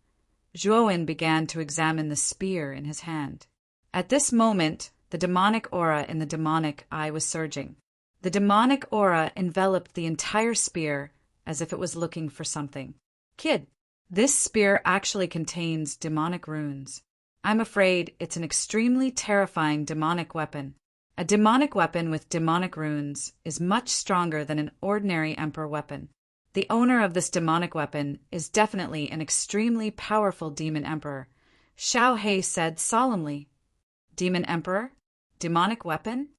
Zhuowen began to examine the spear in his hand. At this moment, the demonic aura in the demonic eye was surging. The demonic aura enveloped the entire spear as if it was looking for something. Kid, this spear actually contains demonic runes. I'm afraid it's an extremely terrifying demonic weapon. A demonic weapon with demonic runes is much stronger than an ordinary emperor weapon. The owner of this demonic weapon is definitely an extremely powerful demon emperor, Xiao Hei said solemnly. Demon emperor? Demonic weapon?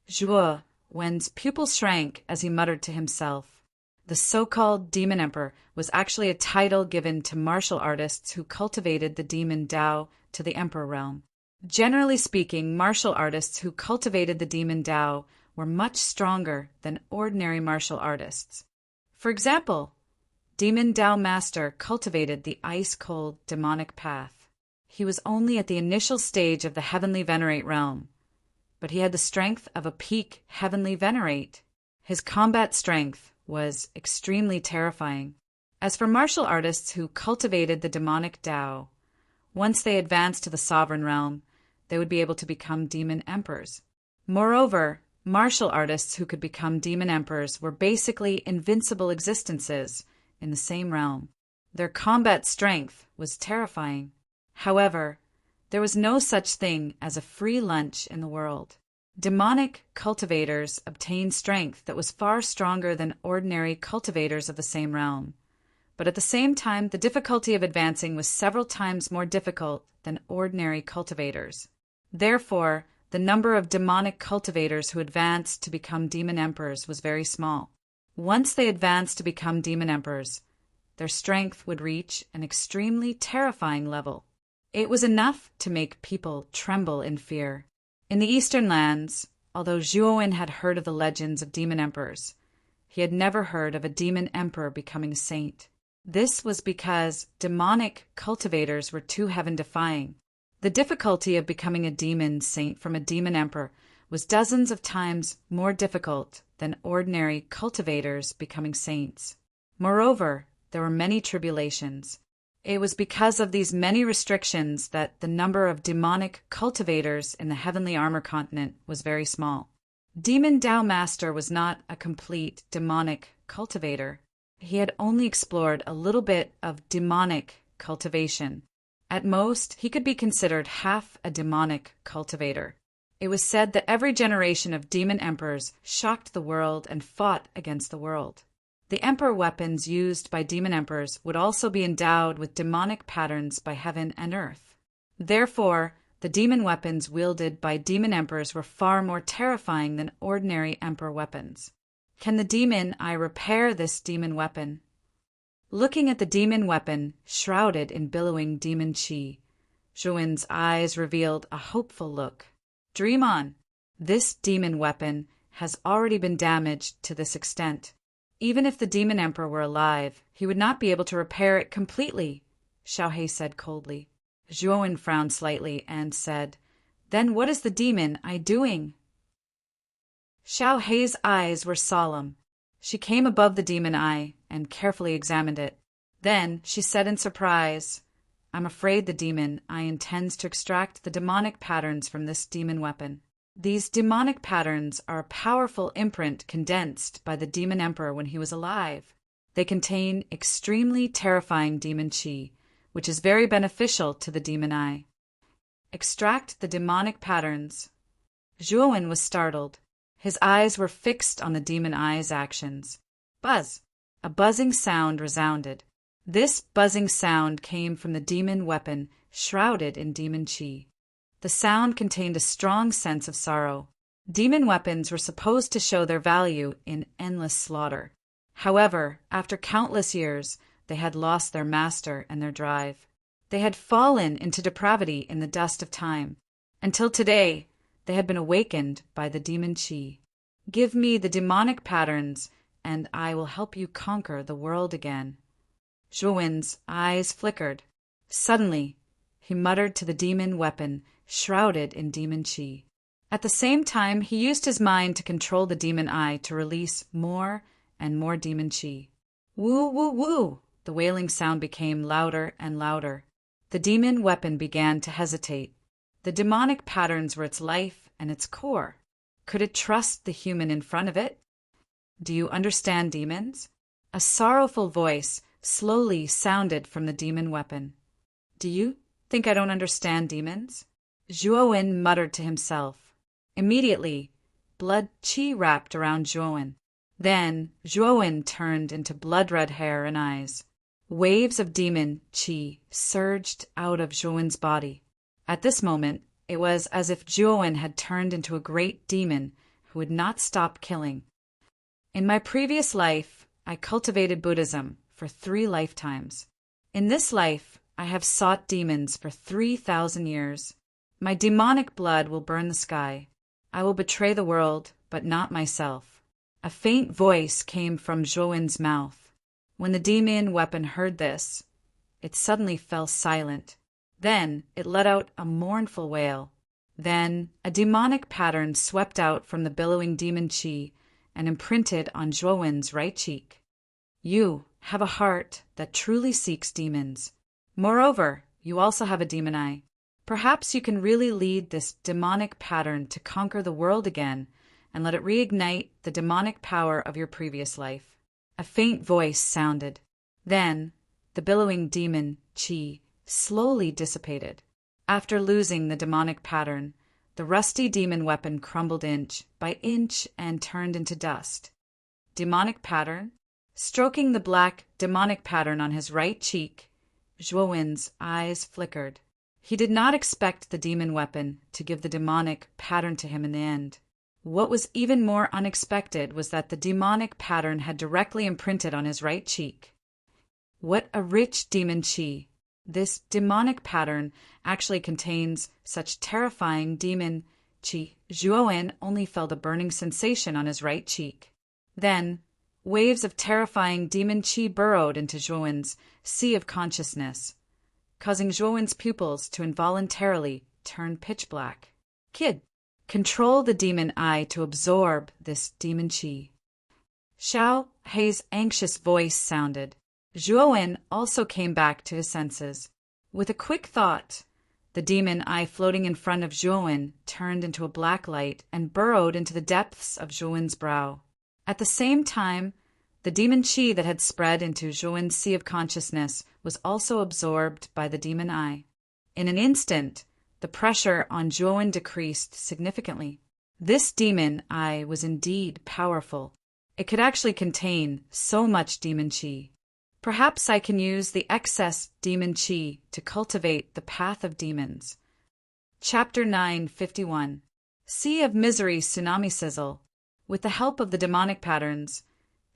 Zhuowen's pupils shrank as he muttered to himself. The so-called demon emperor was actually a title given to martial artists who cultivated the demon Tao to the emperor realm. Generally speaking, martial artists who cultivated the demon Tao were much stronger than ordinary martial artists. For example, Demon Tao Master cultivated the ice-cold demonic path. He was only at the initial stage of the heavenly venerate realm, but he had the strength of a peak heavenly venerate. His combat strength was extremely terrifying. As for martial artists who cultivated the demonic Tao, once they advanced to the sovereign realm, they would be able to become demon emperors. Moreover, martial artists who could become demon emperors were basically invincible existences in the same realm. Their combat strength was terrifying. However, there was no such thing as a free lunch in the world. Demonic cultivators obtained strength that was far stronger than ordinary cultivators of the same realm. But at the same time, the difficulty of advancing was several times more difficult than ordinary cultivators. Therefore, the number of demonic cultivators who advanced to become demon emperors was very small. Once they advanced to become demon emperors, their strength would reach an extremely terrifying level. It was enough to make people tremble in fear. In the eastern lands, although Zhuowen had heard of the legends of demon emperors, he had never heard of a demon emperor becoming a saint. This was because demonic cultivators were too heaven-defying. The difficulty of becoming a demon saint from a demon emperor was dozens of times more difficult than ordinary cultivators becoming saints. Moreover, there were many tribulations. It was because of these many restrictions that the number of demonic cultivators in the Heavenly Armor continent was very small. Demon Tao Master was not a complete demonic cultivator. He had only explored a little bit of demonic cultivation. At most, he could be considered half a demonic cultivator. It was said that every generation of demon emperors shocked the world and fought against the world. The emperor weapons used by demon emperors would also be endowed with demonic patterns by heaven and earth. Therefore, the demon weapons wielded by demon emperors were far more terrifying than ordinary emperor weapons. Can the demon eye repair this demon weapon? Looking at the demon weapon, shrouded in billowing demon chi, Zhuowen's eyes revealed a hopeful look. Dream on. This demon weapon has already been damaged to this extent. Even if the demon emperor were alive, he would not be able to repair it completely, Xiaohe said coldly. Zhuowen frowned slightly and said, "Then what is the demon eye doing?" Xiaohe's eyes were solemn. She came above the demon eye and carefully examined it. Then she said in surprise, "I'm afraid the demon eye intends to extract the demonic patterns from this demon weapon. These demonic patterns are a powerful imprint condensed by the demon emperor when he was alive. They contain extremely terrifying demon chi, which is very beneficial to the demon eye. Extract the demonic patterns." Zhuowen was startled. His eyes were fixed on the demon eye's actions. Buzz! A buzzing sound resounded. This buzzing sound came from the demon weapon shrouded in demon chi. The sound contained a strong sense of sorrow. Demon weapons were supposed to show their value in endless slaughter. However, after countless years, they had lost their master and their drive. They had fallen into depravity in the dust of time. Until today, they had been awakened by the demon chi. Give me the demonic patterns, and I will help you conquer the world again. Zhuowen's eyes flickered. Suddenly, he muttered to the demon weapon, shrouded in demon chi. At the same time, he used his mind to control the demon eye to release more and more demon chi. Woo, woo, woo! The wailing sound became louder and louder. The demon weapon began to hesitate. The demonic patterns were its life and its core. Could it trust the human in front of it? Do you understand demons? A sorrowful voice slowly sounded from the demon weapon. Do you think I don't understand demons? Zhuowen muttered to himself. Immediately, blood chi wrapped around Zhuowen. Then Zhuowen turned into blood-red hair and eyes. Waves of demon chi surged out of Zhuowen's body. At this moment, it was as if Zhuowen had turned into a great demon who would not stop killing. In my previous life, I cultivated Buddhism for 3 lifetimes. In this life, I have sought demons for 3,000 years. My demonic blood will burn the sky. I will betray the world, but not myself. A faint voice came from Zhuowen's mouth. When the demon weapon heard this, it suddenly fell silent. Then it let out a mournful wail. Then a demonic pattern swept out from the billowing demon chi and imprinted on Zhuowen's right cheek. You have a heart that truly seeks demons. Moreover, you also have a demon eye. Perhaps you can really lead this demonic pattern to conquer the world again and let it reignite the demonic power of your previous life. A faint voice sounded. Then, the billowing demon, Qi, slowly dissipated. After losing the demonic pattern, the rusty demon weapon crumbled inch by inch and turned into dust. Demonic pattern? Stroking the black demonic pattern on his right cheek, Zhuowen's eyes flickered. He did not expect the demon weapon to give the demonic pattern to him in the end. What was even more unexpected was that the demonic pattern had directly imprinted on his right cheek. What a rich demon qi! This demonic pattern actually contains such terrifying demon qi. Zhuowen only felt a burning sensation on his right cheek. Then, waves of terrifying demon qi burrowed into Zhuowen's sea of consciousness, causing Zhuowen's pupils to involuntarily turn pitch black. Kid, control the demon eye to absorb this demon qi. Xiao Hei's anxious voice sounded. Zhuowen also came back to his senses. With a quick thought, the demon eye floating in front of Zhuowen turned into a black light and burrowed into the depths of Zhuowen's brow. At the same time, the demon qi that had spread into Zhuowen's sea of consciousness was also absorbed by the demon eye. In an instant, the pressure on Zhuowen decreased significantly. This demon eye was indeed powerful. It could actually contain so much demon qi. Perhaps I can use the excess demon qi to cultivate the path of demons. Chapter 951. Sea of Misery Tsunami Sizzle. With the help of the demonic patterns,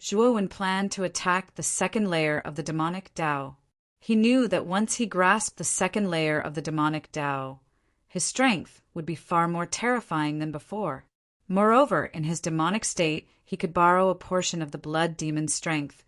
Zhuowen planned to attack the second layer of the demonic Tao. He knew that once he grasped the second layer of the demonic Tao, his strength would be far more terrifying than before. Moreover, in his demonic state, he could borrow a portion of the blood demon's strength,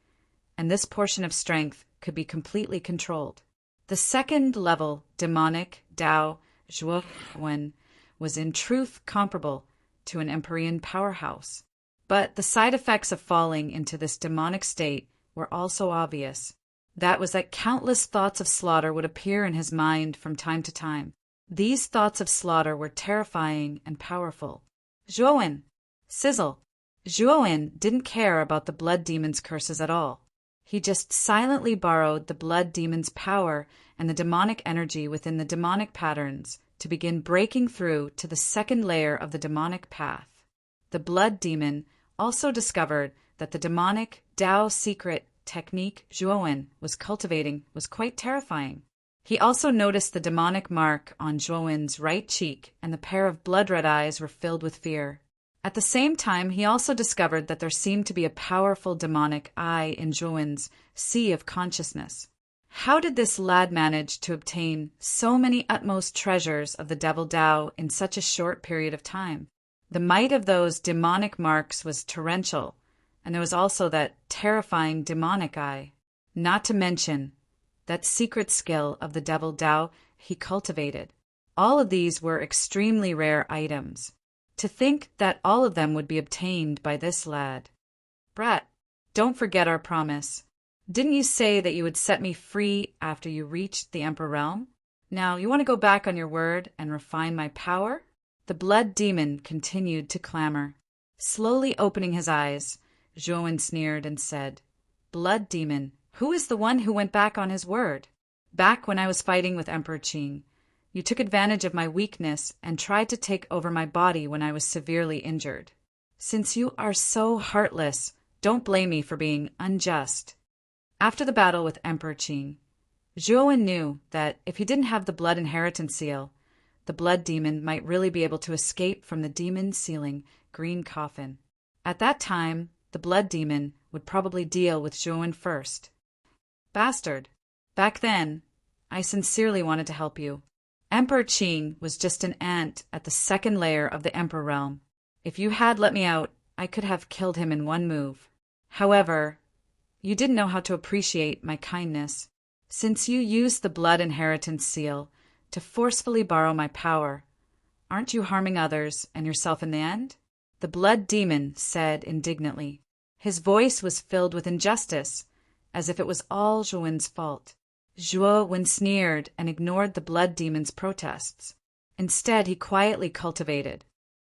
and this portion of strength could be completely controlled. The second level demonic Tao Zhuowen was in truth comparable to an Empyrean powerhouse. But the side effects of falling into this demonic state were also obvious. That was that countless thoughts of slaughter would appear in his mind from time to time. These thoughts of slaughter were terrifying and powerful. Zhuowen! Sizzle! Zhuowen didn't care about the blood demon's curses at all. He just silently borrowed the blood demon's power and the demonic energy within the demonic patterns to begin breaking through to the second layer of the demonic path. The blood demon also discovered that the demonic Tao secret technique Zhuowen was cultivating was quite terrifying. He also noticed the demonic mark on Zhuowen's right cheek, and the pair of blood-red eyes were filled with fear. At the same time, he also discovered that there seemed to be a powerful demonic eye in Zhuowen's sea of consciousness. How did this lad manage to obtain so many utmost treasures of the devil Tao in such a short period of time? The might of those demonic marks was torrential, and there was also that terrifying demonic eye. Not to mention that secret skill of the devil Tao he cultivated. All of these were extremely rare items. To think that all of them would be obtained by this lad. Brat, don't forget our promise. Didn't you say that you would set me free after you reached the Emperor Realm? Now, you want to go back on your word and refine my power? The blood demon continued to clamor. Slowly opening his eyes, Zhuowen sneered and said, Blood demon, who is the one who went back on his word? Back when I was fighting with Emperor Qing, you took advantage of my weakness and tried to take over my body when I was severely injured. Since you are so heartless, don't blame me for being unjust. After the battle with Emperor Qing, Zhuowen knew that if he didn't have the blood inheritance seal, the blood demon might really be able to escape from the demon-sealing green coffin. At that time, the blood demon would probably deal with Zhuowen first. Bastard! Back then, I sincerely wanted to help you. Emperor Qing was just an ant at the second layer of the Emperor realm. If you had let me out, I could have killed him in one move. However, you didn't know how to appreciate my kindness. Since you used the blood inheritance seal to forcefully borrow my power, aren't you harming others and yourself in the end? the blood demon said indignantly. His voice was filled with injustice, as if it was all Zhuowen's fault. Zhuowen sneered and ignored the blood demon's protests. Instead, he quietly cultivated.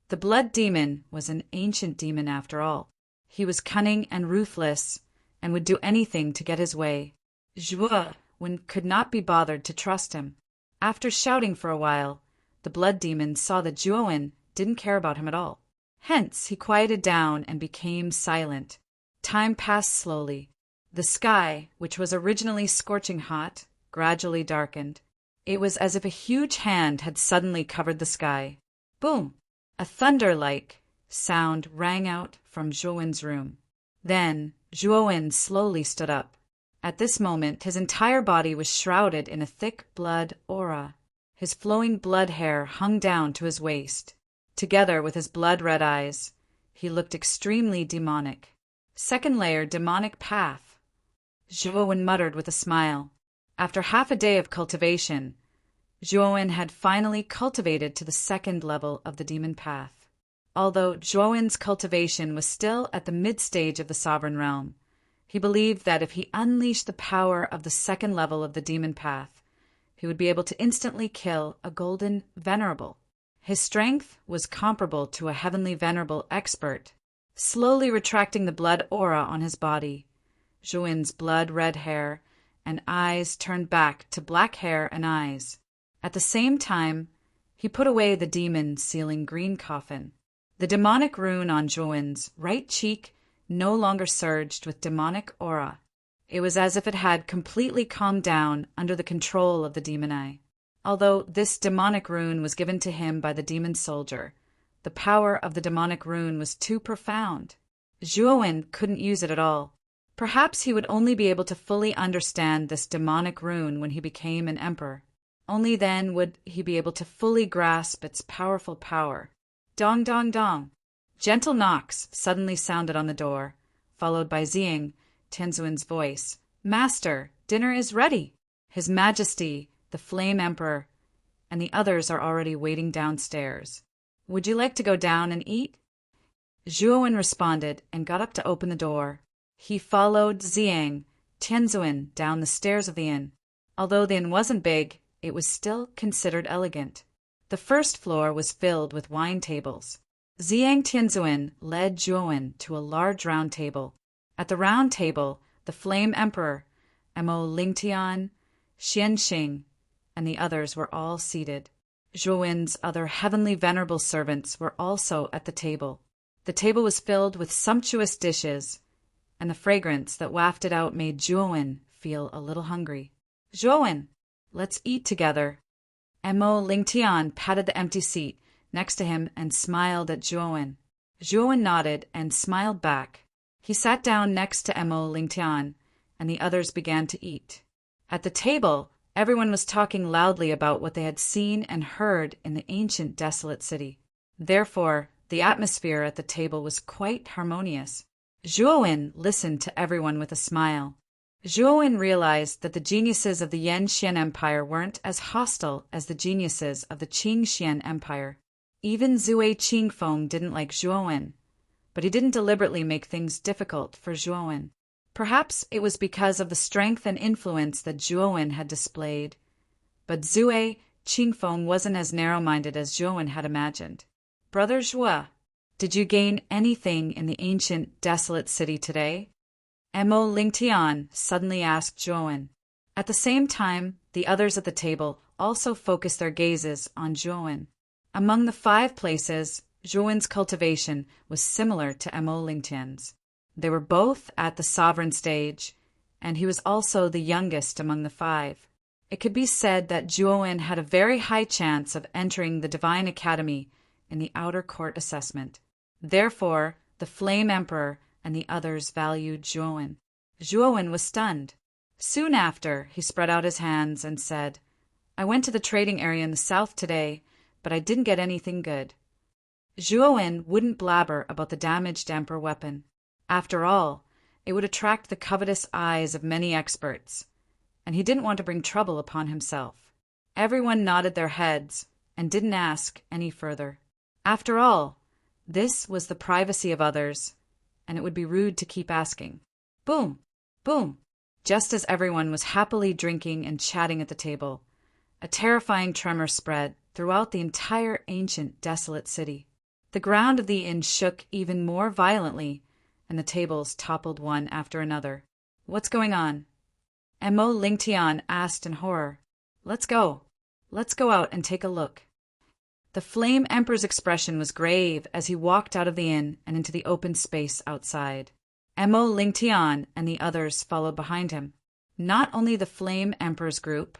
The blood demon was an ancient demon after all. He was cunning and ruthless, and would do anything to get his way. Zhuowen could not be bothered to trust him. After shouting for a while, the blood demon saw that Zhuowen didn't care about him at all. Hence, he quieted down and became silent. Time passed slowly. The sky, which was originally scorching hot, gradually darkened. It was as if a huge hand had suddenly covered the sky. Boom! A thunder-like sound rang out from Zhuowen's room. Then Zhuowen slowly stood up. At this moment, his entire body was shrouded in a thick blood aura. His flowing blood hair hung down to his waist. Together with his blood-red eyes, he looked extremely demonic. Second layer demonic path, Zhuowen muttered with a smile. After half a day of cultivation, Zhuowen had finally cultivated to the second level of the demon path. Although Zhuowen's cultivation was still at the mid-stage of the sovereign realm, he believed that if he unleashed the power of the second level of the demon path, he would be able to instantly kill a golden venerable. His strength was comparable to a heavenly venerable expert. Slowly retracting the blood aura on his body, Zhuowen's blood-red hair and eyes turned back to black hair and eyes. At the same time, he put away the demon-sealing green coffin. The demonic rune on Zhuowen's right cheek no longer surged with demonic aura. It was as if it had completely calmed down under the control of the demon eye. Although this demonic rune was given to him by the demon soldier, the power of the demonic rune was too profound. Zhuowen couldn't use it at all. Perhaps he would only be able to fully understand this demonic rune when he became an emperor. Only then would he be able to fully grasp its powerful power. Dong, dong, dong. Gentle knocks suddenly sounded on the door, followed by Ziying Tianzuan's voice. "Master, dinner is ready. His Majesty, the Flame Emperor, and the others are already waiting downstairs. Would you like to go down and eat?" Zhuowen responded and got up to open the door. He followed Ziying Tianzuan down the stairs of the inn. Although the inn wasn't big, it was still considered elegant. The first floor was filled with wine tables. Ziying Tianzuan led Zhuowen to a large round table. At the round table, the Flame Emperor, Mo Lingtian, Xianxing, and the others were all seated. Zhuowen's other heavenly venerable servants were also at the table. The table was filled with sumptuous dishes, and the fragrance that wafted out made Zhuowen feel a little hungry. "Zhuowen, let's eat together." Mo Lingtian patted the empty seat next to him and smiled at Zhuowen. Zhuowen nodded and smiled back. He sat down next to Mo Lingtian, and the others began to eat. At the table, everyone was talking loudly about what they had seen and heard in the ancient desolate city. Therefore, the atmosphere at the table was quite harmonious. Zhuowen listened to everyone with a smile. Zhuowen realized that the geniuses of the Yan Xian Empire weren't as hostile as the geniuses of the Qing Xian Empire. Even Zue Qingfeng didn't like Zhuowen, but he didn't deliberately make things difficult for Zhuowen. Perhaps it was because of the strength and influence that Zhuowen had displayed. But Zue Qingfeng wasn't as narrow-minded as Zhuowen had imagined. "Brother Zhuo, did you gain anything in the ancient, desolate city today?" Mo Lingtian suddenly asked Zhuowen. At the same time, the others at the table also focused their gazes on Zhuowen. Among the 5 places, Zhuowen's cultivation was similar to Mo Lingtian's. They were both at the sovereign stage, and he was also the youngest among the 5. It could be said that Zhuowen had a very high chance of entering the Divine Academy in the outer court assessment. Therefore, the Flame Emperor and the others valued Zhuowen. Zhuowen was stunned. Soon after, he spread out his hands and said, "I went to the trading area in the south today, but I didn't get anything good." Zhuowen wouldn't blabber about the damaged emperor weapon. After all, it would attract the covetous eyes of many experts, and he didn't want to bring trouble upon himself. Everyone nodded their heads and didn't ask any further. After all, This was the privacy of others, and it would be rude to keep asking. Boom! Boom! Just as everyone was happily drinking and chatting at the table, a terrifying tremor spread throughout the entire ancient, desolate city. The ground of the inn shook even more violently, and the tables toppled one after another. What's going on? Emo Lingtian asked in horror. Let's go. Let's go out and take a look. The Flame Emperor's expression was grave as he walked out of the inn and into the open space outside. Emo Lingtian and the others followed behind him. Not only the Flame Emperor's group,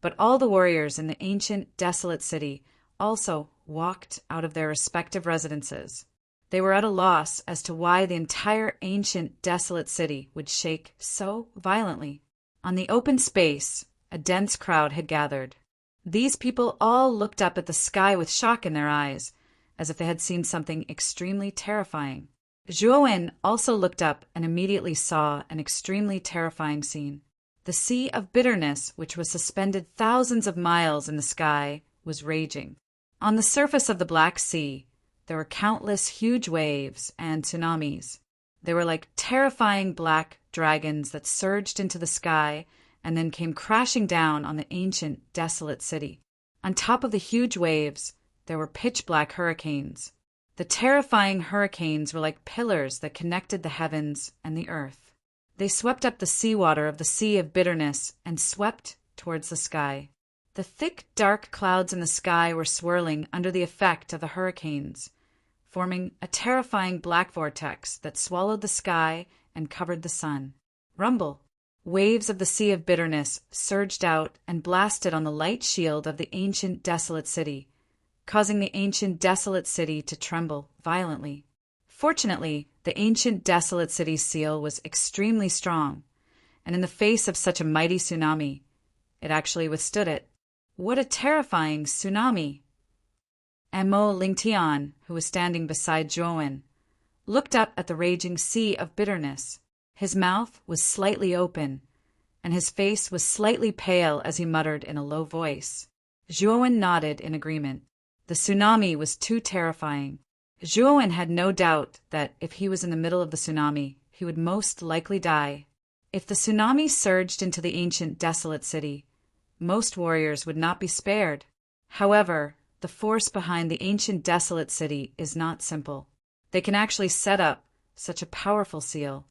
but all the warriors in the ancient, desolate city also walked out of their respective residences. They were at a loss as to why the entire ancient, desolate city would shake so violently. On the open space, a dense crowd had gathered. These people all looked up at the sky with shock in their eyes, as if they had seen something extremely terrifying. Zhuowen also looked up and immediately saw an extremely terrifying scene. The Sea of Bitterness, which was suspended thousands of miles in the sky, was raging. On the surface of the Black Sea, there were countless huge waves and tsunamis. They were like terrifying black dragons that surged into the sky and then came crashing down on the ancient, desolate city. On top of the huge waves, there were pitch-black hurricanes. The terrifying hurricanes were like pillars that connected the heavens and the earth. They swept up the seawater of the Sea of Bitterness and swept towards the sky. The thick, dark clouds in the sky were swirling under the effect of the hurricanes, forming a terrifying black vortex that swallowed the sky and covered the sun. Rumble! Waves of the Sea of Bitterness surged out and blasted on the light shield of the ancient, desolate city, causing the ancient, desolate city to tremble violently. Fortunately, the ancient, desolate city's seal was extremely strong, and in the face of such a mighty tsunami, it actually withstood it. What a terrifying tsunami! Emo Lingtian, who was standing beside Zhuowen, looked up at the raging Sea of Bitterness. His mouth was slightly open, and his face was slightly pale as he muttered in a low voice. Zhuowen nodded in agreement. The tsunami was too terrifying. Zhuowen had no doubt that if he was in the middle of the tsunami, he would most likely die. If the tsunami surged into the ancient, desolate city, most warriors would not be spared. However, the force behind the ancient, desolate city is not simple. They can actually set up such a powerful seal.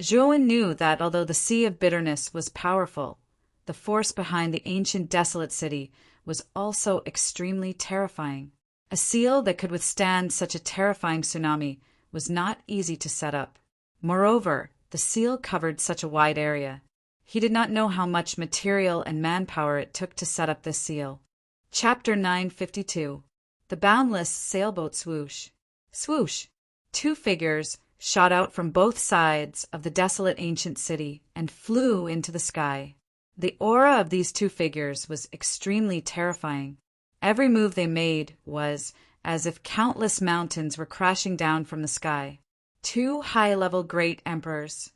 Zhuowen knew that although the Sea of Bitterness was powerful, the force behind the ancient, desolate city was also extremely terrifying. A seal that could withstand such a terrifying tsunami was not easy to set up. Moreover, the seal covered such a wide area. He did not know how much material and manpower it took to set up this seal. Chapter 952. The Boundless Sailboat Swoosh. Swoosh! Two figures shot out from both sides of the desolate ancient city and flew into the sky. The aura of these two figures was extremely terrifying. Every move they made was as if countless mountains were crashing down from the sky. Two high-level great emperors.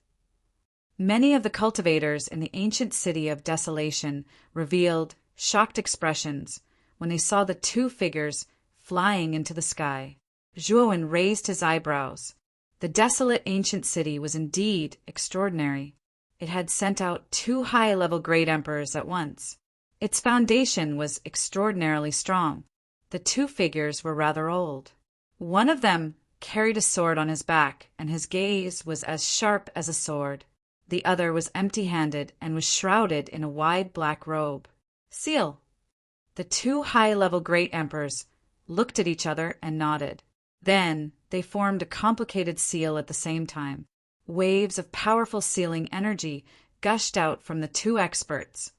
Many of the cultivators in the ancient city of desolation revealed shocked expressions when they saw the two figures flying into the sky. Zhuowen raised his eyebrows. The desolate ancient city was indeed extraordinary. It had sent out two high-level great emperors at once. Its foundation was extraordinarily strong. The two figures were rather old. One of them carried a sword on his back, and his gaze was as sharp as a sword. The other was empty-handed and was shrouded in a wide black robe. Seal! The two high-level great emperors looked at each other and nodded. Then they formed a complicated seal at the same time. Waves of powerful sealing energy gushed out from the two experts,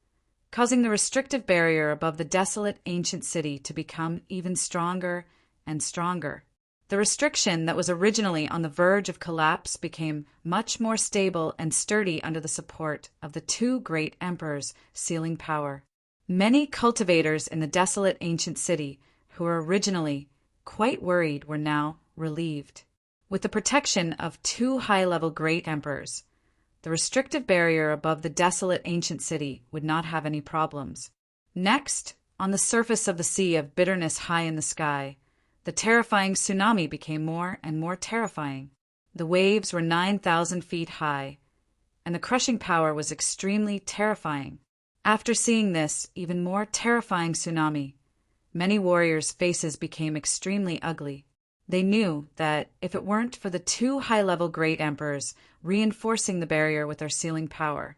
causing the restrictive barrier above the desolate ancient city to become even stronger and stronger. The restriction that was originally on the verge of collapse became much more stable and sturdy under the support of the two great emperors' sealing power. Many cultivators in the desolate ancient city, who were originally quite worried, were now relieved. With the protection of two high-level great emperors, the restrictive barrier above the desolate ancient city would not have any problems. Next, on the surface of the Sea of Bitterness high in the sky, The terrifying tsunami became more and more terrifying. The waves were 9,000 feet high, and the crushing power was extremely terrifying. After seeing this even more terrifying tsunami, many warriors' faces became extremely ugly. They knew that if it weren't for the two high-level great emperors reinforcing the barrier with their sealing power,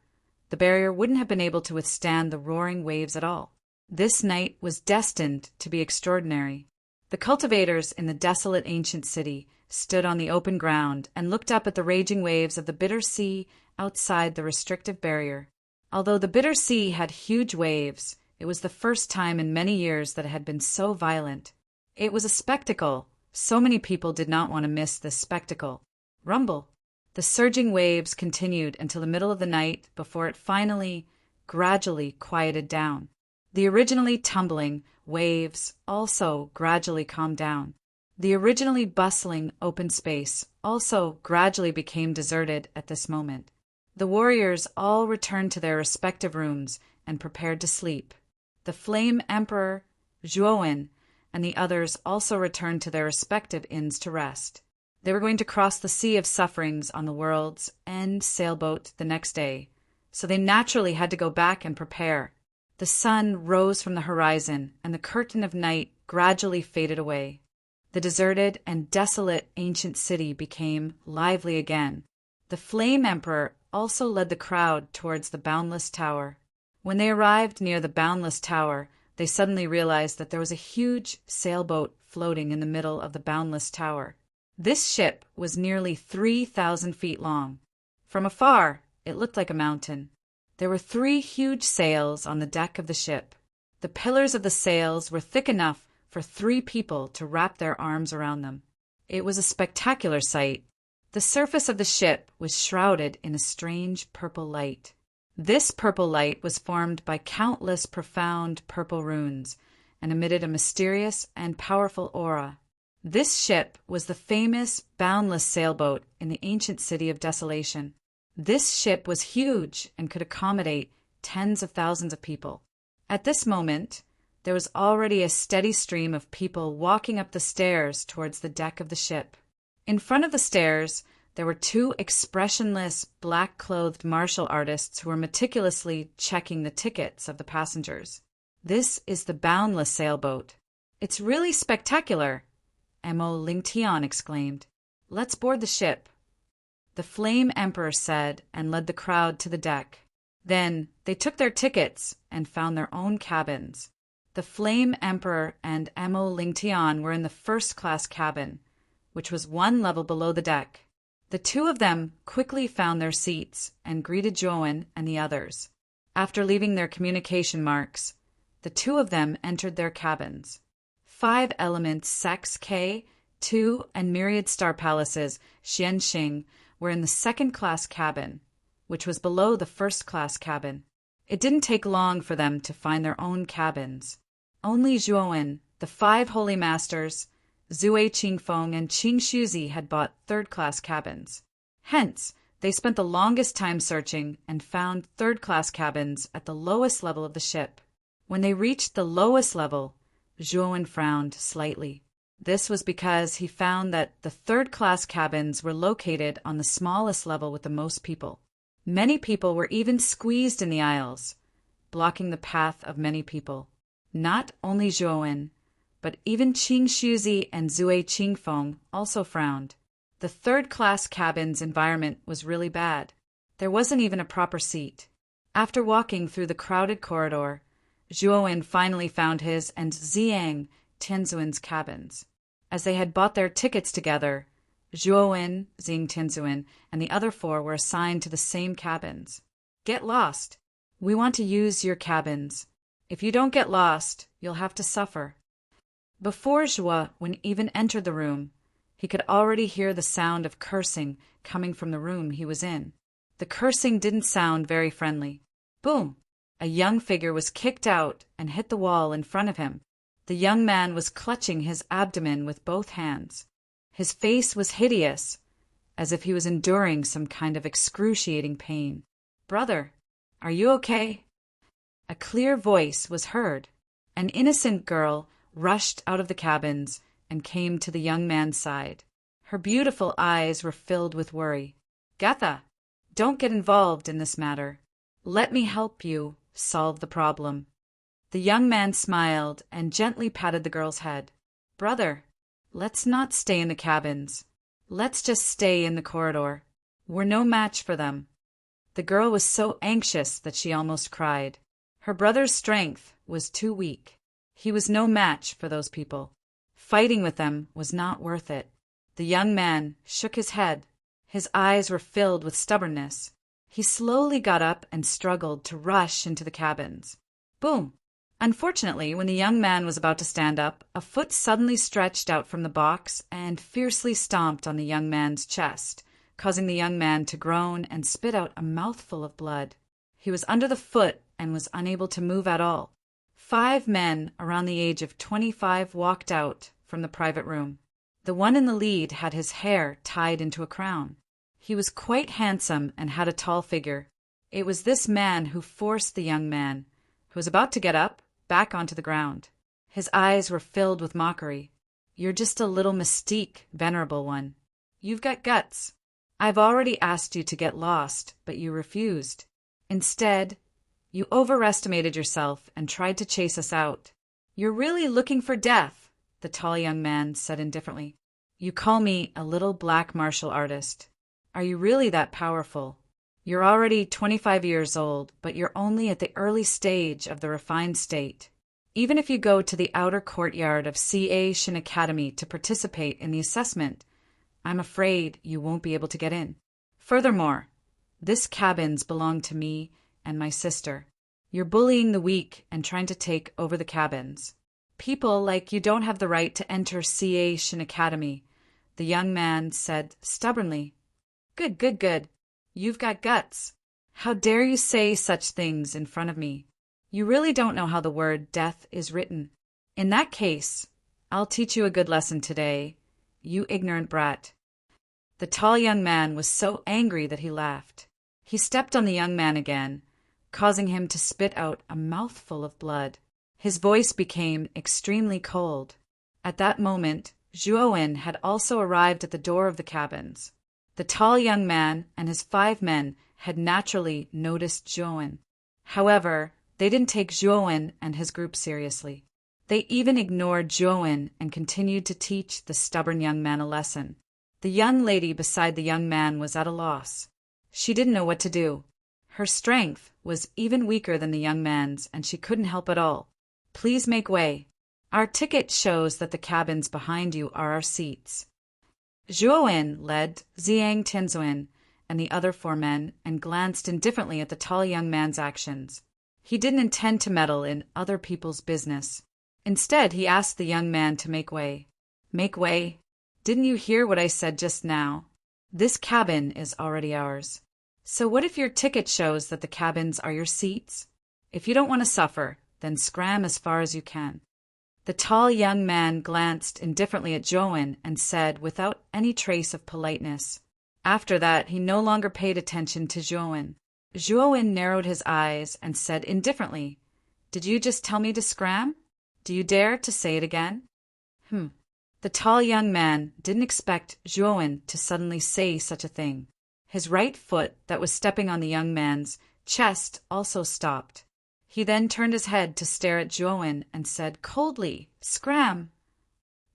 the barrier wouldn't have been able to withstand the roaring waves at all. This night was destined to be extraordinary. The cultivators in the desolate ancient city stood on the open ground and looked up at the raging waves of the bitter sea outside the restrictive barrier. Although the bitter sea had huge waves, it was the first time in many years that it had been so violent. It was a spectacle. So many people did not want to miss this spectacle. Rumble. The surging waves continued until the middle of the night before it finally, gradually quieted down. The originally tumbling waves also gradually calmed down. The originally bustling open space also gradually became deserted at this moment. The warriors all returned to their respective rooms and prepared to sleep. The Flame Emperor, Zhuowen, and the others also returned to their respective inns to rest. They were going to cross the Sea of Sufferings on the world's end sailboat the next day, so they naturally had to go back and prepare. The sun rose from the horizon, and the curtain of night gradually faded away. The deserted and desolate ancient city became lively again. The Flame Emperor also led the crowd towards the Boundless Tower. When they arrived near the Boundless Tower, they suddenly realized that there was a huge sailboat floating in the middle of the Boundless Tower. This ship was nearly 3,000 feet long. From afar, it looked like a mountain. There were 3 huge sails on the deck of the ship. The pillars of the sails were thick enough for 3 people to wrap their arms around them. It was a spectacular sight. The surface of the ship was shrouded in a strange purple light. This purple light was formed by countless profound purple runes and emitted a mysterious and powerful aura. This ship was the famous Boundless sailboat in the ancient city of Desolation. This ship was huge and could accommodate tens of thousands of people. At this moment, there was already a steady stream of people walking up the stairs towards the deck of the ship. In front of the stairs, there were 2 expressionless, black-clothed martial artists who were meticulously checking the tickets of the passengers. "This is the Boundless sailboat. It's really spectacular," Mo Lingtian exclaimed. "Let's board the ship." The Flame Emperor said and led the crowd to the deck. Then they took their tickets and found their own cabins. The Flame Emperor and Mo Lingtian were in the first-class cabin, which was 1 level below the deck. The 2 of them quickly found their seats and greeted Zhuowen and the others. After leaving their communication marks, the 2 of them entered their cabins. 5 elements Sex K, 2, and myriad star palaces Xianxing were in the second-class cabin, which was below the first-class cabin. It didn't take long for them to find their own cabins. Only Zhuowen, the 5 holy masters, Zui Qingfeng, and Qing Shuzi had bought third-class cabins. Hence, they spent the longest time searching and found third-class cabins at the lowest level of the ship. When they reached the lowest level, Zhuowen frowned slightly. This was because he found that the third-class cabins were located on the smallest level with the most people. Many people were even squeezed in the aisles, blocking the path of many people. Not only Zhuowen, but even Qing Shuzi and Zui Qingfeng also frowned. The third-class cabin's environment was really bad. There wasn't even a proper seat. After walking through the crowded corridor, Zhuowen finally found his and Ziyang Tianzuan's cabins. As they had bought their tickets together, Zhuowen, Xing Tianzuan, and the other 4 were assigned to the same cabins. "Get lost. We want to use your cabins. If you don't get lost, you'll have to suffer." Before Zhuowen even entered the room, he could already hear the sound of cursing coming from the room he was in. The cursing didn't sound very friendly. Boom! A young figure was kicked out and hit the wall in front of him. The young man was clutching his abdomen with both hands. His face was hideous, as if he was enduring some kind of excruciating pain. "Brother, are you okay?" A clear voice was heard. An innocent girl rushed out of the cabins, and came to the young man's side. Her beautiful eyes were filled with worry. "Gatha, don't get involved in this matter. Let me help you solve the problem." The young man smiled and gently patted the girl's head. "Brother, let's not stay in the cabins. Let's just stay in the corridor. We're no match for them." The girl was so anxious that she almost cried. Her brother's strength was too weak. He was no match for those people. Fighting with them was not worth it. The young man shook his head. His eyes were filled with stubbornness. He slowly got up and struggled to rush into the cabins. Boom! Unfortunately, when the young man was about to stand up, a foot suddenly stretched out from the box and fiercely stomped on the young man's chest, causing the young man to groan and spit out a mouthful of blood. He was under the foot and was unable to move at all. 5 men around the age of 25 walked out from the private room. The one in the lead had his hair tied into a crown. He was quite handsome and had a tall figure. It was this man who forced the young man, who was about to get up, back onto the ground. His eyes were filled with mockery. "You're just a little mystique, venerable one. You've got guts. I've already asked you to get lost, but you refused. Instead, you overestimated yourself and tried to chase us out. You're really looking for death," the tall young man said indifferently. "You call me a little black martial artist. Are you really that powerful? You're already 25 years old, but you're only at the early stage of the refined state. Even if you go to the outer courtyard of CA Shin Academy to participate in the assessment, I'm afraid you won't be able to get in. Furthermore, this cabins belong to me and my sister. You're bullying the weak and trying to take over the cabins. People like you don't have the right to enter CA Shin Academy," the young man said stubbornly. Good, good, good. You've got guts. How dare you say such things in front of me? You really don't know how the word death is written. In that case, I'll teach you a good lesson today, you ignorant brat." The tall young man was so angry that he laughed. He stepped on the young man again, causing him to spit out a mouthful of blood. His voice became extremely cold. At that moment, Zhuowen had also arrived at the door of the cabins. The tall young man and his 5 men had naturally noticed Zhuowen. However, they didn't take Zhuowen and his group seriously. They even ignored Zhuowen and continued to teach the stubborn young man a lesson. The young lady beside the young man was at a loss. She didn't know what to do. Her strength was even weaker than the young man's, and she couldn't help at all. "Please make way. Our ticket shows that the cabins behind you are our seats." Zhuowen led Zhang Tianzuan and the other 4 men and glanced indifferently at the tall young man's actions. He didn't intend to meddle in other people's business. Instead, he asked the young man to make way. "Make way? Didn't you hear what I said just now? This cabin is already ours. So what if your ticket shows that the cabins are your seats? If you don't want to suffer, then scram as far as you can." The tall young man glanced indifferently at Zhuowen and said without any trace of politeness. After that, he no longer paid attention to Zhuowen. Zhuowen narrowed his eyes and said indifferently, "Did you just tell me to scram? Do you dare to say it again?" The tall young man didn't expect Zhuowen to suddenly say such a thing. His right foot that was stepping on the young man's chest also stopped. He then turned his head to stare at Zhuowen and said coldly, "Scram."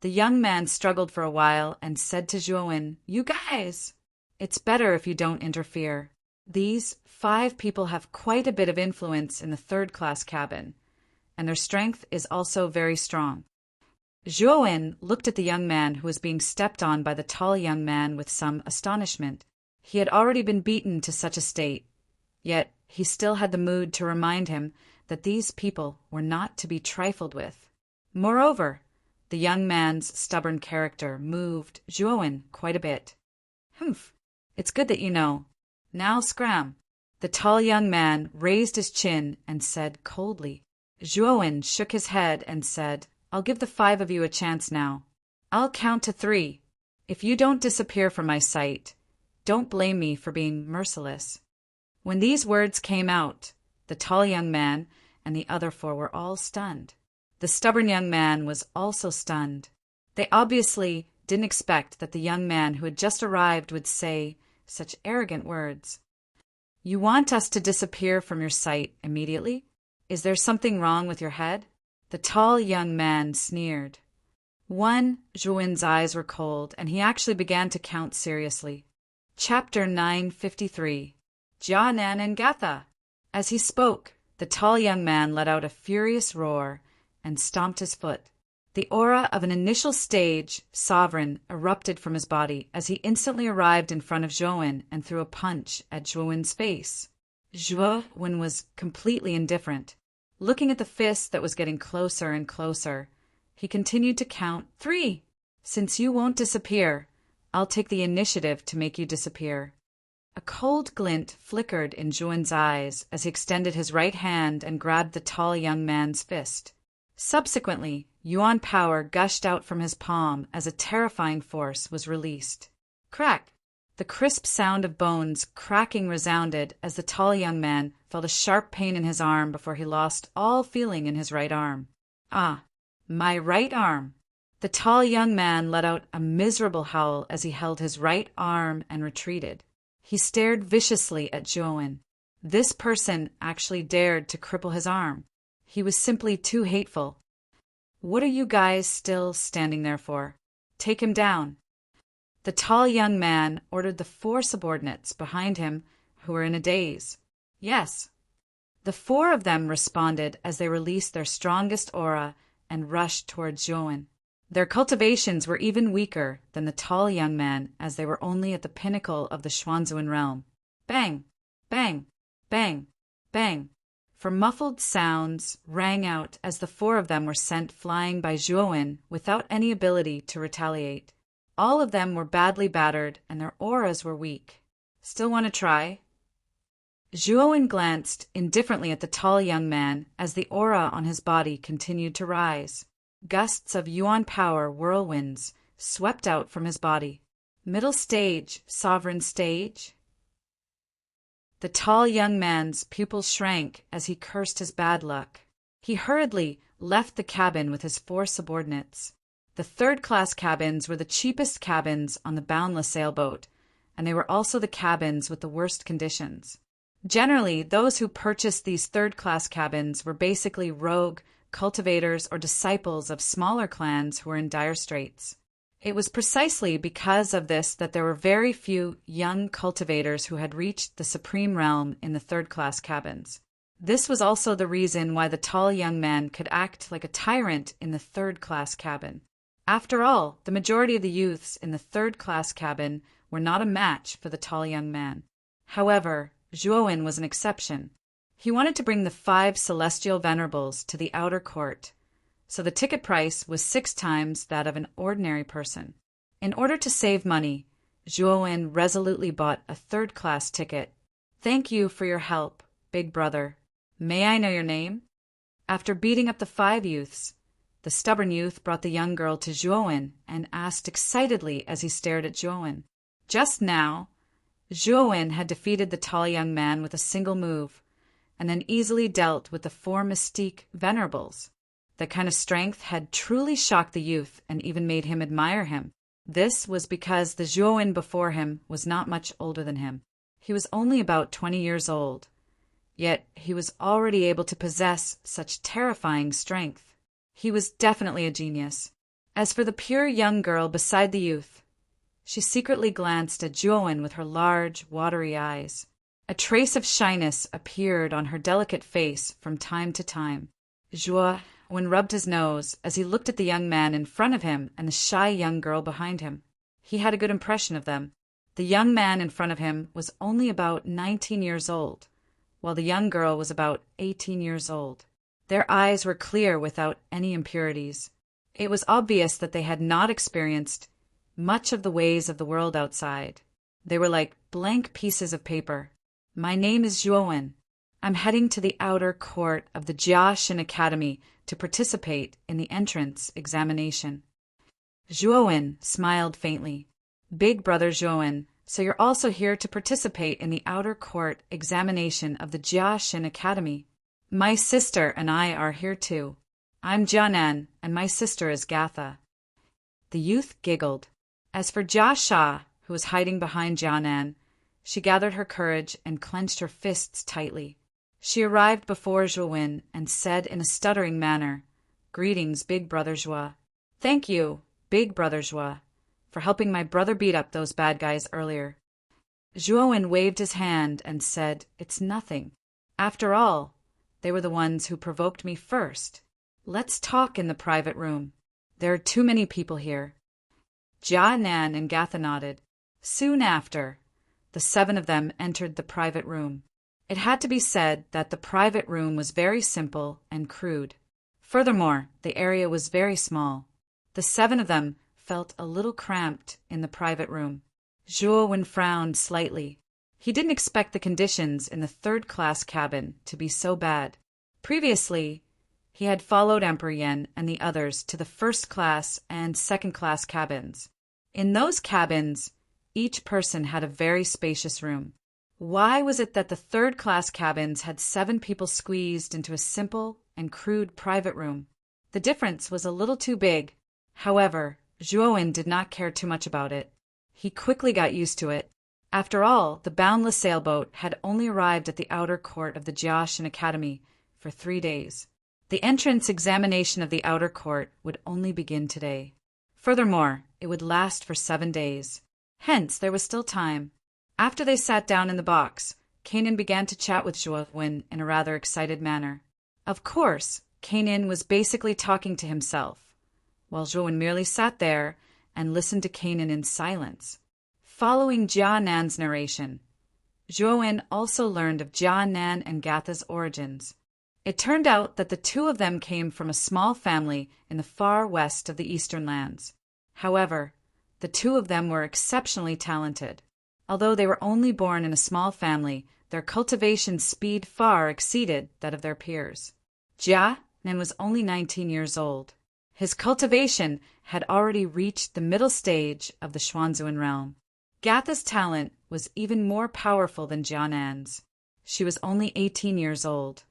The young man struggled for a while and said to Zhuowen, "You guys, it's better if you don't interfere. These 5 people have quite a bit of influence in the 3rd-class cabin, and their strength is also very strong." Zhuowen looked at the young man who was being stepped on by the tall young man with some astonishment. He had already been beaten to such a state, yet he still had the mood to remind him that these people were not to be trifled with. Moreover, the young man's stubborn character moved Zhuowen quite a bit. It's good that you know. Now scram." The tall young man raised his chin and said coldly. Zhuowen shook his head and said, "I'll give the 5 of you a chance now. I'll count to 3. If you don't disappear from my sight, don't blame me for being merciless." When these words came out, the tall young man and the other 4 were all stunned. The stubborn young man was also stunned. They obviously didn't expect that the young man who had just arrived would say such arrogant words. You want us to disappear from your sight immediately? Is there something wrong with your head? The tall young man sneered. Zhuin's eyes were cold, and he actually began to count seriously. Chapter 953. Jianan and Gatha. As he spoke, the tall young man let out a furious roar and stomped his foot. The aura of an initial stage sovereign erupted from his body as he instantly arrived in front of Zhuin and threw a punch at Zhuin's face. Zhuin was completely indifferent. Looking at the fist that was getting closer and closer, he continued to count 3. Since you won't disappear, I'll take the initiative to make you disappear. A cold glint flickered in Zhuin's eyes as he extended his right hand and grabbed the tall young man's fist. Subsequently, Yuan power gushed out from his palm as a terrifying force was released. Crack! The crisp sound of bones cracking resounded as the tall young man felt a sharp pain in his arm before he lost all feeling in his right arm. Ah, my right arm! The tall young man let out a miserable howl as he held his right arm and retreated. He stared viciously at Zhuin. This person actually dared to cripple his arm. He was simply too hateful. What are you guys still standing there for? Take him down. The tall young man ordered the 4 subordinates behind him who were in a daze. Yes. The 4 of them responded as they released their strongest aura and rushed towards Zhuin. Their cultivations were even weaker than the tall young man as they were only at the pinnacle of the Xuanzuan realm. Bang! Bang! Bang! Bang! For muffled sounds rang out as the 4 of them were sent flying by Zhuin without any ability to retaliate. All of them were badly battered and their auras were weak. Still want to try? Zhuin glanced indifferently at the tall young man as the aura on his body continued to rise. Gusts of Yuan power whirlwinds swept out from his body. Middle stage, sovereign stage. The tall young man's pupils shrank as he cursed his bad luck. He hurriedly left the cabin with his 4 subordinates. The 3rd-class cabins were the cheapest cabins on the boundless sailboat, and they were also the cabins with the worst conditions. Generally, those who purchased these 3rd-class cabins were basically rogue cultivators or disciples of smaller clans who were in dire straits. It was precisely because of this that there were very few young cultivators who had reached the supreme realm in the 3rd-class cabins. This was also the reason why the tall young man could act like a tyrant in the 3rd-class cabin. After all, the majority of the youths in the 3rd-class cabin were not a match for the tall young man. However, Zhuin was an exception. He wanted to bring the 5 celestial venerables to the outer court, so the ticket price was 6 times that of an ordinary person. In order to save money, Zhuin resolutely bought a 3rd-class ticket. Thank you for your help, big brother. May I know your name? After beating up the 5 youths, the stubborn youth brought the young girl to Zhuin and asked excitedly as he stared at Zhuin. Just now, Zhuin had defeated the tall young man with a single move, and then easily dealt with the 4 mystique venerables. That kind of strength had truly shocked the youth and even made him admire him. This was because the Zhuin before him was not much older than him. He was only about 20 years old, yet he was already able to possess such terrifying strength. He was definitely a genius. As for the pure young girl beside the youth, she secretly glanced at Zhuin with her large, watery eyes. A trace of shyness appeared on her delicate face from time to time. Zhuin rubbed his nose as he looked at the young man in front of him and the shy young girl behind him. He had a good impression of them. The young man in front of him was only about 19 years old, while the young girl was about 18 years old. Their eyes were clear without any impurities. It was obvious that they had not experienced much of the ways of the world outside. They were like blank pieces of paper. My name is Zhuin. I'm heading to the outer court of the Jiaxin Academy to participate in the entrance examination. Zhuin smiled faintly. Big brother Zhuin, so you're also here to participate in the outer court examination of the Jiaxin Academy. My sister and I are here too. I'm Jianan, and my sister is Gatha. The youth giggled. As for Jia Sha, who was hiding behind Jianan, she gathered her courage and clenched her fists tightly. She arrived before Zhuowen and said in a stuttering manner, "Greetings, Big Brother Zhuo." "Thank you, Big Brother Zhuo, for helping my brother beat up those bad guys earlier." Zhuowen waved his hand and said, "It's nothing. After all, they were the ones who provoked me first. Let's talk in the private room. There are too many people here." Jia Nan and Gatha nodded. Soon after, the 7 of them entered the private room. It had to be said that the private room was very simple and crude. Furthermore, the area was very small. The 7 of them felt a little cramped in the private room. Zhuowen frowned slightly. He didn't expect the conditions in the third-class cabin to be so bad. Previously, he had followed Emperor Yen and the others to the first-class and second-class cabins. In those cabins, each person had a very spacious room. Why was it that the third-class cabins had 7 people squeezed into a simple and crude private room? The difference was a little too big. However, Zhuowen did not care too much about it. He quickly got used to it. After all, the boundless sailboat had only arrived at the outer court of the Jiaoshan Academy for 3 days. The entrance examination of the outer court would only begin today. Furthermore, it would last for 7 days. Hence, there was still time. After they sat down in the box, Kanan began to chat with Zhuowen in a rather excited manner. Of course, Kanan was basically talking to himself, while Zhuowen merely sat there and listened to Kanan in silence. Following Jia Nan's narration, Zhuowen also learned of Jia Nan and Gatha's origins. It turned out that the 2 of them came from a small family in the far west of the eastern lands. However, the 2 of them were exceptionally talented. Although they were only born in a small family, their cultivation speed far exceeded that of their peers. Jia Nan was only 19 years old. His cultivation had already reached the middle stage of the Xuanzuan realm. Gatha's talent was even more powerful than Jia Nan's. She was only 18 years old,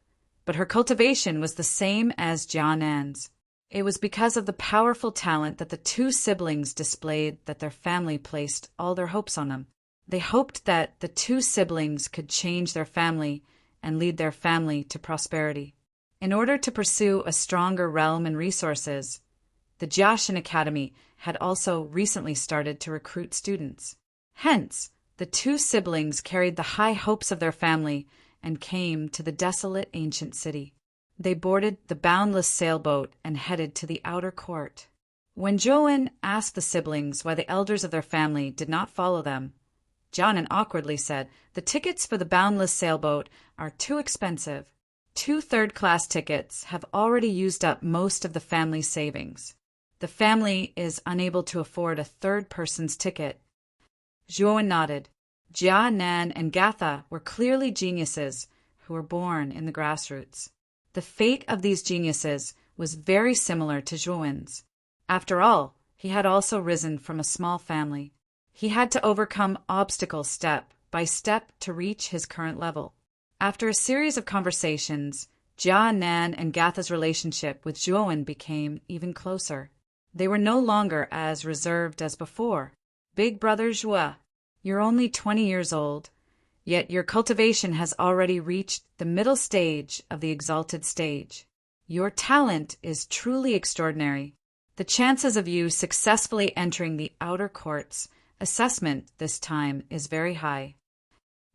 but her cultivation was the same as Jia Nan's. It was because of the powerful talent that the 2 siblings displayed that their family placed all their hopes on them. They hoped that the 2 siblings could change their family and lead their family to prosperity. In order to pursue a stronger realm and resources, the Jiaoshan Academy had also recently started to recruit students. Hence, the 2 siblings carried the high hopes of their family and came to the desolate ancient city. They boarded the boundless sailboat and headed to the outer court. When Zhuowen asked the siblings why the elders of their family did not follow them, Jianan awkwardly said, "The tickets for the boundless sailboat are too expensive. 2 third-class tickets have already used up most of the family's savings. The family is unable to afford a third person's ticket." Zhuowen nodded. Jia Nan and Gatha were clearly geniuses who were born in the grassroots. The fate of these geniuses was very similar to Zhuowen's. After all, he had also risen from a small family. He had to overcome obstacles step by step to reach his current level. After a series of conversations, Jia Nan and Gatha's relationship with Zhuowen became even closer. They were no longer as reserved as before. "Big Brother Zhuo, you're only 20 years old, yet your cultivation has already reached the middle stage of the exalted stage. Your talent is truly extraordinary. The chances of you successfully entering the outer court's assessment this time is very high."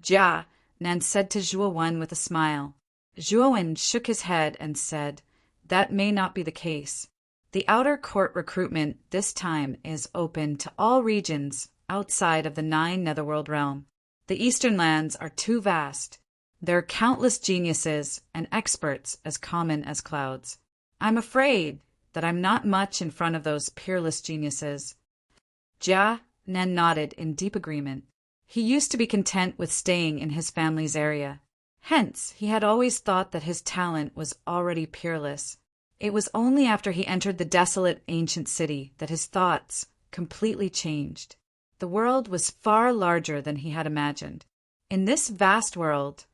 Jia Nan said to Zhuowen with a smile. Zhuowen shook his head and said, "That may not be the case. The outer court recruitment this time is open to all regions outside of the 9 Netherworld realm. The eastern lands are too vast. There are countless geniuses and experts as common as clouds. I'm afraid that I'm not much in front of those peerless geniuses." Jia Nan nodded in deep agreement. He used to be content with staying in his family's area. Hence, he had always thought that his talent was already peerless. It was only after he entered the desolate ancient city that his thoughts completely changed. The world was far larger than he had imagined. In this vast world,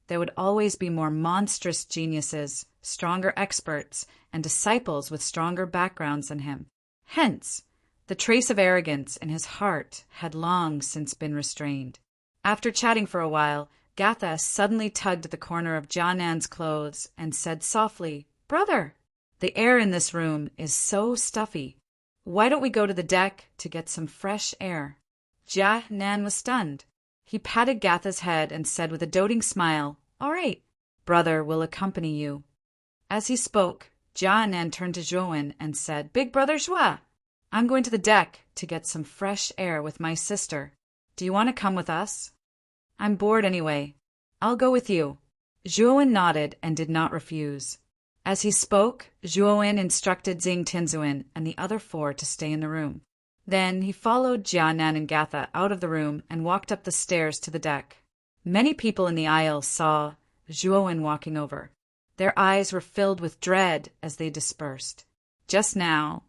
there would always be more monstrous geniuses, stronger experts, and disciples with stronger backgrounds than him. Hence, The trace of arrogance in his heart had long since been restrained. After chatting for a while, Gatha suddenly tugged at the corner of Nan's clothes and said softly, "Brother, the air in this room is so stuffy. Why don't we go to the deck to get some fresh air?" Nan was stunned. He patted Gatha's head and said with a doting smile, "All right, brother will accompany you." As he spoke, Nan turned to Zhuowen and said, "Big brother Zhua, I'm going to the deck to get some fresh air with my sister. Do you want to come with us?" "I'm bored anyway. I'll go with you." Zhuowen nodded and did not refuse. As he spoke, Zhuowen instructed Xing Tinzuin and the other 4 to stay in the room. Then he followed Nan and Gatha out of the room and walked up the stairs to the deck. Many people in the aisle saw Zhuowen walking over. Their eyes were filled with dread as they dispersed. Just now,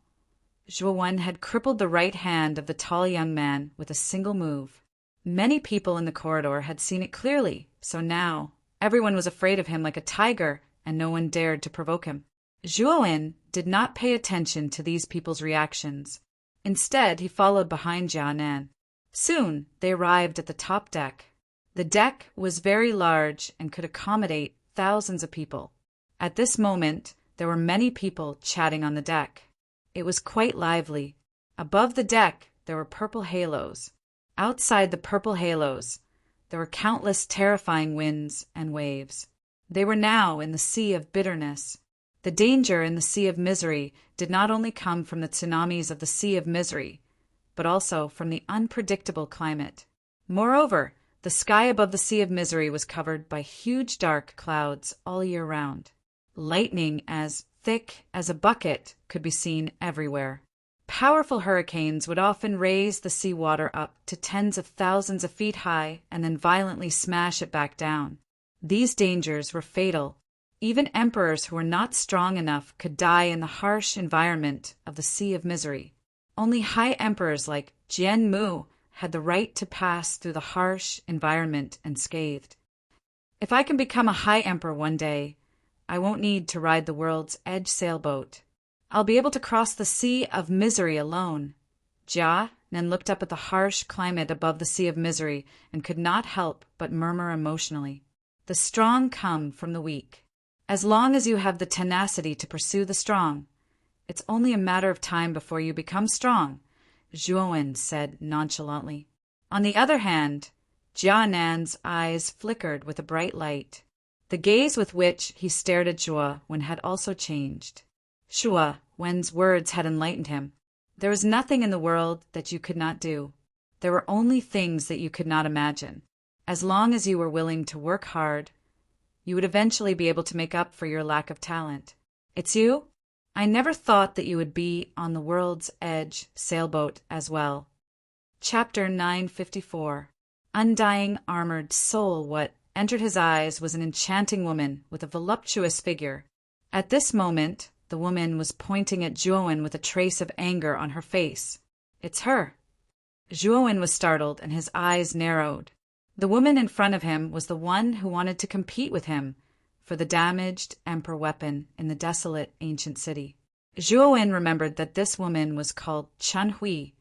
Zhuowen had crippled the right hand of the tall young man with a single move. Many people in the corridor had seen it clearly, so now everyone was afraid of him like a tiger, and no one dared to provoke him. Zhuowen did not pay attention to these people's reactions. Instead, he followed behind Nan. Soon, they arrived at the top deck. The deck was very large and could accommodate thousands of people. At this moment, there were many people chatting on the deck. It was quite lively. Above the deck, there were purple halos. Outside the purple halos, there were countless terrifying winds and waves. They were now in the sea of bitterness. The danger in the sea of misery did not only come from the tsunamis of the sea of misery, but also from the unpredictable climate. Moreover, the sky above the sea of misery was covered by huge dark clouds all year round. Lightning as thick as a bucket could be seen everywhere. Powerful hurricanes would often raise the seawater up to tens of thousands of feet high and then violently smash it back down. These dangers were fatal. Even emperors who were not strong enough could die in the harsh environment of the Sea of Misery. Only high emperors like Jian Mu had the right to pass through the harsh environment unscathed. If I can become a high emperor one day, I won't need to ride the world's edge sailboat. I'll be able to cross the Sea of Misery alone. Jia then looked up at the harsh climate above the Sea of Misery and could not help but murmur emotionally. The strong come from the weak. As long as you have the tenacity to pursue the strong, it's only a matter of time before you become strong, Zhuowen said nonchalantly. On the other hand, Jianan's eyes flickered with a bright light. The gaze with which he stared at Zhuowen had also changed. Wen's words had enlightened him. There was nothing in the world that you could not do. There were only things that you could not imagine. As long as you were willing to work hard, you would eventually be able to make up for your lack of talent. It's you? I never thought that you would be on the world's edge sailboat as well. Chapter 954. Undying armored soul. What entered his eyes was an enchanting woman with a voluptuous figure. At this moment, the woman was pointing at Zhuowen with a trace of anger on her face. "It's her." Zhuowen was startled and his eyes narrowed. The woman in front of him was the one who wanted to compete with him for the damaged emperor weapon in the desolate ancient city. Zhuowen remembered that this woman was called Chen Hui,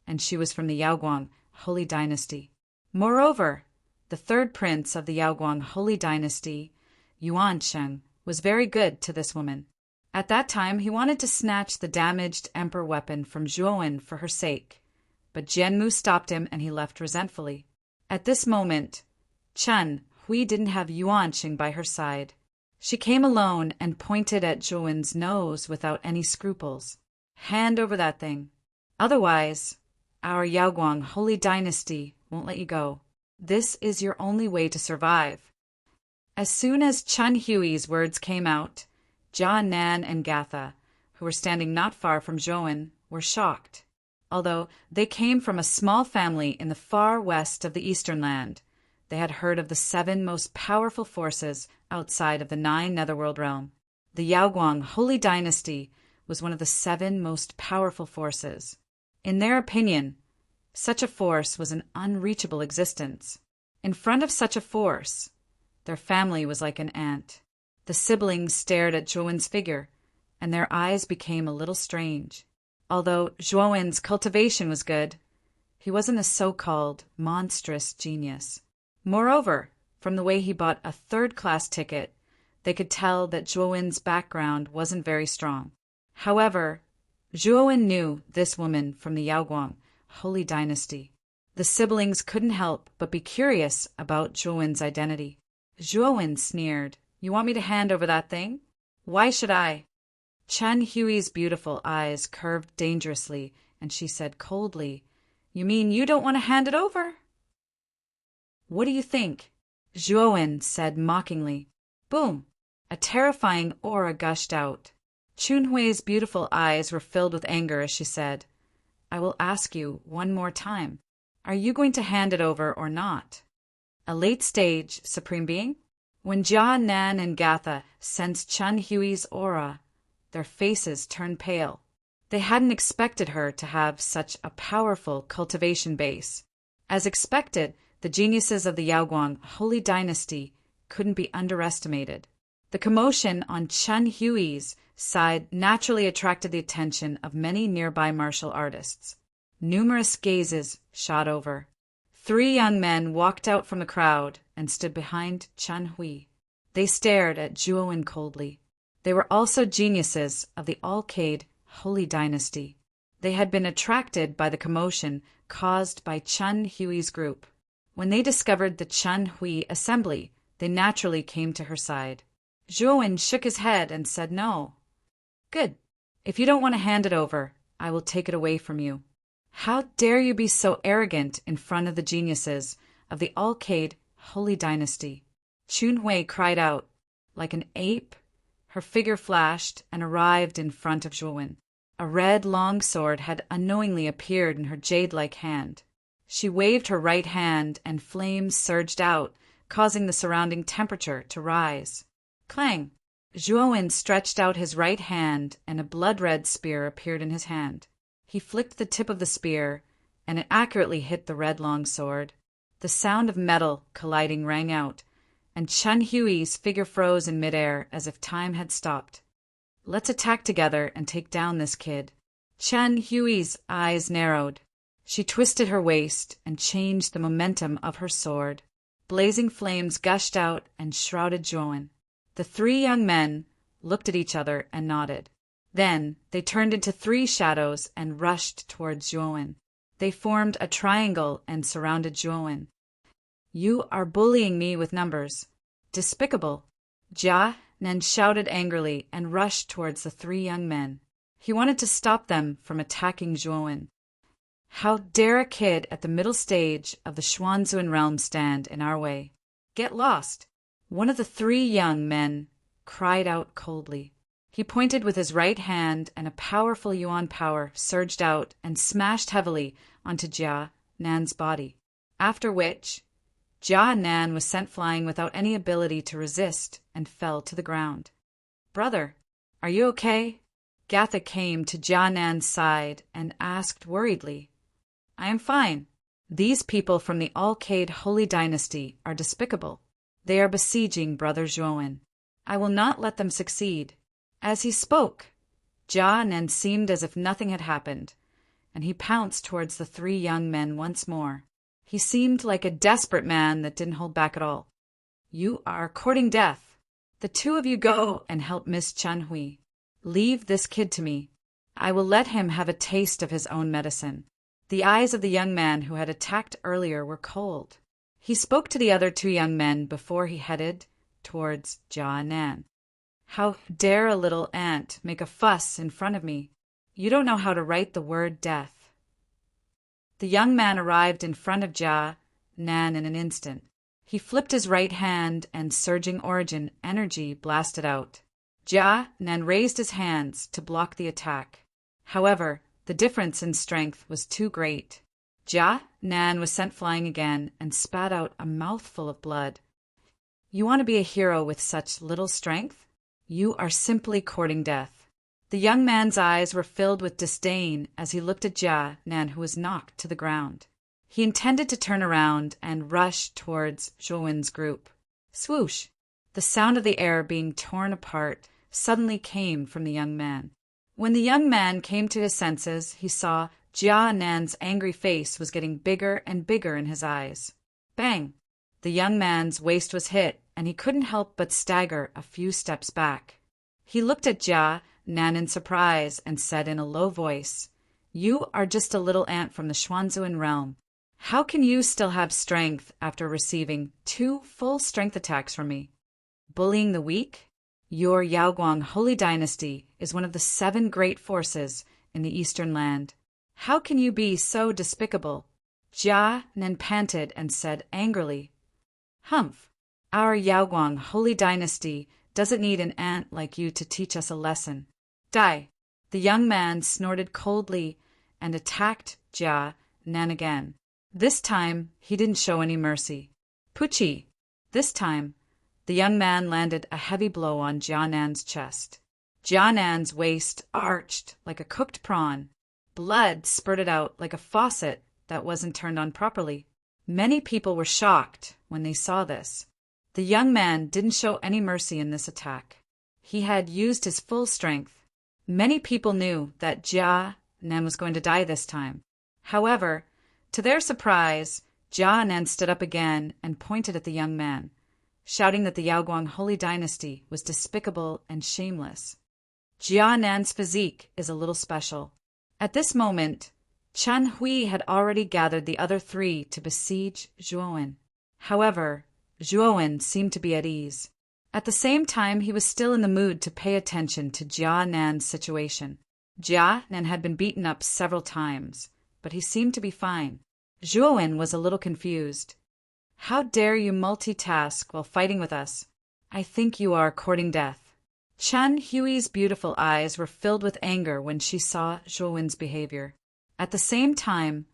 and she was from the Yaoguang Holy Dynasty. Moreover, the third prince of the Yaoguang Holy Dynasty, Yuan Sheng, was very good to this woman. At that time, he wanted to snatch the damaged emperor weapon from Zhuowen for her sake, but Jianmu stopped him and he left resentfully. At this moment, Chen Hui didn't have Yuan Sheng by her side. She came alone and pointed at Zhuowen's nose without any scruples. "Hand over that thing. Otherwise, our Yaoguang Holy Dynasty won't let you go. This is your only way to survive." As soon as Chen Hui's words came out, Nan and Gatha, who were standing not far from Zhuowen, were shocked. Although they came from a small family in the far west of the Eastern Land, they had heard of the 7 most powerful forces outside of the 9 Netherworld realm. The Yaoguang Holy Dynasty was one of the 7 most powerful forces. In their opinion, such a force was an unreachable existence. In front of such a force, their family was like an ant. The siblings stared at Zhuowen's figure, and their eyes became a little strange. Although Zhuowen's cultivation was good, he wasn't a so-called monstrous genius. Moreover, from the way he bought a third-class ticket, they could tell that Zhuowen's background wasn't very strong. However, Zhuowen knew this woman from the Yaoguang Holy Dynasty. The siblings couldn't help but be curious about Zhuowen's identity. Zhuowen sneered, "You want me to hand over that thing? Why should I?" Chen Hui's beautiful eyes curved dangerously, and she said coldly, "You mean you don't want to hand it over?" "What do you think?" Zhuowen said mockingly. Boom! A terrifying aura gushed out. Chunhui's beautiful eyes were filled with anger as she said, "I will ask you one more time. Are you going to hand it over or not?" A late-stage Supreme Being? When Jia, Nan, and Gatha sensed Chen Hui's aura, their faces turned pale. They hadn't expected her to have such a powerful cultivation base. As expected, the geniuses of the Yaoguang Holy Dynasty couldn't be underestimated. The commotion on Chen Hui's side naturally attracted the attention of many nearby martial artists. Numerous gazes shot over. 3 young men walked out from the crowd and stood behind Chen Hui. They stared at Zhuowen coldly. They were also geniuses of the Alcade Holy Dynasty. They had been attracted by the commotion caused by Chen Hui's group. When they discovered the Chen Hui assembly, they naturally came to her side. Zhuowen shook his head and said no. "Good. If you don't want to hand it over, I will take it away from you." "How dare you be so arrogant in front of the geniuses of the Alcade Holy Dynasty?" Chunhui cried out. Like an ape, her figure flashed and arrived in front of Zhuowen. A red long sword had unknowingly appeared in her jade-like hand. She waved her right hand and flames surged out, causing the surrounding temperature to rise. Clang! Zhuowen stretched out his right hand and a blood-red spear appeared in his hand. He flicked the tip of the spear, and it accurately hit the red long sword. The sound of metal colliding rang out, and Chen Hui's figure froze in midair as if time had stopped. "Let's attack together and take down this kid." Chen Hui's eyes narrowed. She twisted her waist and changed the momentum of her sword. Blazing flames gushed out and shrouded Zhuowen. The 3 young men looked at each other and nodded. Then they turned into 3 shadows and rushed towards Zhuowen. They formed a triangle and surrounded Zhuowen. "You are bullying me with numbers. Despicable." Jia Nan shouted angrily and rushed towards the 3 young men. He wanted to stop them from attacking Zhuowen. "How dare a kid at the middle stage of the Xuanzun realm stand in our way? Get lost!" One of the 3 young men cried out coldly. He pointed with his right hand and a powerful yuan power surged out and smashed heavily onto Jia Nan's body. After which, Jia Nan was sent flying without any ability to resist and fell to the ground. "Brother, are you okay?" Gatha came to Jia Nan's side and asked worriedly. "I am fine. These people from the Alcade Holy Dynasty are despicable. They are besieging Brother Zhuowen. I will not let them succeed." As he spoke, Jia Nan seemed as if nothing had happened, and he pounced towards the 3 young men once more. He seemed like a desperate man that didn't hold back at all. "You are courting death. The 2 of you go and help Miss Chen Hui. Leave this kid to me. I will let him have a taste of his own medicine." The eyes of the young man who had attacked earlier were cold. He spoke to the other 2 young men before he headed towards Jia Nan. "How dare a little ant make a fuss in front of me? You don't know how to write the word death." The young man arrived in front of Jia Nan in an instant. He flipped his right hand and surging origin energy blasted out. Jia Nan raised his hands to block the attack. However, the difference in strength was too great. Jia Nan was sent flying again and spat out a mouthful of blood. "You want to be a hero with such little strength? You are simply courting death." The young man's eyes were filled with disdain as he looked at Jia Nan, who was knocked to the ground. He intended to turn around and rush towards Zhuowen's group. Swoosh! The sound of the air being torn apart suddenly came from the young man. When the young man came to his senses, he saw Jia Nan's angry face was getting bigger and bigger in his eyes. Bang! The young man's waist was hit, and he couldn't help but stagger a few steps back. He looked at Jia Nan in surprise and said in a low voice, "You are just a little ant from the Xuanzuan realm. How can you still have strength after receiving 2 full strength attacks from me? Bullying the weak? Your Yaoguang Holy Dynasty is one of the 7 great forces in the Eastern Land. How can you be so despicable?" Jia Nan panted and said angrily, "Humph! Our Yaoguang Holy Dynasty doesn't need an ant like you to teach us a lesson. Die!" The young man snorted coldly and attacked Jia Nan again. This time, he didn't show any mercy. Puchi! This time, the young man landed a heavy blow on Jia Nan's chest. Jia Nan's waist arched like a cooked prawn. Blood spurted out like a faucet that wasn't turned on properly. Many people were shocked when they saw this. The young man didn't show any mercy in this attack. He had used his full strength. Many people knew that Jia Nan was going to die this time. However, to their surprise, Jia Nan stood up again and pointed at the young man, shouting that the Yaoguang Holy Dynasty was despicable and shameless. Jia Nan's physique is a little special. At this moment, Chen Hui had already gathered the other 3 to besiege Zhuowen. However, Zhuowen seemed to be at ease. At the same time, he was still in the mood to pay attention to Jia Nan's situation. Jia Nan had been beaten up several times, but he seemed to be fine. Zhuowen was a little confused. "How dare you multitask while fighting with us? I think you are courting death." Chen Hui's beautiful eyes were filled with anger when she saw Zhuowen's behavior. At the same time,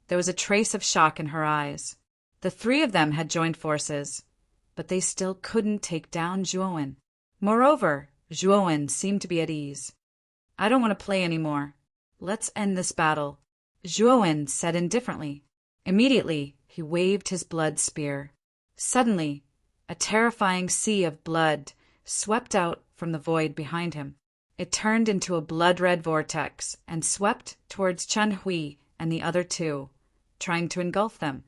there was a trace of shock in her eyes. The 3 of them had joined forces, but they still couldn't take down Zhuowen. Moreover, Zhuowen seemed to be at ease. "I don't want to play anymore. Let's end this battle," Zhuowen said indifferently. Immediately, he waved his blood spear. Suddenly, a terrifying sea of blood swept out from the void behind him. It turned into a blood-red vortex and swept towards Chen Hui and the other 2, trying to engulf them.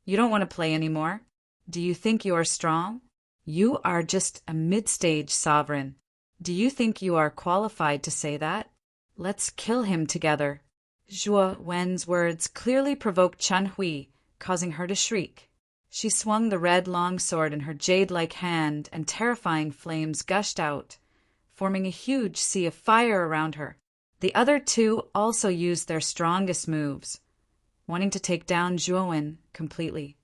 "You don't want to play anymore? Do you think you are strong? You are just a mid-stage sovereign. Do you think you are qualified to say that? Let's kill him together." Zhuo Wen's words clearly provoked Chen Hui, causing her to shriek. She swung the red long sword in her jade-like hand, and terrifying flames gushed out, forming a huge sea of fire around her. The other 2 also used their strongest moves, wanting to take down Zhuowen completely.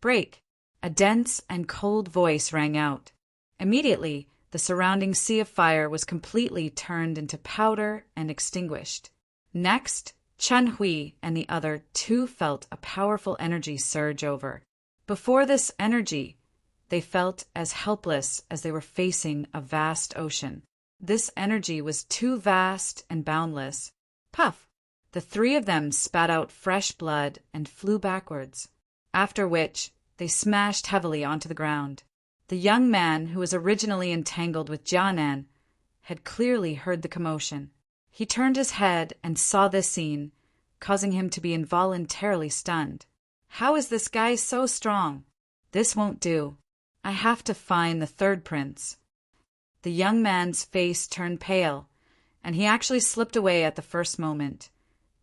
"Break!" A dense and cold voice rang out. Immediately, the surrounding sea of fire was completely turned into powder and extinguished. Next, Chen Hui and the other 2 felt a powerful energy surge over. Before this energy, they felt as helpless as they were facing a vast ocean. This energy was too vast and boundless. Puff! The 3 of them spat out fresh blood and flew backwards, after which they smashed heavily onto the ground. The young man, who was originally entangled with Jia Nan, had clearly heard the commotion. He turned his head and saw this scene, causing him to be involuntarily stunned. "How is this guy so strong? This won't do. I have to find the 3rd prince." The young man's face turned pale, and he actually slipped away at the first moment,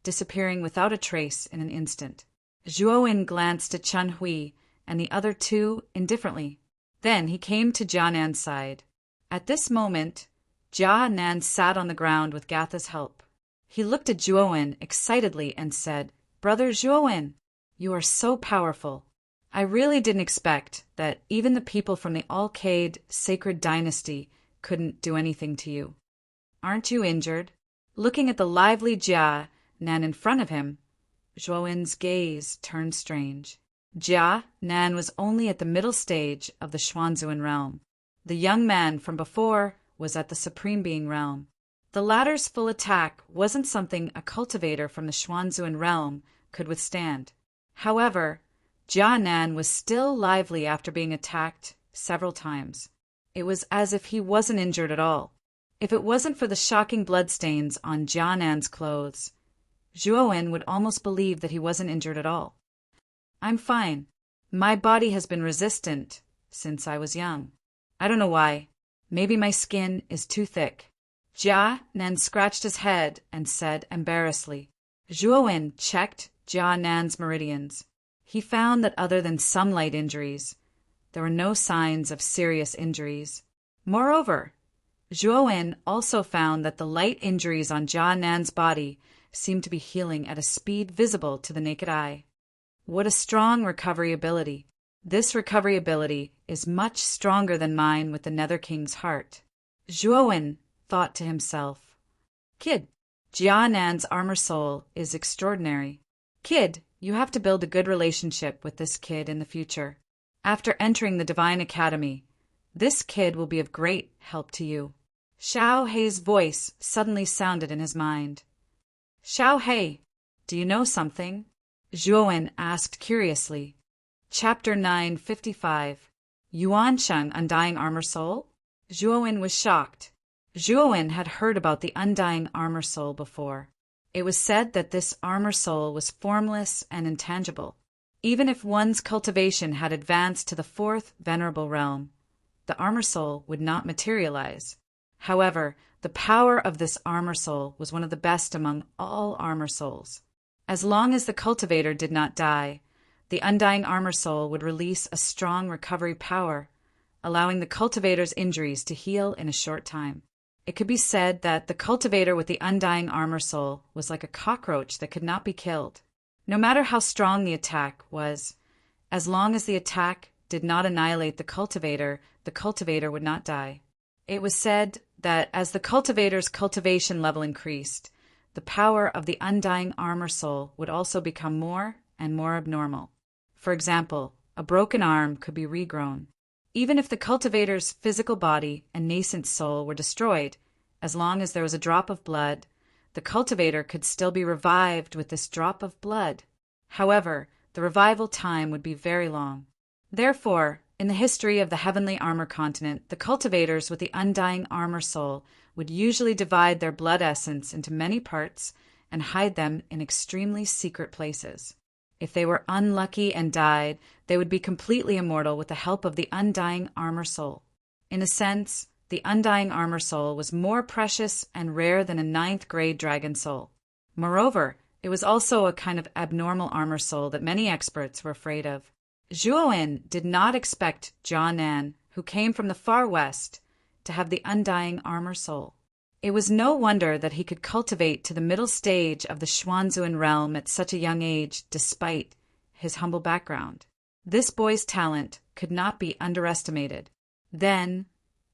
disappearing without a trace in an instant. Zhuowen glanced at Chen Hui and the other 2 indifferently. Then he came to Jia Nan's side. At this moment, Jia Nan sat on the ground with Gatha's help. He looked at Zhuowen excitedly and said, "Brother Zhuowen, you are so powerful. I really didn't expect that even the people from the Alcade Sacred Dynasty couldn't do anything to you. Aren't you injured?" Looking at the lively Jia Nan in front of him, Zhuowen's gaze turned strange. Jia Nan was only at the middle stage of the Xuanzuan realm. The young man from before was at the Supreme Being realm. The latter's full attack wasn't something a cultivator from the Xuanzuan realm could withstand. However, Jia Nan was still lively after being attacked several times. It was as if he wasn't injured at all. If it wasn't for the shocking bloodstains on Jianan's clothes, Zhuowen would almost believe that he wasn't injured at all. I'm fine. My body has been resistant since I was young. I don't know why. Maybe my skin is too thick. Jianan scratched his head and said embarrassedly. Zhuowen checked Jianan's meridians. He found that other than some light injuries, there were no signs of serious injuries. Moreover, Zhuowen also found that the light injuries on Jianan's body seemed to be healing at a speed visible to the naked eye. What a strong recovery ability. This recovery ability is much stronger than mine with the Nether King's heart. Zhuowen thought to himself, Kid, Jianan's armor soul is extraordinary. Kid, you have to build a good relationship with this kid in the future. After entering the Divine Academy, this kid will be of great help to you. Xiao Hei's voice suddenly sounded in his mind. Xiao Hei, do you know something? Zhuowen asked curiously. Chapter 955. Yuanshan Undying Armor Soul? Zhuowen was shocked. Zhuowen had heard about the Undying Armor Soul before. It was said that this armor soul was formless and intangible. Even if one's cultivation had advanced to the fourth venerable realm, the armor soul would not materialize. However, the power of this armor soul was one of the best among all armor souls. As long as the cultivator did not die, the undying armor soul would release a strong recovery power, allowing the cultivator's injuries to heal in a short time. It could be said that the cultivator with the undying armor soul was like a cockroach that could not be killed. No matter how strong the attack was, as long as the attack did not annihilate the cultivator would not die. It was said that as the cultivator's cultivation level increased, the power of the undying armor soul would also become more and more abnormal. For example, a broken arm could be regrown. Even if the cultivator's physical body and nascent soul were destroyed, as long as there was a drop of blood, the cultivator could still be revived with this drop of blood. However, the revival time would be very long. Therefore, in the history of the Heavenly Armor Continent, the cultivators with the undying armor soul would usually divide their blood essence into many parts and hide them in extremely secret places. If they were unlucky and died, they would be completely immortal with the help of the undying armor soul. In a sense, the undying armor soul was more precious and rare than a 9th-grade dragon soul. Moreover, it was also a kind of abnormal armor soul that many experts were afraid of. Zhuowen did not expect Jianan, who came from the far west, to have the undying armor soul. It was no wonder that he could cultivate to the middle stage of the Xuanzuan realm at such a young age despite his humble background. This boy's talent could not be underestimated. Then,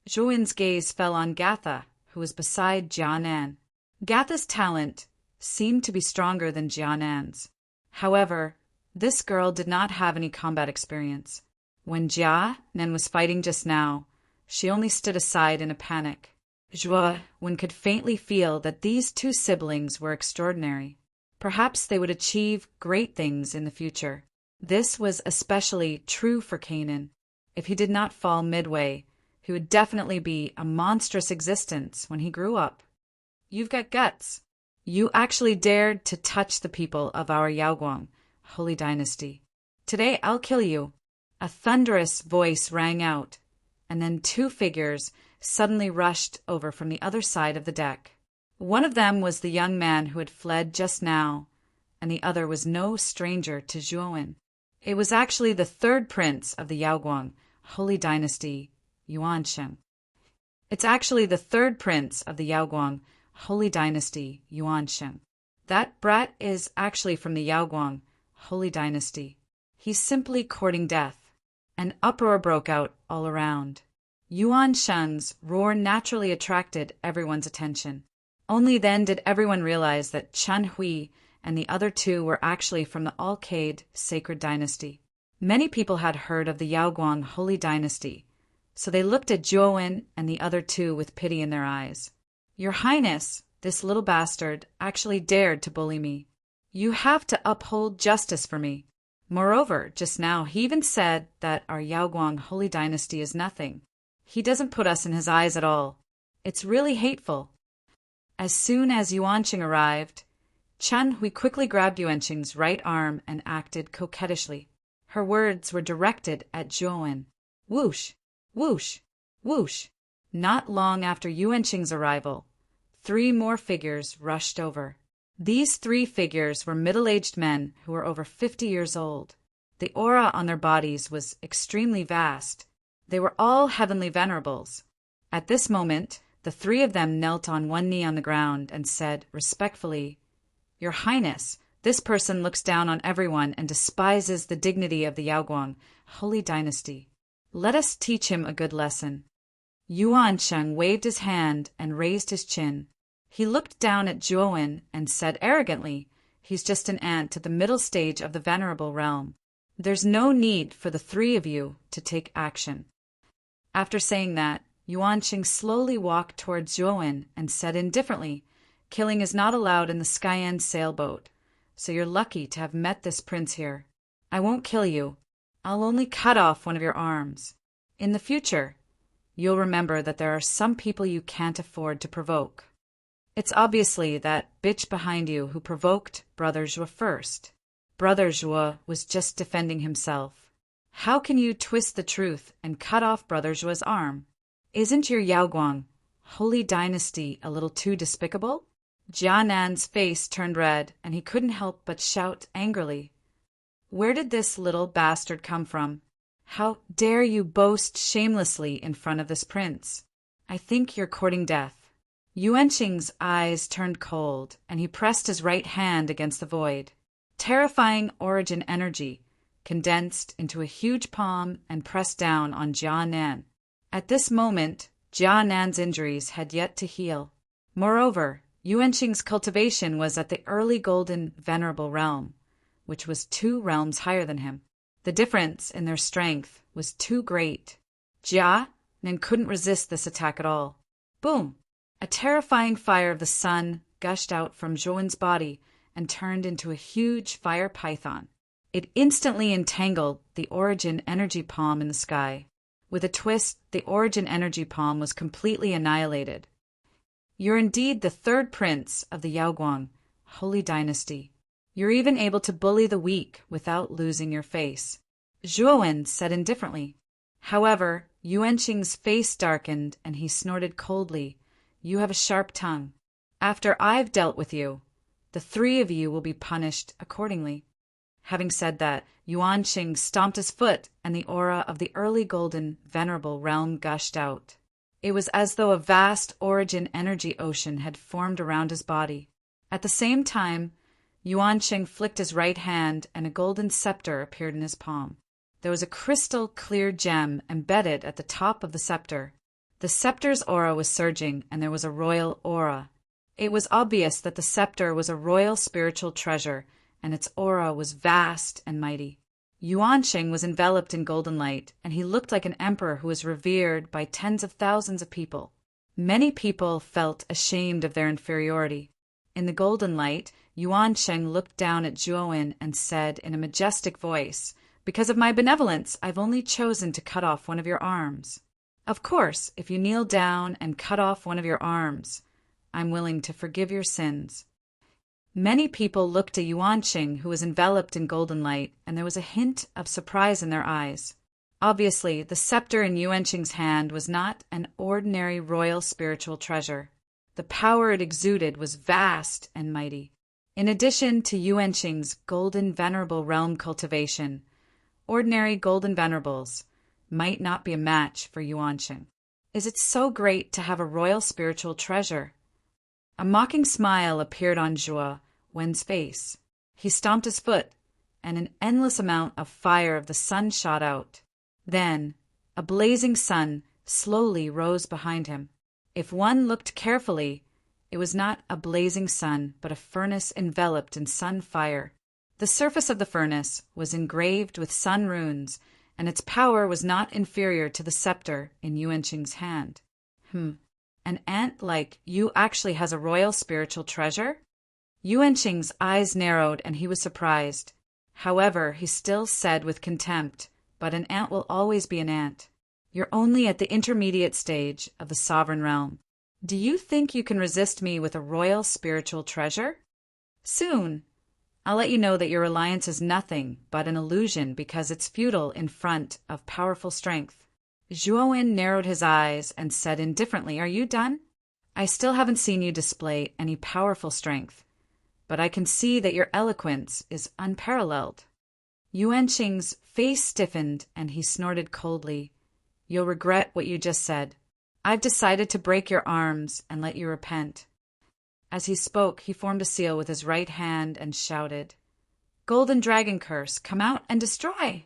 Zhuowen's gaze fell on Gatha, who was beside Jianan. Gatha's talent seemed to be stronger than Jianan's. However, this girl did not have any combat experience. When Jianan was fighting just now, she only stood aside in a panic. Zhuowen could faintly feel that these two siblings were extraordinary. Perhaps they would achieve great things in the future. This was especially true for Kanan. If he did not fall midway, he would definitely be a monstrous existence when he grew up. You've got guts. You actually dared to touch the people of our Yaoguang, Holy Dynasty. Today I'll kill you. A thunderous voice rang out, and then two figures suddenly rushed over from the other side of the deck. One of them was the young man who had fled just now, and the other was no stranger to Zhuowen. It was actually the third prince of the Yaoguang, Holy Dynasty, Yuanshan. It's actually the third prince of the Yaoguang, Holy Dynasty, Yuanshan. That brat is actually from the Yaoguang, Holy Dynasty. He's simply courting death. An uproar broke out all around. Yuan Shan's roar naturally attracted everyone's attention. Only then did everyone realize that Chen Hui and the other two were actually from the Alcade Sacred Dynasty. Many people had heard of the Yaoguang Holy Dynasty, so they looked at Zhuowen and the other two with pity in their eyes. Your Highness, this little bastard actually dared to bully me. You have to uphold justice for me. Moreover, just now he even said that our Yaoguang Holy Dynasty is nothing. He doesn't put us in his eyes at all. It's really hateful. As soon as Yuanqing arrived, Chen Hui quickly grabbed Yuanqing's right arm and acted coquettishly. Her words were directed at Zhuowen. Whoosh, whoosh, whoosh. Not long after Yuanqing's arrival, 3 more figures rushed over. These 3 figures were middle-aged men who were over 50 years old. The aura on their bodies was extremely vast. They were all heavenly venerables. At this moment, the 3 of them knelt on one knee on the ground and said respectfully, "Your Highness, this person looks down on everyone and despises the dignity of the Yaoguang, holy dynasty. Let us teach him a good lesson." Yuansheng waved his hand and raised his chin. He looked down at Zhuowen and said arrogantly, "He's just an ant to the middle stage of the venerable realm. There's no need for the 3 of you to take action." After saying that, Yuanqing slowly walked towards Zhuowen and said indifferently, "Killing is not allowed in the Skyen sailboat, so you're lucky to have met this prince here. I won't kill you. I'll only cut off one of your arms. In the future, you'll remember that there are some people you can't afford to provoke. It's obviously that bitch behind you who provoked Brother Zhuo first. Brother Zhuo was just defending himself. How can you twist the truth and cut off Brother Zhuo's arm? Isn't your Yaoguang, holy dynasty, a little too despicable?" Jianan's face turned red, and he couldn't help but shout angrily, "Where did this little bastard come from? How dare you boast shamelessly in front of this prince? I think you're courting death." Yuanqing's eyes turned cold, and he pressed his right hand against the void. Terrifying origin energy condensed into a huge palm and pressed down on Jianan. At this moment, Jianan's injuries had yet to heal. Moreover, Yuanqing's cultivation was at the early golden venerable realm, which was 2 realms higher than him. The difference in their strength was too great. Jianan couldn't resist this attack at all. Boom! A terrifying fire of the sun gushed out from Zhuowen's body and turned into a huge fire python. It instantly entangled the origin energy palm in the sky. With a twist, the origin energy palm was completely annihilated. "You're indeed the 3rd prince of the Yaoguang, holy dynasty. You're even able to bully the weak without losing your face," Zhuowen said indifferently. However, Yuanqing's face darkened and he snorted coldly, "You have a sharp tongue. After I've dealt with you, the 3 of you will be punished accordingly." Having said that, Yuanqing stomped his foot and the aura of the early golden venerable realm gushed out. It was as though a vast origin energy ocean had formed around his body. At the same time, Yuanqing flicked his right hand and a golden scepter appeared in his palm. There was a crystal clear gem embedded at the top of the scepter. The scepter's aura was surging and there was a royal aura. It was obvious that the scepter was a royal spiritual treasure and its aura was vast and mighty. Yuanqing was enveloped in golden light, and he looked like an emperor who was revered by tens of thousands of people. Many people felt ashamed of their inferiority. In the golden light, Yuanqing looked down at Zhuowen and said in a majestic voice, "Because of my benevolence, I've only chosen to cut off one of your arms. Of course, if you kneel down and cut off one of your arms, I'm willing to forgive your sins." Many people looked at Yuanqing, who was enveloped in golden light, and there was a hint of surprise in their eyes. Obviously, the scepter in Yuanqing's hand was not an ordinary royal spiritual treasure. The power it exuded was vast and mighty. In addition to Yuanqing's golden venerable realm cultivation, ordinary golden venerables might not be a match for Yuanqing. Is it so great to have a royal spiritual treasure? A mocking smile appeared on Zhuowen's face. He stomped his foot, and an endless amount of fire of the sun shot out. Then, a blazing sun slowly rose behind him. If one looked carefully, it was not a blazing sun, but a furnace enveloped in sun fire. The surface of the furnace was engraved with sun runes, and its power was not inferior to the scepter in Yuanqing's hand. An ant like you actually has a royal spiritual treasure? Yuanqing's eyes narrowed and he was surprised. However, he still said with contempt, "But an ant will always be an ant. You're only at the intermediate stage of the sovereign realm. Do you think you can resist me with a royal spiritual treasure? Soon, I'll let you know that your reliance is nothing but an illusion because it's futile in front of powerful strength. Zhuowen narrowed his eyes and said indifferently, Are you done? I still haven't seen you display any powerful strength, but I can see that your eloquence is unparalleled. Yuanqing's face stiffened and he snorted coldly. You'll regret what you just said. I've decided to break your arms and let you repent. As he spoke, he formed a seal with his right hand and shouted, Golden dragon curse, come out and destroy!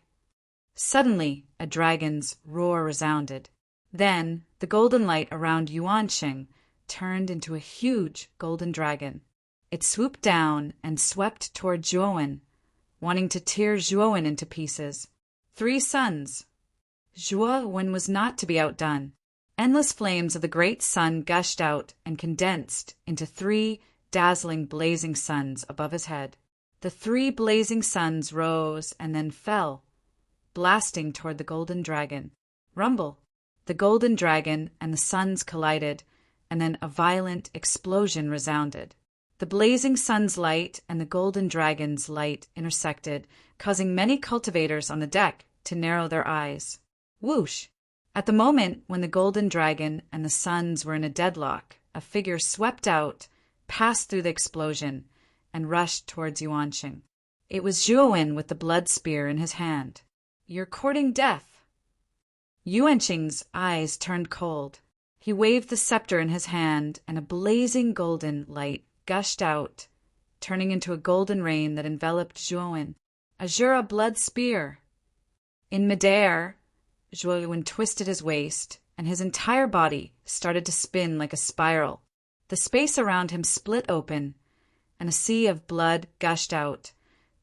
Suddenly, a dragon's roar resounded. Then, the golden light around Yuanqing turned into a huge golden dragon. It swooped down and swept toward Zhuowen, wanting to tear Zhuowen into pieces. 3 suns. Zhuowen was not to be outdone. Endless flames of the great sun gushed out and condensed into 3 dazzling blazing suns above his head. The 3 blazing suns rose and then fell, blasting toward the golden dragon. Rumble! The golden dragon and the suns collided, and then a violent explosion resounded. The blazing sun's light and the golden dragon's light intersected, causing many cultivators on the deck to narrow their eyes. Whoosh! At the moment when the golden dragon and the suns were in a deadlock, a figure swept out, passed through the explosion, and rushed towards Yuanqing. It was Zhuowen with the blood spear in his hand. You're courting death. Yuanqing's eyes turned cold. He waved the scepter in his hand, and a blazing golden light gushed out, turning into a golden rain that enveloped Zhuowen. A Jura blood spear. In midair, Zhuowen twisted his waist, and his entire body started to spin like a spiral. The space around him split open, and a sea of blood gushed out,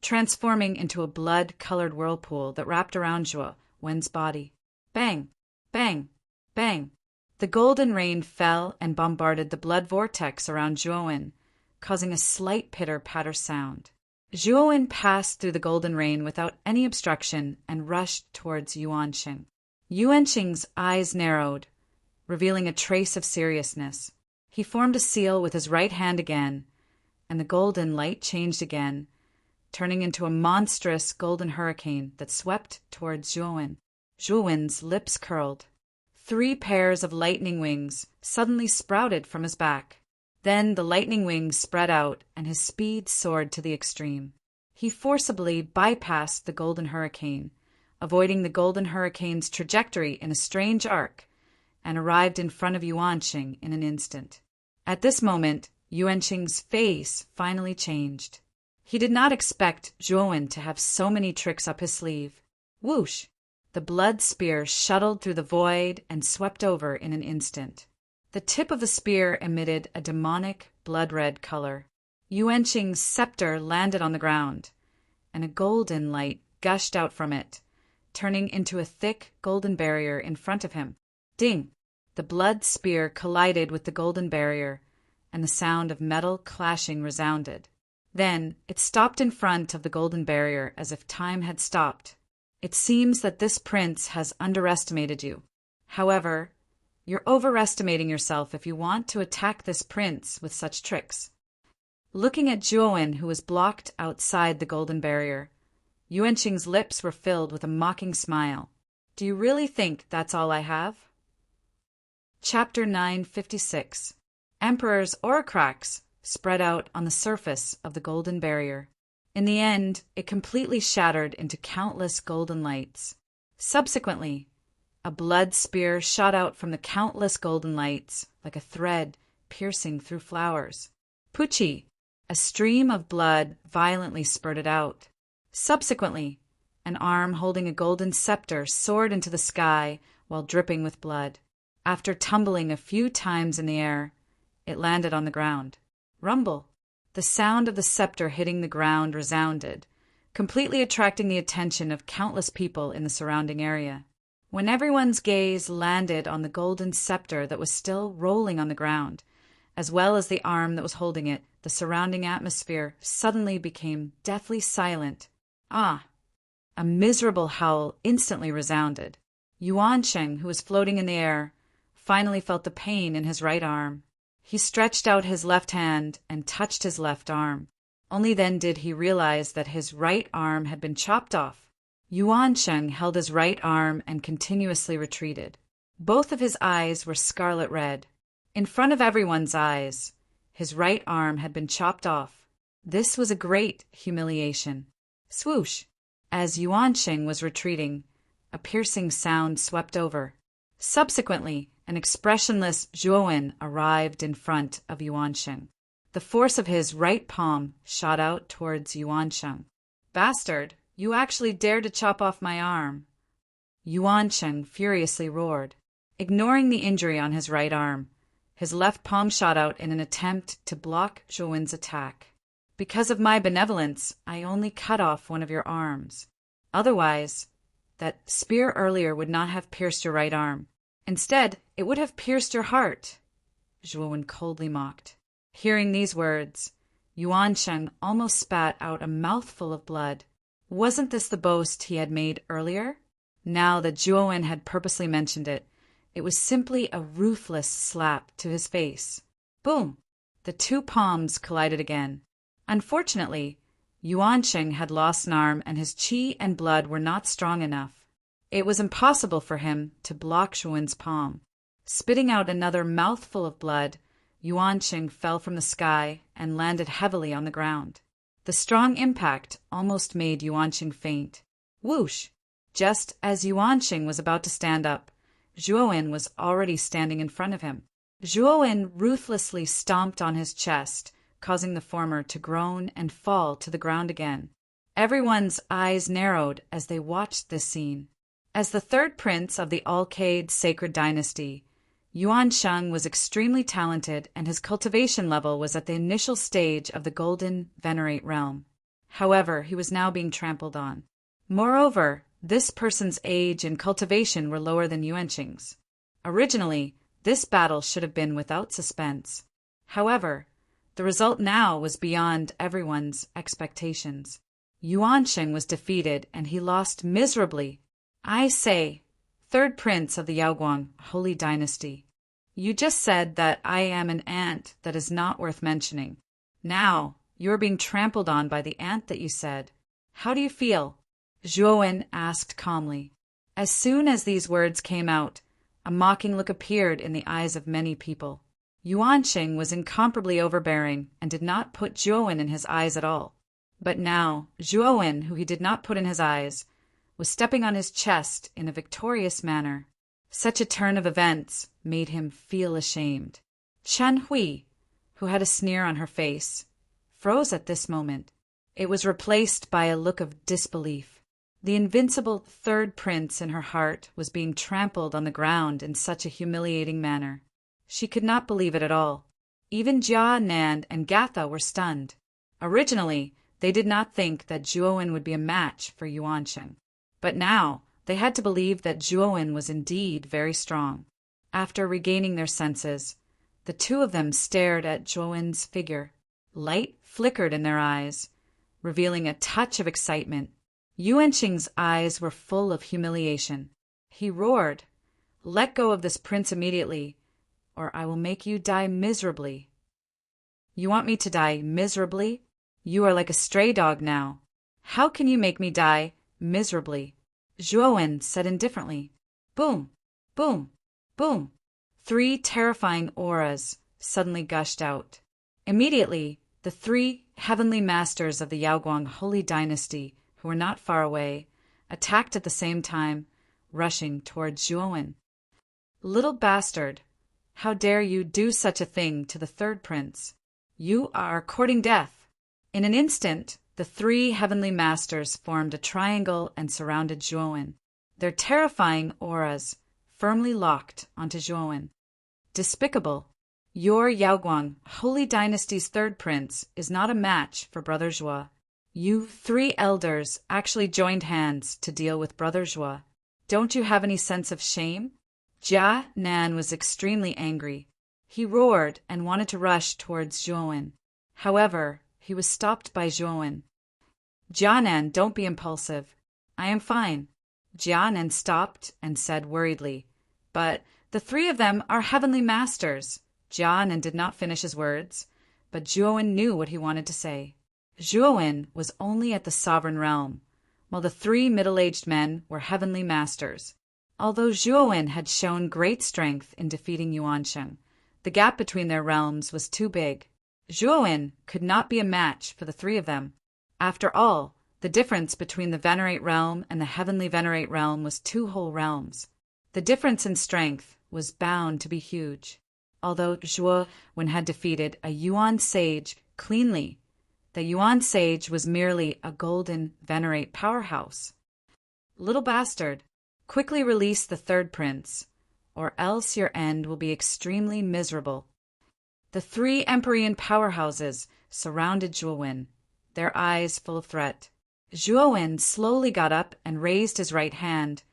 transforming into a blood-colored whirlpool that wrapped around Zhuowen's body. Bang! Bang! Bang! The golden rain fell and bombarded the blood vortex around Zhuowen, causing a slight pitter-patter sound. Zhuowen passed through the golden rain without any obstruction and rushed towards Yuanqing. Yuanqing's eyes narrowed, revealing a trace of seriousness. He formed a seal with his right hand again, and the golden light changed again, turning into a monstrous golden hurricane that swept towards Zhuowen. Zhuowen's lips curled. 3 pairs of lightning wings suddenly sprouted from his back. Then the lightning wings spread out, and his speed soared to the extreme. He forcibly bypassed the golden hurricane, avoiding the golden hurricane's trajectory in a strange arc, and arrived in front of Yuanqing in an instant. At this moment, Yuanqing's face finally changed. He did not expect Zhuowen to have so many tricks up his sleeve. Whoosh! The blood spear shuttled through the void and swept over in an instant. The tip of the spear emitted a demonic blood-red color. Yuanqing's scepter landed on the ground, and a golden light gushed out from it, turning into a thick golden barrier in front of him. Ding! The blood spear collided with the golden barrier, and the sound of metal clashing resounded. Then it stopped in front of the golden barrier as if time had stopped. It seems that this prince has underestimated you. However, you're overestimating yourself if you want to attack this prince with such tricks. Looking at Zhuowen, who was blocked outside the golden barrier, Yuanqing's lips were filled with a mocking smile. Do you really think that's all I have? Chapter 956. Emperor's Oricrax spread out on the surface of the golden barrier. In the end, it completely shattered into countless golden lights. Subsequently, a blood spear shot out from the countless golden lights like a thread piercing through flowers. Pucci! A stream of blood violently spurted out. Subsequently, an arm holding a golden scepter soared into the sky while dripping with blood. After tumbling a few times in the air, it landed on the ground. Rumble! The sound of the scepter hitting the ground resounded, completely attracting the attention of countless people in the surrounding area. When everyone's gaze landed on the golden scepter that was still rolling on the ground, as well as the arm that was holding it, the surrounding atmosphere suddenly became deathly silent. Ah! A miserable howl instantly resounded. Yuanqing, who was floating in the air, finally felt the pain in his right arm. He stretched out his left hand and touched his left arm. Only then did he realize that his right arm had been chopped off. Yuansheng held his right arm and continuously retreated. Both of his eyes were scarlet red. In front of everyone's eyes, his right arm had been chopped off. This was a great humiliation. Swoosh! As Yuansheng was retreating, a piercing sound swept over. Subsequently, an expressionless Zhuowen arrived in front of Yuansheng. The force of his right palm shot out towards Yuansheng. "Bastard, you actually dared to chop off my arm!" Yuansheng furiously roared. Ignoring the injury on his right arm, his left palm shot out in an attempt to block Zhuowen's attack. "Because of my benevolence, I only cut off one of your arms. Otherwise, that spear earlier would not have pierced your right arm. Instead, it would have pierced your heart," Zhuowen coldly mocked. Hearing these words, Yuansheng almost spat out a mouthful of blood. Wasn't this the boast he had made earlier? Now that Zhuowen had purposely mentioned it, it was simply a ruthless slap to his face. Boom! The two palms collided again. Unfortunately, Yuansheng had lost an arm and his qi and blood were not strong enough. It was impossible for him to block Zhuowen's palm. Spitting out another mouthful of blood, Yuansheng fell from the sky and landed heavily on the ground. The strong impact almost made Yuansheng faint. Whoosh! Just as Yuansheng was about to stand up, Zhuowen was already standing in front of him. Zhuowen ruthlessly stomped on his chest, causing the former to groan and fall to the ground again. Everyone's eyes narrowed as they watched this scene. As the third prince of the Alcade sacred dynasty, Yuansheng was extremely talented and his cultivation level was at the initial stage of the Golden Venerate realm. However, he was now being trampled on. Moreover, this person's age and cultivation were lower than Yuansheng's. Originally, this battle should have been without suspense. However, the result now was beyond everyone's expectations. Yuansheng was defeated and he lost miserably. "I say, third prince of the Yaoguang holy dynasty, you just said that I am an ant that is not worth mentioning. Now, you are being trampled on by the ant that you said. How do you feel?" Zhuowen asked calmly. As soon as these words came out, a mocking look appeared in the eyes of many people. Yuansheng was incomparably overbearing and did not put Zhuowen in his eyes at all. But now, Zhuowen, who he did not put in his eyes, was stepping on his chest in a victorious manner. Such a turn of events made him feel ashamed. Chen Hui, who had a sneer on her face, froze at this moment. It was replaced by a look of disbelief. The invincible third prince in her heart was being trampled on the ground in such a humiliating manner. She could not believe it at all. Even Jia, Nan, and Gatha were stunned. Originally, they did not think that Zhuowen would be a match for Yuansheng. But now, they had to believe that Zhuowen was indeed very strong. After regaining their senses, the two of them stared at Zhuowen's figure. Light flickered in their eyes, revealing a touch of excitement. Yuansheng's eyes were full of humiliation. He roared, "Let go of this prince immediately, or I will make you die miserably." "You want me to die miserably? You are like a stray dog now. How can you make me die miserably?" Zhuowen said indifferently. Boom, boom, boom. 3 terrifying auras suddenly gushed out. Immediately, the 3 heavenly masters of the Yaoguang holy dynasty, who were not far away, attacked at the same time, rushing towards Zhuowen. "Little bastard, how dare you do such a thing to the third prince? You are courting death." In an instant, the 3 heavenly masters formed a triangle and surrounded Zhuowen. Their terrifying auras firmly locked onto Zhuowen. "Despicable! Your Yaoguang holy dynasty's third prince is not a match for Brother Zhuo. You 3 elders actually joined hands to deal with Brother Zhuo. Don't you have any sense of shame?" Jia Nan was extremely angry. He roared and wanted to rush towards Zhuowen. However, he was stopped by Zhuowen. "Jianan, don't be impulsive. I am fine." Jianan stopped and said worriedly, "But The three of them are heavenly masters. Jianan did not finish his words, but Zhuowen knew what he wanted to say. Zhuowen was only at the sovereign realm, while the three middle-aged men were heavenly masters. Although Zhuowen had shown great strength in defeating Yuansheng, the gap between their realms was too big. Zhuowen could not be a match for the three of them. After all, the difference between the Venerate realm and the heavenly Venerate realm was 2 whole realms. The difference in strength was bound to be huge. Although Zhuowen had defeated a Yuan sage cleanly, the Yuan sage was merely a golden Venerate powerhouse. Little bastard, quickly release the third prince, or else your end will be extremely miserable. The 3 Empyrean powerhouses surrounded Zhuowen, their eyes full of threat. Zhuowen slowly got up and raised his right hand,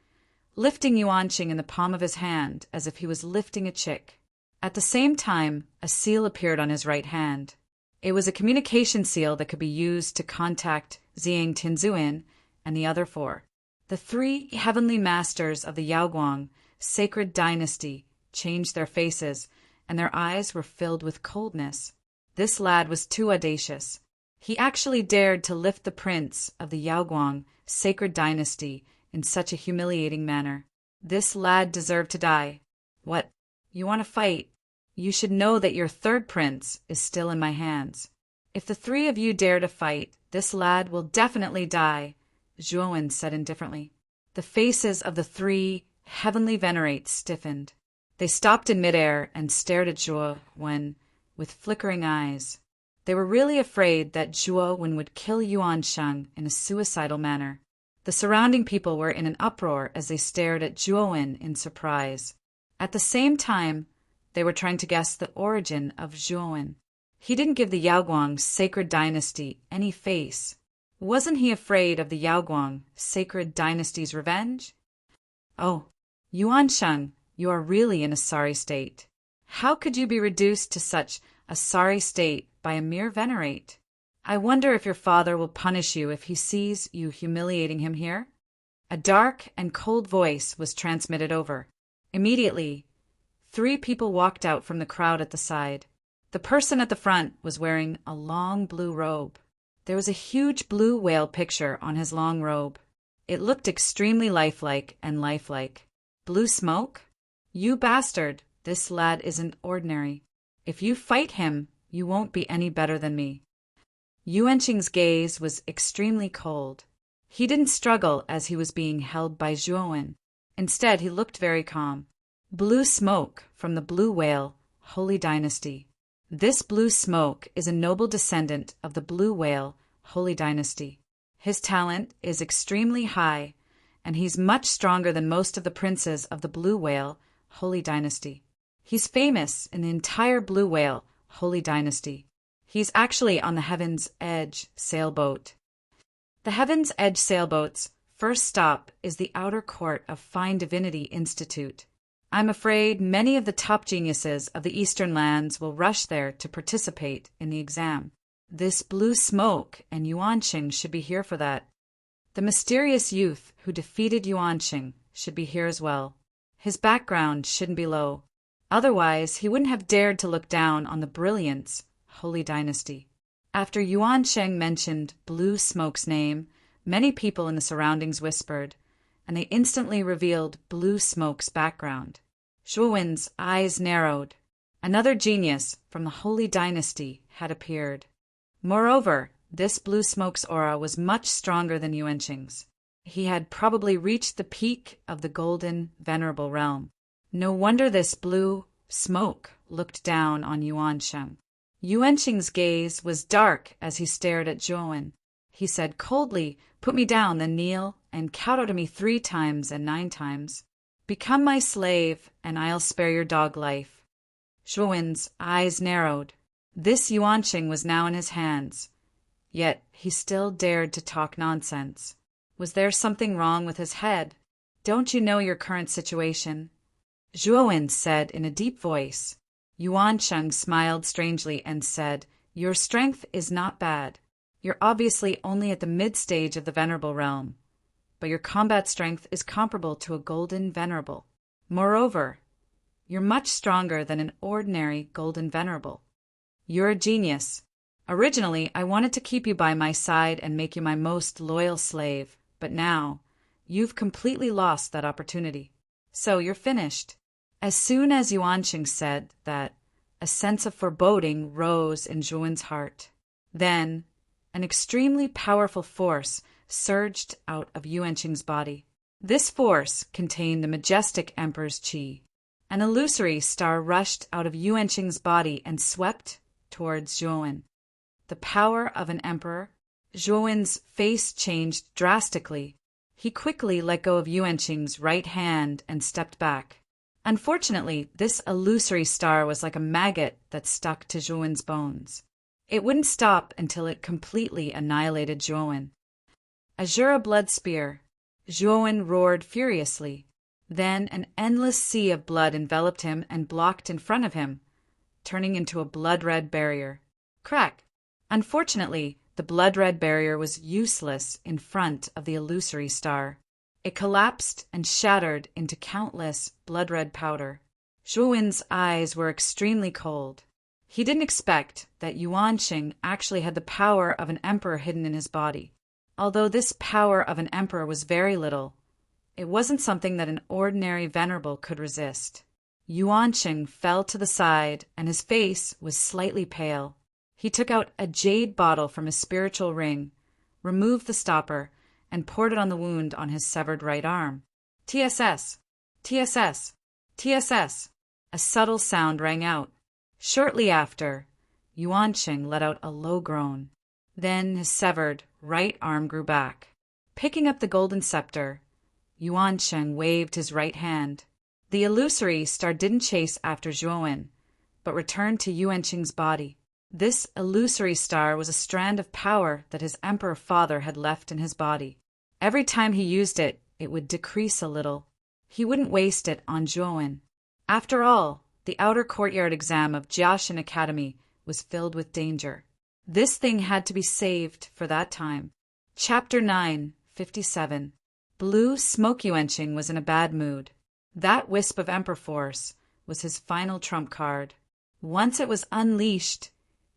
lifting Yuanqing in the palm of his hand as if he was lifting a chick. At the same time, a seal appeared on his right hand. It was a communication seal that could be used to contact Xiang Tinzuin and the other 4. The 3 heavenly masters of the Yaoguang sacred dynasty changed their faces, and their eyes were filled with coldness. This lad was too audacious. He actually dared to lift the prince of the Yaoguang sacred dynasty in such a humiliating manner. This lad deserved to die. What? You want to fight? You should know that your third prince is still in my hands. If the 3 of you dare to fight, this lad will definitely die, Zhuowen said indifferently. The faces of the 3 heavenly venerates stiffened. They stopped in midair and stared at Zhuowen with flickering eyes. They were really afraid that Zhuowen would kill Yuansheng in a suicidal manner. The surrounding people were in an uproar as they stared at Zhuowen in surprise. At the same time, they were trying to guess the origin of Zhuowen. He didn't give the Yaoguang sacred dynasty any face. Wasn't he afraid of the Yaoguang sacred dynasty's revenge? Oh, Yuansheng, you are really in a sorry state. How could you be reduced to such a sorry state by a mere venerate? I wonder if your father will punish you if he sees you humiliating him here? A dark and cold voice was transmitted over. Immediately, 3 people walked out from the crowd at the side. The person at the front was wearing a long blue robe. There was a huge blue whale picture on his long robe. It looked extremely lifelike and lifelike. Blue smoke? You bastard, this lad isn't ordinary. If you fight him, you won't be any better than me. Yuanqing's gaze was extremely cold. He didn't struggle as he was being held by Zhuowen. Instead, he looked very calm. Blue smoke from the blue whale, holy dynasty. This blue smoke is a noble descendant of the blue whale, holy dynasty. His talent is extremely high, and he's much stronger than most of the princes of the blue whale, holy dynasty. He's famous in the entire blue whale, holy dynasty. He's actually on the Heaven's Edge sailboat. The Heaven's Edge sailboat's first stop is the outer court of Fine Divinity Institute. I'm afraid many of the top geniuses of the Eastern lands will rush there to participate in the exam. This blue smoke and Yuanqing should be here for that. The mysterious youth who defeated Yuanqing should be here as well. His background shouldn't be low. Otherwise, he wouldn't have dared to look down on the brilliance, holy dynasty. After Yuanqing mentioned Blue Smoke's name, many people in the surroundings whispered, and they instantly revealed Blue Smoke's background. Zhuowen's eyes narrowed. Another genius from the holy dynasty had appeared. Moreover, this Blue Smoke's aura was much stronger than Yuanqing's. He had probably reached the peak of the golden, venerable realm. No wonder this Blue Smoke looked down on Yuansheng. Yuanqing's gaze was dark as he stared at Zhuowen. He said coldly, "Put me down, then kneel, and kowtow to me 3 times and 9 times. Become my slave, and I'll spare your dog life." Zhuowen's eyes narrowed. This Yuanqing was now in his hands, yet he still dared to talk nonsense. Was there something wrong with his head? Don't you know your current situation? Zhuowen said in a deep voice. Yuansheng smiled strangely and said, "Your strength is not bad. You're obviously only at the mid-stage of the Venerable realm, but your combat strength is comparable to a golden Venerable. Moreover, You're much stronger than an ordinary golden venerable. You're a genius. Originally, I wanted to keep you by my side and make you my most loyal slave, but now, you've completely lost that opportunity. So you're finished." As soon as Yuanqing said that, a sense of foreboding rose in Zhuan's heart. Then, an extremely powerful force surged out of Yuanqing's body. This force contained the majestic emperor's qi. An illusory star rushed out of Yuanqing's body and swept towards Zhuan. The power of an emperor. Zhuan's face changed drastically. He quickly let go of Yuanqing's right hand and stepped back. Unfortunately, this illusory star was like a maggot that stuck to Zhuan's bones. It wouldn't stop until it completely annihilated Zhuan. Azura blood spear. Zhuan roared furiously. Then an endless sea of blood enveloped him and blocked in front of him, turning into a blood-red barrier. Crack! Unfortunately, the blood-red barrier was useless in front of the illusory star. It collapsed and shattered into countless blood-red powder. Zhuan's eyes were extremely cold. He didn't expect that Yuanqing actually had the power of an emperor hidden in his body. Although this power of an emperor was very little, it wasn't something that an ordinary venerable could resist. Yuanqing fell to the side, and his face was slightly pale. He took out a jade bottle from his spiritual ring, removed the stopper, and poured it on the wound on his severed right arm. TSS! TSS! TSS! A subtle sound rang out. Shortly after, Yuanqing let out a low groan. Then his severed right arm grew back. Picking up the golden scepter, Yuanqing waved his right hand. The illusory star didn't chase after Zhuan, but returned to Yuanqing's body. This illusory star was a strand of power that his emperor father had left in his body. Every time he used it, it would decrease a little. He wouldn't waste it on Zhuan. After all, the outer courtyard exam of Jiaxin Academy was filled with danger. This thing had to be saved for that time. Chapter 9, 57. Blue Smoke Yuanqing was in a bad mood. That wisp of emperor force was his final trump card. Once it was unleashed,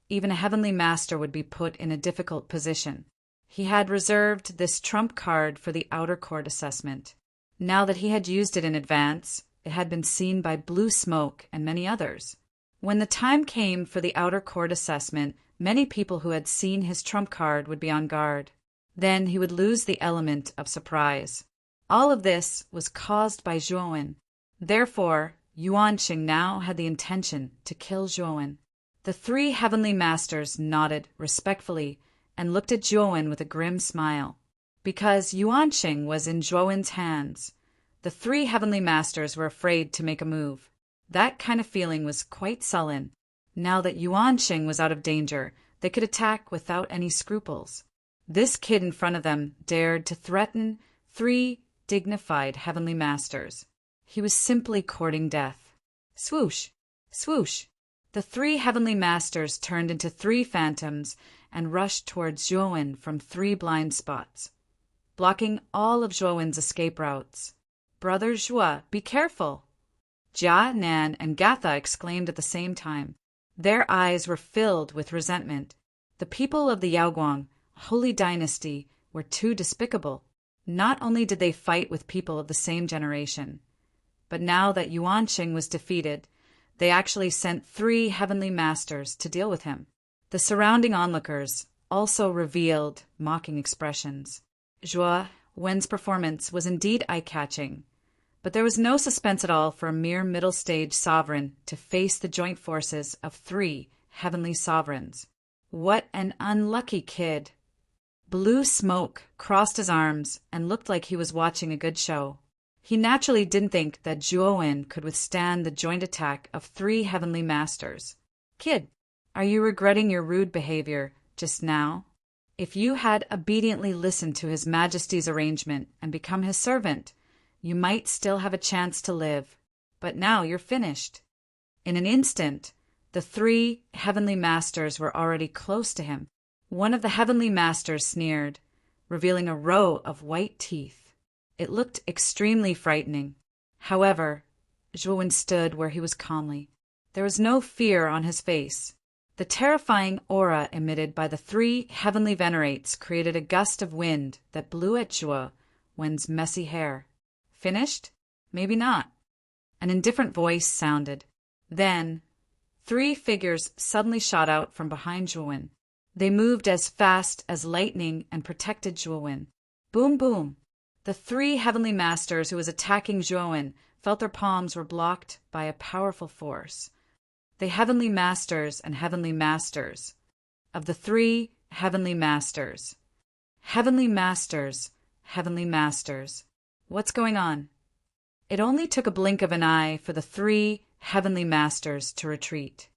even a heavenly master would be put in a difficult position. He had reserved this trump card for the outer court assessment. Now that he had used it in advance, it had been seen by Blue Smoke and many others. When the time came for the outer court assessment, many people who had seen his trump card would be on guard. Then he would lose the element of surprise. All of this was caused by Zhuan. Therefore, Yuanqing now had the intention to kill Zhuan. The three heavenly masters nodded respectfully and looked at Zhuan with a grim smile. Because Yuanqing was in Zhuan's hands, the three heavenly masters were afraid to make a move. That kind of feeling was quite sullen. Now that Yuanqing was out of danger, they could attack without any scruples. This kid in front of them dared to threaten three dignified heavenly masters. He was simply courting death. Swoosh! Swoosh! The three heavenly masters turned into three phantoms and rushed towards Zhuan from three blind spots, blocking all of Zhuan's escape routes. "Brother Zhua, be careful!" Jia, Nan, and Gatha exclaimed at the same time. Their eyes were filled with resentment. The people of the Yaoguang, holy dynasty, were too despicable. Not only did they fight with people of the same generation, but now that Yuanqing was defeated, they actually sent three heavenly masters to deal with him. The surrounding onlookers also revealed mocking expressions. Zhua Wen's performance was indeed eye-catching, but there was no suspense at all for a mere middle-stage sovereign to face the joint forces of three heavenly sovereigns. What an unlucky kid! Blue Smoke crossed his arms and looked like he was watching a good show. He naturally didn't think that Zhuan could withstand the joint attack of three heavenly masters. "Kid, are you regretting your rude behavior just now? If you had obediently listened to His Majesty's arrangement and become his servant, you might still have a chance to live. But now you're finished." In an instant, the three heavenly masters were already close to him. One of the heavenly masters sneered, revealing a row of white teeth. It looked extremely frightening. However, Zhuowen stood where he was calmly. There was no fear on his face. The terrifying aura emitted by the three heavenly venerates created a gust of wind that blew at Zhuowen's messy hair. Finished? Maybe not. An indifferent voice sounded. Then, three figures suddenly shot out from behind Zhuowen. They moved as fast as lightning and protected Zhuowen. Boom, boom. The three heavenly masters who was attacking Zhuowen felt their palms were blocked by a powerful force. The heavenly masters and heavenly masters. Of the three heavenly masters. Heavenly masters, heavenly masters. What's going on? It only took a blink of an eye for the three heavenly masters to retreat.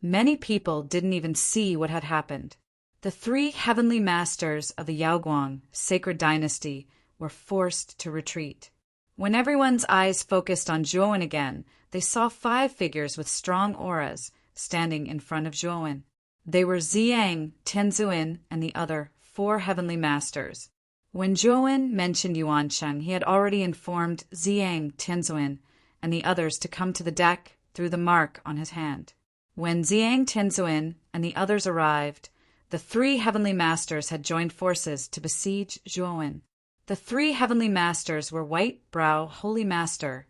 Many people didn't even see what had happened. The three heavenly masters of the Yaoguang sacred dynasty were forced to retreat. When everyone's eyes focused on Zhuowen again, they saw five figures with strong auras standing in front of Zhuowen. They were Ziyang, Tianzuin, and the other four heavenly masters. When Zhuowen mentioned Yuansheng, he had already informed Ziyang, Tianzuin, and the others to come to the deck through the mark on his hand. When Ziyang, Tianzuin, and the others arrived, the three heavenly masters had joined forces to besiege Zhuowen. The three heavenly masters were White Brow Holy Master,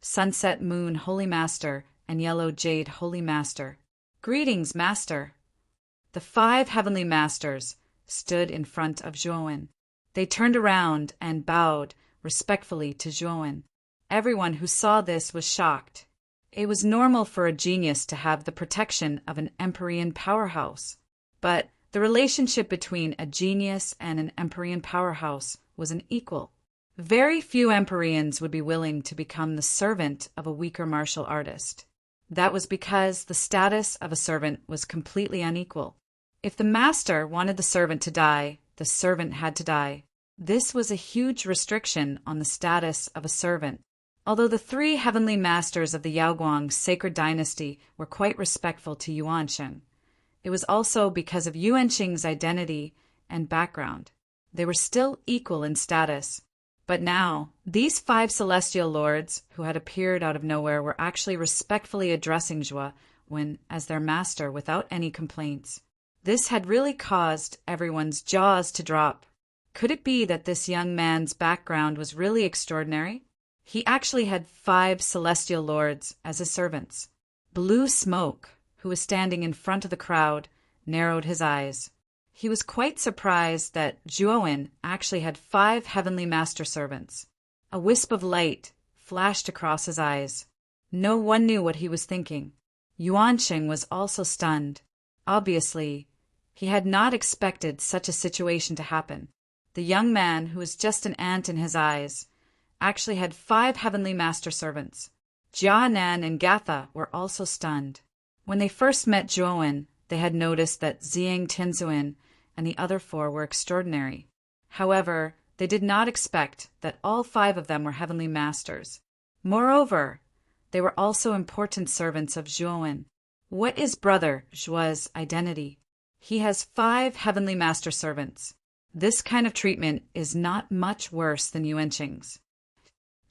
Sunset Moon Holy Master, and Yellow Jade Holy Master. Greetings, Master. The five heavenly masters stood in front of Zhuowen. They turned around and bowed respectfully to Zhuowen. Everyone who saw this was shocked. It was normal for a genius to have the protection of an Empyrean powerhouse. But the relationship between a genius and an Empyrean powerhouse was an equal. Very few Empyreans would be willing to become the servant of a weaker martial artist. That was because the status of a servant was completely unequal. If the master wanted the servant to die, the servant had to die. This was a huge restriction on the status of a servant. Although the three heavenly masters of the Yaoguang sacred dynasty were quite respectful to Yuansheng, it was also because of Yuansheng's identity and background. They were still equal in status. But now, these five celestial lords who had appeared out of nowhere were actually respectfully addressing Zhuowen as their master without any complaints. This had really caused everyone's jaws to drop. Could it be that this young man's background was really extraordinary? He actually had five celestial lords as his servants. Blue Smoke, who was standing in front of the crowd, narrowed his eyes. He was quite surprised that Zhuowen actually had five heavenly master servants. A wisp of light flashed across his eyes. No one knew what he was thinking. Yuansheng was also stunned. Obviously, he had not expected such a situation to happen. The young man, who was just an ant in his eyes, actually had five heavenly master servants. Jianan and Gatha were also stunned. When they first met Zhuowen, they had noticed that Ziyang, Tianzuin, and the other four were extraordinary. However, they did not expect that all five of them were heavenly masters. Moreover, they were also important servants of Zhuowen. What is Brother Zhuo's identity? He has five heavenly master servants. This kind of treatment is not much worse than Yuansheng's.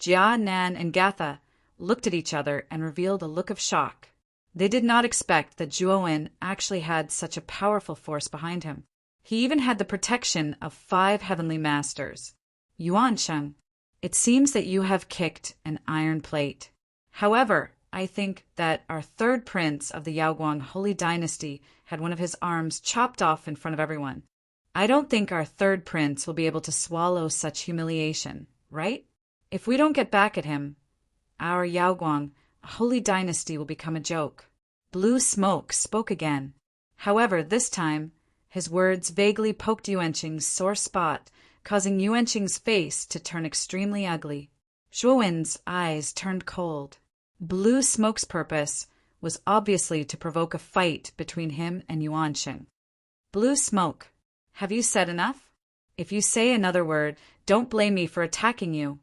Jia, Nan, and Gatha looked at each other and revealed a look of shock. They did not expect that Zhuowen actually had such a powerful force behind him. He even had the protection of five heavenly masters. Yuansheng, it seems that you have kicked an iron plate. However, I think that our third prince of the Yaoguang Holy Dynasty had one of his arms chopped off in front of everyone. I don't think our third prince will be able to swallow such humiliation, right? If we don't get back at him, our Yaoguang Holy Dynasty will become a joke. Blue Smoke spoke again. However, this time, his words vaguely poked Yuansheng's sore spot, causing Yuansheng's face to turn extremely ugly. Zhuowen's eyes turned cold. Blue Smoke's purpose was obviously to provoke a fight between him and Yuansheng. Blue Smoke, have you said enough? If you say another word, don't blame me for attacking you,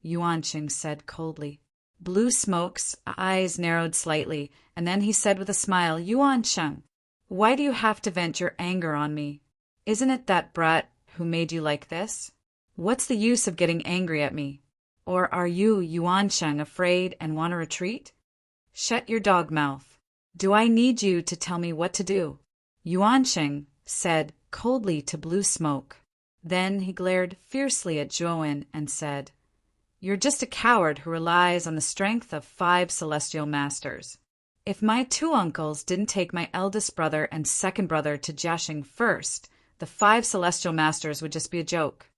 Yuansheng said coldly. Blue Smoke's eyes narrowed slightly, and then he said with a smile, Yuansheng, why do you have to vent your anger on me? Isn't it that brat who made you like this? What's the use of getting angry at me? Or are you, Yuansheng, afraid and want to retreat? Shut your dog mouth. Do I need you to tell me what to do? Yuansheng said coldly to Blue Smoke. Then he glared fiercely at Zhuowen and said, You're just a coward who relies on the strength of 5 celestial masters. If my 2 uncles didn't take my eldest brother and second brother to Jiaxing first, the 5 celestial masters would just be a joke.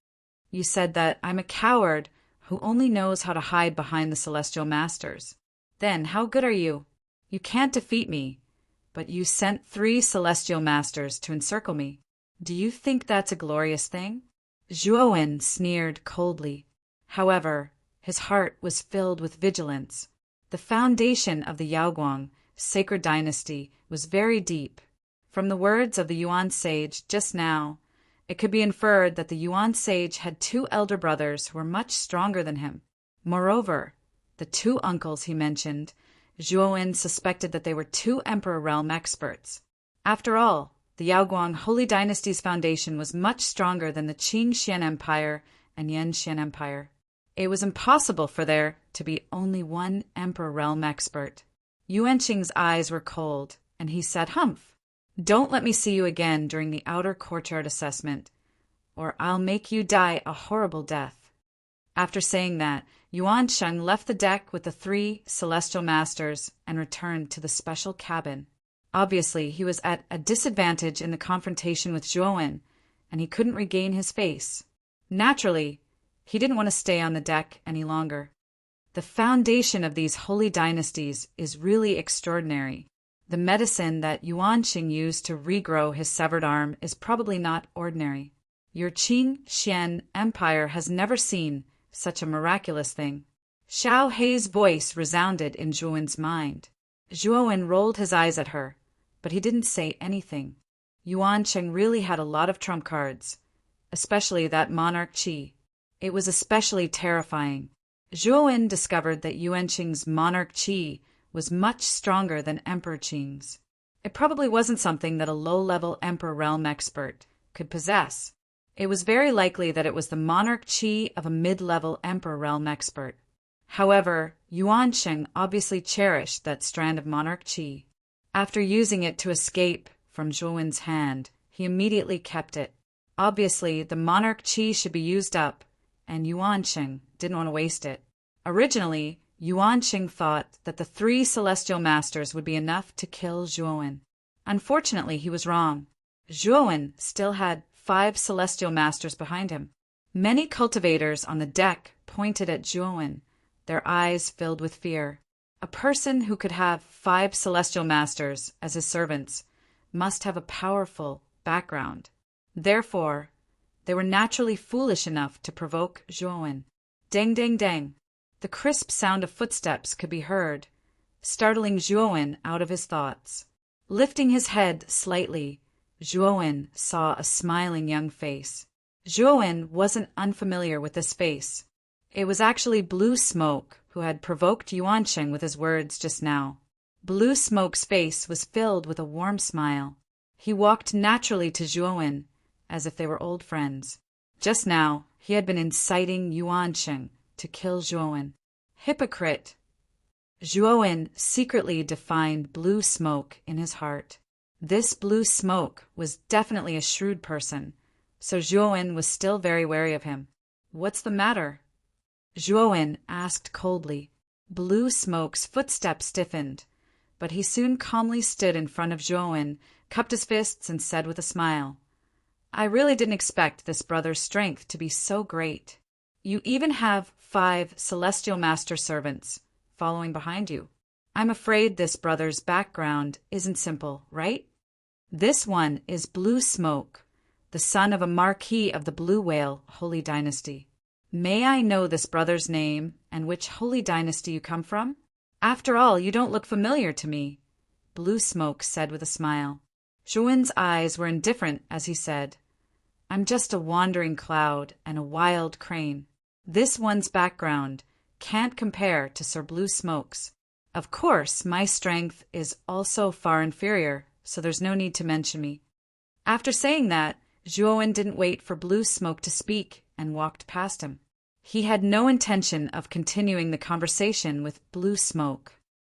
You said that I'm a coward who only knows how to hide behind the celestial masters. Then how good are you? You can't defeat me, but you sent 3 celestial masters to encircle me. Do you think that's a glorious thing? Zhuowen sneered coldly. However, his heart was filled with vigilance. The foundation of the Yaoguang sacred dynasty was very deep. From the words of the Yuan sage just now, it could be inferred that the Yuan sage had 2 elder brothers who were much stronger than him. Moreover, the 2 uncles he mentioned, Zhuowen suspected that they were 2 Emperor Realm experts. After all, the Yaoguang Holy Dynasty's foundation was much stronger than the Qing Xian Empire and Yan Xian Empire. It was impossible for there to be only 1 Emperor Realm expert. Yuanqing's eyes were cold, and he said, Humph! Don't let me see you again during the outer courtyard assessment, or I'll make you die a horrible death. After saying that, Yuansheng left the deck with the 3 celestial masters and returned to the special cabin. Obviously, he was at a disadvantage in the confrontation with Zhuowen, and he couldn't regain his face. Naturally, he didn't want to stay on the deck any longer. The foundation of these holy dynasties is really extraordinary. The medicine that Yuanqing used to regrow his severed arm is probably not ordinary. Your Qing Xian Empire has never seen such a miraculous thing. Xiao Hei's voice resounded in Zhuowen's mind. Zhuowen rolled his eyes at her, but he didn't say anything. Yuanqing really had a lot of trump cards, especially that monarch Qi. It was especially terrifying. Zhuowen discovered that Yuanqing's monarch Qi was much stronger than Emperor Qing's. It probably wasn't something that a low-level Emperor Realm expert could possess. It was very likely that it was the monarch Qi of a mid-level Emperor Realm expert. However, Yuanqing obviously cherished that strand of monarch Qi. After using it to escape from Zhuowen's hand, he immediately kept it. Obviously, the monarch Qi should be used up, and Yuanqing didn't want to waste it. Originally, Yuanqing thought that the 3 celestial masters would be enough to kill Zhuowen. Unfortunately, he was wrong. Zhuowen still had 5 celestial masters behind him. Many cultivators on the deck pointed at Zhuowen, their eyes filled with fear. A person who could have 5 celestial masters as his servants must have a powerful background. Therefore, they were naturally foolish enough to provoke Zhuowen. Dang, dang, dang. The crisp sound of footsteps could be heard, startling Zhuowen out of his thoughts. Lifting his head slightly, Zhuowen saw a smiling young face. Zhuowen wasn't unfamiliar with this face. It was actually Blue Smoke who had provoked Yuanqing with his words just now. Blue Smoke's face was filled with a warm smile. He walked naturally to Zhuowen, as if they were old friends. Just now, he had been inciting Yuanqing to kill Zhuowen. Hypocrite! Zhuowen secretly defined Blue Smoke in his heart. This Blue Smoke was definitely a shrewd person, so Zhuowen was still very wary of him. What's the matter? Zhuowen asked coldly. Blue Smoke's footsteps stiffened, but he soon calmly stood in front of Zhuowen, cupped his fists, and said with a smile, I really didn't expect this brother's strength to be so great. You even have 5 celestial master servants following behind you. I'm afraid this brother's background isn't simple, right? This one is Blue Smoke, the son of a marquis of the Blue Whale Holy Dynasty. May I know this brother's name and which holy dynasty you come from? After all, you don't look familiar to me, Blue Smoke said with a smile. Zhuowen's eyes were indifferent as he said, I'm just a wandering cloud and a wild crane. This one's background can't compare to Sir Blue Smoke's. Of course, my strength is also far inferior, so there's no need to mention me. After saying that, Zhuowen didn't wait for Blue Smoke to speak and walked past him. He had no intention of continuing the conversation with Blue Smoke.